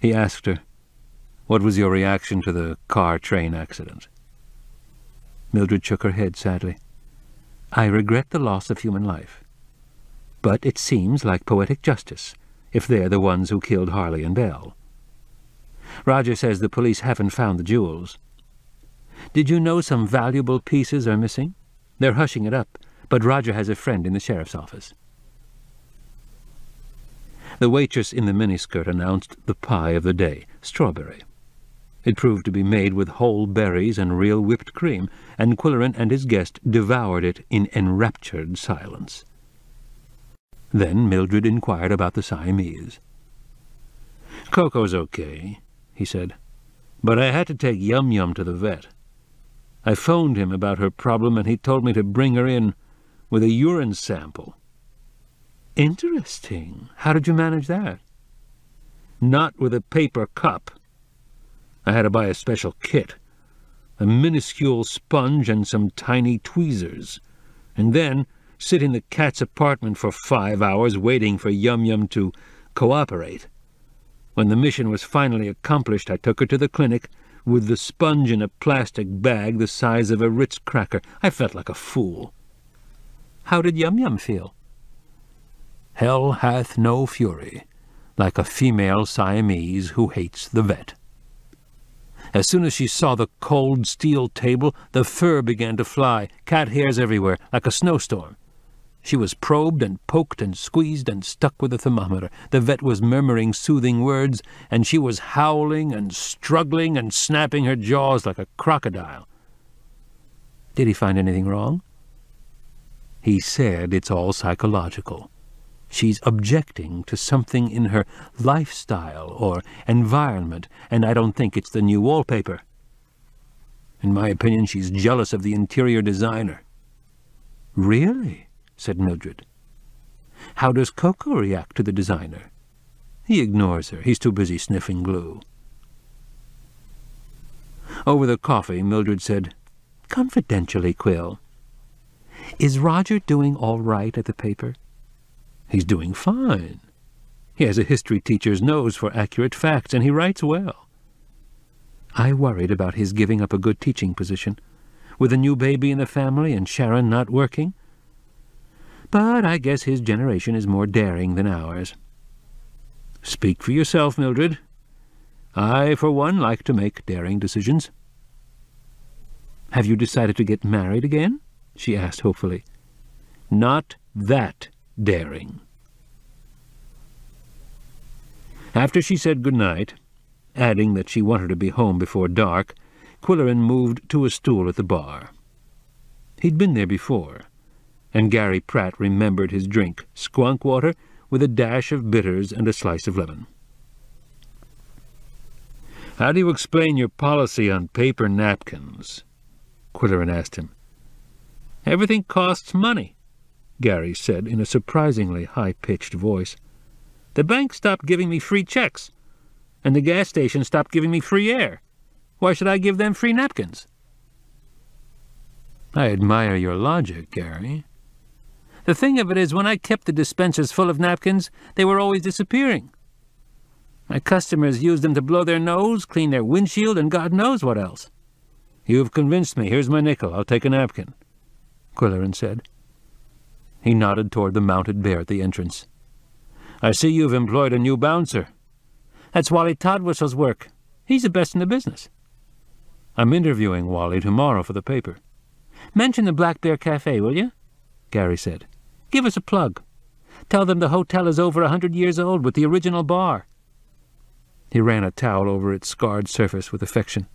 C: He asked her, "What was your reaction to the car-train accident?" Mildred shook her head sadly. "I regret the loss of human life. But it seems like poetic justice, if they're the ones who killed Harley and Bell. Roger says the police haven't found the jewels. Did you know some valuable pieces are missing? They're hushing it up, but Roger has a friend in the sheriff's office." The waitress in the miniskirt announced the pie of the day, strawberry. It proved to be made with whole berries and real whipped cream, and Quillerin and his guest devoured it in enraptured silence. Then Mildred inquired about the Siamese. "Coco's okay," he said, "but I had to take Yum-Yum to the vet. I phoned him about her problem, and he told me to bring her in with a urine sample." "Interesting. How did you manage that?" "Not with a paper cup. I had to buy a special kit, a minuscule sponge and some tiny tweezers, and then sit in the cat's apartment for 5 hours waiting for Yum-Yum to cooperate. When the mission was finally accomplished, I took her to the clinic with the sponge in a plastic bag the size of a Ritz cracker. I felt like a fool. How did Yum-Yum feel? Hell hath no fury, like a female Siamese who hates the vet. As soon as she saw the cold steel table, the fur began to fly, cat hairs everywhere, like a snowstorm. She was probed and poked and squeezed and stuck with a thermometer. The vet was murmuring soothing words, and she was howling and struggling and snapping her jaws like a crocodile. Did he find anything wrong? He said it's all psychological. She's objecting to something in her lifestyle or environment, and I don't think it's the new wallpaper. In my opinion, she's jealous of the interior designer. Really? Said Mildred. How does Coco react to the designer? He ignores her. He's too busy sniffing glue. Over the coffee, Mildred said, "Confidentially, Quill, is Roger doing all right at the paper?" "He's doing fine. He has a history teacher's nose for accurate facts, and he writes well. I worried about his giving up a good teaching position, with a new baby in the family and Sharon not working. But I guess his generation is more daring than ours." "Speak for yourself, Mildred. I, for one, like to make daring decisions." "Have you decided to get married again?" she asked hopefully. "Not that daring." After she said good night, adding that she wanted to be home before dark, Quillerin moved to a stool at the bar. He'd been there before, and Gary Pratt remembered his drink, squonk water with a dash of bitters and a slice of lemon. "How do you explain your policy on paper napkins?" Quillerin asked him. "Everything costs money," Gary said in a surprisingly high-pitched voice. "The bank stopped giving me free checks, and the gas station stopped giving me free air. Why should I give them free napkins?" "I admire your logic, Gary. The thing of it is, when I kept the dispensers full of napkins, they were always disappearing. My customers used them to blow their nose, clean their windshield, and God knows what else." "You've convinced me. Here's my nickel. I'll take a napkin," Quillerin said. He nodded toward the mounted bear at the entrance. "I see you've employed a new bouncer." "That's Wally Todwistle's work. He's the best in the business." "I'm interviewing Wally tomorrow for the paper." "Mention the Black Bear Cafe, will you?" Gary said. "Give us a plug. Tell them the hotel is over 100 years old with the original bar." He ran a towel over its scarred surface with affection.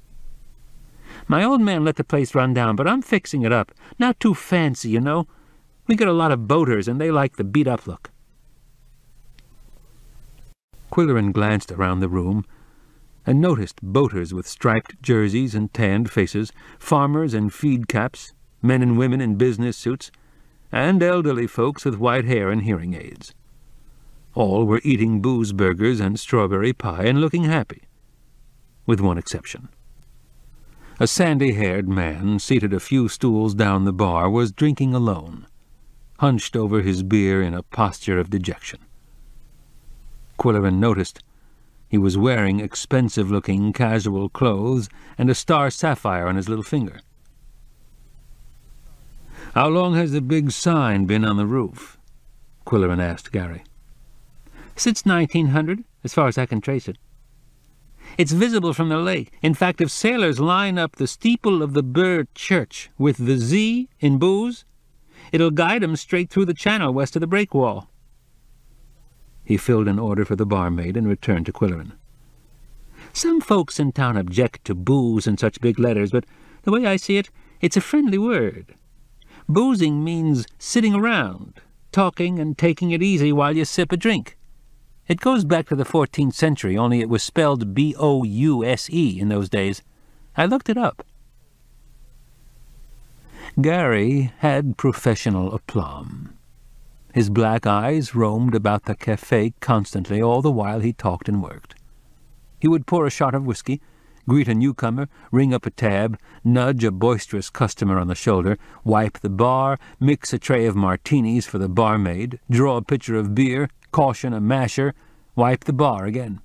C: "My old man let the place run down, but I'm fixing it up. Not too fancy, you know. We got a lot of boaters, and they like the beat-up look." Quillerin glanced around the room and noticed boaters with striped jerseys and tanned faces, farmers in feed caps, men and women in business suits, and elderly folks with white hair and hearing aids. All were eating booze burgers and strawberry pie and looking happy, with one exception. A sandy-haired man, seated a few stools down the bar, was drinking alone, hunched over his beer in a posture of dejection. Quillerin noticed he was wearing expensive-looking casual clothes and a star sapphire on his little finger. "How long has the big sign been on the roof?" Quillerin asked Gary. "Since 1900, as far as I can trace it. It's visible from the lake. In fact, if sailors line up the steeple of the Burr Church with the Z in booze, it'll guide 'em straight through the channel west of the breakwall." He filled an order for the barmaid and returned to Quillerin. "Some folks in town object to booze in such big letters, but the way I see it, it's a friendly word. Boozing means sitting around, talking and taking it easy while you sip a drink. It goes back to the 14th century, only it was spelled B-O-U-S-E in those days. I looked it up." Gary had professional aplomb. His black eyes roamed about the cafe constantly all the while he talked and worked. He would pour a shot of whiskey, greet a newcomer, ring up a tab, nudge a boisterous customer on the shoulder, wipe the bar, mix a tray of martinis for the barmaid, draw a pitcher of beer, caution a masher, wipe the bar again.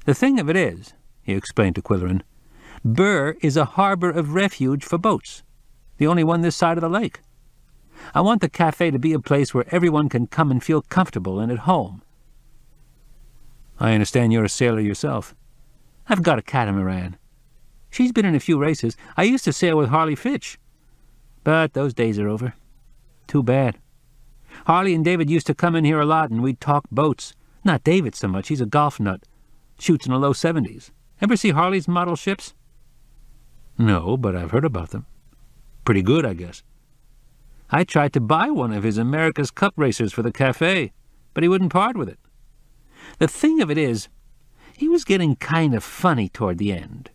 C: "The thing of it is," he explained to Quillerin, "Burr is a harbor of refuge for boats, the only one this side of the lake. I want the cafe to be a place where everyone can come and feel comfortable and at home." "I understand you're a sailor yourself." "I've got a catamaran. She's been in a few races. I used to sail with Harley Fitch. But those days are over. Too bad. Harley and David used to come in here a lot, and we'd talk boats. Not David so much. He's a golf nut. Shoots in the low 70s. Ever see Harley's model ships?" "No, but I've heard about them. Pretty good, I guess." "I tried to buy one of his America's Cup racers for the cafe, but he wouldn't part with it. The thing of it is, he was getting kind of funny toward the end."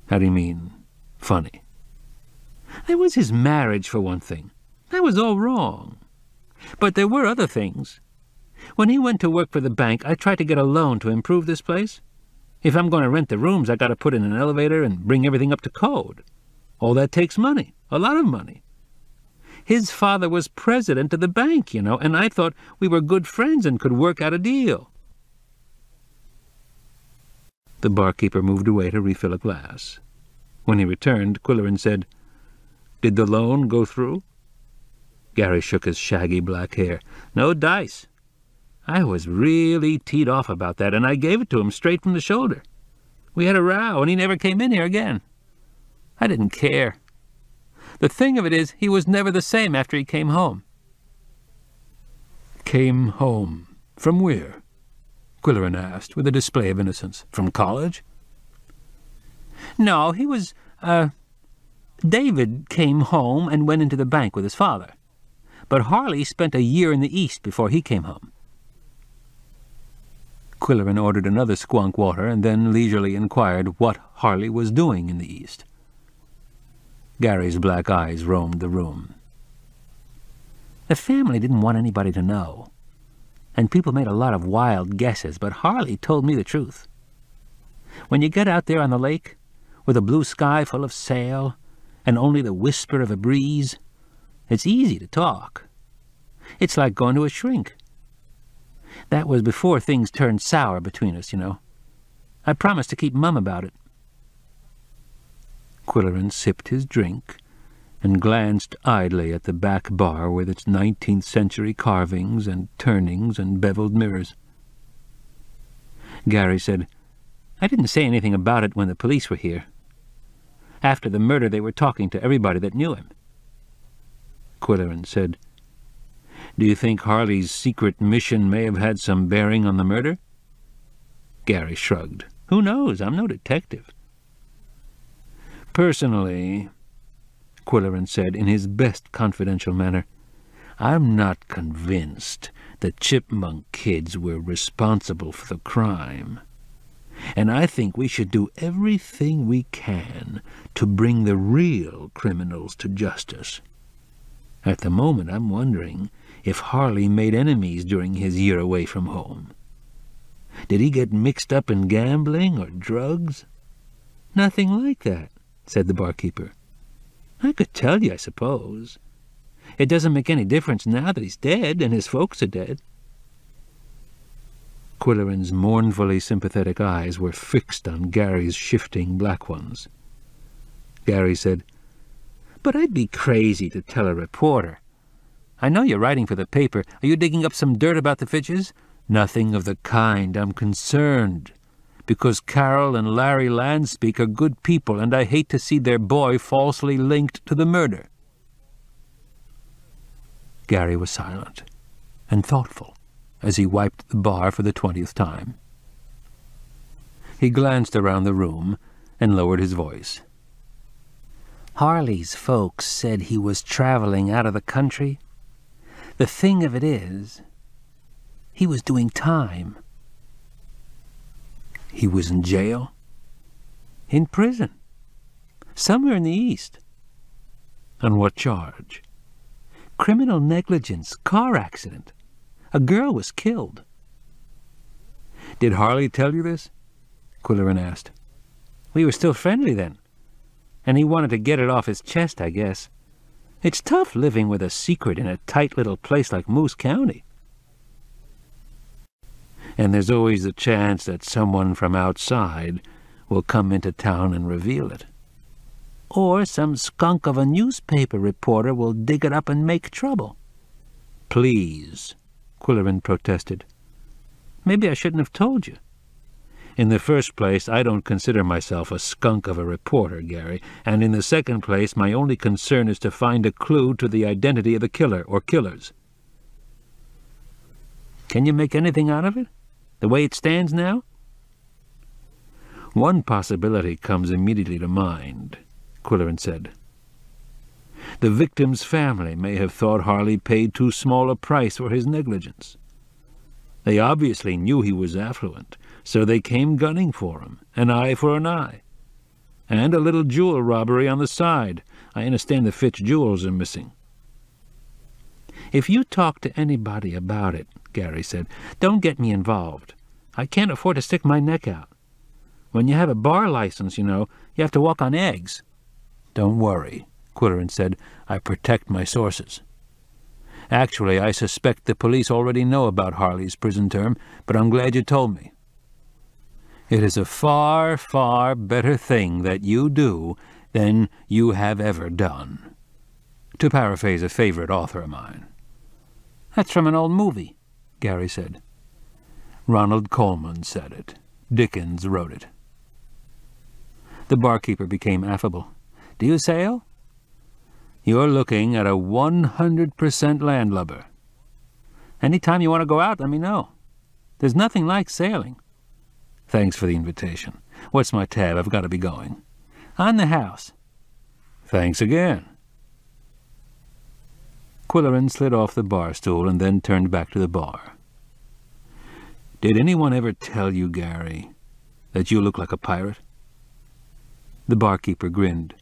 C: "How do you mean, funny?" "There was his marriage, for one thing. That was all wrong. But there were other things. When he went to work for the bank, I tried to get a loan to improve this place. If I'm going to rent the rooms, I got to put in an elevator and bring everything up to code. All that takes money, a lot of money. His father was president of the bank, you know, and I thought we were good friends and could work out a deal." The barkeeper moved away to refill a glass. When he returned, Quillerin said, "Did the loan go through?" Gary shook his shaggy black hair. "No dice. I was really teed off about that, and I gave it to him straight from the shoulder. We had a row, and he never came in here again. I didn't care. The thing of it is, he was never the same after he came home." "Came home? From where?" Quillerin asked, with a display of innocence. "From college?" "No, he was, David came home and went into the bank with his father. But Harley spent a year in the East before he came home." Quillerin ordered another squonk water and then leisurely inquired what Harley was doing in the East. Gary's black eyes roamed the room. "The family didn't want anybody to know, and people made a lot of wild guesses, but Harley told me the truth. When you get out there on the lake, with a blue sky full of sail, and only the whisper of a breeze, it's easy to talk. It's like going to a shrink. That was before things turned sour between us, you know. I promised to keep mum about it." Quillerin sipped his drink and glanced idly at the back bar with its 19th-century carvings and turnings and beveled mirrors. Gary said, "I didn't say anything about it when the police were here. After the murder they were talking to everybody that knew him." Quillerin said, "Do you think Harley's secret mission may have had some bearing on the murder?" Gary shrugged. "Who knows? I'm no detective." "Personally," Quillerin said in his best confidential manner, "I'm not convinced the Chipmunk kids were responsible for the crime. And I think we should do everything we can to bring the real criminals to justice. At the moment, I'm wondering if Harley made enemies during his year away from home. Did he get mixed up in gambling or drugs?" "Nothing like that," said the barkeeper. "I could tell you, I suppose. It doesn't make any difference now that he's dead and his folks are dead." Quillerin's mournfully sympathetic eyes were fixed on Gary's shifting black ones. Gary said, "But I'd be crazy to tell a reporter. I know you're writing for the paper. Are you digging up some dirt about the Fitches?" "Nothing of the kind. I'm concerned, because Carol and Larry Landspeak are good people, and I hate to see their boy falsely linked to the murder." Gary was silent and thoughtful as he wiped the bar for the 20th time. He glanced around the room and lowered his voice. "Harley's folks said he was traveling out of the country. The thing of it is, he was doing time." "He was in jail?" "In prison. Somewhere in the East." "On what charge?" "Criminal negligence, car accident. A girl was killed." "Did Harley tell you this?" Quillerin asked. "We were still friendly then, and he wanted to get it off his chest, I guess. It's tough living with a secret in a tight little place like Moose County. And there's always the chance that someone from outside will come into town and reveal it. Or some skunk of a newspaper reporter will dig it up and make trouble." "Please," Quillerin protested. "Maybe I shouldn't have told you. In the first place, I don't consider myself a skunk of a reporter, Gary, and in the second place, my only concern is to find a clue to the identity of the killer or killers." "Can you make anything out of it, the way it stands now?" "One possibility comes immediately to mind," Quillerin said. "The victim's family may have thought Harley paid too small a price for his negligence. They obviously knew he was affluent, so they came gunning for him, an eye for an eye. And a little jewel robbery on the side. I understand the Fitz jewels are missing." "If you talk to anybody about it," Gary said, "don't get me involved. I can't afford to stick my neck out. When you have a bar license, you know, you have to walk on eggs." "Don't worry," Quillerin said. "I protect my sources. Actually, I suspect the police already know about Harley's prison term, but I'm glad you told me. It is a far, far better thing that you do than you have ever done. To paraphrase a favorite author of mine." "That's from an old movie," Gary said. "Ronald Colman said it. Dickens wrote it." The barkeeper became affable. "Do you sail?" "You're looking at a 100% landlubber. Any time you want to go out, let me know. There's nothing like sailing." "Thanks for the invitation. What's my tab? I've got to be going." "On the house." "Thanks again." Quillerin slid off the bar stool and then turned back to the bar. "Did anyone ever tell you, Gary, that you look like a pirate?" The barkeeper grinned.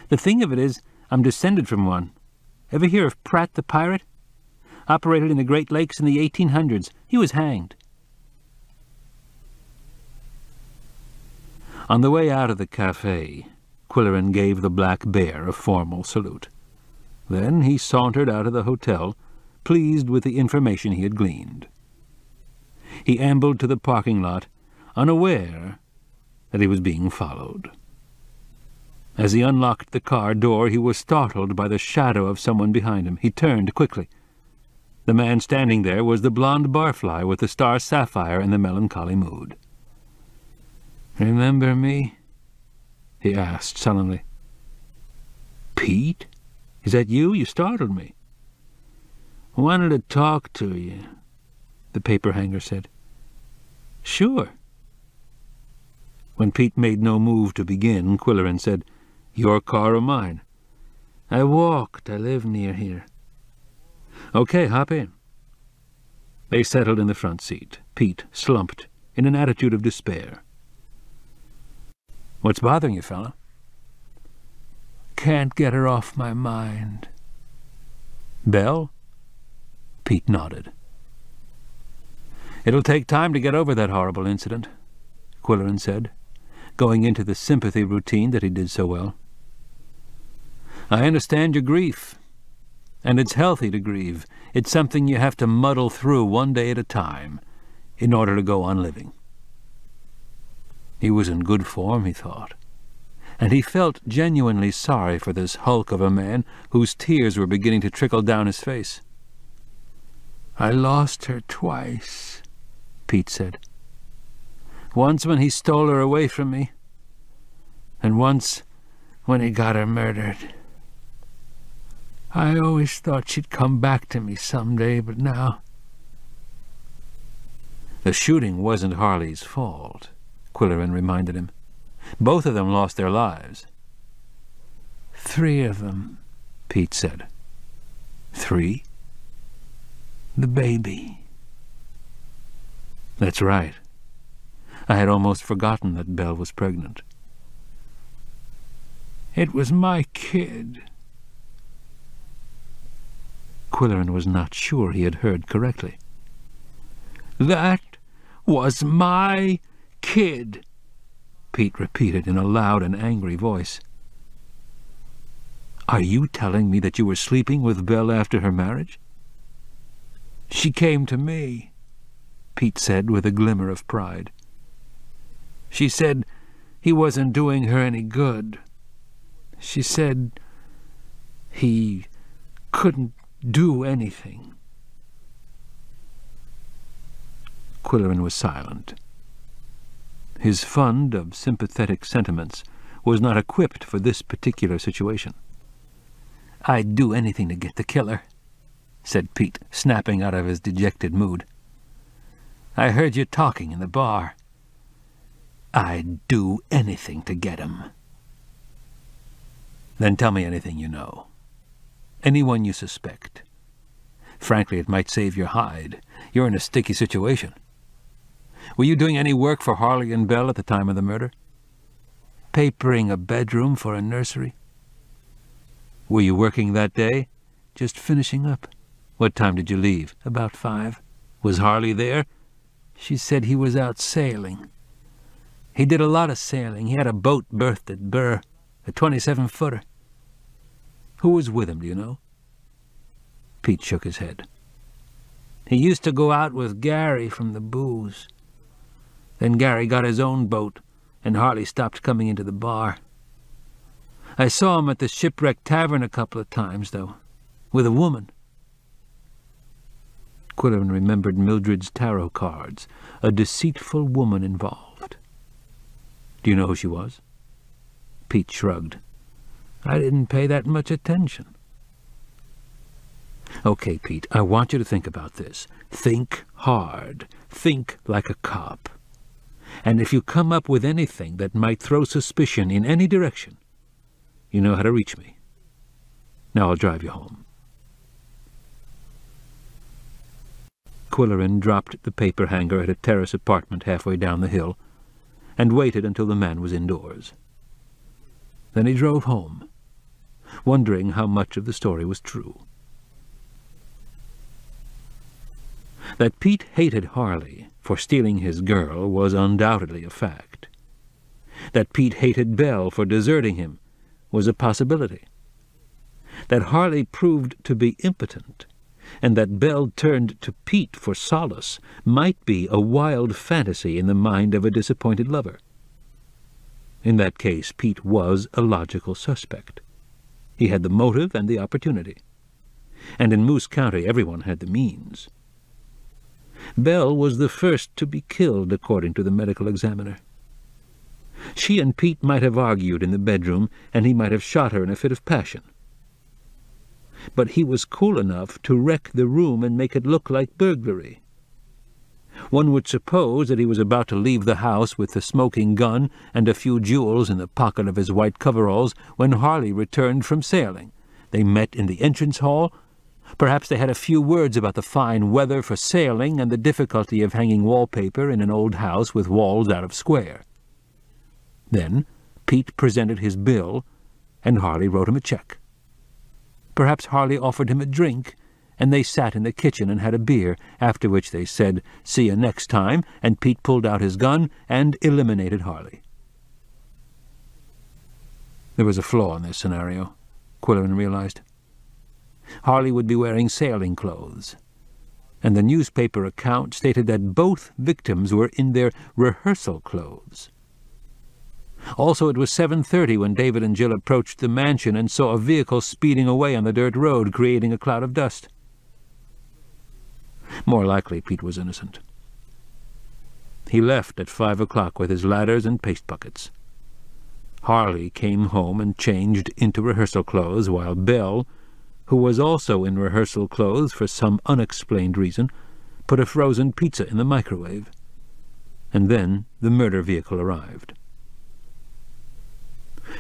C: "The thing of it is, I'm descended from one. Ever hear of Pratt the pirate? Operated in the Great Lakes in the 1800s. He was hanged." On the way out of the cafe, Quillerin gave the Black Bear a formal salute. Then he sauntered out of the hotel, pleased with the information he had gleaned. He ambled to the parking lot, unaware that he was being followed. As he unlocked the car door, he was startled by the shadow of someone behind him. He turned quickly. The man standing there was the blonde barfly with the star sapphire in the melancholy mood. "Remember me?" he asked sullenly. "Pete? Is that you? You startled me." "Wanted to talk to you," the paper-hanger said. "Sure." When Pete made no move to begin, Quillerin said, "Your car or mine?" "I walked. I live near here." "Okay, hop in." They settled in the front seat. Pete slumped in an attitude of despair. "What's bothering you, fella?" "Can't get her off my mind." "Belle?" Pete nodded. "It'll take time to get over that horrible incident," Quillerin said, going into the sympathy routine that he did so well. "I understand your grief, and it's healthy to grieve. It's something you have to muddle through one day at a time in order to go on living." He was in good form, he thought, and he felt genuinely sorry for this hulk of a man whose tears were beginning to trickle down his face. "I lost her twice," Pete said. "Once when he stole her away from me, and once when he got her murdered. I always thought she'd come back to me someday, but now—" "The shooting wasn't Harley's fault," Quillerin reminded him. "Both of them lost their lives." "3 of them," Pete said. "3? The baby." "That's right. I had almost forgotten that Belle was pregnant." "It was my kid." Quillerin was not sure he had heard correctly. "That was my kid," Pete repeated in a loud and angry voice. "Are you telling me that you were sleeping with Belle after her marriage?" "She came to me," Pete said with a glimmer of pride. "She said he wasn't doing her any good. She said he couldn't do anything." Quillerin was silent. His fund of sympathetic sentiments was not equipped for this particular situation. "I'd do anything to get the killer," said Pete, snapping out of his dejected mood. "I heard you talking in the bar. I'd do anything to get him." "Then tell me anything you know. Anyone you suspect. Frankly, it might save your hide. You're in a sticky situation. Were you doing any work for Harley and Belle at the time of the murder?" "Papering a bedroom for a nursery." "Were you working that day?"
B: "Just finishing up."
C: "What time did you leave?"
B: "About 5.
C: "Was Harley there?"
B: "She said he was out sailing. He did a lot of sailing. He had a boat berthed at Burr, a 27-footer.
C: "Who was with him, do you know?"
B: Pete shook his head. "He used to go out with Gary from the booze. Then Gary got his own boat, and Harley stopped coming into the bar. I saw him at the Shipwreck Tavern a couple of times, though, with a woman."
C: Quillerin remembered Mildred's tarot cards, a deceitful woman involved. "Do you know who she was?"
B: Pete shrugged. "I didn't pay that much attention."
C: "Okay, Pete, I want you to think about this. Think hard. Think like a cop. And if you come up with anything that might throw suspicion in any direction, you know how to reach me. Now I'll drive you home." Quillerin dropped the paper hanger at a terrace apartment halfway down the hill and waited until the man was indoors. Then he drove home, wondering how much of the story was true. That Pete hated Harley for stealing his girl was undoubtedly a fact. That Pete hated Belle for deserting him was a possibility. That Harley proved to be impotent, and that Belle turned to Pete for solace, might be a wild fantasy in the mind of a disappointed lover. In that case, Pete was a logical suspect. He had the motive and the opportunity. And in Moose County, everyone had the means. Belle was the first to be killed, according to the medical examiner. She and Pete might have argued in the bedroom, and he might have shot her in a fit of passion. But he was cool enough to wreck the room and make it look like burglary. One would suppose that he was about to leave the house with the smoking gun and a few jewels in the pocket of his white coveralls when Harley returned from sailing. They met in the entrance hall. Perhaps they had a few words about the fine weather for sailing and the difficulty of hanging wallpaper in an old house with walls out of square. Then Pete presented his bill, and Harley wrote him a check. Perhaps Harley offered him a drink, and they sat in the kitchen and had a beer, after which they said, "See you next time," and Pete pulled out his gun and eliminated Harley. There was a flaw in this scenario, Quillerin realized. Harley would be wearing sailing clothes, and the newspaper account stated that both victims were in their rehearsal clothes. Also, it was 7:30 when David and Jill approached the mansion and saw a vehicle speeding away on the dirt road, creating a cloud of dust. More likely, Pete was innocent. He left at 5 o'clock with his ladders and paste buckets. Harley came home and changed into rehearsal clothes, while Belle, who was also in rehearsal clothes for some unexplained reason, put a frozen pizza in the microwave. And then the murder vehicle arrived.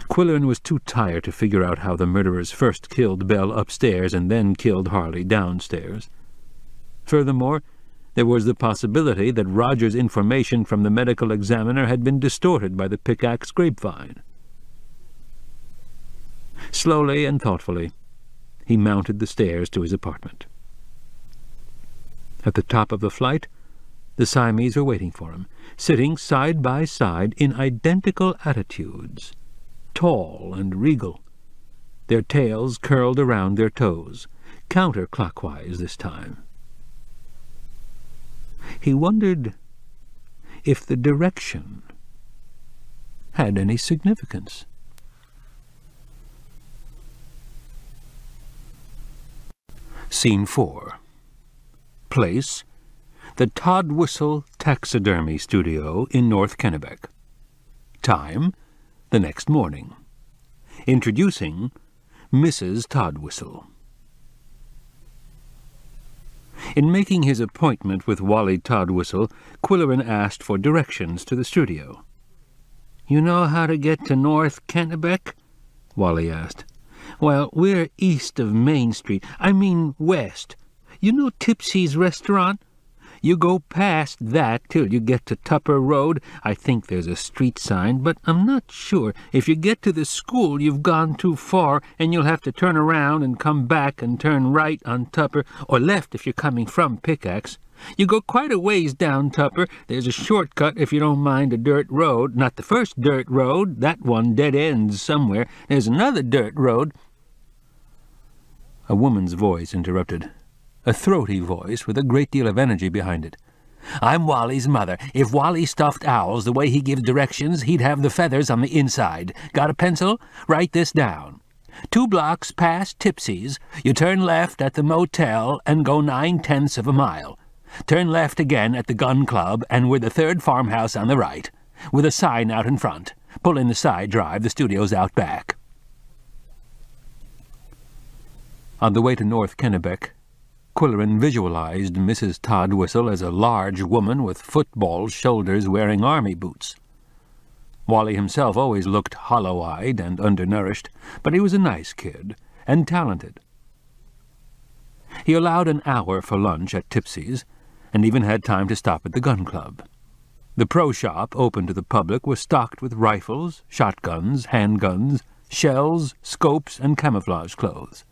C: Quillerin was too tired to figure out how the murderers first killed Belle upstairs and then killed Harley downstairs. Furthermore, there was the possibility that Roger's information from the medical examiner had been distorted by the pickaxe grapevine. Slowly and thoughtfully, he mounted the stairs to his apartment. At the top of the flight, The Siamese were waiting for him, sitting side by side in identical attitudes, tall and regal, their tails curled around their toes, counterclockwise this time. He wondered if the direction had any significance. Scene 4. Place: the Todd Whistle Taxidermy Studio in North Kennebec. Time: the next morning. Introducing Mrs. Todd Whistle. In making his appointment with Wally Todd Whistle, Quillerin asked for directions to the studio. "You know how to get to North Kennebec?" Wally asked. "Well, we're east of Main Street. I mean west. You know Tipsy's restaurant? You go past that till you get to Tupper Road. I think there's a street sign, but I'm not sure. If you get to the school, you've gone too far, and you'll have to turn around and come back and turn right on Tupper, or left if you're coming from Pickaxe. You go quite a ways down Tupper. There's a shortcut if you don't mind a dirt road. Not the first dirt road. That one dead ends somewhere. There's another dirt road." A woman's voice interrupted. A throaty voice with a great deal of energy behind it. "I'm Wally's mother. If Wally stuffed owls the way he gives directions, he'd have the feathers on the inside. Got a pencil? Write this down. 2 blocks past Tipsy's, you turn left at the motel and go 9/10 of a mile. Turn left again at the gun club, and we're the 3rd farmhouse on the right, with a sign out in front. Pull in the side drive, the studio's out back." On the way to North Kennebec, Quillerin visualized Mrs. Todd Whistle as a large woman with football shoulders wearing army boots. Wally himself always looked hollow-eyed and undernourished, but he was a nice kid, and talented. He allowed an hour for lunch at Tipsy's, and even had time to stop at the gun club. The pro shop, open to the public, was stocked with rifles, shotguns, handguns, shells, scopes, and camouflage clothes.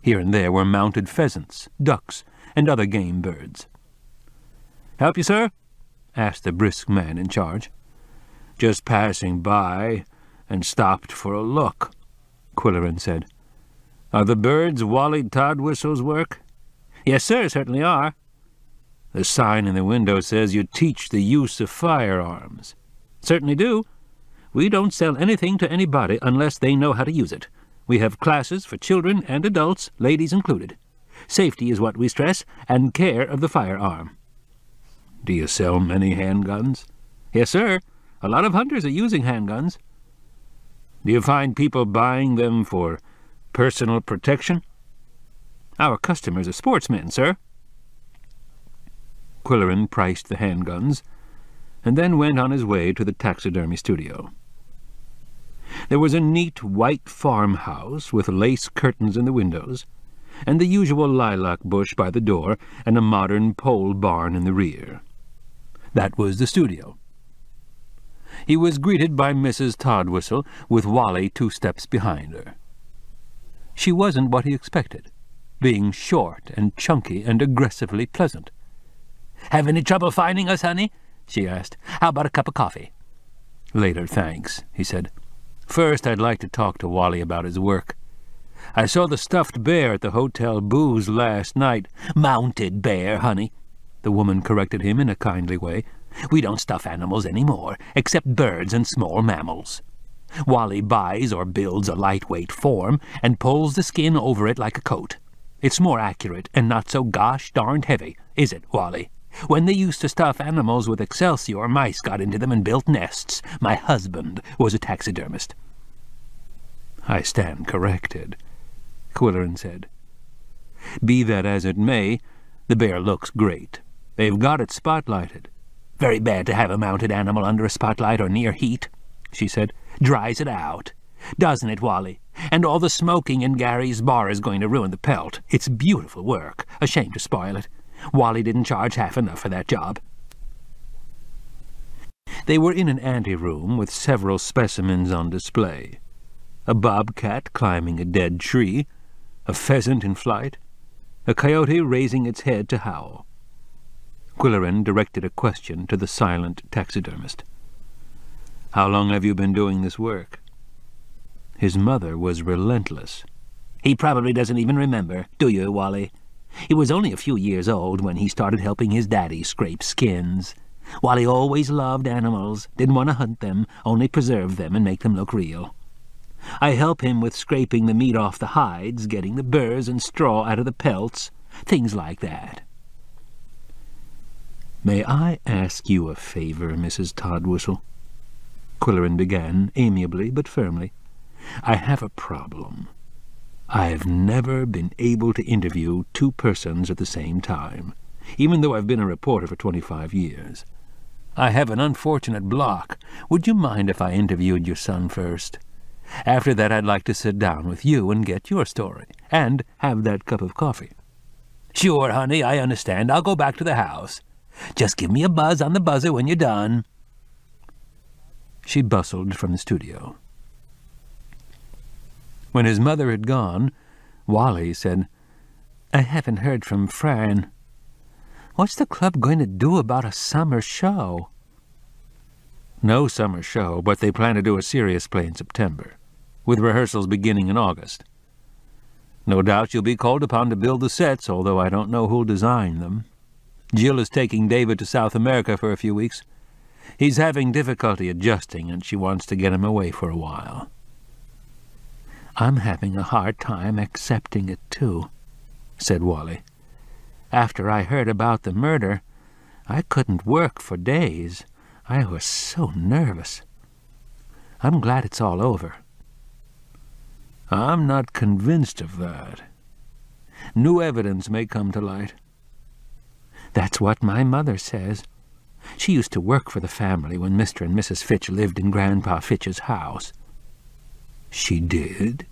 C: Here and there were mounted pheasants, ducks, and other game birds. "Help you, sir?" asked the brisk man in charge. "Just passing by, and stopped for a look," Quillerin said. "Are the birds Wally Todd Whistle's work?" "Yes, sir, certainly are." "The sign in the window says you teach the use of firearms." "Certainly do. We don't sell anything to anybody unless they know how to use it. We have classes for children and adults, ladies included. Safety is what we stress, and care of the firearm." "Do you sell many handguns?" "Yes, sir. A lot of hunters are using handguns." "Do you find people buying them for personal protection?" "Our customers are sportsmen, sir." Quillerin priced the handguns, and then went on his way to the taxidermy studio. There was a neat white farmhouse with lace curtains in the windows, and the usual lilac bush by the door, and a modern pole barn in the rear. That was the studio. He was greeted by Mrs. Todd Whistle, with Wally 2 steps behind her. She wasn't what he expected, being short and chunky and aggressively pleasant. "Have any trouble finding us, honey?" she asked. "How about a cup of coffee?" "Later, thanks," he said. "First, I'd like to talk to Wally about his work. I saw the stuffed bear at the Hotel Booze last night." "Mounted bear, honey," the woman corrected him in a kindly way. "We don't stuff animals any more, except birds and small mammals. Wally buys or builds a lightweight form and pulls the skin over it like a coat. It's more accurate and not so gosh darned heavy, is it, Wally? When they used to stuff animals with Excelsior, mice got into them and built nests. My husband was a taxidermist." "I stand corrected," Quillerin said. "Be that as it may, the bear looks great. They've got it spotlighted." "Very bad to have a mounted animal under a spotlight or near heat," she said. "Dries it out. Doesn't it, Wally? And all the smoking in Gary's bar is going to ruin the pelt. It's beautiful work. A shame to spoil it. Wally didn't charge half enough for that job." They were in an anteroom with several specimens on display. A bobcat climbing a dead tree, a pheasant in flight, a coyote raising its head to howl. Quillerin directed a question to the silent taxidermist. "How long have you been doing this work?" His mother was relentless.
D: "He probably doesn't even remember, do you, Wally? He was only a few years old when he started helping his daddy scrape skins. Wally always loved animals, didn't want to hunt them, only preserve them and make them look real. I help him with scraping the meat off the hides, getting the burrs and straw out of the pelts, things like that."
C: "May I ask you a favor, Mrs. Toddwhistle?" Quillerin began, amiably but firmly. "I have a problem. I've never been able to interview two persons at the same time, even though I've been a reporter for 25 years. I have an unfortunate block. Would you mind if I interviewed your son first? After that, I'd like to sit down with you and get your story, and have that cup of coffee."
D: "Sure, honey, I understand. I'll go back to the house. Just give me a buzz on the buzzer when you're done."
C: She bustled from the studio. When his mother had gone, Wally said, "I haven't heard from Fran. What's the club going to do about a summer show?" "No summer show, but they plan to do a serious play in September, with rehearsals beginning in August. No doubt you'll be called upon to build the sets, although I don't know who'll design them. Jill is taking David to South America for a few weeks. He's having difficulty adjusting, and she wants to get him away for a while." "I'm having a hard time accepting it, too," said Wally. "After I heard about the murder, I couldn't work for days. I was so nervous. I'm glad it's all over." "I'm not convinced of that. New evidence may come to light." "That's what my mother says. She used to work for the family when Mr. and Mrs. Fitch lived in Grandpa Fitch's house." "She did?"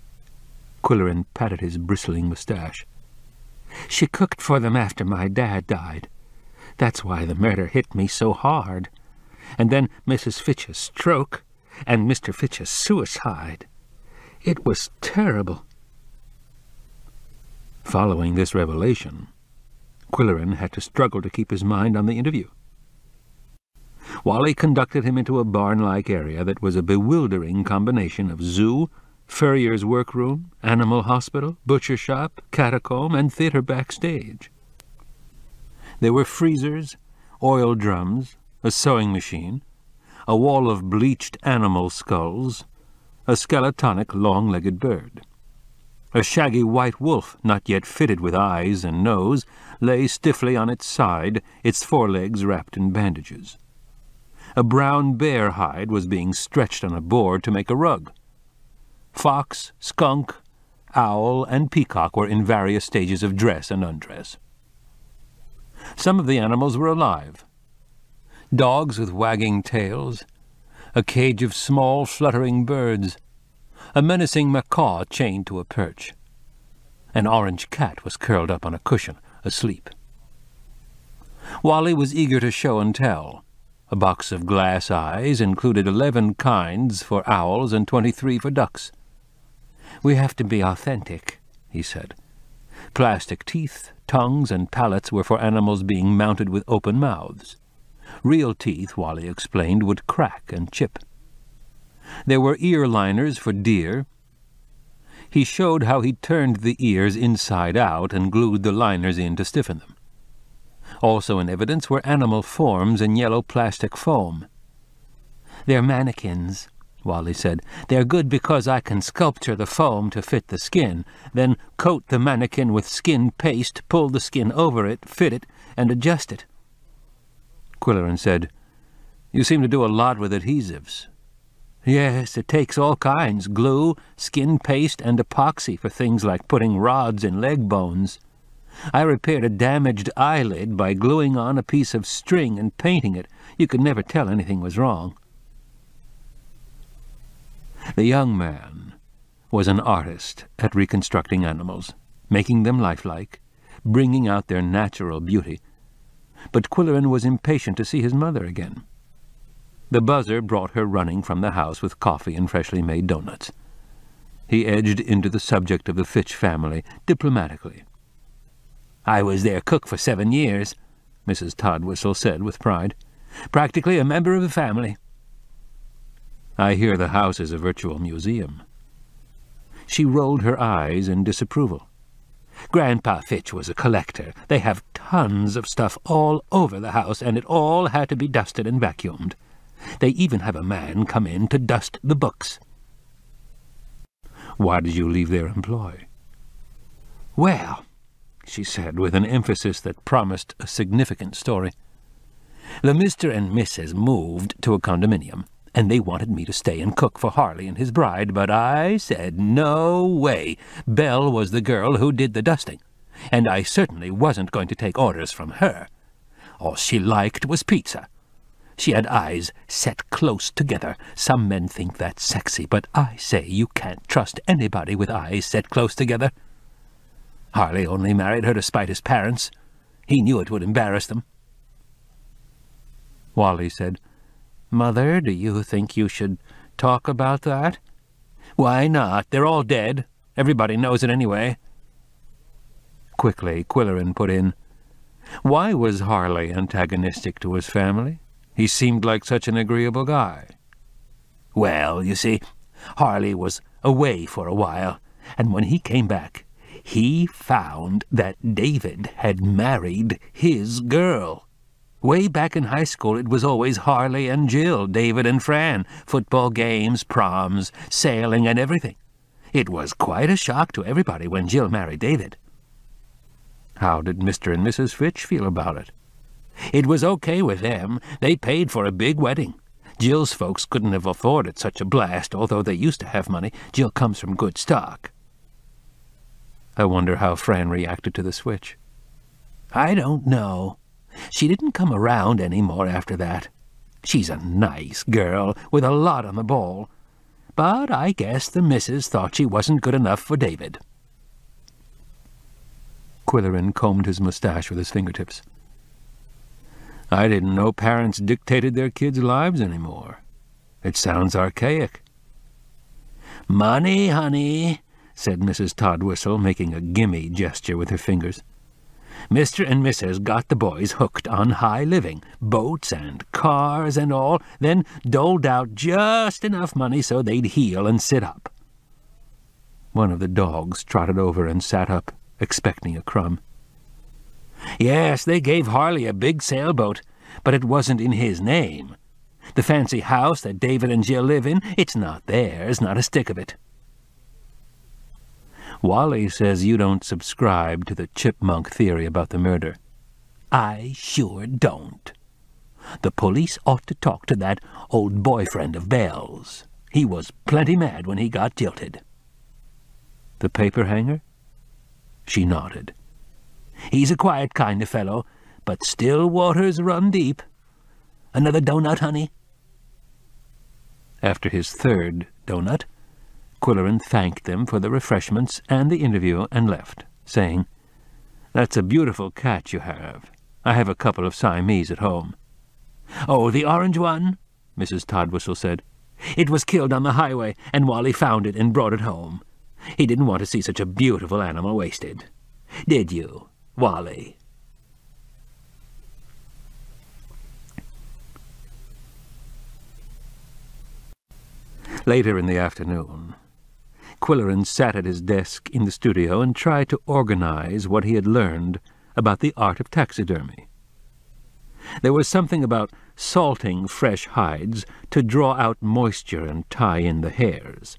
C: Quillerin patted his bristling mustache. "She cooked for them after my dad died. That's why the murder hit me so hard. And then Mrs. Fitch's stroke, and Mr. Fitch's suicide. It was terrible." Following this revelation, Quillerin had to struggle to keep his mind on the interview. Wally conducted him into a barn-like area that was a bewildering combination of zoo, furrier's workroom, animal hospital, butcher shop, catacomb, and theater backstage. There were freezers, oil drums, a sewing machine, a wall of bleached animal skulls, a skeletonic long-legged bird. A shaggy white wolf, not yet fitted with eyes and nose, lay stiffly on its side, its forelegs wrapped in bandages. A brown bear hide was being stretched on a board to make a rug. Fox, skunk, owl, and peacock were in various stages of dress and undress. Some of the animals were alive. Dogs with wagging tails, a cage of small fluttering birds, a menacing macaw chained to a perch. An orange cat was curled up on a cushion, asleep. Wally was eager to show and tell. A box of glass eyes included 11 kinds for owls and 23 for ducks. "We have to be authentic," he said. Plastic teeth, tongues, and palates were for animals being mounted with open mouths. Real teeth, Wally explained, would crack and chip. There were ear liners for deer. He showed how he turned the ears inside out and glued the liners in to stiffen them. Also in evidence were animal forms in yellow plastic foam. "They're mannequins," Wally said. "They're good because I can sculpture the foam to fit the skin, then coat the mannequin with skin paste, pull the skin over it, fit it, and adjust it." Quillerin said, "You seem to do a lot with adhesives." "Yes, it takes all kinds, glue, skin paste, and epoxy for things like putting rods in leg bones. I repaired a damaged eyelid by gluing on a piece of string and painting it. You could never tell anything was wrong." The young man was an artist at reconstructing animals, making them lifelike, bringing out their natural beauty. But Quillerin was impatient to see his mother again. The buzzer brought her running from the house with coffee and freshly made doughnuts. He edged into the subject of the Fitch family diplomatically. "I was their cook for 7 years. Mrs. Toddwhistle said with pride. "Practically a member of the family." "I hear the house is a virtual museum." She rolled her eyes in disapproval. "Grandpa Fitch was a collector. They have tons of stuff all over the house, and it all had to be dusted and vacuumed. They even have a man come in to dust the books." "Why did you leave their employ?" "Well," she said with an emphasis that promised a significant story, "the Mr. and Mrs. moved to a condominium, and they wanted me to stay and cook for Harley and his bride, but I said no way. Belle was the girl who did the dusting, and I certainly wasn't going to take orders from her. All she liked was pizza. She had eyes set close together. Some men think that's sexy, but I say you can't trust anybody with eyes set close together. Harley only married her to spite his parents. He knew it would embarrass them." Wally said, "Mother, do you think you should talk about that?" "Why not? They're all dead. Everybody knows it anyway." Quickly, Quillerin put in, "Why was Harley antagonistic to his family? He seemed like such an agreeable guy." "Well, you see, Harley was away for a while, and when he came back, he found that David had married his girl. Way back in high school, it was always Harley and Jill, David and Fran, football games, proms, sailing, and everything. It was quite a shock to everybody when Jill married David." "How did Mr. and Mrs. Fitch feel about it?" "It was okay with them. They paid for a big wedding. Jill's folks couldn't have afforded such a blast, although they used to have money. Jill comes from good stock." "I wonder how Fran reacted to the switch." "I don't know. She didn't come around any more after that. She's a nice girl, with a lot on the ball. But I guess the missus thought she wasn't good enough for David." Quillerin combed his mustache with his fingertips. "I didn't know parents dictated their kids' lives anymore. It sounds archaic." "Money, honey," said Mrs. Toddwhistle, making a gimme gesture with her fingers. "Mr. and Mrs. got the boys hooked on high living, boats and cars and all, then doled out just enough money so they'd heal and sit up." One of the dogs trotted over and sat up, expecting a crumb. "Yes, they gave Harley a big sailboat, but it wasn't in his name. The fancy house that David and Jill live in, it's not theirs, not a stick of it." "Wally says you don't subscribe to the chipmunk theory about the murder." "I sure don't. The police ought to talk to that old boyfriend of Belle's. He was plenty mad when he got jilted." "The paper hanger?" She nodded. "He's a quiet kind of fellow, but still waters run deep. Another donut, honey?" After his third donut, Quillerin thanked them for the refreshments and the interview and left, saying, "That's a beautiful cat you have. I have a couple of Siamese at home." "Oh, the orange one?" Mrs. Toddwhistle said. "It was killed on the highway, and Wally found it and brought it home. He didn't want to see such a beautiful animal wasted. Did you, Wally?" Later in the afternoon, Quillerin sat at his desk in the studio and tried to organize what he had learned about the art of taxidermy. There was something about salting fresh hides to draw out moisture and tie in the hairs,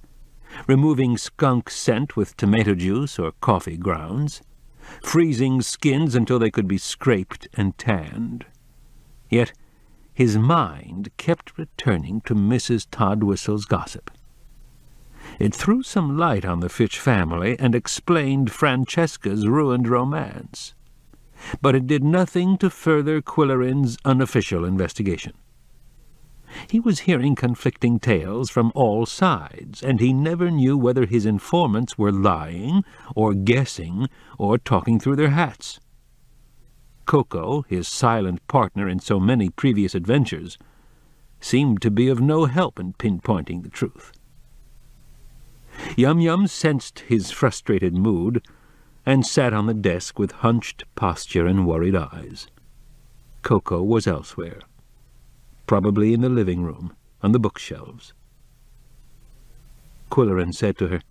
C: removing skunk scent with tomato juice or coffee grounds, freezing skins until they could be scraped and tanned. Yet his mind kept returning to Mrs. Toddwhistle's gossip. It threw some light on the Fitch family and explained Francesca's ruined romance. But it did nothing to further Quillerin's unofficial investigation. He was hearing conflicting tales from all sides, and he never knew whether his informants were lying, or guessing, or talking through their hats. Coco, his silent partner in so many previous adventures, seemed to be of no help in pinpointing the truth. Yum-Yum sensed his frustrated mood and sat on the desk with hunched posture and worried eyes. Coco was elsewhere, probably in the living room, on the bookshelves. Quillerin said to her,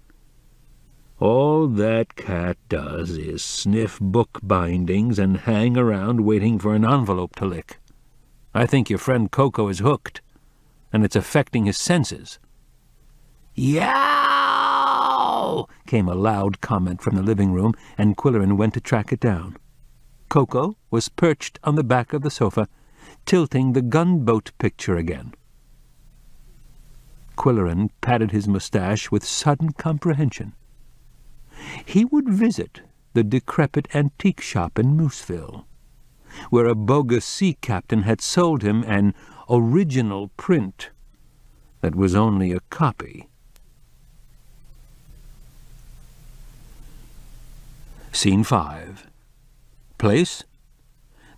C: "All that cat does is sniff book bindings and hang around waiting for an envelope to lick. I think your friend Coco is hooked, and it's affecting his senses." "Yow!" came a loud comment from the living room, and Quillerin went to track it down. Coco was perched on the back of the sofa, tilting the gunboat picture again. Quillerin patted his moustache with sudden comprehension. He would visit the decrepit antique shop in Mooseville, where a bogus sea captain had sold him an original print that was only a copy. Scene 5. Place: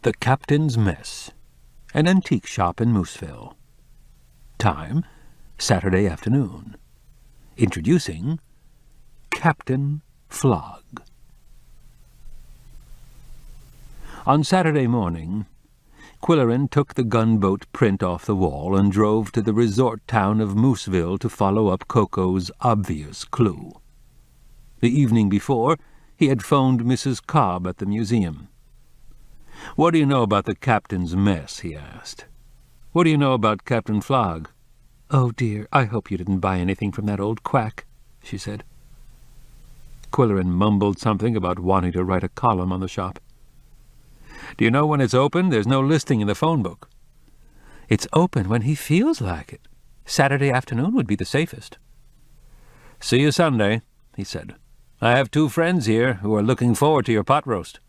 C: the Captain's Mess, an antique shop in Mooseville. Time: Saturday afternoon. Introducing Captain Flog. On Saturday morning, Quillerin took the gunboat print off the wall and drove to the resort town of Mooseville to follow up Coco's obvious clue. The evening before, he had phoned Mrs. Cobb at the museum. "What do you know about the captain's mess?" he asked. "What do you know about Captain Flog?" "Oh, dear, I hope you didn't buy anything from that old quack," she said. Quillerin mumbled something about wanting to write a column on the shop. "Do you know when it's open? There's no listing in the phone book." "It's open when he feels like it. Saturday afternoon would be the safest." "See you Sunday," he said. "I have 2 friends here who are looking forward to your pot roast."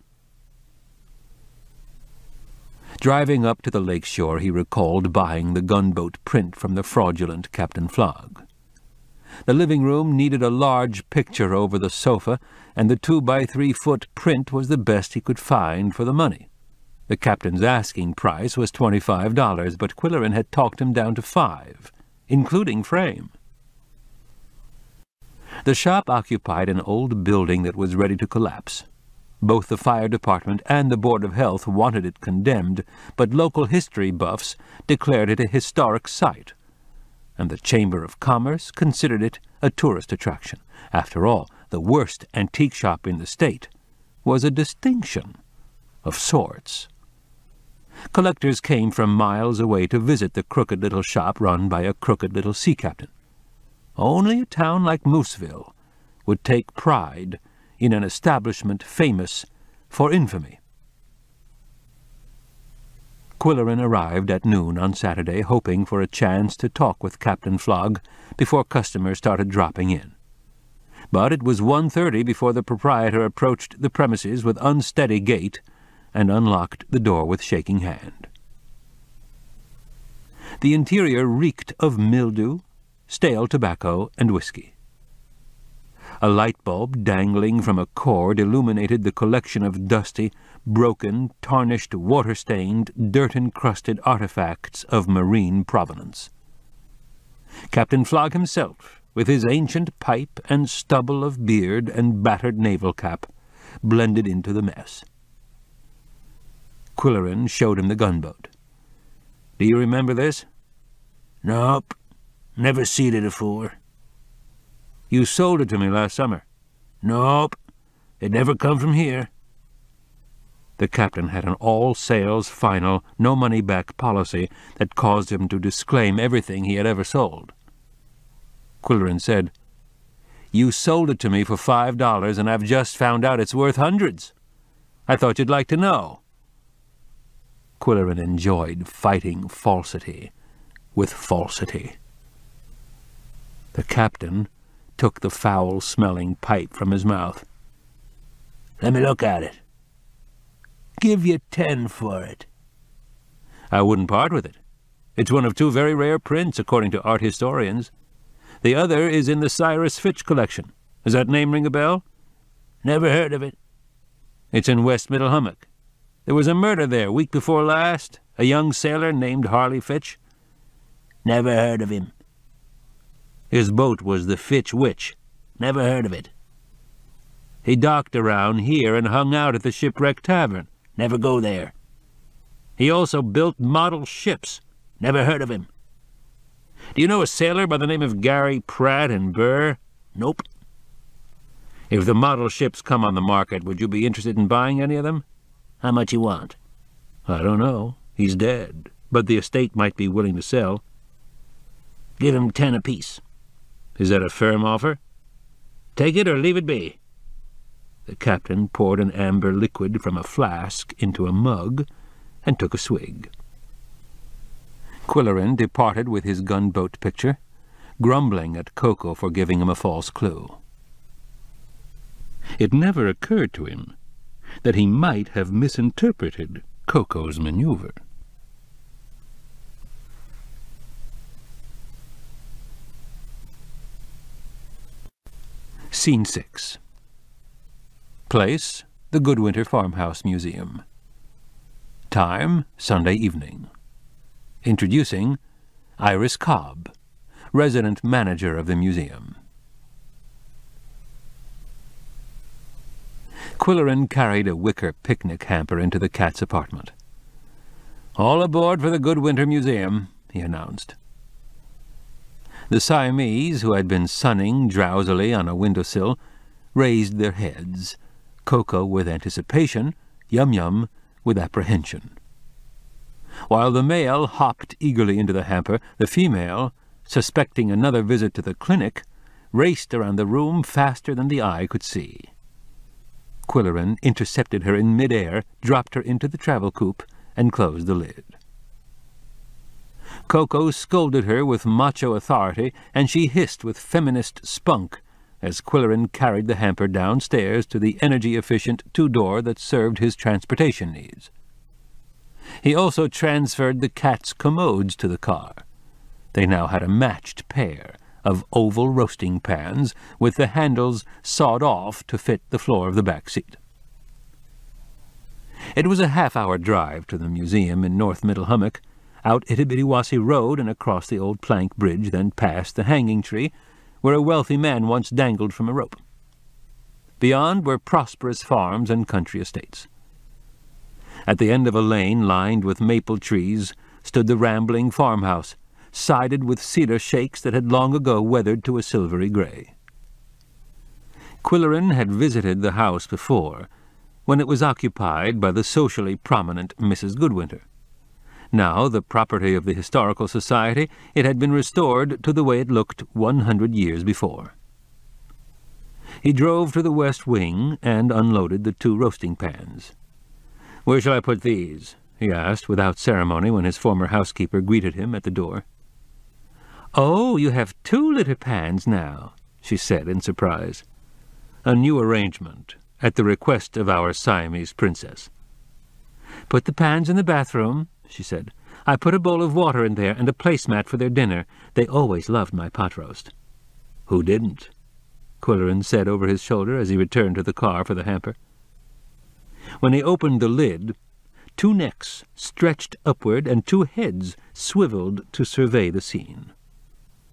C: Driving up to the lake shore, he recalled buying the gunboat print from the fraudulent Captain Flog. The living room needed a large picture over the sofa, and the 2-by-3-foot print was the best he could find for the money. The captain's asking price was $25, but Quillerin had talked him down to $5, including frame. The shop occupied an old building that was ready to collapse. Both the fire department and the Board of Health wanted it condemned, but local history buffs declared it a historic site, and the Chamber of Commerce considered it a tourist attraction. After all, the worst antique shop in the state was a distinction of sorts. Collectors came from miles away to visit the crooked little shop run by a crooked little sea captain. Only a town like Mooseville would take pride in an establishment famous for infamy. Quillerin arrived at noon on Saturday, hoping for a chance to talk with Captain Flog before customers started dropping in. But it was 1:30 before the proprietor approached the premises with unsteady gait and unlocked the door with shaking hand. The interior reeked of mildew, stale tobacco, and whiskey. A light bulb dangling from a cord illuminated the collection of dusty, broken, tarnished, water-stained, dirt-encrusted artifacts of marine provenance. Captain Flog himself, with his ancient pipe and stubble of beard and battered naval cap, blended into the mess. Quillerin showed him the gunboat. "Do you remember this?" "Nope. Never seen it afore." "You sold it to me last summer." "Nope. It never come from here." The captain had an all-sales final, no-money-back policy that caused him to disclaim everything he had ever sold. Quillerin said, "You sold it to me for $5, and I've just found out it's worth hundreds. I thought you'd like to know." Quillerin enjoyed fighting falsity with falsity. The captain took the foul-smelling pipe from his mouth. "Let me look at it." "Give you 10 for it." "I wouldn't part with it. It's one of 2 very rare prints, according to art historians. The other is in the Cyrus Fitch collection. Does that name ring a bell?" "Never heard of it." "It's in West Middlehummock. There was a murder there week before last, a young sailor named Harley Fitch." "Never heard of him." "His boat was the Fitch Witch." "Never heard of it." "He docked around here and hung out at the Shipwreck Tavern." "Never go there."
D: He also built model ships. Never heard of him. Do you know a sailor by the name of Gary Pratt and Burr? Nope. If the model ships come on the market, would you be interested in buying any of them? How much you want? I don't know. He's dead, but the estate might be willing to sell. Give him 10 apiece. Is that a firm offer? Take it or leave it be. The captain poured an amber liquid from a flask into a mug and took a swig.
B: Quillerin departed with his gunboat picture, grumbling at Coco for giving him a false clue.
C: It never occurred to him that he might have misinterpreted Coco's maneuver.
B: Scene 6. Place, the Goodwinter Farmhouse Museum. Time, Sunday evening. Introducing Iris Cobb, resident manager of the museum. Quillerin carried a wicker picnic hamper into the cat's apartment. "All aboard for the Goodwinter Museum," he announced. The Siamese, who had been sunning drowsily on a windowsill, raised their heads, Coco with anticipation, Yum-Yum with apprehension. While the male hopped eagerly into the hamper, the female, suspecting another visit to the clinic, raced around the room faster than the eye could see. Quillerin intercepted her in mid-air, dropped her into the travel coupe, and closed the lid. Coco scolded her with macho authority, and she hissed with feminist spunk as Quillerin carried the hamper downstairs to the energy-efficient two-door that served his transportation needs. He also transferred the cat's commodes to the car. They now had a matched pair of oval roasting pans with the handles sawed off to fit the floor of the back seat. It was a half-hour drive to the museum in North Middlehummock, out Itibidiwasi Road and across the old plank bridge, then past the hanging tree, where a wealthy man once dangled from a rope. Beyond were prosperous farms and country estates. At the end of a lane lined with maple trees stood the rambling farmhouse, sided with cedar shakes that had long ago weathered to a silvery grey. Quillerin had visited the house before, when it was occupied by the socially prominent Mrs. Goodwinter. Now, the property of the Historical Society, it had been restored to the way it looked 100 years before. He drove to the west wing and unloaded the 2 roasting pans. "Where shall I put these?" he asked without ceremony when his former housekeeper greeted him at the door. "Oh, you have 2 litter pans now," she said in surprise. "A new arrangement, at the request of our Siamese princess." "Put the pans in the bathroom," she said. "I put a bowl of water in there and a placemat for their dinner. They always loved my pot roast." "Who didn't?" Quillerin said over his shoulder as he returned to the car for the hamper. When he opened the lid, 2 necks stretched upward and 2 heads swiveled to survey the scene.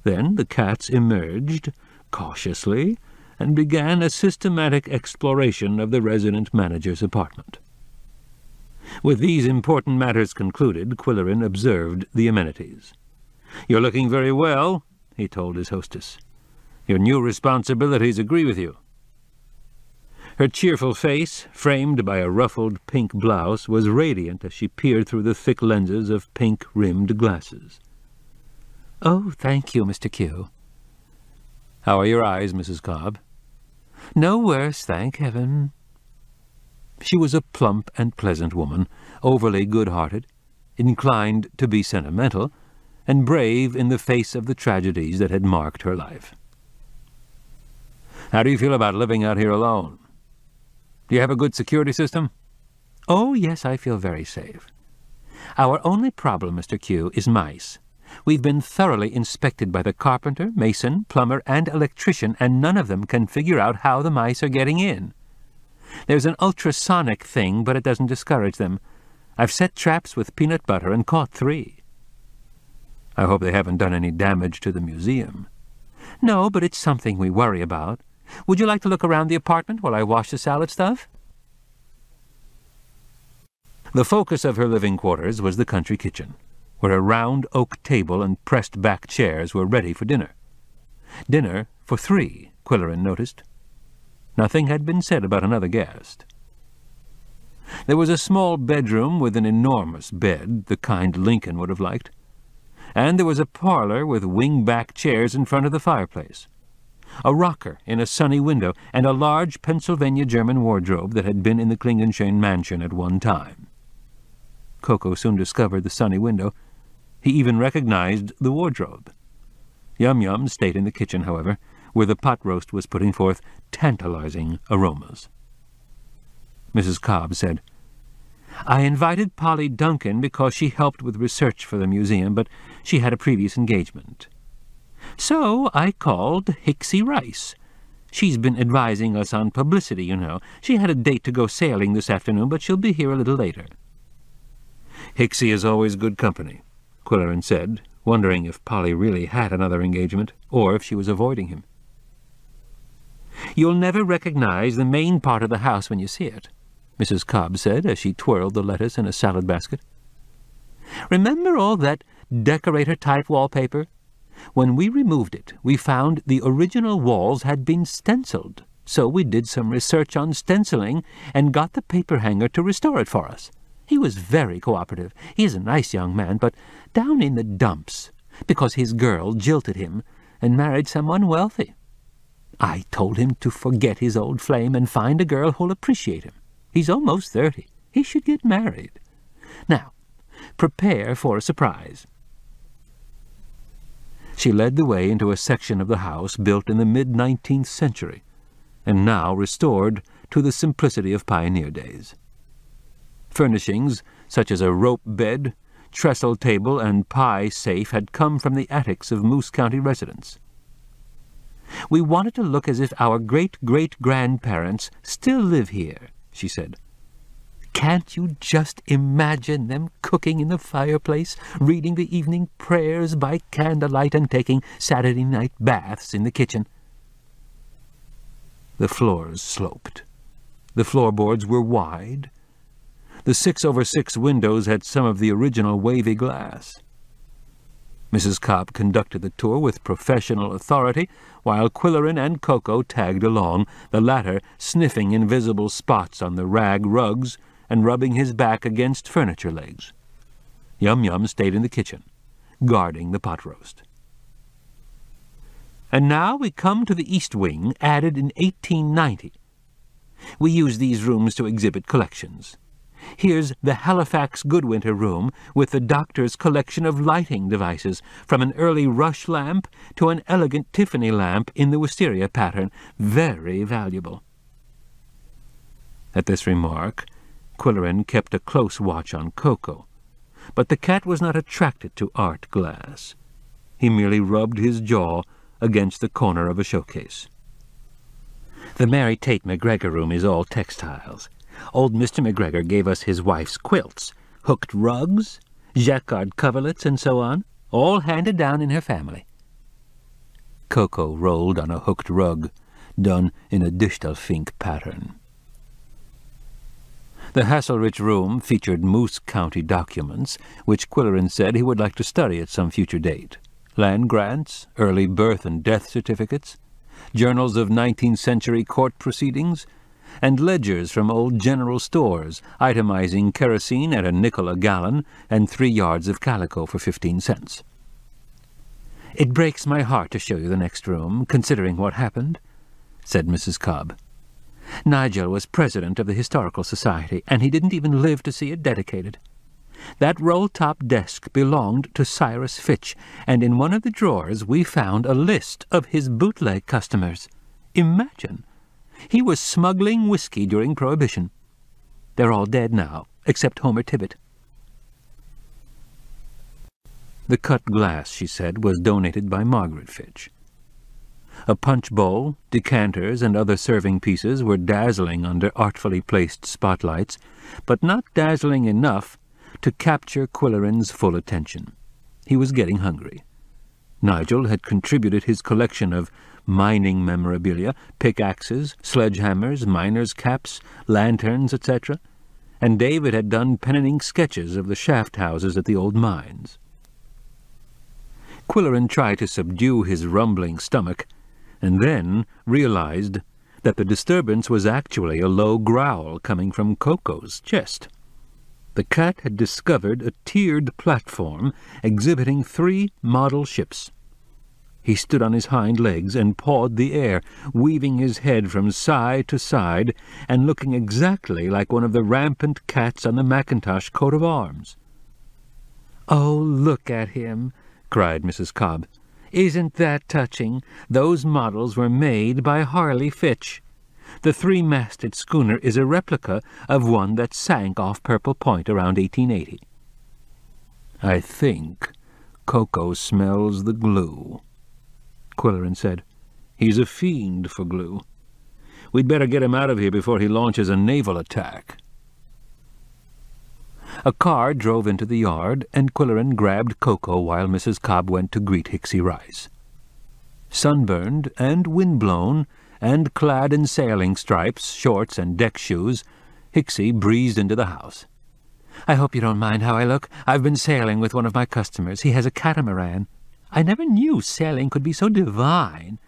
B: Then the cats emerged, cautiously, and began a systematic exploration of the resident manager's apartment. With these important matters concluded, Quillerin observed the amenities. "You're looking very well," he told his hostess. "Your new responsibilities agree with you." Her cheerful face, framed by a ruffled pink blouse, was radiant as she peered through the thick lenses of pink-rimmed glasses. "Oh, thank you, Mr. Q." "How are your eyes, Mrs. Cobb?" "No worse, thank heaven." She was a plump and pleasant woman, overly good-hearted, inclined to be sentimental, and brave in the face of the tragedies that had marked her life. "How do you feel about living out here alone? Do you have a good security system?" "Oh, yes, I feel very safe. Our only problem, Mr. Q, is mice. We've been thoroughly inspected by the carpenter, mason, plumber, and electrician, and none of them can figure out how the mice are getting in. There's an ultrasonic thing, but it doesn't discourage them. I've set traps with peanut butter and caught 3. "I hope they haven't done any damage to the museum." "No, but it's something we worry about. Would you like to look around the apartment while I wash the salad stuff?" The focus of her living quarters was the country kitchen, where a round oak table and pressed-back chairs were ready for dinner. Dinner for 3, Quillerin noticed. Nothing had been said about another guest. There was a small bedroom with an enormous bed, the kind Lincoln would have liked, and there was a parlor with wing-back chairs in front of the fireplace, a rocker in a sunny window, and a large Pennsylvania German wardrobe that had been in the Klingenschein mansion at one time. Coco soon discovered the sunny window. He even recognized the wardrobe. Yum-Yum stayed in the kitchen, however, where the pot roast was putting forth tantalizing aromas. Mrs. Cobb said, "I invited Polly Duncan because she helped with research for the museum, but she had a previous engagement. So I called Hicksy Rice. She's been advising us on publicity, you know. She had a date to go sailing this afternoon, but she'll be here a little later." "Hicksy is always good company," Quillerin said, wondering if Polly really had another engagement, or if she was avoiding him. "You'll never recognize the main part of the house when you see it," Mrs. Cobb said as she twirled the lettuce in a salad basket. "Remember all that decorator-type wallpaper? When we removed it, we found the original walls had been stenciled, so we did some research on stenciling and got the paper hanger to restore it for us. He was very cooperative. He is a nice young man, but down in the dumps, because his girl jilted him and married someone wealthy. I told him to forget his old flame and find a girl who'll appreciate him. He's almost 30. He should get married. Now, prepare for a surprise." She led the way into a section of the house built in the mid-19th century, and now restored to the simplicity of pioneer days. Furnishings, such as a rope bed, trestle table, and pie safe, had come from the attics of Moose County residents. "We wanted to look as if our great-great-grandparents still live here," she said. "Can't you just imagine them cooking in the fireplace, reading the evening prayers by candlelight, and taking Saturday night baths in the kitchen?" The floors sloped. The floorboards were wide. The 6-over-6 windows had some of the original wavy glass. Mrs. Cobb conducted the tour with professional authority, while Quillerin and Coco tagged along, the latter sniffing invisible spots on the rag rugs and rubbing his back against furniture legs. Yum-Yum stayed in the kitchen, guarding the pot roast. And now we come to the East Wing, added in 1890. We use these rooms to exhibit collections. Here's the Halifax Goodwinter room with the doctor's collection of lighting devices, from an early Rush lamp to an elegant Tiffany lamp in the wisteria pattern. Very valuable. At this remark, Quillerin kept a close watch on Coco, but the cat was not attracted to art glass. He merely rubbed his jaw against the corner of a showcase. "The Mary Tate McGregor room is all textiles. Old Mr. McGregor gave us his wife's quilts, hooked rugs, jacquard coverlets, and so on, all handed down in her family." Coco rolled on a hooked rug, done in a Dichtelfink pattern. The Hasselrich room featured Moose County documents, which Quillerin said he would like to study at some future date. Land grants, early birth and death certificates, journals of 19th century court proceedings, and ledgers from old general stores, itemizing kerosene at a nickel a gallon and 3 yards of calico for 15 cents. "It breaks my heart to show you the next room, considering what happened," said Mrs. Cobb. "Nigel was president of the Historical Society, and he didn't even live to see it dedicated. That roll-top desk belonged to Cyrus Fitch, and in one of the drawers we found a list of his bootleg customers. Imagine! He was smuggling whiskey during Prohibition. They're all dead now, except Homer Tibbet." The cut glass, she said, was donated by Margaret Fitch. A punch bowl, decanters, and other serving pieces were dazzling under artfully placed spotlights, but not dazzling enough to capture Quillerin's full attention. He was getting hungry. Nigel had contributed his collection of mining memorabilia, pickaxes, sledgehammers, miners' caps, lanterns, etc.,
C: and David had done pen-and-ink sketches of the shaft houses at the old mines. Quillerin tried to subdue his rumbling stomach, and then realized that the disturbance was actually a low growl coming from Coco's chest. The cat had discovered a tiered platform exhibiting 3 model ships. He stood on his hind legs and pawed the air, weaving his head from side to side and looking exactly like one of the rampant cats on the Mackintosh coat of arms. "Oh, look at him!" cried Mrs. Cobb. "Isn't that touching? Those models were made by Harley Fitch. The 3-masted schooner is a replica of one that sank off Purple Point around 1880. "I think Coco smells the glue," Quillerin said. "He's a fiend for glue. We'd better get him out of here before he launches a naval attack." A car drove into the yard, and Quillerin grabbed Coco while Mrs. Cobb went to greet Hicksy Rice. Sunburned and windblown, and clad in sailing stripes, shorts, and deck shoes, Hicksy breezed into the house. "I hope you don't mind how I look. I've been sailing with one of my customers. He has a catamaran. I never knew sailing could be so divine."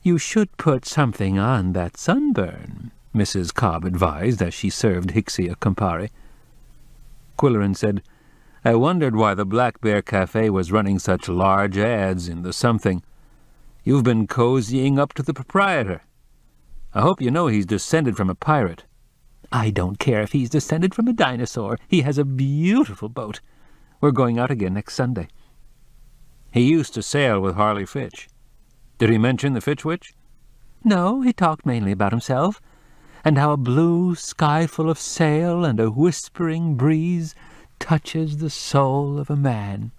C: "You should put something on that sunburn," Mrs. Cobb advised as she served Hicksy a Campari. Quillerin said, "I wondered why the Black Bear Cafe was running such large ads in the something. You've been cozying up to the proprietor. I hope you know he's descended from a pirate." "I don't care if he's descended from a dinosaur. He has a beautiful boat. We're going out again next Sunday." "He used to sail with Harley Fitch. Did he mention the Fitch Witch?" "No, he talked mainly about himself, and how a blue sky full of sail and a whispering breeze touches the soul of a man."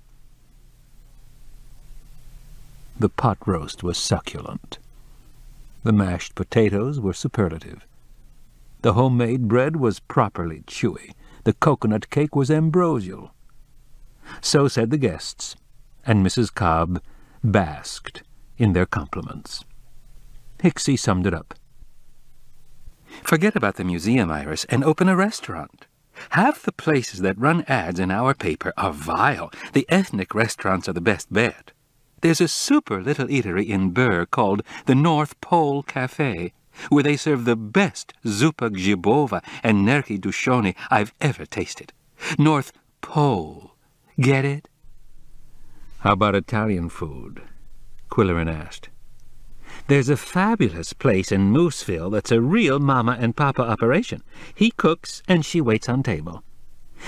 C: The pot roast was succulent. The mashed potatoes were superlative. The homemade bread was properly chewy. The coconut cake was ambrosial. So said the guests, and Mrs. Cobb basked in their compliments. Hicksy summed it up. "Forget about the museum, Iris, and open a restaurant. Half the places that run ads in our paper are vile. The ethnic restaurants are the best bet. There's a super little eatery in Burr called the North Pole Cafe, where they serve the best zuppa grzybova and nerki dushoni I've ever tasted. North Pole. Get it?" "How about Italian food?" Quillerin asked. "There's a fabulous place in Mooseville that's a real mama and papa operation. He cooks and she waits on table.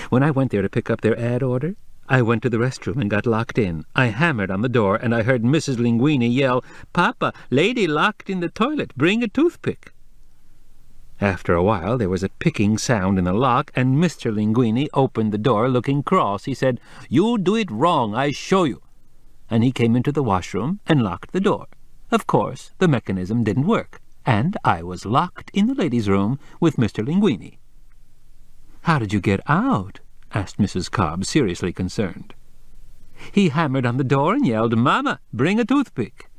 C: When I went there to pick up their ad order, I went to the restroom and got locked in. I hammered on the door, and I heard Mrs. Linguini yell, 'Papa, lady locked in the toilet, bring a toothpick.' After a while there was a picking sound in the lock, and Mr. Linguini opened the door looking cross. He said, 'You do it wrong, I show you.' And he came into the washroom and locked the door. Of course, the mechanism didn't work, and I was locked in the ladies' room with Mr. Linguini." "How did you get out?" asked Mrs. Cobb, seriously concerned. "He hammered on the door and yelled, 'Mama, bring a toothpick.'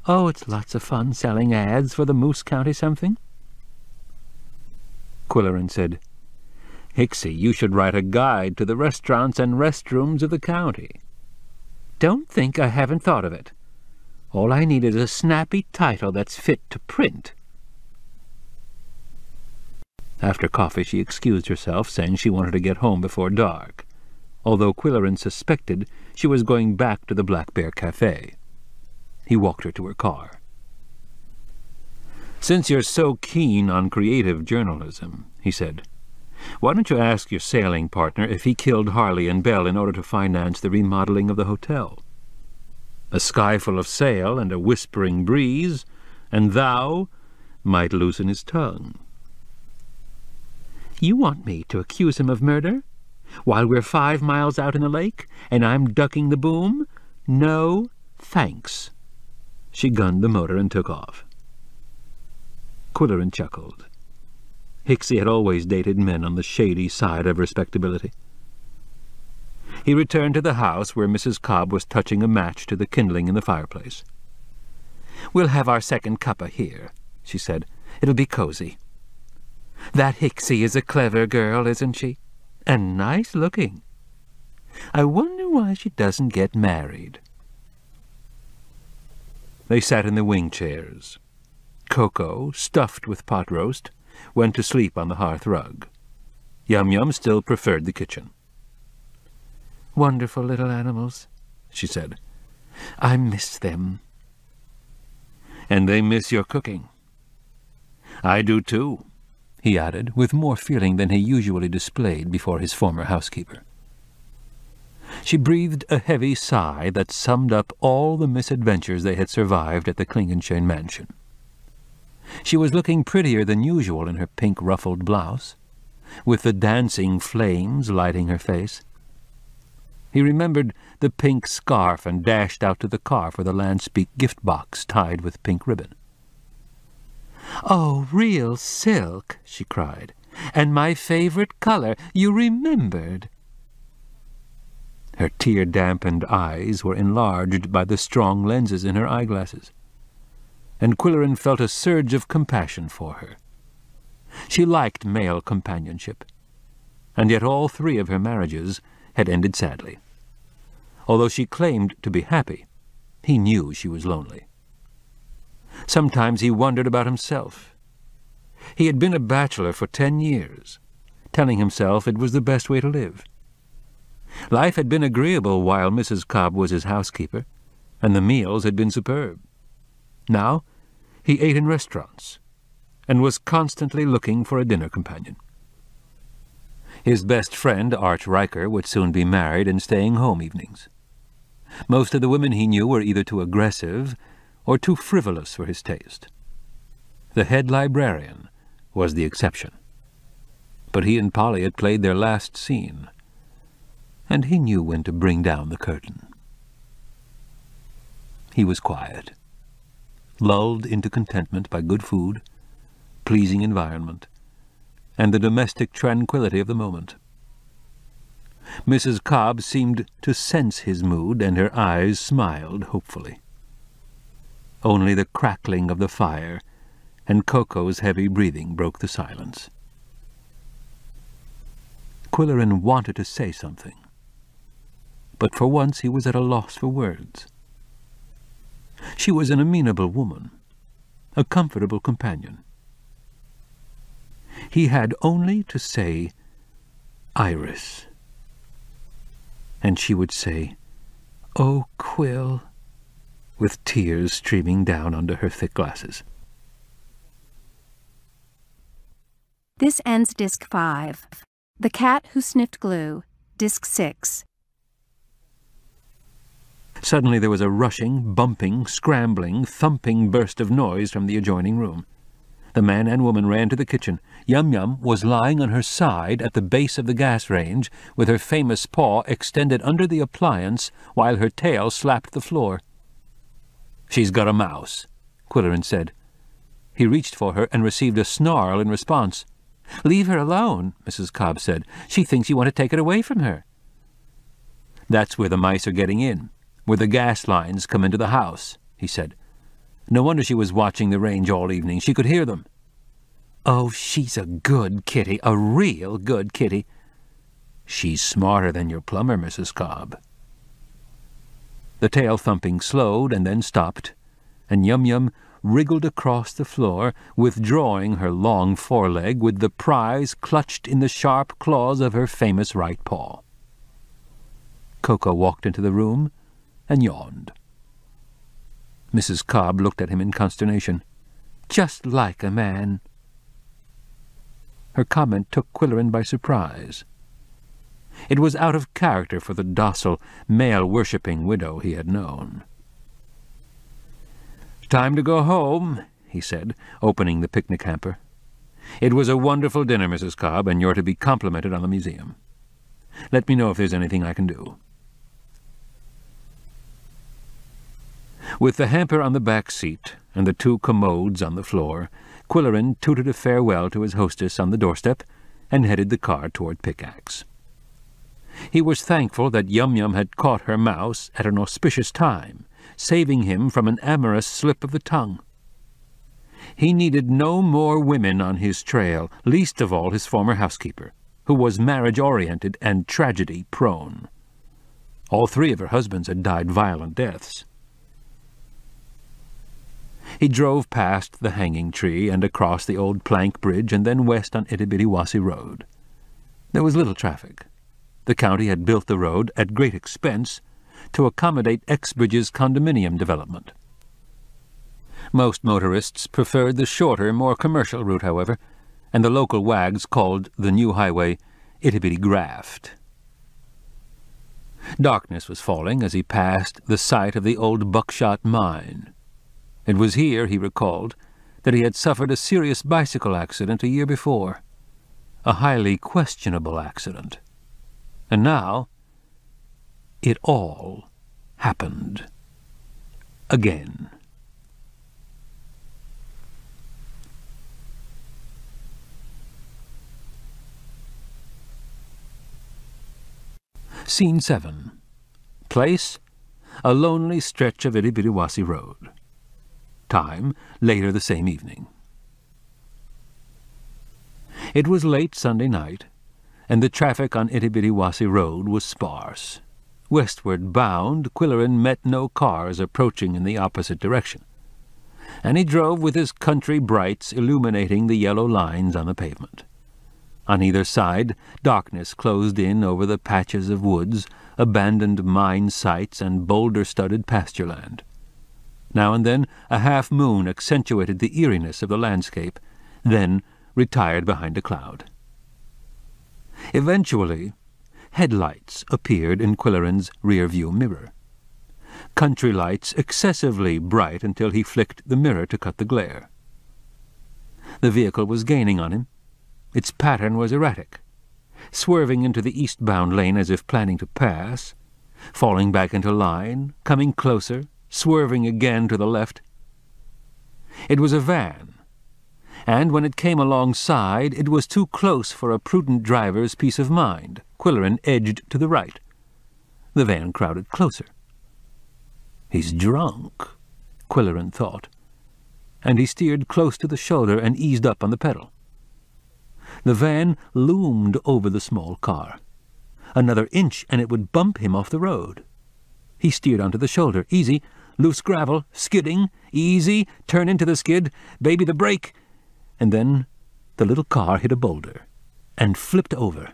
C: Oh, it's lots of fun selling ads for the Moose County something." Quillerin said, "Hicksy, you should write a guide to the restaurants and restrooms of the county." "Don't think I haven't thought of it. All I need is a snappy title that's fit to print." After coffee she excused herself, saying she wanted to get home before dark, although Quillerin suspected she was going back to the Black Bear Cafe. He walked her to her car. "Since you're so keen on creative journalism," he said, "why don't you ask your sailing partner if he killed Harley and Bell in order to finance the remodeling of the hotel? A sky full of sail and a whispering breeze, and thou might loosen his tongue." "You want me to accuse him of murder? While we're 5 miles out in the lake, and I'm ducking the boom? No, thanks." She gunned the motor and took off. Quillerin chuckled. Hicksy had always dated men on the shady side of respectability. He returned to the house where Mrs. Cobb was touching a match to the kindling in the fireplace. "We'll have our second cuppa here," she said. "It'll be cozy."
B: That Hicksy is a clever girl, isn't she? And nice-looking. I wonder why she doesn't get married." They sat in the wing chairs. Coco, stuffed with pot roast, went to sleep on the hearth rug. Yum-Yum still preferred the kitchen. "Wonderful little animals," she said. "I miss them." "And they miss your cooking." "I do too," he added, with more feeling than he usually displayed before his former housekeeper. She breathed a heavy sigh that summed up all the misadventures they had survived at the Klingenschein mansion. She was looking prettier than usual in her pink ruffled blouse, with the dancing flames lighting her face. He remembered the pink scarf and dashed out to the car for the Landspeak gift box tied with pink ribbon. "Oh, real silk," she cried. "And my favorite color. You remembered." Her tear-dampened eyes were enlarged by the strong lenses in her eyeglasses, and Quillerin felt a surge of compassion for her. She liked male companionship, and yet all three of her marriages had ended sadly. Although she claimed to be happy, he knew she was lonely. Sometimes he wondered about himself. He had been a bachelor for 10 years, telling himself it was the best way to live. Life had been agreeable while Mrs. Cobb was his housekeeper, and the meals had been superb. Now he ate in restaurants, and was constantly looking for a dinner companion. His best friend, Arch Riker, would soon be married and staying home evenings. Most of the women he knew were either too aggressive or too frivolous for his taste. The head librarian was the exception. But he and Polly had played their last scene, and he knew when to bring down the curtain. He was quiet, lulled into contentment by good food, pleasing environment, and the domestic tranquility of the moment. Mrs. Cobb seemed to sense his mood, and her eyes smiled hopefully. Only the crackling of the fire and Coco's heavy breathing broke the silence. Quillerin wanted to say something, but for once he was at a loss for words. She was an amenable woman, a comfortable companion. He had only to say, "Iris," and she would say, "Oh, Quill," with tears streaming down under her thick glasses.
A: This ends Disc 5. The Cat Who Sniffed Glue, Disc 6.
B: Suddenly there was a rushing, bumping, scrambling, thumping burst of noise from the adjoining room. The man and woman ran to the kitchen. Yum-Yum was lying on her side at the base of the gas range, with her famous paw extended under the appliance while her tail slapped the floor. "She's got a mouse," Quillerin said. He reached for her and received a snarl in response. "Leave her alone," Mrs. Cobb said. "She thinks you want to take it away from her." "That's where the mice are getting in, where the gas lines come into the house," he said. "No wonder she was watching the range all evening. She could hear them." "Oh, she's a good kitty, a real good kitty." "She's smarter than your plumber, Mrs. Cobb." The tail thumping slowed and then stopped, and Yum-Yum wriggled across the floor, withdrawing her long foreleg with the prize clutched in the sharp claws of her famous right paw. Coco walked into the room and yawned. Mrs. Cobb looked at him in consternation. "Just like a man." Her comment took Quillerin by surprise. It was out of character for the docile, male-worshipping widow he had known. "Time to go home," he said, opening the picnic hamper. "It was a wonderful dinner, Mrs. Cobb, and you're to be complimented on the museum. Let me know if there's anything I can do." With the hamper on the back seat and the 2 commodes on the floor, Quillerin tooted a farewell to his hostess on the doorstep and headed the car toward Pickaxe. He was thankful that Yum-Yum had caught her mouse at an auspicious time, saving him from an amorous slip of the tongue.
C: He needed no more women on his trail, least of all his former housekeeper, who was marriage-oriented and tragedy-prone. All 3 of her husbands had died violent deaths. He drove past the hanging tree and across the old plank bridge and then west on Itibidiwasi Road. There was little traffic. The county had built the road at great expense to accommodate Exbridge's condominium development. Most motorists preferred the shorter, more commercial route, however, and the local wags called the new highway Itibidi Graft. Darkness was falling as he passed the site of the old buckshot mine. It was here, he recalled, that he had suffered a serious bicycle accident a year before. A highly questionable accident. And now, it all happened again. Scene 7. Place, a lonely stretch of Itibidiwasi Road. Time, later the same evening. It was late Sunday night, and the traffic on Itibidiwasi Road was sparse. Westward bound, Quillerin met no cars approaching in the opposite direction, and he drove with his country brights illuminating the yellow lines on the pavement. On either side, darkness closed in over the patches of woods, abandoned mine sites, and boulder-studded pasture land. Now and then a half-moon accentuated the eeriness of the landscape, then retired behind a cloud. Eventually, headlights appeared in Quillerin's rear-view mirror. Country lights excessively bright until he flicked the mirror to cut the glare. The vehicle was gaining on him. Its pattern was erratic, swerving into the eastbound lane as if planning to pass, falling back into line, coming closer, swerving again to the left. It was a van, and when it came alongside, it was too close for a prudent driver's peace of mind. Quillerin edged to the right. The van crowded closer. "He's drunk," Quillerin thought, and he steered close to the shoulder and eased up on the pedal. The van loomed over the small car. Another inch and it would bump him off the road. He steered onto the shoulder. Easy. Loose gravel. Skidding. Easy. Turn into the skid. Baby the brake. And then the little car hit a boulder and flipped over,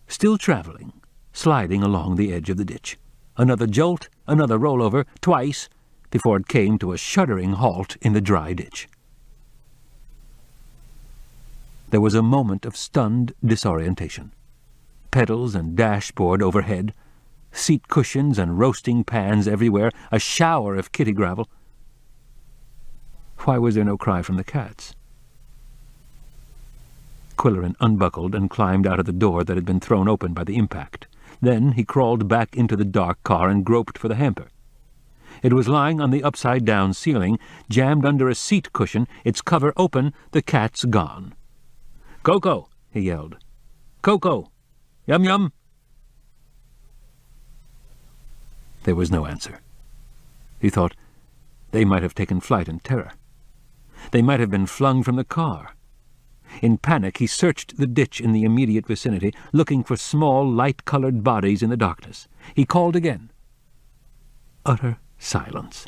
C: still traveling, sliding along the edge of the ditch. Another jolt, another rollover, twice, before it came to a shuddering halt in the dry ditch. There was a moment of stunned disorientation. Pedals and dashboard overhead, seat cushions and roasting pans everywhere, a shower of kitty gravel. Why was there no cry from the cats? Quillerin unbuckled and climbed out of the door that had been thrown open by the impact. Then he crawled back into the dark car and groped for the hamper. It was lying on the upside-down ceiling, jammed under a seat cushion, its cover open, the cats gone. "Coco!" he yelled. "Coco! Yum yum!" There was no answer. He thought they might have taken flight in terror. They might have been flung from the car. In panic, he searched the ditch in the immediate vicinity, looking for small, light-colored bodies in the darkness. He called again. Utter silence.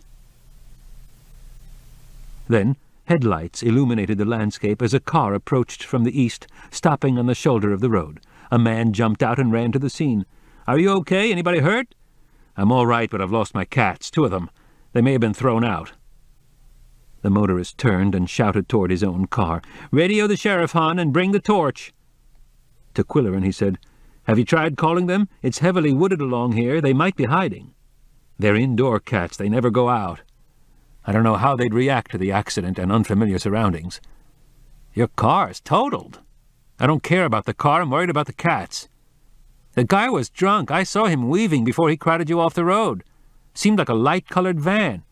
C: Then headlights illuminated the landscape as a car approached from the east, stopping on the shoulder of the road. A man jumped out and ran to the scene. "Are you okay? Anybody hurt?" "I'm all right, but I've lost my cats, 2 of them. They may have been thrown out." The motorist turned and shouted toward his own car. "Radio the sheriff, hon, and bring the torch." To Quillerin he said, "Have you tried calling them? It's heavily wooded along here. They might be hiding. They're indoor cats. They never go out. I don't know how they'd react to the accident and unfamiliar surroundings." "Your car's totaled." "I don't care about the car. I'm worried about the cats." "The guy was drunk. I saw him weaving before he crowded you off the road. Seemed like a light-colored van."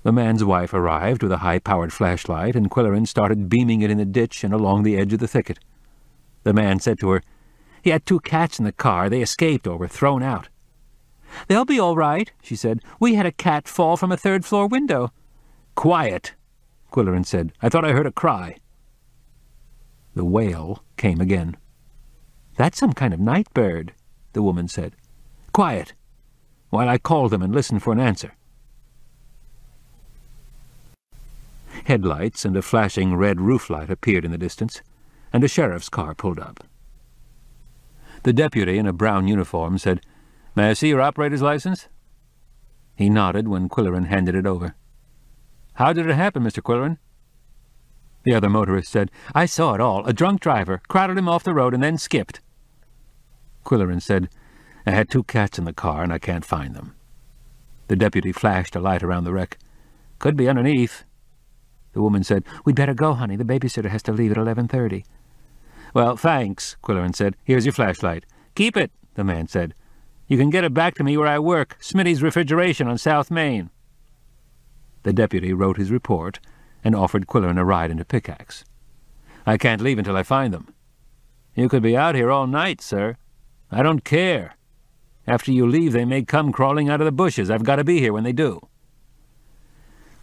C: The man's wife arrived with a high-powered flashlight, and Quillerin started beaming it in the ditch and along the edge of the thicket. The man said to her, "He had 2 cats in the car. They escaped or were thrown out." "They'll be all right," she said. "We had a cat fall from a 3rd-floor window." "Quiet! Quillerin said. "I thought I heard a cry." The wail came again. "That's some kind of night bird," the woman said. "Quiet, while I call them and listen for an answer." Headlights and a flashing red roof light appeared in the distance, and a sheriff's car pulled up. The deputy in a brown uniform said, "May I see your operator's license?" He nodded when Quillerin handed it over. "How did it happen, Mr. Quillerin?" The other motorist said, "I saw it all. A drunk driver crowded him off the road and then skipped." Quillerin said, "I had 2 cats in the car and I can't find them." The deputy flashed a light around the wreck. "Could be underneath." The woman said, "We'd better go, honey. The babysitter has to leave at 11:30. "Well, thanks," Quillerin said. "Here's your flashlight." "Keep it," the man said. "You can get it back to me where I work, Smitty's Refrigeration on South Main." The deputy wrote his report and offered Quillerin a ride into Pickaxe. "I can't leave until I find them." "You could be out here all night, sir." "I don't care. After you leave, they may come crawling out of the bushes. I've got to be here when they do."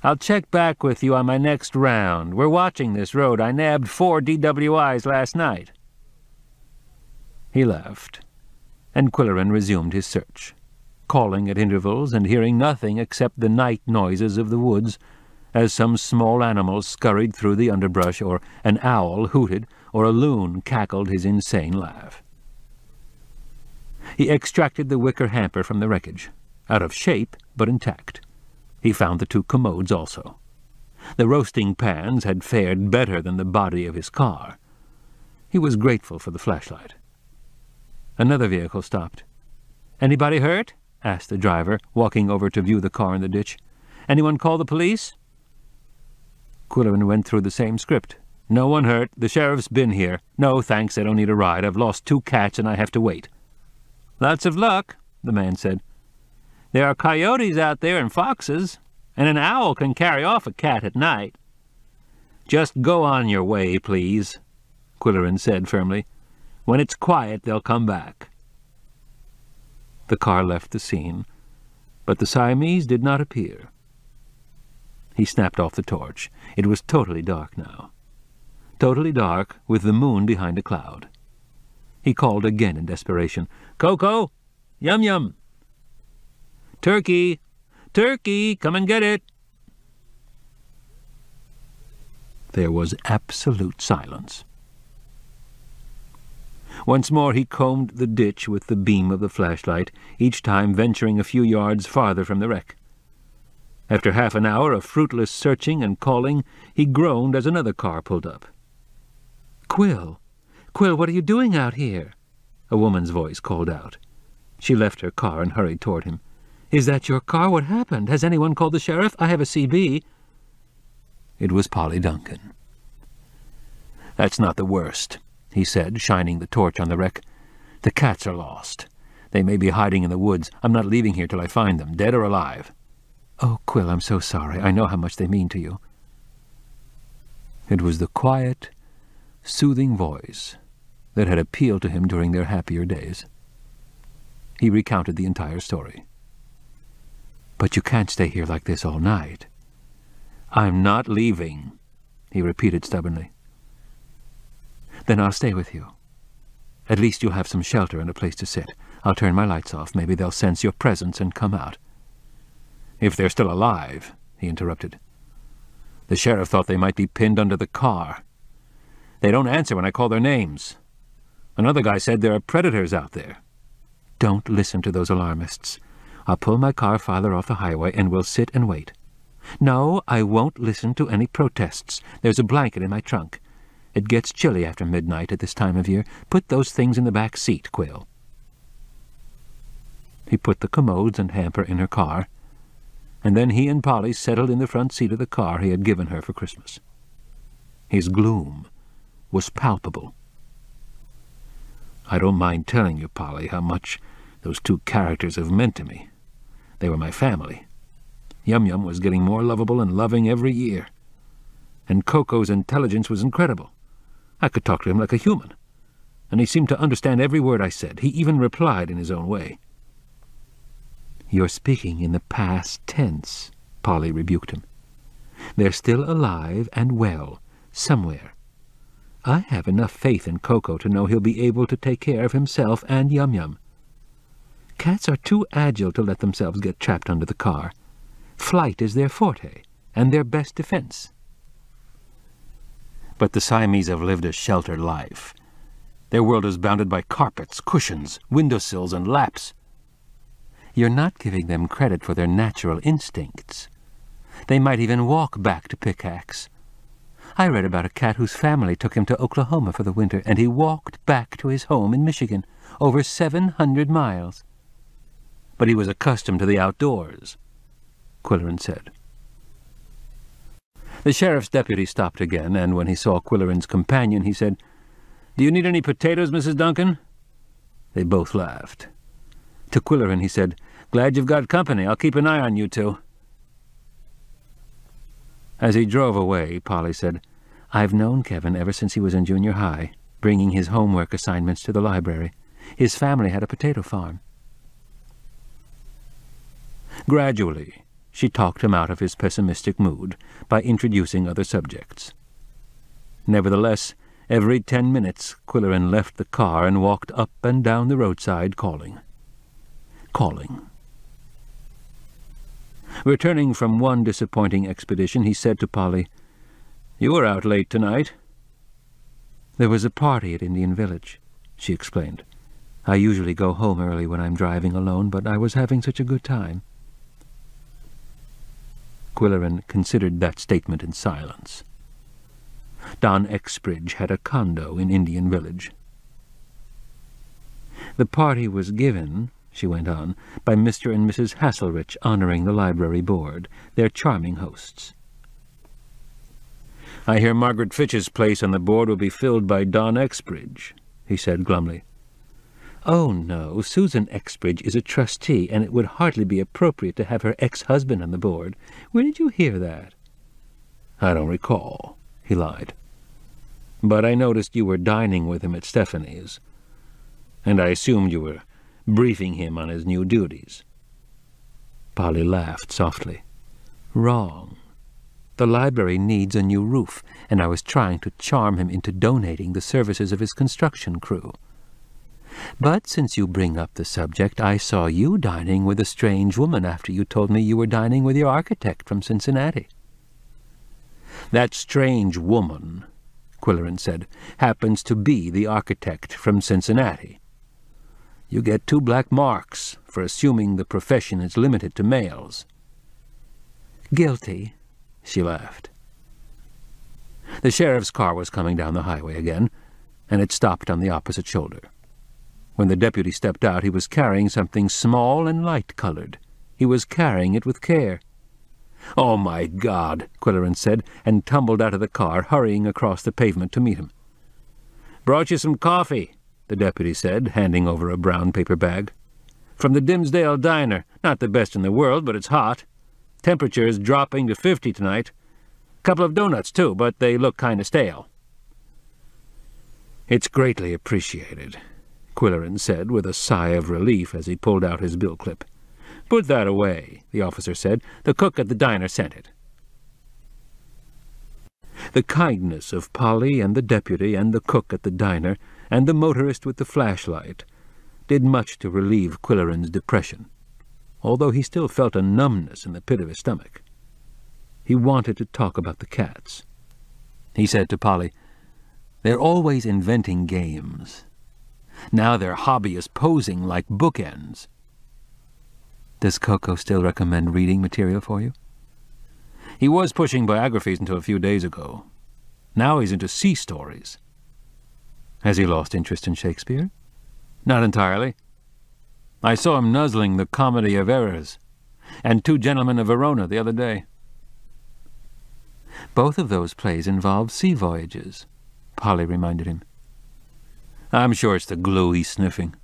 C: "I'll check back with you on my next round. We're watching this road. I nabbed 4 DWIs last night." He left, and Quillerin resumed his search, calling at intervals and hearing nothing except the night noises of the woods as some small animal scurried through the underbrush, or an owl hooted, or a loon cackled his insane laugh. He extracted the wicker hamper from the wreckage, out of shape but intact. He found the 2 commodes also. The roasting pans had fared better than the body of his car. He was grateful for the flashlight. Another vehicle stopped. "Anybody hurt?" asked the driver, walking over to view the car in the ditch. "Anyone call the police?" Quillerin went through the same script. "No one hurt. The sheriff's been here. No, thanks, I don't need a ride. I've lost 2 cats and I have to wait." "Lots of luck," the man said. "There are coyotes out there and foxes, and an owl can carry off a cat at night." "Just go on your way, please," Quillerin said firmly. "When it's quiet, they'll come back." The car left the scene, but the Siamese did not appear. He snapped off the torch. It was totally dark now. Totally dark, with the moon behind a cloud. He called again in desperation. "Coco! Yum-Yum! Turkey! Turkey! Come and get it!" There was absolute silence. Once more he combed the ditch with the beam of the flashlight, each time venturing a few yards farther from the wreck. After half an hour of fruitless searching and calling, he groaned as another car pulled up. "Quill! Quill, what are you doing out here?" A woman's voice called out. She left her car and hurried toward him. "Is that your car? What happened? Has anyone called the sheriff? I have a CB." It was Polly Duncan. "That's not the worst," he said, shining the torch on the wreck. "The cats are lost. They may be hiding in the woods. I'm not leaving here till I find them, dead or alive." "Oh, Quill, I'm so sorry. I know how much they mean to you." It was the quiet, soothing voice that had appealed to him during their happier days. He recounted the entire story. "But you can't stay here like this all night." "I'm not leaving," he repeated stubbornly. "Then I'll stay with you. At least you'll have some shelter and a place to sit. I'll turn my lights off. Maybe they'll sense your presence and come out." "If they're still alive," he interrupted. "The sheriff thought they might be pinned under the car. They don't answer when I call their names. Another guy said there are predators out there." "Don't listen to those alarmists. I'll pull my car farther off the highway and we'll sit and wait." "No, I won't listen to any protests. There's a blanket in my trunk. It gets chilly after midnight at this time of year. Put those things in the back seat, Quill." He put the commodes and hamper in her car, and then he and Polly settled in the front seat of the car he had given her for Christmas. His gloom was palpable. "I don't mind telling you, Polly, how much those 2 characters have meant to me. They were my family. Yum-Yum was getting more lovable and loving every year. And Coco's intelligence was incredible. I could talk to him like a human, and he seemed to understand every word I said. He even replied in his own way." "You're speaking in the past tense," Polly rebuked him. They're still alive and well, somewhere. I have enough faith in Koko to know he'll be able to take care of himself and Yum-Yum. Cats are too agile to let themselves get trapped under the car. Flight is their forte, and their best defense.
B: But the Siamese have lived a sheltered life. Their world is bounded by carpets, cushions, windowsills, and laps.
C: You're not giving them credit for their natural instincts. They might even walk back to Pickaxe. I read about a cat whose family took him to Oklahoma for the winter, and he walked back to his home in Michigan, over 700 miles.
B: But he was accustomed to the outdoors, Quillerin said.
C: The sheriff's deputy stopped again, and when he saw Quillerin's companion, he said, "Do you need any potatoes, Mrs. Duncan?" They both laughed. To Quillerin he said, "Glad you've got company. I'll keep an eye on you two." As he drove away, Polly said, "I've known Kevin ever since he was in junior high, bringing his homework assignments to the library. His family had a potato farm." Gradually, she talked him out of his pessimistic mood by introducing other subjects. Nevertheless, every 10 minutes Quillerin left the car and walked up and down the roadside calling. Returning from one disappointing expedition, he said to Polly, "You were out late tonight." "There was a party at Indian Village," she explained. "I usually go home early when I'm driving alone, but I was having such a good time." Quillerin considered that statement in silence. Don Exbridge had a condo in Indian Village. "The party was given," she went on, "by Mr. and Mrs. Hasselrich, honoring the library board, their charming hosts." "I hear Margaret Fitch's place on the board will be filled by Don Exbridge," he said glumly. "Oh, no, Susan Exbridge is a trustee, and it would hardly be appropriate to have her ex-husband on the board. Where did you hear that?" "I don't recall," he lied. "But I noticed you were dining with him at Stephanie's, and I assumed you were briefing him on his new duties." Polly laughed softly. "Wrong. The library needs a new roof, and I was trying to charm him into donating the services of his construction crew. But since you bring up the subject, I saw you dining with a strange woman after you told me you were dining with your architect from Cincinnati." "That strange woman," Quillerin said, "happens to be the architect from Cincinnati. You get 2 black marks for assuming the profession is limited to males." "Guilty," she laughed. The sheriff's car was coming down the highway again, and it stopped on the opposite shoulder. When the deputy stepped out, he was carrying something small and light-colored. He was carrying it with care. "Oh, my God," Quillerin said, and tumbled out of the car, hurrying across the pavement to meet him. "Brought you some coffee," the deputy said, handing over a brown paper bag. "From the Dimsdale Diner. Not the best in the world, but it's hot. Temperature is dropping to 50 tonight. Couple of donuts, too, but they look kind of stale." "It's greatly appreciated," Quillerin said with a sigh of relief as he pulled out his bill clip. "Put that away," the officer said. "The cook at the diner sent it." The kindness of Polly and the deputy and the cook at the diner and the motorist with the flashlight did much to relieve Quillerin's depression, although he still felt a numbness in the pit of his stomach. He wanted to talk about the cats. He said to Polly, "They're always inventing games. Now their hobby is posing like bookends." "Does Koko still recommend reading material for you?" "He was pushing biographies until a few days ago. Now he's into sea stories." "Has he lost interest in Shakespeare?" "Not entirely. I saw him nuzzling the Comedy of Errors and 2 Gentlemen of Verona the other day." "Both of those plays involve sea voyages," Polly reminded him. "I'm sure it's the glue he's sniffing.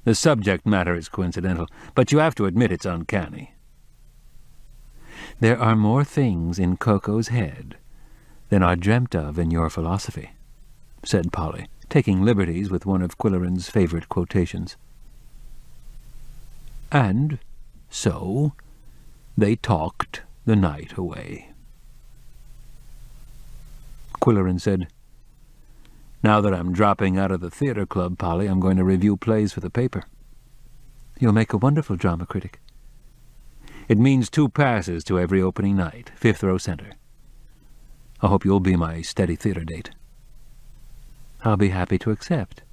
C: The subject matter is coincidental, but you have to admit it's uncanny." "There are more things in Koko's head than are dreamt of in your philosophy," said Polly, taking liberties with one of Quillerin's favorite quotations. And so they talked the night away. Quillerin said. "Now that I'm dropping out of the theatre club, Polly, I'm going to review plays for the paper." "You'll make a wonderful drama critic." "It means 2 passes to every opening night, 5th row center. I hope you'll be my steady theatre date." "I'll be happy to accept."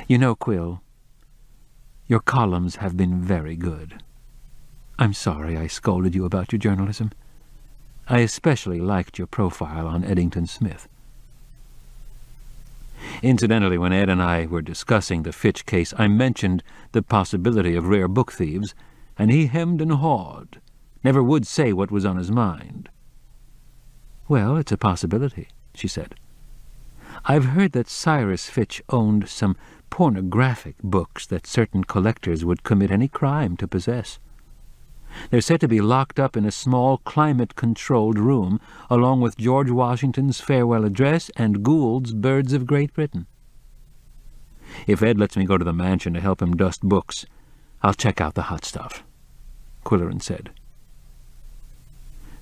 C: "You know, Quill, your columns have been very good. I'm sorry I scolded you about your journalism. I especially liked your profile on Eddington Smith." Incidentally, when Ed and I were discussing the Fitch case, I mentioned the possibility of rare book thieves, and he hemmed and hawed, never would say what was on his mind. "Well, it's a possibility," she said. "I've heard that Cyrus Fitch owned some pornographic books that certain collectors would commit any crime to possess. They're said to be locked up in a small climate-controlled room, along with George Washington's farewell address and Gould's Birds of Great Britain. If Ed lets me go to the mansion to help him dust books, I'll check out the hot stuff," Quillerin said.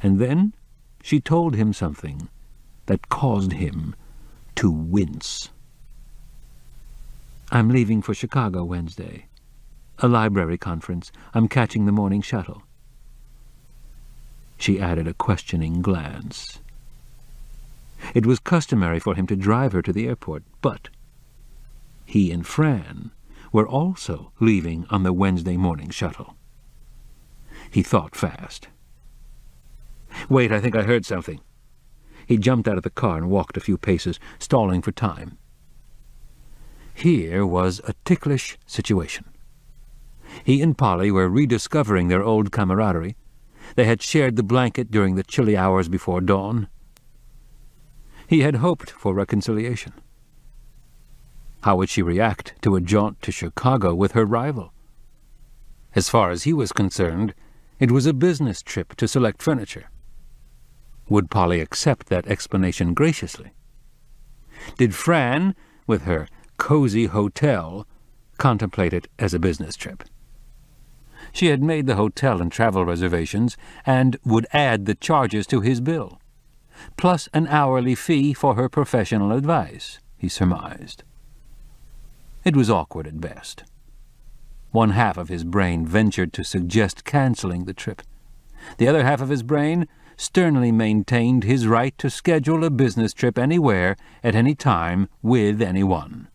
C: And then she told him something that caused him to wince. "I'm leaving for Chicago Wednesday. A library conference. I'm catching the morning shuttle." She added a questioning glance. It was customary for him to drive her to the airport, but he and Fran were also leaving on the Wednesday morning shuttle. He thought fast. "Wait, I think I heard something." He jumped out of the car and walked a few paces, stalling for time. Here was a ticklish situation. He and Polly were rediscovering their old camaraderie. They had shared the blanket during the chilly hours before dawn. He had hoped for reconciliation. How would she react to a jaunt to Chicago with her rival? As far as he was concerned, it was a business trip to select furniture. Would Polly accept that explanation graciously? Did Fran, with her cozy hotel, contemplate it as a business trip? She had made the hotel and travel reservations and would add the charges to his bill, plus an hourly fee for her professional advice, he surmised. It was awkward at best. One half of his brain ventured to suggest canceling the trip. The other half of his brain sternly maintained his right to schedule a business trip anywhere, at any time, with anyone.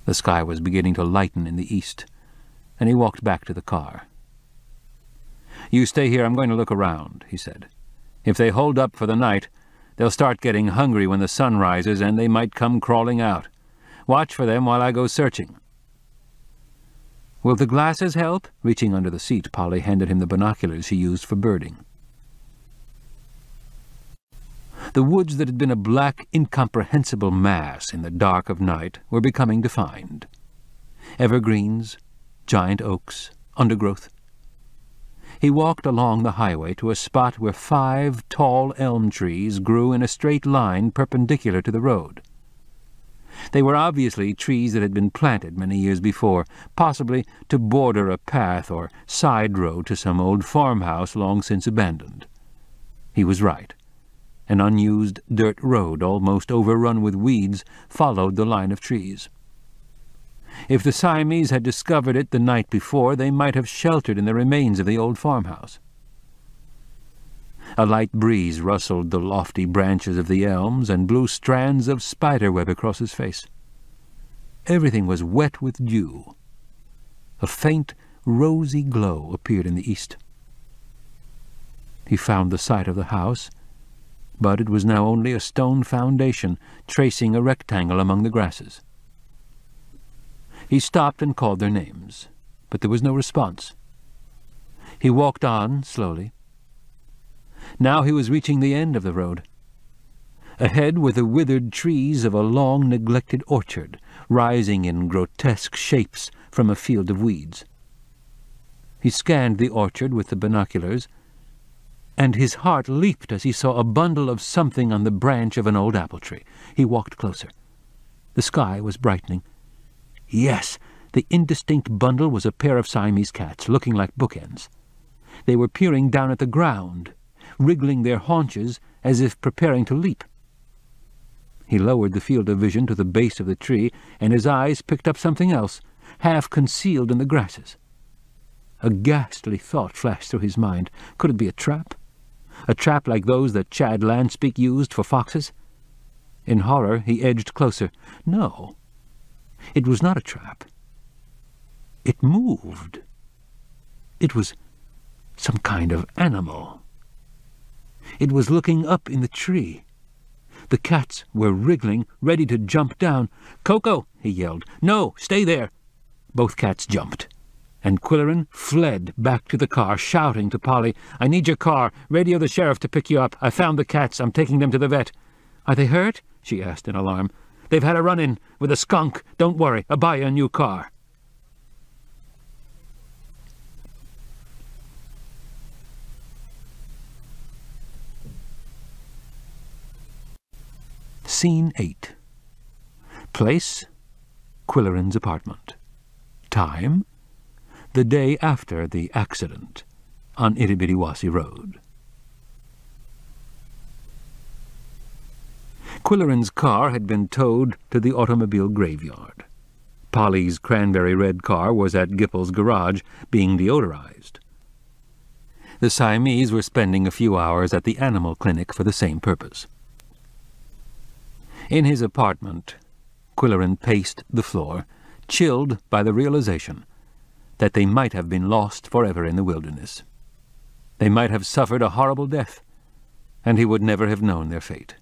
C: The sky was beginning to lighten in the east, and he walked back to the car. "You stay here, I'm going to look around," he said. "If they hold up for the night, they'll start getting hungry when the sun rises, and they might come crawling out. Watch for them while I go searching." "Will the glasses help?" Reaching under the seat, Polly handed him the binoculars he used for birding. The woods that had been a black, incomprehensible mass in the dark of night were becoming defined. Evergreens, giant oaks, undergrowth. He walked along the highway to a spot where 5 tall elm trees grew in a straight line perpendicular to the road. They were obviously trees that had been planted many years before, possibly to border a path or side road to some old farmhouse long since abandoned. He was right. An unused dirt road, almost overrun with weeds, followed the line of trees. If the Siamese had discovered it the night before, they might have sheltered in the remains of the old farmhouse. A light breeze rustled the lofty branches of the elms and blew strands of spiderweb across his face. Everything was wet with dew. A faint, rosy glow appeared in the east. He found the site of the house, but it was now only a stone foundation, tracing a rectangle among the grasses. He stopped and called their names, but there was no response. He walked on slowly. Now he was reaching the end of the road. Ahead were the withered trees of a long-neglected orchard, rising in grotesque shapes from a field of weeds. He scanned the orchard with the binoculars, and his heart leaped as he saw a bundle of something on the branch of an old apple tree. He walked closer. The sky was brightening. Yes, the indistinct bundle was a pair of Siamese cats, looking like bookends. They were peering down at the ground, wriggling their haunches as if preparing to leap. He lowered the field of vision to the base of the tree, and his eyes picked up something else, half concealed in the grasses. A ghastly thought flashed through his mind. Could it be a trap? A trap like those that Chad Landspeak used for foxes? In horror, he edged closer. No, it was not a trap. It moved. It was some kind of animal. It was looking up in the tree. The cats were wriggling, ready to jump down. "Coco!" he yelled. "No, stay there!" Both cats jumped, and Quillerin fled back to the car, shouting to Polly, "I need your car. Radio the sheriff to pick you up. I found the cats. I'm taking them to the vet." "Are they hurt?" she asked in alarm. "They've had a run-in with a skunk. Don't worry, I'll buy you a new car." Scene 8. Place, Quillerin's apartment. Time, the day after the accident, on Itty-Bitty-Wassy Road. Quillerin's car had been towed to the automobile graveyard. Polly's cranberry red car was at Gippel's garage, being deodorized. The Siamese were spending a few hours at the animal clinic for the same purpose. In his apartment, Quillerin paced the floor, chilled by the realization that they might have been lost forever in the wilderness. They might have suffered a horrible death, and he would never have known their fate.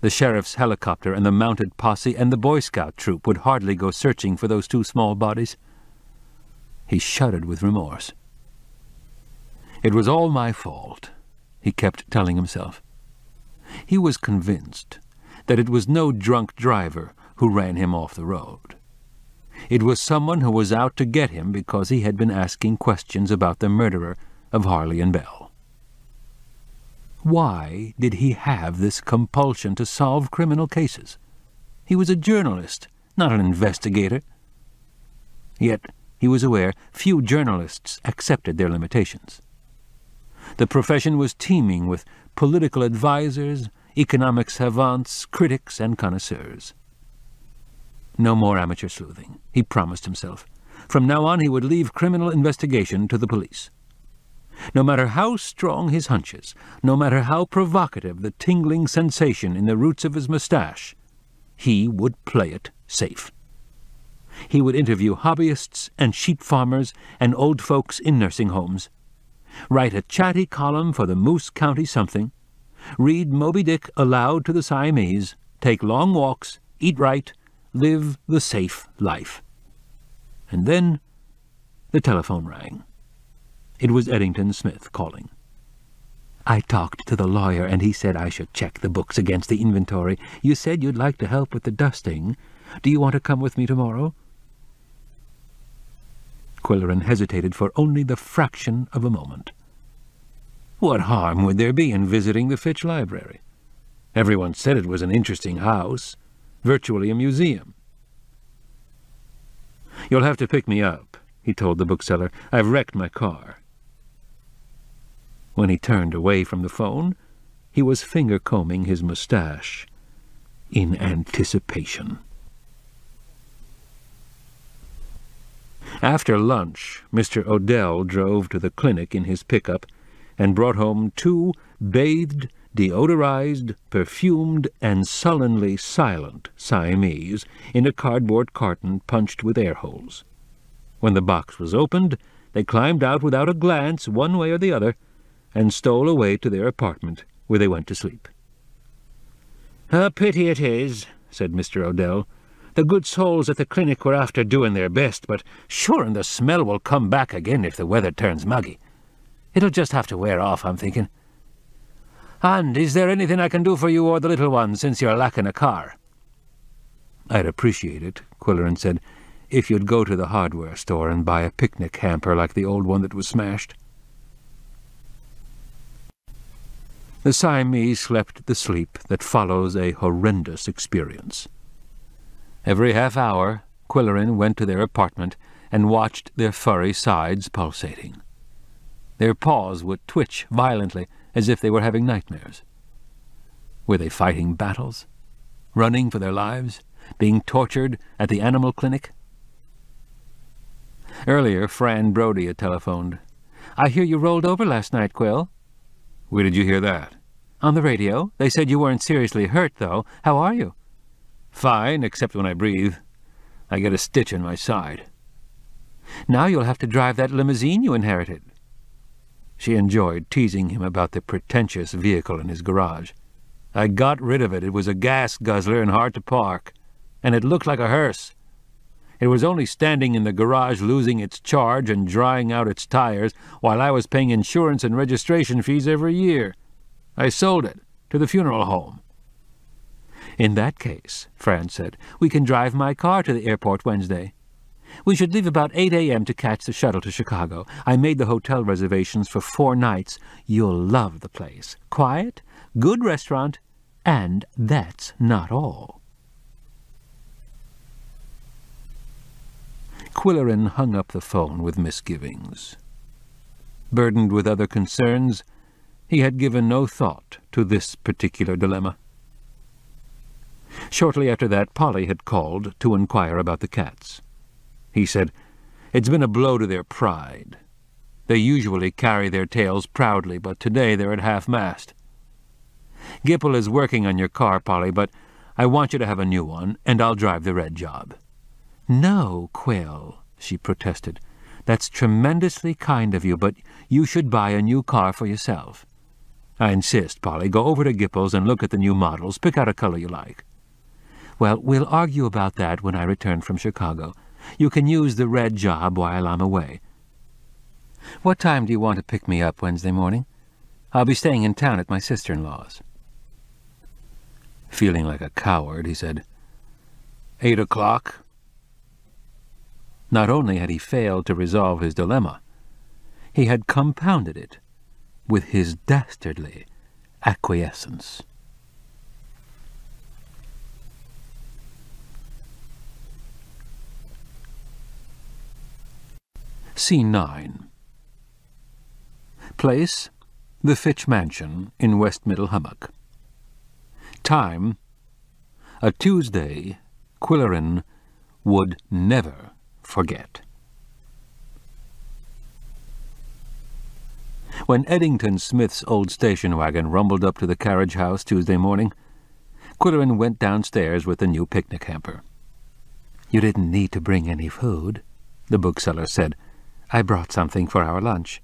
C: The sheriff's helicopter and the mounted posse and the Boy Scout troop would hardly go searching for those two small bodies. He shuddered with remorse. "It was all my fault," he kept telling himself. He was convinced that it was no drunk driver who ran him off the road. It was someone who was out to get him because he had been asking questions about the murderer of Harley and Bell. Why did he have this compulsion to solve criminal cases? He was a journalist, not an investigator. Yet he was aware few journalists accepted their limitations. The profession was teeming with political advisers, economic savants, critics, and connoisseurs. No more amateur sleuthing, he promised himself. From now on he would leave criminal investigation to the police. No matter how strong his hunches, no matter how provocative the tingling sensation in the roots of his mustache, he would play it safe. He would interview hobbyists and sheep farmers and old folks in nursing homes, write a chatty column for the Moose County something, read Moby Dick aloud to the Siamese, take long walks, eat right, live the safe life. And then the telephone rang. It was Eddington Smith calling. "I talked to the lawyer, and he said I should check the books against the inventory. You said you'd like to help with the dusting. Do you want to come with me tomorrow?" Quillerin hesitated for only the fraction of a moment. What harm would there be in visiting the Fitch Library? Everyone said it was an interesting house, virtually a museum. "You'll have to pick me up," he told the bookseller. "I've wrecked my car." When he turned away from the phone, he was finger-combing his mustache in anticipation. After lunch, Mr. Odell drove to the clinic in his pickup and brought home 2 bathed, deodorized, perfumed, and sullenly silent Siamese in a cardboard carton punched with air holes. When the box was opened, they climbed out without a glance one way or the other and stole away to their apartment, where they went to sleep. "A pity it is," said Mr. Odell. "The good souls at the clinic were after doing their best, but sure and the smell will come back again if the weather turns muggy. It'll just have to wear off, I'm thinking. And is there anything I can do for you or the little one, since you're lacking a car?" "I'd appreciate it," Quillerin said, "if you'd go to the hardware store and buy a picnic hamper like the old one that was smashed." The Siamese slept the sleep that follows a horrendous experience. Every half hour, Quillerin went to their apartment and watched their furry sides pulsating. Their paws would twitch violently, as if they were having nightmares. Were they fighting battles? Running for their lives? Being tortured at the animal clinic? Earlier, Fran Brody had telephoned. "I hear you rolled over last night, Quill."
B: Where did you hear that?
C: "On the radio. They said you weren't seriously hurt, though. How are you?"
B: Fine, except when I breathe. I get a stitch in my side.
C: "Now you'll have to drive that limousine you inherited."
B: She enjoyed teasing him about the pretentious vehicle in his garage. "I got rid of it. It was a gas guzzler and hard to park. And it looked like a hearse. It was only standing in the garage losing its charge and drying out its tires while I was paying insurance and registration fees every year. I sold it to the funeral home."
C: "In that case," Fran said, "we can drive my car to the airport Wednesday. We should leave about 8 a.m. to catch the shuttle to Chicago. I made the hotel reservations for 4 nights. You'll love the place. Quiet, good restaurant, and that's not all."
B: Quillerin hung up the phone with misgivings. Burdened with other concerns, he had given no thought to this particular dilemma. Shortly after that, Polly had called to inquire about the cats. He said, "It's been a blow to their pride. They usually carry their tails proudly, but today they're at half-mast. Gipple is working on your car, Polly, but I want you to have a new one, and I'll drive the red job."
C: "No, Quill," she protested. "That's tremendously kind of you, but you should buy a new car for yourself."
B: "I insist, Polly. Go over to Gipple's and look at the new models. Pick out a color you like."
C: "Well, we'll argue about that when I return from Chicago. You can use the red job while I'm away. What time do you want to pick me up Wednesday morning? I'll be staying in town at my sister-in-law's."
B: Feeling like a coward, he said, 8 o'clock.
C: Not only had he failed to resolve his dilemma, he had compounded it with his dastardly acquiescence. Scene 9. Place, the Fitch Mansion in West Middle Hummock. Time, a Tuesday Quillerin would never forget. When Eddington Smith's old station wagon rumbled up to the carriage house Tuesday morning, Quillerin went downstairs with the new picnic hamper. "You didn't need to bring any food," the bookseller said. "I brought something for our lunch."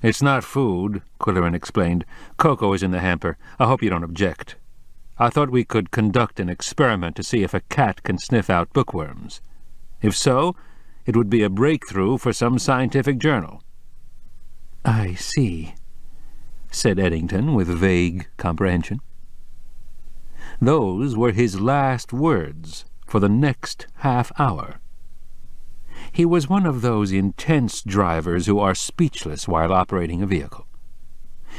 B: "It's not food," Quillerin explained. "Cocoa is in the hamper. I hope you don't object. I thought we could conduct an experiment to see if a cat can sniff out bookworms. If so, it would be a breakthrough for some scientific journal."
C: "I see," said Eddington with vague comprehension. Those were his last words for the next half hour. He was one of those intense drivers who are speechless while operating a vehicle.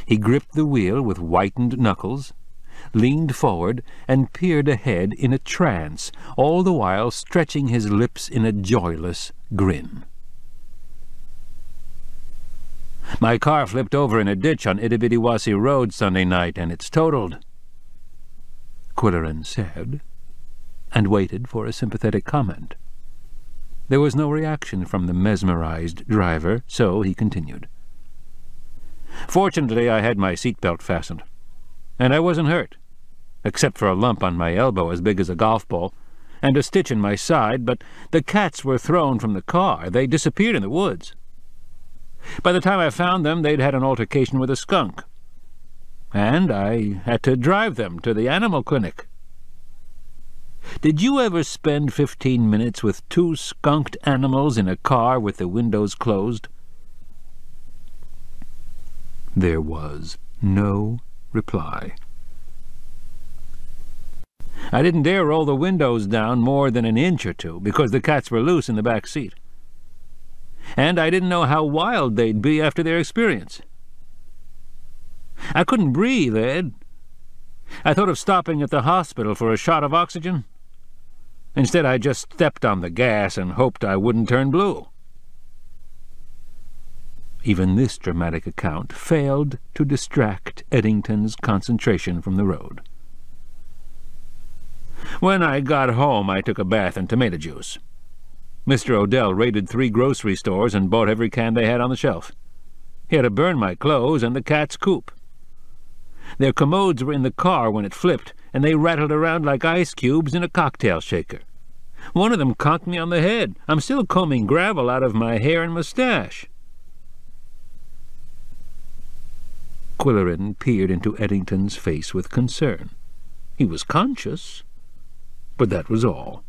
C: He gripped the wheel with whitened knuckles, leaned forward, and peered ahead in a trance, all the while stretching his lips in a joyless grin.
B: "My car flipped over in a ditch on Itty-Bitty-Wassy Road Sunday night, and it's totaled,"
C: Quillerin said, and waited for a sympathetic comment. There was no reaction from the mesmerized driver, so he continued.
B: "Fortunately, I had my seatbelt fastened, and I wasn't hurt, except for a lump on my elbow as big as a golf ball, and a stitch in my side, but the cats were thrown from the car. They disappeared in the woods. By the time I found them, they'd had an altercation with a skunk, and I had to drive them to the animal clinic. Did you ever spend 15 minutes with 2 skunked animals in a car with the windows closed?"
C: There was no reply.
B: "I didn't dare roll the windows down more than an inch or two, because the cats were loose in the back seat. And I didn't know how wild they'd be after their experience. I couldn't breathe, Ed. I thought of stopping at the hospital for a shot of oxygen. Instead, I just stepped on the gas and hoped I wouldn't turn blue."
C: Even this dramatic account failed to distract Eddington's concentration from the road.
D: When I got home, I took a bath in tomato juice. Mr. Odell raided 3 grocery stores and bought every can they had on the shelf. He had to burn my clothes and the cat's coop. Their commodes were in the car when it flipped, and they rattled around like ice cubes in a cocktail shaker. One of them conked me on the head. I'm still combing gravel out of my hair and mustache.
C: Quillerin peered into Eddington's face with concern. He was conscious, but that was all.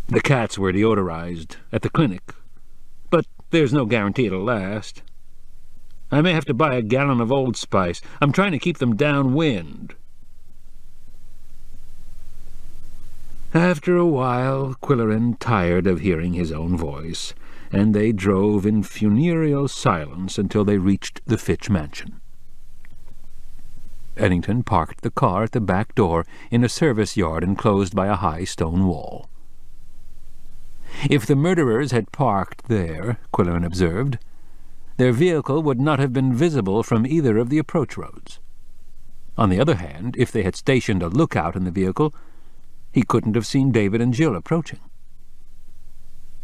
D: The cats were deodorized at the clinic, but there's no guarantee it'll last. I may have to buy a gallon of Old Spice. I'm trying to keep them downwind. After a while, Quillerin tired of hearing his own voice, and they drove in funereal silence until they reached the Fitch mansion.
C: Eddington parked the car at the back door in a service yard enclosed by a high stone wall. If the murderers had parked there, Quillerin observed, their vehicle would not have been visible from either of the approach roads. On the other hand, if they had stationed a lookout in the vehicle, he couldn't have seen David and Jill approaching.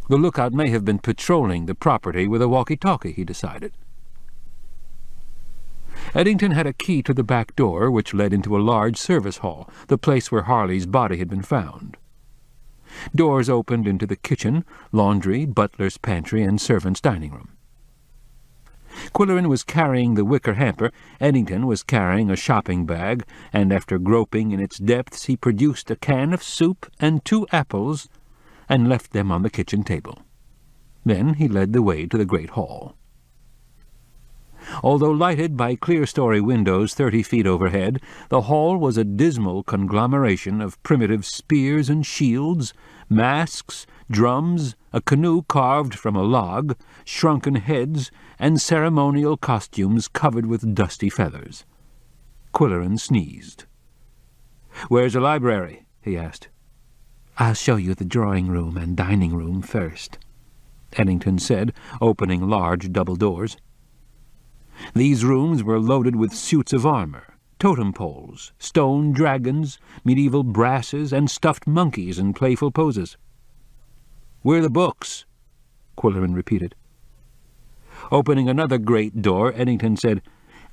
C: The lookout may have been patrolling the property with a walkie-talkie, he decided. Eddington had a key to the back door, which led into a large service hall, the place where Harley's body had been found. Doors opened into the kitchen, laundry, butler's pantry, and servant's dining room. Quillerin was carrying the wicker hamper, Eddington was carrying a shopping bag, and after groping in its depths he produced a can of soup and 2 apples and left them on the kitchen table. Then he led the way to the great hall. Although lighted by clerestory windows 30 feet overhead, the hall was a dismal conglomeration of primitive spears and shields, masks, drums, a canoe carved from a log, shrunken heads, and ceremonial costumes covered with dusty feathers. Quillerin sneezed. "Where's the library?" he asked. "I'll show you the drawing-room and dining-room first," Eddington said, opening large double doors. These rooms were loaded with suits of armor, totem poles, stone dragons, medieval brasses, and stuffed monkeys in playful poses. "Where are the books?" Quillerin repeated. Opening another great door, Eddington said,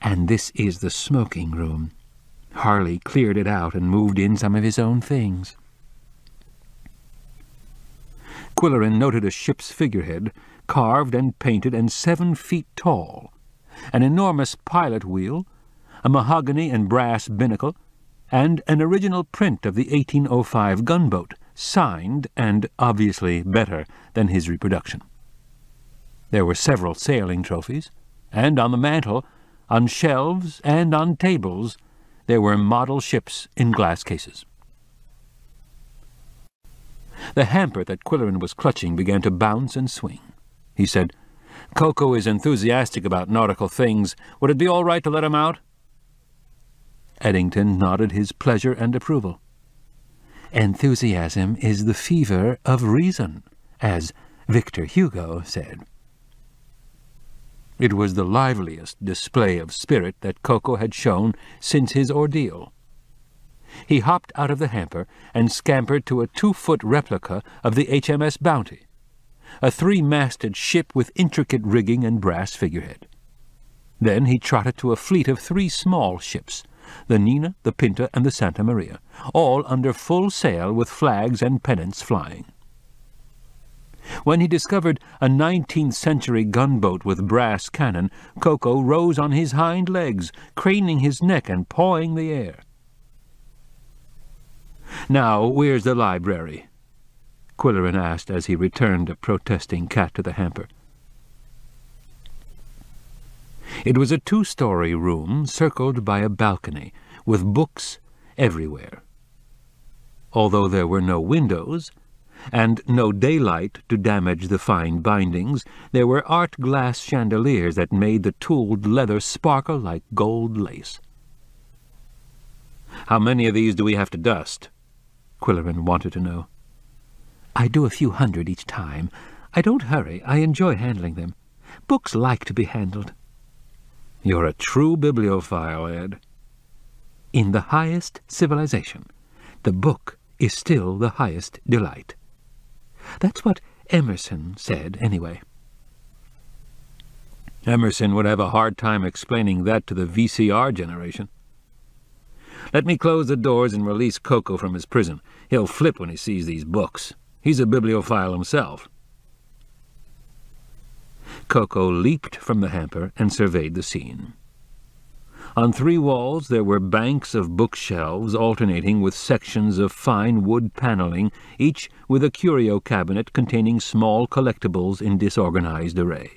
C: "And this is the smoking room. Harley cleared it out and moved in some of his own things." Quillerin noted a ship's figurehead, carved and painted and 7 feet tall, an enormous pilot wheel, a mahogany and brass binnacle, and an original print of the 1805 gunboat, signed and obviously better than his reproduction. There were several sailing trophies, and on the mantel, on shelves and on tables, there were model ships in glass cases. The hamper that Quillerin was clutching began to bounce and swing. He said, "Coco is enthusiastic about nautical things. Would it be all right to let him out?" Eddington nodded his pleasure and approval. "Enthusiasm is the fever of reason," as Victor Hugo said. It was the liveliest display of spirit that Coco had shown since his ordeal. He hopped out of the hamper and scampered to a 2-foot replica of the HMS Bounty, a 3-masted ship with intricate rigging and brass figurehead. Then he trotted to a fleet of 3 small ships, the Nina, the Pinta, and the Santa Maria, all under full sail with flags and pennants flying. When he discovered a 19th-century gunboat with brass cannon, Coco rose on his hind legs, craning his neck and pawing the air. "Now, where's the library?" Quillerin asked as he returned a protesting cat to the hamper. It was a 2-story room circled by a balcony, with books everywhere. Although there were no windows, and no daylight to damage the fine bindings, there were art glass chandeliers that made the tooled leather sparkle like gold lace. "How many of these do we have to dust?" Quillerin wanted to know. "I do a few hundred each time. I don't hurry. I enjoy handling them. Books like to be handled.
B: You're a true bibliophile, Ed.
C: In the highest civilization, the book is still the highest delight. That's what Emerson said, anyway.
B: Emerson would have a hard time explaining that to the VCR generation. Let me close the doors and release Coco from his prison. He'll flip when he sees these books. He's a bibliophile himself.
C: Coco leaped from the hamper and surveyed the scene. On 3 walls there were banks of bookshelves alternating with sections of fine wood paneling, each with a curio cabinet containing small collectibles in disorganized array.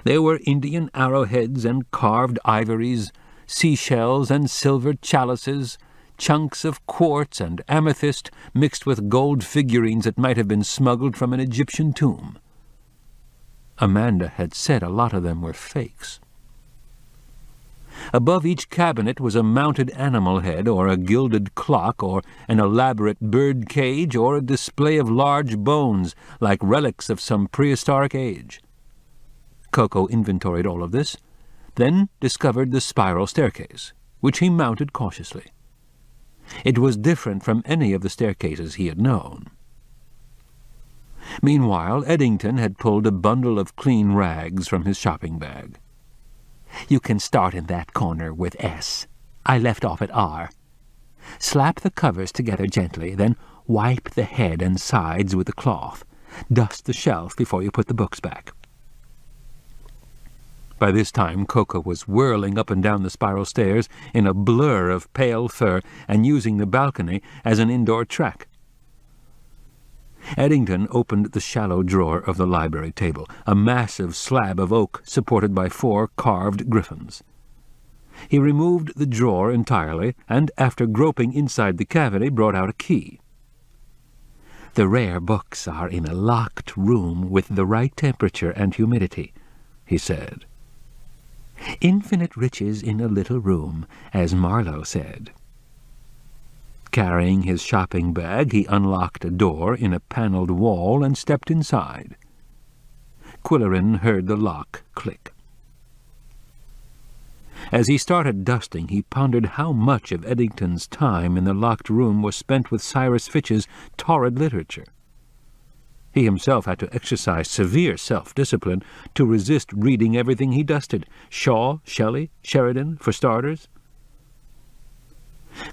C: There were Indian arrowheads and carved ivories, seashells and silver chalices, chunks of quartz and amethyst mixed with gold figurines that might have been smuggled from an Egyptian tomb. Amanda had said a lot of them were fakes. Above each cabinet was a mounted animal head, or a gilded clock, or an elaborate bird cage, or a display of large bones, like relics of some prehistoric age. Coco inventoried all of this, then discovered the spiral staircase, which he mounted cautiously. It was different from any of the staircases he had known. Meanwhile, Eddington had pulled a bundle of clean rags from his shopping bag. "You can start in that corner with S. I left off at R. Slap the covers together gently, then wipe the head and sides with the cloth. Dust the shelf before you put the books back." By this time Coco was whirling up and down the spiral stairs in a blur of pale fur and using the balcony as an indoor track. Eddington opened the shallow drawer of the library table, a massive slab of oak supported by 4 carved griffins. He removed the drawer entirely, and after groping inside the cavity brought out a key. "The rare books are in a locked room with the right temperature and humidity," he said. "Infinite riches in a little room, as Marlowe said." Carrying his shopping bag, he unlocked a door in a panelled wall and stepped inside. Quillerin heard the lock click. As he started dusting, he pondered how much of Eddington's time in the locked room was spent with Cyrus Fitch's torrid literature. He himself had to exercise severe self-discipline to resist reading everything he dusted. Shaw, Shelley, Sheridan, for starters.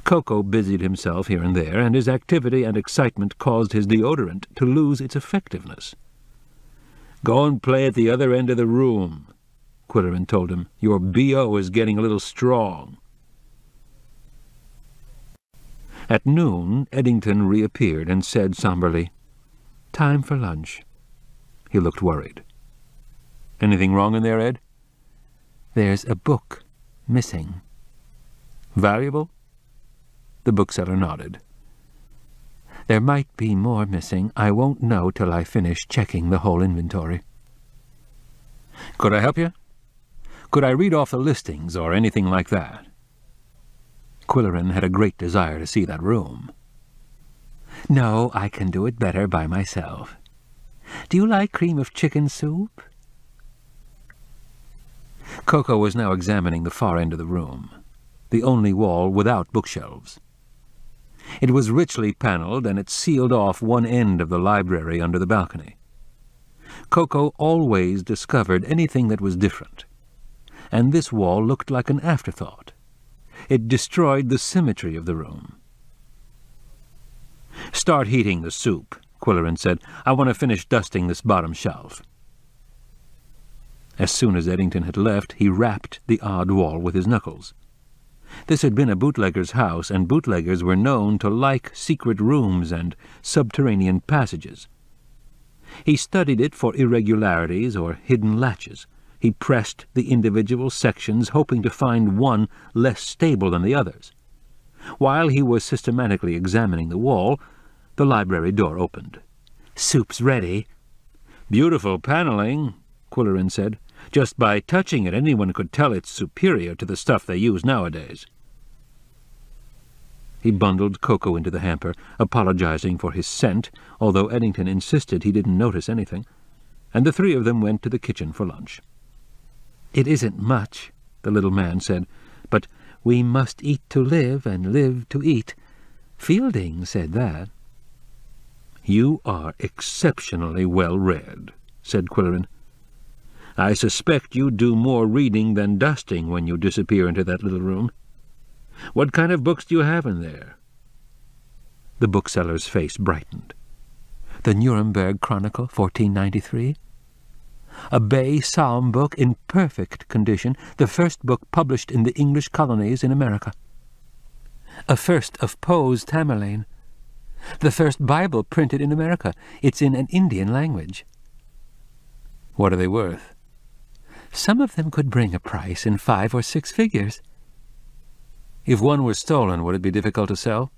C: Coco busied himself here and there, and his activity and excitement caused his deodorant to lose its effectiveness. "Go and play at the other end of the room," Quillerin told him. "Your B.O. is getting a little strong." At noon, Eddington reappeared and said somberly, "Time for lunch." He looked worried. "Anything wrong in there, Ed?" "There's a book missing." "Valuable?" The bookseller nodded. "There might be more missing. I won't know till I finish checking the whole inventory." "Could I help you? Could I read off the listings or anything like that?" Quillerin had a great desire to see that room. "No, I can do it better by myself. Do you like cream of chicken soup?" Coco was now examining the far end of the room, the only wall without bookshelves. It was richly panelled, and it sealed off one end of the library under the balcony. Coco always discovered anything that was different, and this wall looked like an afterthought. It destroyed the symmetry of the room. "Start heating the soup," Quillerin said. "I want to finish dusting this bottom shelf." As soon as Eddington had left, he rapped the odd wall with his knuckles. This had been a bootlegger's house, and bootleggers were known to like secret rooms and subterranean passages. He studied it for irregularities or hidden latches. He pressed the individual sections, hoping to find one less stable than the others. While he was systematically examining the wall, the library door opened. "Soup's ready." "Beautiful paneling," Quillerin said. "Just by touching it, anyone could tell it's superior to the stuff they use nowadays." He bundled Cocoa into the hamper, apologizing for his scent, although Eddington insisted he didn't notice anything, and the three of them went to the kitchen for lunch. "It isn't much," the little man said, "but we must eat to live and live to eat. Fielding said that." "You are exceptionally well read," said Quillerin. "I suspect you do more reading than dusting when you disappear into that little room. What kind of books do you have in there?" The bookseller's face brightened. "The Nuremberg Chronicle, 1493. A Bay psalm book in perfect condition, the first book published in the English colonies in America. A first of Poe's Tamerlane. The first Bible printed in America. It's in an Indian language." "What are they worth?" "Some of them could bring a price in 5 or 6 figures. "If one were stolen, would it be difficult to sell?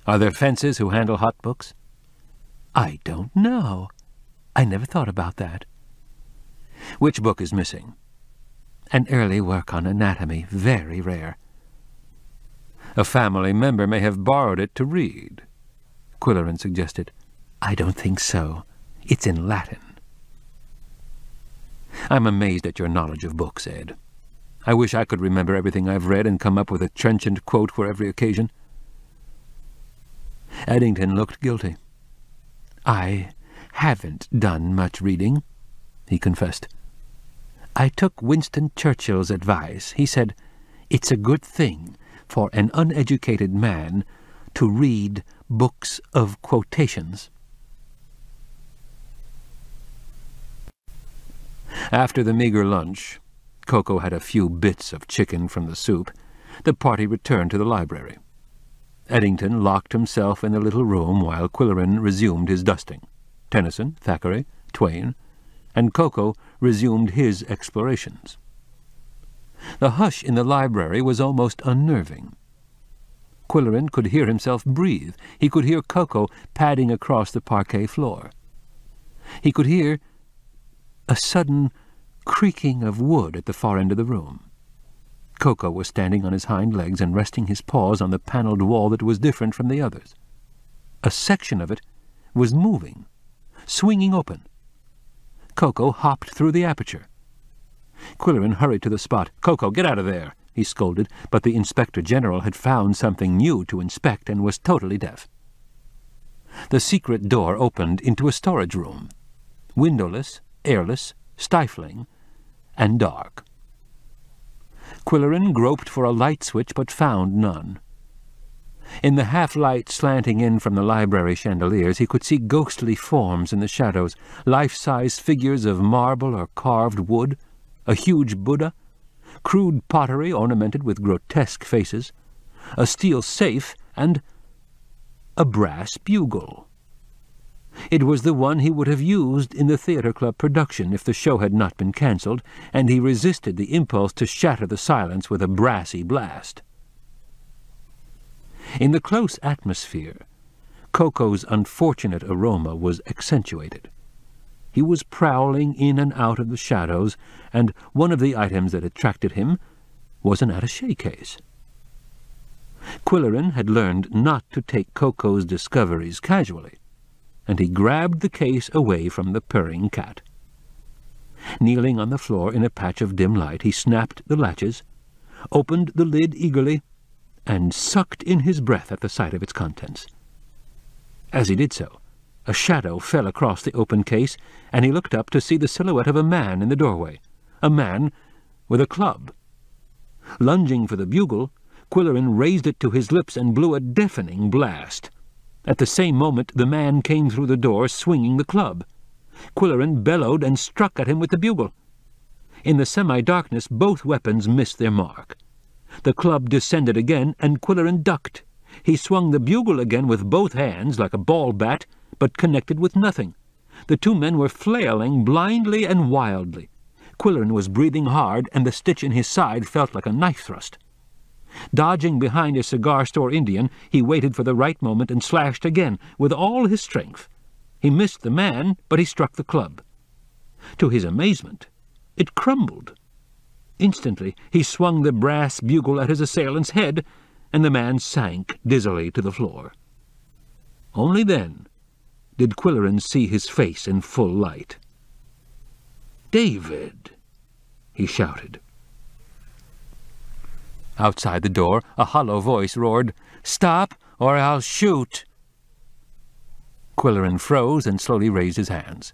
C: Are there fences who handle hot books?" "I don't know. I never thought about that." "Which book is missing?" "An early work on anatomy, very rare." "A family member may have borrowed it to read," Quillerin suggested. "I don't think so. It's in Latin." "I'm amazed at your knowledge of books, Ed. I wish I could remember everything I've read and come up with a trenchant quote for every occasion." Eddington looked guilty. "I haven't done much reading," he confessed. "I took Winston Churchill's advice. He said, 'It's a good thing for an uneducated man to read books of quotations.'" After the meagre lunch, Cocoa had a few bits of chicken from the soup, the party returned to the library. Eddington locked himself in the little room while Quillerin resumed his dusting. Tennyson, Thackeray, Twain, and Cocoa resumed his explorations. The hush in the library was almost unnerving. Quillerin could hear himself breathe. He could hear Cocoa padding across the parquet floor. He could hear a sudden creaking of wood at the far end of the room. Cocoa was standing on his hind legs and resting his paws on the panelled wall that was different from the others. A section of it was moving, swinging open. Cocoa hopped through the aperture. Quillerin hurried to the spot. "Cocoa, get out of there!" he scolded, but the Inspector General had found something new to inspect and was totally deaf. The secret door opened into a storage room, windowless, airless, stifling, and dark. Quillerin groped for a light switch but found none. In the half-light slanting in from the library chandeliers, he could see ghostly forms in the shadows, life-size figures of marble or carved wood, a huge Buddha, crude pottery ornamented with grotesque faces, a steel safe, and a brass bugle. It was the one he would have used in the theatre club production if the show had not been cancelled, and he resisted the impulse to shatter the silence with a brassy blast. In the close atmosphere, Cocoa's unfortunate aroma was accentuated. He was prowling in and out of the shadows, and one of the items that attracted him was an attaché case. Quillerin had learned not to take Cocoa's discoveries casually, and he grabbed the case away from the purring cat. Kneeling on the floor in a patch of dim light, he snapped the latches, opened the lid eagerly, and sucked in his breath at the sight of its contents. As he did so, a shadow fell across the open case, and he looked up to see the silhouette of a man in the doorway, a man with a club. Lunging for the bugle, Quillerin raised it to his lips and blew a deafening blast. At the same moment the man came through the door, swinging the club. Quillerin bellowed and struck at him with the bugle. In the semi-darkness both weapons missed their mark. The club descended again, and Quillerin ducked. He swung the bugle again with both hands, like a ball bat, but connected with nothing. The two men were flailing blindly and wildly. Quillerin was breathing hard, and the stitch in his side felt like a knife thrust. Dodging behind a cigar-store Indian, he waited for the right moment and slashed again, with all his strength. He missed the man, but he struck the club. To his amazement, it crumbled. Instantly he swung the brass bugle at his assailant's head, and the man sank dizzily to the floor. Only then did Quillerin see his face in full light. "David!" he shouted. Outside the door, a hollow voice roared, "Stop, or I'll shoot!" Quillerin froze and slowly raised his hands.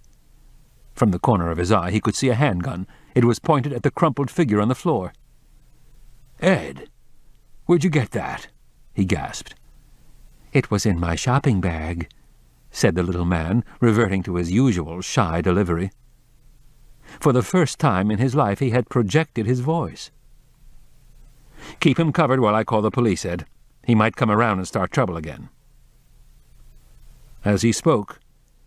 C: From the corner of his eye he could see a handgun. It was pointed at the crumpled figure on the floor. "Ed, where'd you get that?" he gasped. "It was in my shopping bag," said the little man, reverting to his usual shy delivery. For the first time in his life he had projected his voice. "Keep him covered while I call the police, Ed. He might come around and start trouble again." As he spoke,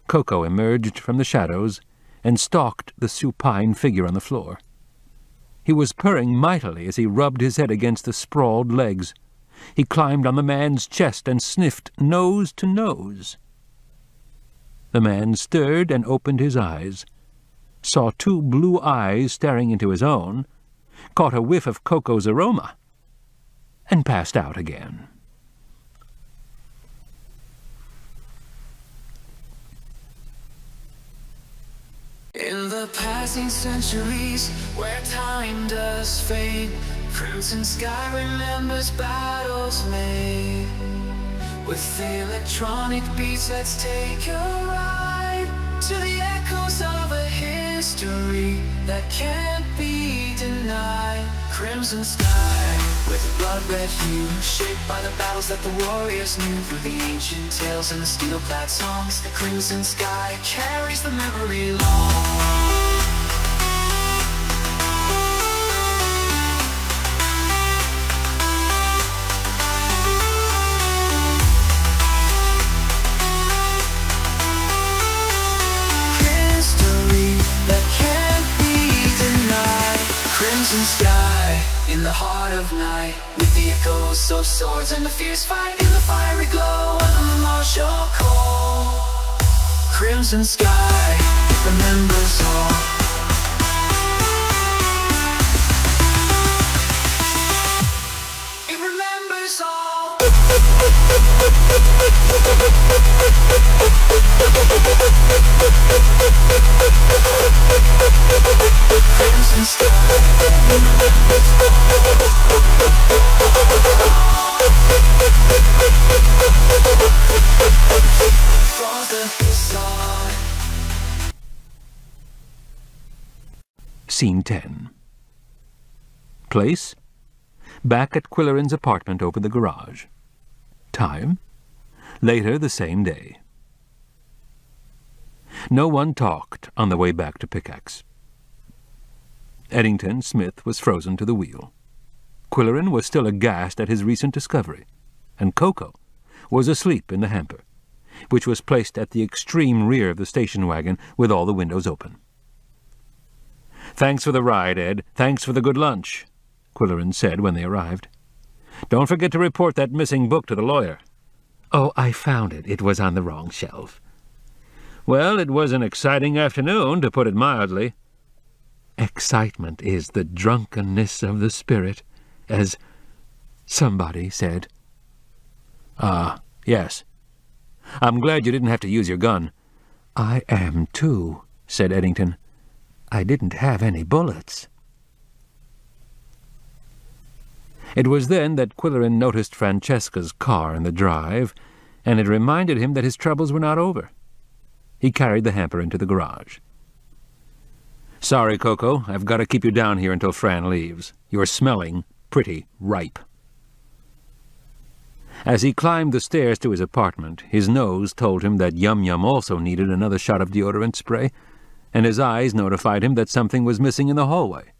C: Coco emerged from the shadows and stalked the supine figure on the floor. He was purring mightily as he rubbed his head against the sprawled legs. He climbed on the man's chest and sniffed nose to nose. The man stirred and opened his eyes, saw two blue eyes staring into his own, caught a whiff of Coco's aroma, and passed out again.
E: In the passing centuries, where time does fade, crimson sky remembers battles made. With electronic beats, let's take a ride to the echoes of a history that can't be denied. Crimson sky, with a blood-red hue, shaped by the battles that the warriors knew. Through the ancient tales and the steel-clad songs, the crimson sky carries the memory long. Crimson sky, in the heart of night, with the echoes of swords and the fierce fight, in the fiery glow of the martial call. Crimson sky, it remembers all. It remembers all. Crimson sky.
C: Scene 10. Place: back at Quillerin's apartment over the garage. Time: later the same day. No one talked on the way back to Pickaxe. Eddington Smith was frozen to the wheel. Quillerin was still aghast at his recent discovery, and Coco was asleep in the hamper, which was placed at the extreme rear of the station wagon with all the windows open. "Thanks for the ride, Ed. Thanks for the good lunch," Quillerin said when they arrived. "Don't forget to report that missing book to the lawyer." "Oh, I found it. It was on the wrong shelf." "Well, it was an exciting afternoon, to put it mildly." "Excitement is the drunkenness of the spirit, as somebody said." "Ah, yes. I'm glad you didn't have to use your gun." "I am, too," said Eddington. "I didn't have any bullets." It was then that Quillerin noticed Francesca's car in the drive, and it reminded him that his troubles were not over. He carried the hamper into the garage. "Sorry, Coco, I've got to keep you down here until Fran leaves. You're smelling pretty ripe." As he climbed the stairs to his apartment, his nose told him that Yum Yum also needed another shot of deodorant spray, and his eyes notified him that something was missing in the hallway.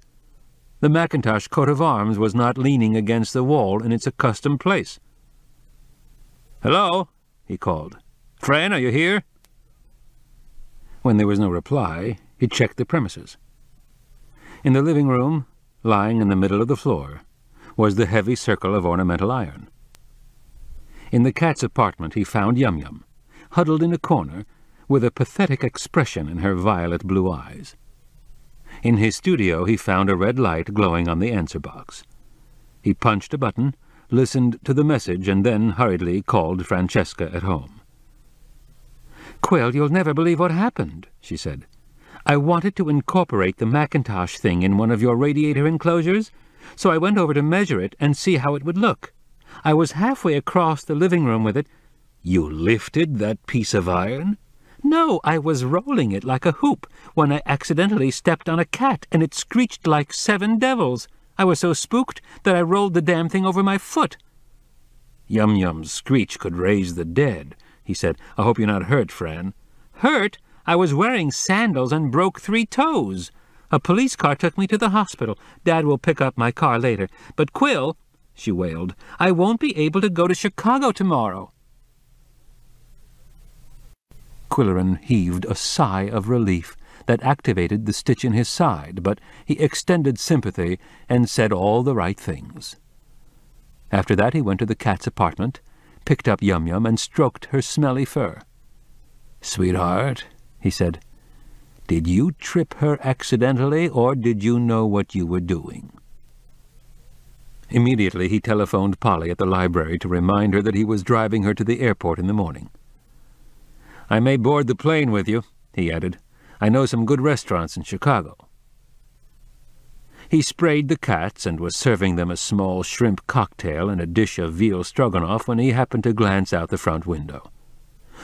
C: The Macintosh coat of arms was not leaning against the wall in its accustomed place. "Hello?" he called. "Fran, are you here?" When there was no reply, he checked the premises. In the living room, lying in the middle of the floor, was the heavy circle of ornamental iron. In the cat's apartment he found Yum Yum, huddled in a corner, with a pathetic expression in her violet blue eyes. In his studio he found a red light glowing on the answer box. He punched a button, listened to the message, and then hurriedly called Francesca at home. "Quill, you'll never believe what happened," she said. "I wanted to incorporate the Macintosh thing in one of your radiator enclosures, so I went over to measure it and see how it would look. I was halfway across the living room with it." "You lifted that piece of iron?" "No, I was rolling it like a hoop when I accidentally stepped on a cat, and it screeched like 7 devils. I was so spooked that I rolled the damn thing over my foot." "Yum-Yum's screech could raise the dead," he said. "I hope you're not hurt, Fran." "Hurt? I was wearing sandals and broke 3 toes. A police car took me to the hospital. Dad will pick up my car later. But, Quill," she wailed, "I won't be able to go to Chicago tomorrow." Quillerin heaved a sigh of relief that activated the stitch in his side, but he extended sympathy and said all the right things. After that he went to the cat's apartment, picked up Yum-Yum, and stroked her smelly fur. "Sweetheart," he said, "did you trip her accidentally, or did you know what you were doing?" Immediately he telephoned Polly at the library to remind her that he was driving her to the airport in the morning. "I may board the plane with you," he added. "I know some good restaurants in Chicago." He sprayed the cats and was serving them a small shrimp cocktail and a dish of veal stroganoff when he happened to glance out the front window.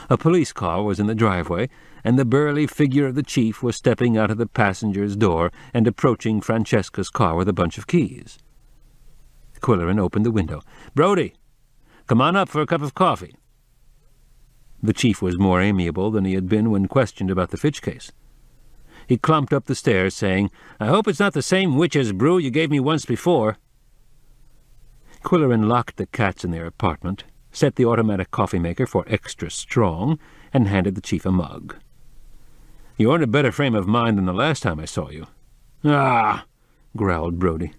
C: A police car was in the driveway, and the burly figure of the chief was stepping out of the passenger's door and approaching Francesca's car with a bunch of keys. Quillerin opened the window. "Brody, come on up for a cup of coffee." The chief was more amiable than he had been when questioned about the Fitch case. He clumped up the stairs, saying, "I hope it's not the same witch's brew you gave me once before." Quillerin locked the cats in their apartment, set the automatic coffee-maker for extra strong, and handed the chief a mug. "You're in a better frame of mind than the last time I saw you." "Ah!" growled Brody.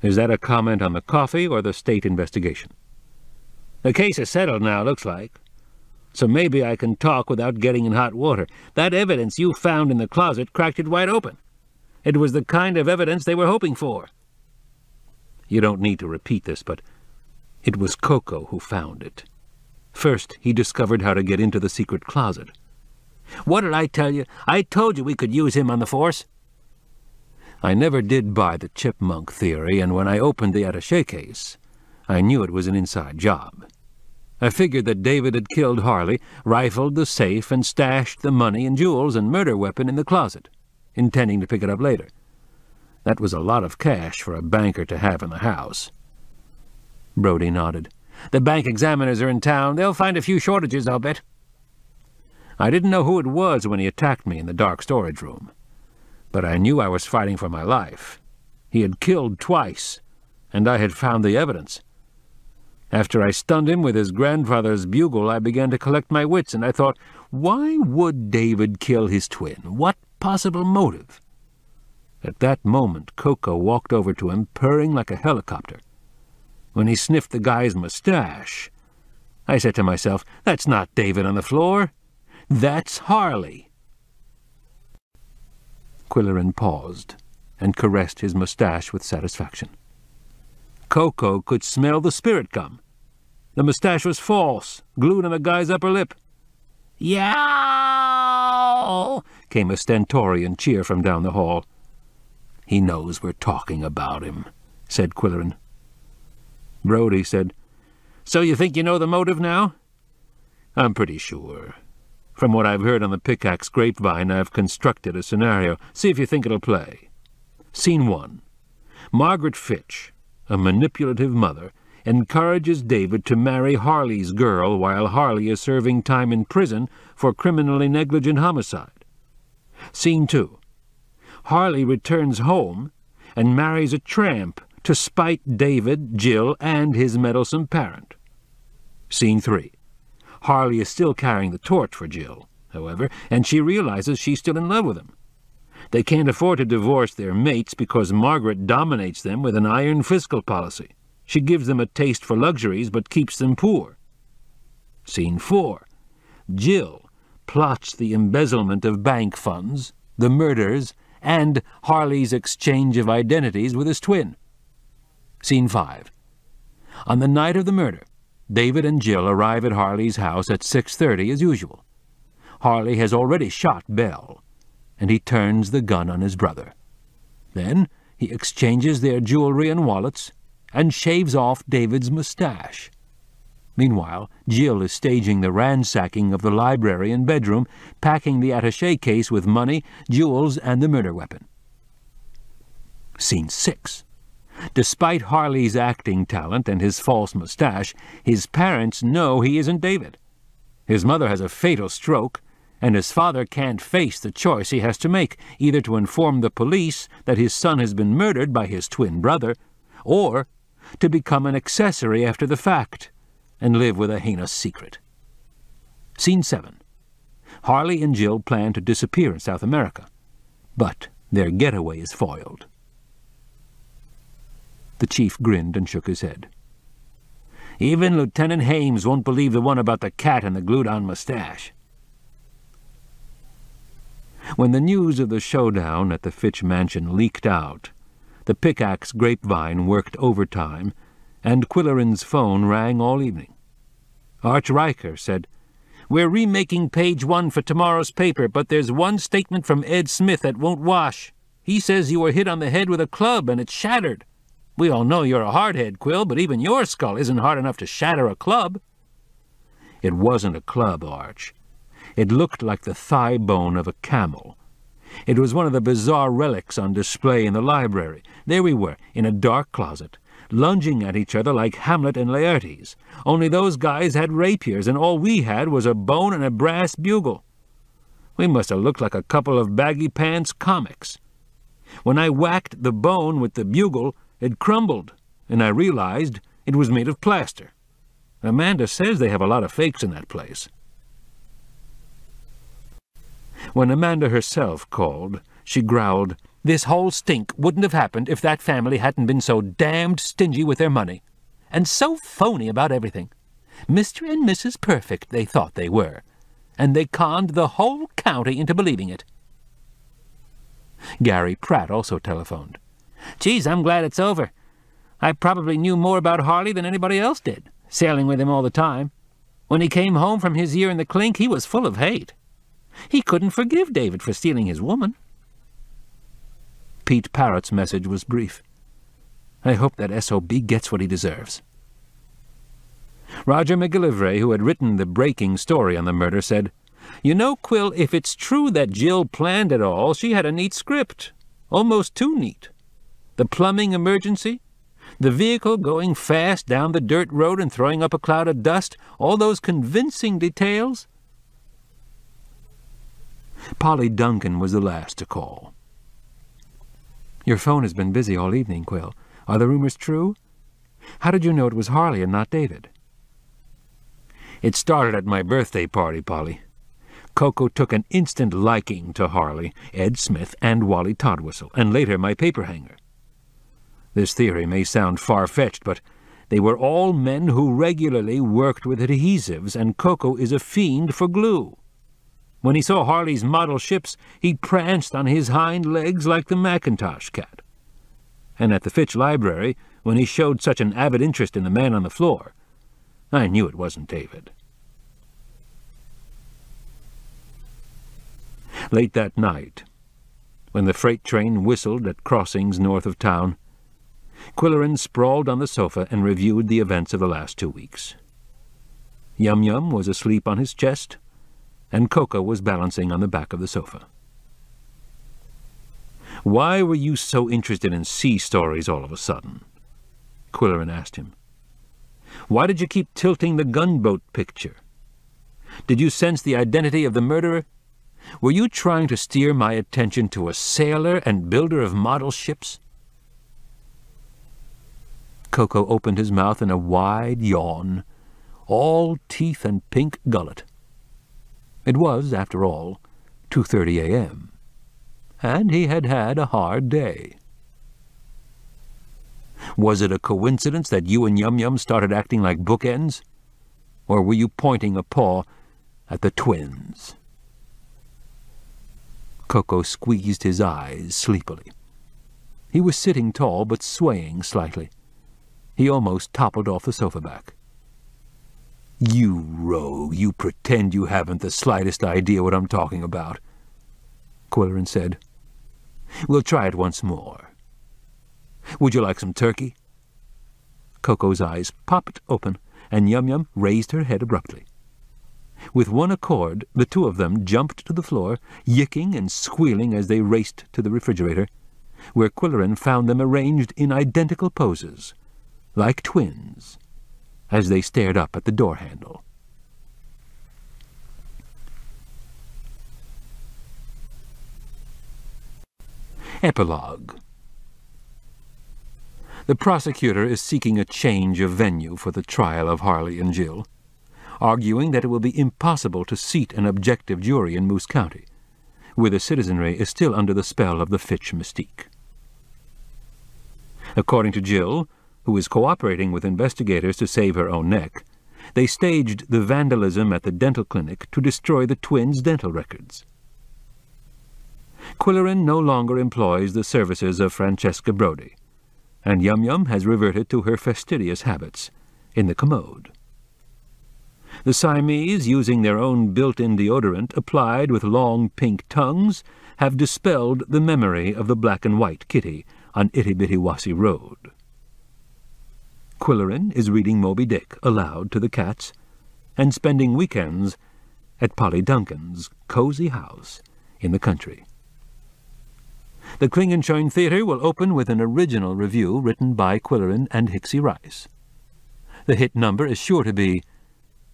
C: "Is that a comment on the coffee or the state investigation?" "The case is settled now, looks like. So maybe I can talk without getting in hot water. That evidence you found in the closet cracked it wide open. It was the kind of evidence they were hoping for." "You don't need to repeat this, but it was Coco who found it. First, he discovered how to get into the secret closet." "What did I tell you? I told you we could use him on the force." "I never did buy the chipmunk theory, and when I opened the attaché case, I knew it was an inside job. I figured that David had killed Harley, rifled the safe, and stashed the money and jewels and murder weapon in the closet, intending to pick it up later. That was a lot of cash for a banker to have in the house." Brody nodded. "The bank examiners are in town. They'll find a few shortages, I'll bet." "I didn't know who it was when he attacked me in the dark storage room, but I knew I was fighting for my life. He had killed twice, and I had found the evidence. After I stunned him with his grandfather's bugle, I began to collect my wits, and I thought, why would David kill his twin? What possible motive? At that moment, Coco walked over to him, purring like a helicopter. When he sniffed the guy's mustache, I said to myself, that's not David on the floor. That's Harley." Quillerin paused and caressed his mustache with satisfaction. Coco could smell the spirit gum. The mustache was false, glued on the guy's upper lip. "Yow!" came a stentorian cheer from down the hall. "He knows we're talking about him," said Quillerin. Brody said, "So you think you know the motive now?" "I'm pretty sure. From what I've heard on the Pickaxe grapevine, I've constructed a scenario. See if you think it'll play. Scene 1. Margaret Fitch, a manipulative mother, encourages David to marry Harley's girl while Harley is serving time in prison for criminally negligent homicide. Scene 2. Harley returns home and marries a tramp to spite David, Jill, and his meddlesome parent. Scene 3. Harley is still carrying the torch for Jill, however, and she realizes she's still in love with him. They can't afford to divorce their mates because Margaret dominates them with an iron fiscal policy. She gives them a taste for luxuries but keeps them poor. Scene 4. Jill plots the embezzlement of bank funds, the murders, and Harley's exchange of identities with his twin. Scene 5. On the night of the murder, David and Jill arrive at Harley's house at 6:30 as usual. Harley has already shot Bell, and he turns the gun on his brother. Then he exchanges their jewelry and wallets and shaves off David's mustache. Meanwhile, Jill is staging the ransacking of the library and bedroom, packing the attaché case with money, jewels, and the murder weapon. Scene 6. Despite Harley's acting talent and his false mustache, his parents know he isn't David. His mother has a fatal stroke, and his father can't face the choice he has to make, either to inform the police that his son has been murdered by his twin brother, or to become an accessory after the fact and live with a heinous secret. Scene 7. Harley and Jill plan to disappear in South America, but their getaway is foiled. The chief grinned and shook his head. Even Lieutenant Hames won't believe the one about the cat and the glued-on mustache. When the news of the showdown at the Fitch mansion leaked out, the Pickaxe grapevine worked overtime, and Quillerin's phone rang all evening. Arch Riker said, "We're remaking page 1 for tomorrow's paper, but there's one statement from Ed Smith that won't wash. He says you were hit on the head with a club and it's shattered. We all know you're a hardhead, Quill, but even your skull isn't hard enough to shatter a club." It wasn't a club, Arch. It looked like the thigh bone of a camel. It was one of the bizarre relics on display in the library. There we were, in a dark closet, lunging at each other like Hamlet and Laertes. Only those guys had rapiers, and all we had was a bone and a brass bugle. We must have looked like a couple of baggy-pants comics. When I whacked the bone with the bugle, it crumbled, and I realized it was made of plaster. Amanda says they have a lot of fakes in that place. When Amanda herself called, she growled, "This whole stink wouldn't have happened if that family hadn't been so damned stingy with their money. And so phony about everything. Mr. and Mrs. Perfect they thought they were, and they conned the whole county into believing it." Gary Pratt also telephoned. "Geez, I'm glad it's over. I probably knew more about Harley than anybody else did, sailing with him all the time. When he came home from his year in the clink, he was full of hate. He couldn't forgive David for stealing his woman." Pete Parrott's message was brief. "I hope that SOB gets what he deserves." Roger McGillivray, who had written the breaking story on the murder, said, "You know, Quill, if it's true that Jill planned it all, she had a neat script. Almost too neat. The plumbing emergency, the vehicle going fast down the dirt road and throwing up a cloud of dust, all those convincing details." Polly Duncan was the last to call. "Your phone has been busy all evening, Quill. Are the rumors true? How did you know it was Harley and not David?" "It started at my birthday party, Polly. Coco took an instant liking to Harley, Ed Smith, and Wally Todwhistle, and later my paper hanger. This theory may sound far-fetched, but they were all men who regularly worked with adhesives, and Coco is a fiend for glue. When he saw Harley's model ships, he pranced on his hind legs like the Macintosh cat. And at the Fitch Library, when he showed such an avid interest in the man on the floor, I knew it wasn't David." Late that night, when the freight train whistled at crossings north of town, Quillerin sprawled on the sofa and reviewed the events of the last 2 weeks. Yum-Yum was asleep on his chest, and Coco was balancing on the back of the sofa. "Why were you so interested in sea stories all of a sudden?" Quillerin asked him. "Why did you keep tilting the gunboat picture? Did you sense the identity of the murderer? Were you trying to steer my attention to a sailor and builder of model ships?" Coco opened his mouth in a wide yawn, all teeth and pink gullet. It was, after all, 2:30 a.m., and he had had a hard day. "Was it a coincidence that you and Yum-Yum started acting like bookends? Or were you pointing a paw at the twins?" Coco squeezed his eyes sleepily. He was sitting tall but swaying slightly. He almost toppled off the sofa back. "You rogue, you pretend you haven't the slightest idea what I'm talking about," Quillerin said. "We'll try it once more. Would you like some turkey?" Coco's eyes popped open, and Yum-Yum raised her head abruptly. With one accord, the two of them jumped to the floor, yicking and squealing as they raced to the refrigerator, where Quillerin found them arranged in identical poses, like twins, as they stared up at the door handle. Epilogue. The prosecutor is seeking a change of venue for the trial of Harley and Jill, arguing that it will be impossible to seat an objective jury in Moose County, where the citizenry is still under the spell of the Fitch mystique. According to Jill, who is cooperating with investigators to save her own neck, they staged the vandalism at the dental clinic to destroy the twins' dental records. Quillerin no longer employs the services of Francesca Brodie, and Yum-Yum has reverted to her fastidious habits in the commode. The Siamese, using their own built-in deodorant applied with long pink tongues, have dispelled the memory of the black-and-white kitty on Itty-Bitty-Wassy Road. Quillerin is reading Moby Dick aloud to the cats and spending weekends at Polly Duncan's cozy house in the country. The Klingenschein Theatre will open with an original review written by Quillerin and Hixie Rice. The hit number is sure to be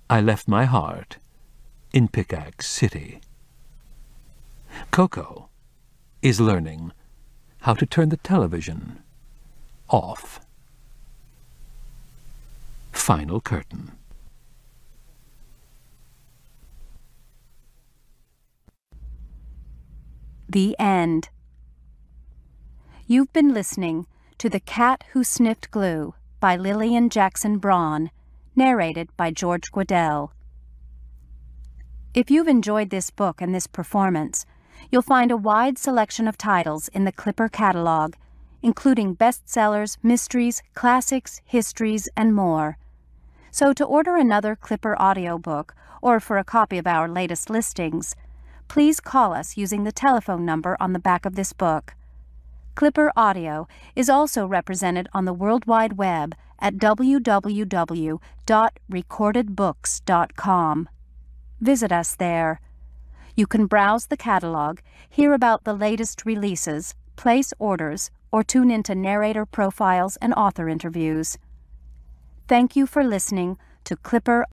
C: "I Left My Heart in Pickaxe City." Coco is learning how to turn the television off. Final curtain.
A: The end. You've been listening to The Cat Who Sniffed Glue by Lillian Jackson Braun, narrated by George Guidall. If you've enjoyed this book and this performance, you'll find a wide selection of titles in the Clipper catalog, including bestsellers, mysteries, classics, histories, and more. So to order another Clipper audiobook or for a copy of our latest listings, please call us using the telephone number on the back of this book. Clipper Audio is also represented on the World Wide Web at www.recordedbooks.com. Visit us there. You can browse the catalog, hear about the latest releases, place orders, or tune into narrator profiles and author interviews. Thank you for listening to Clipper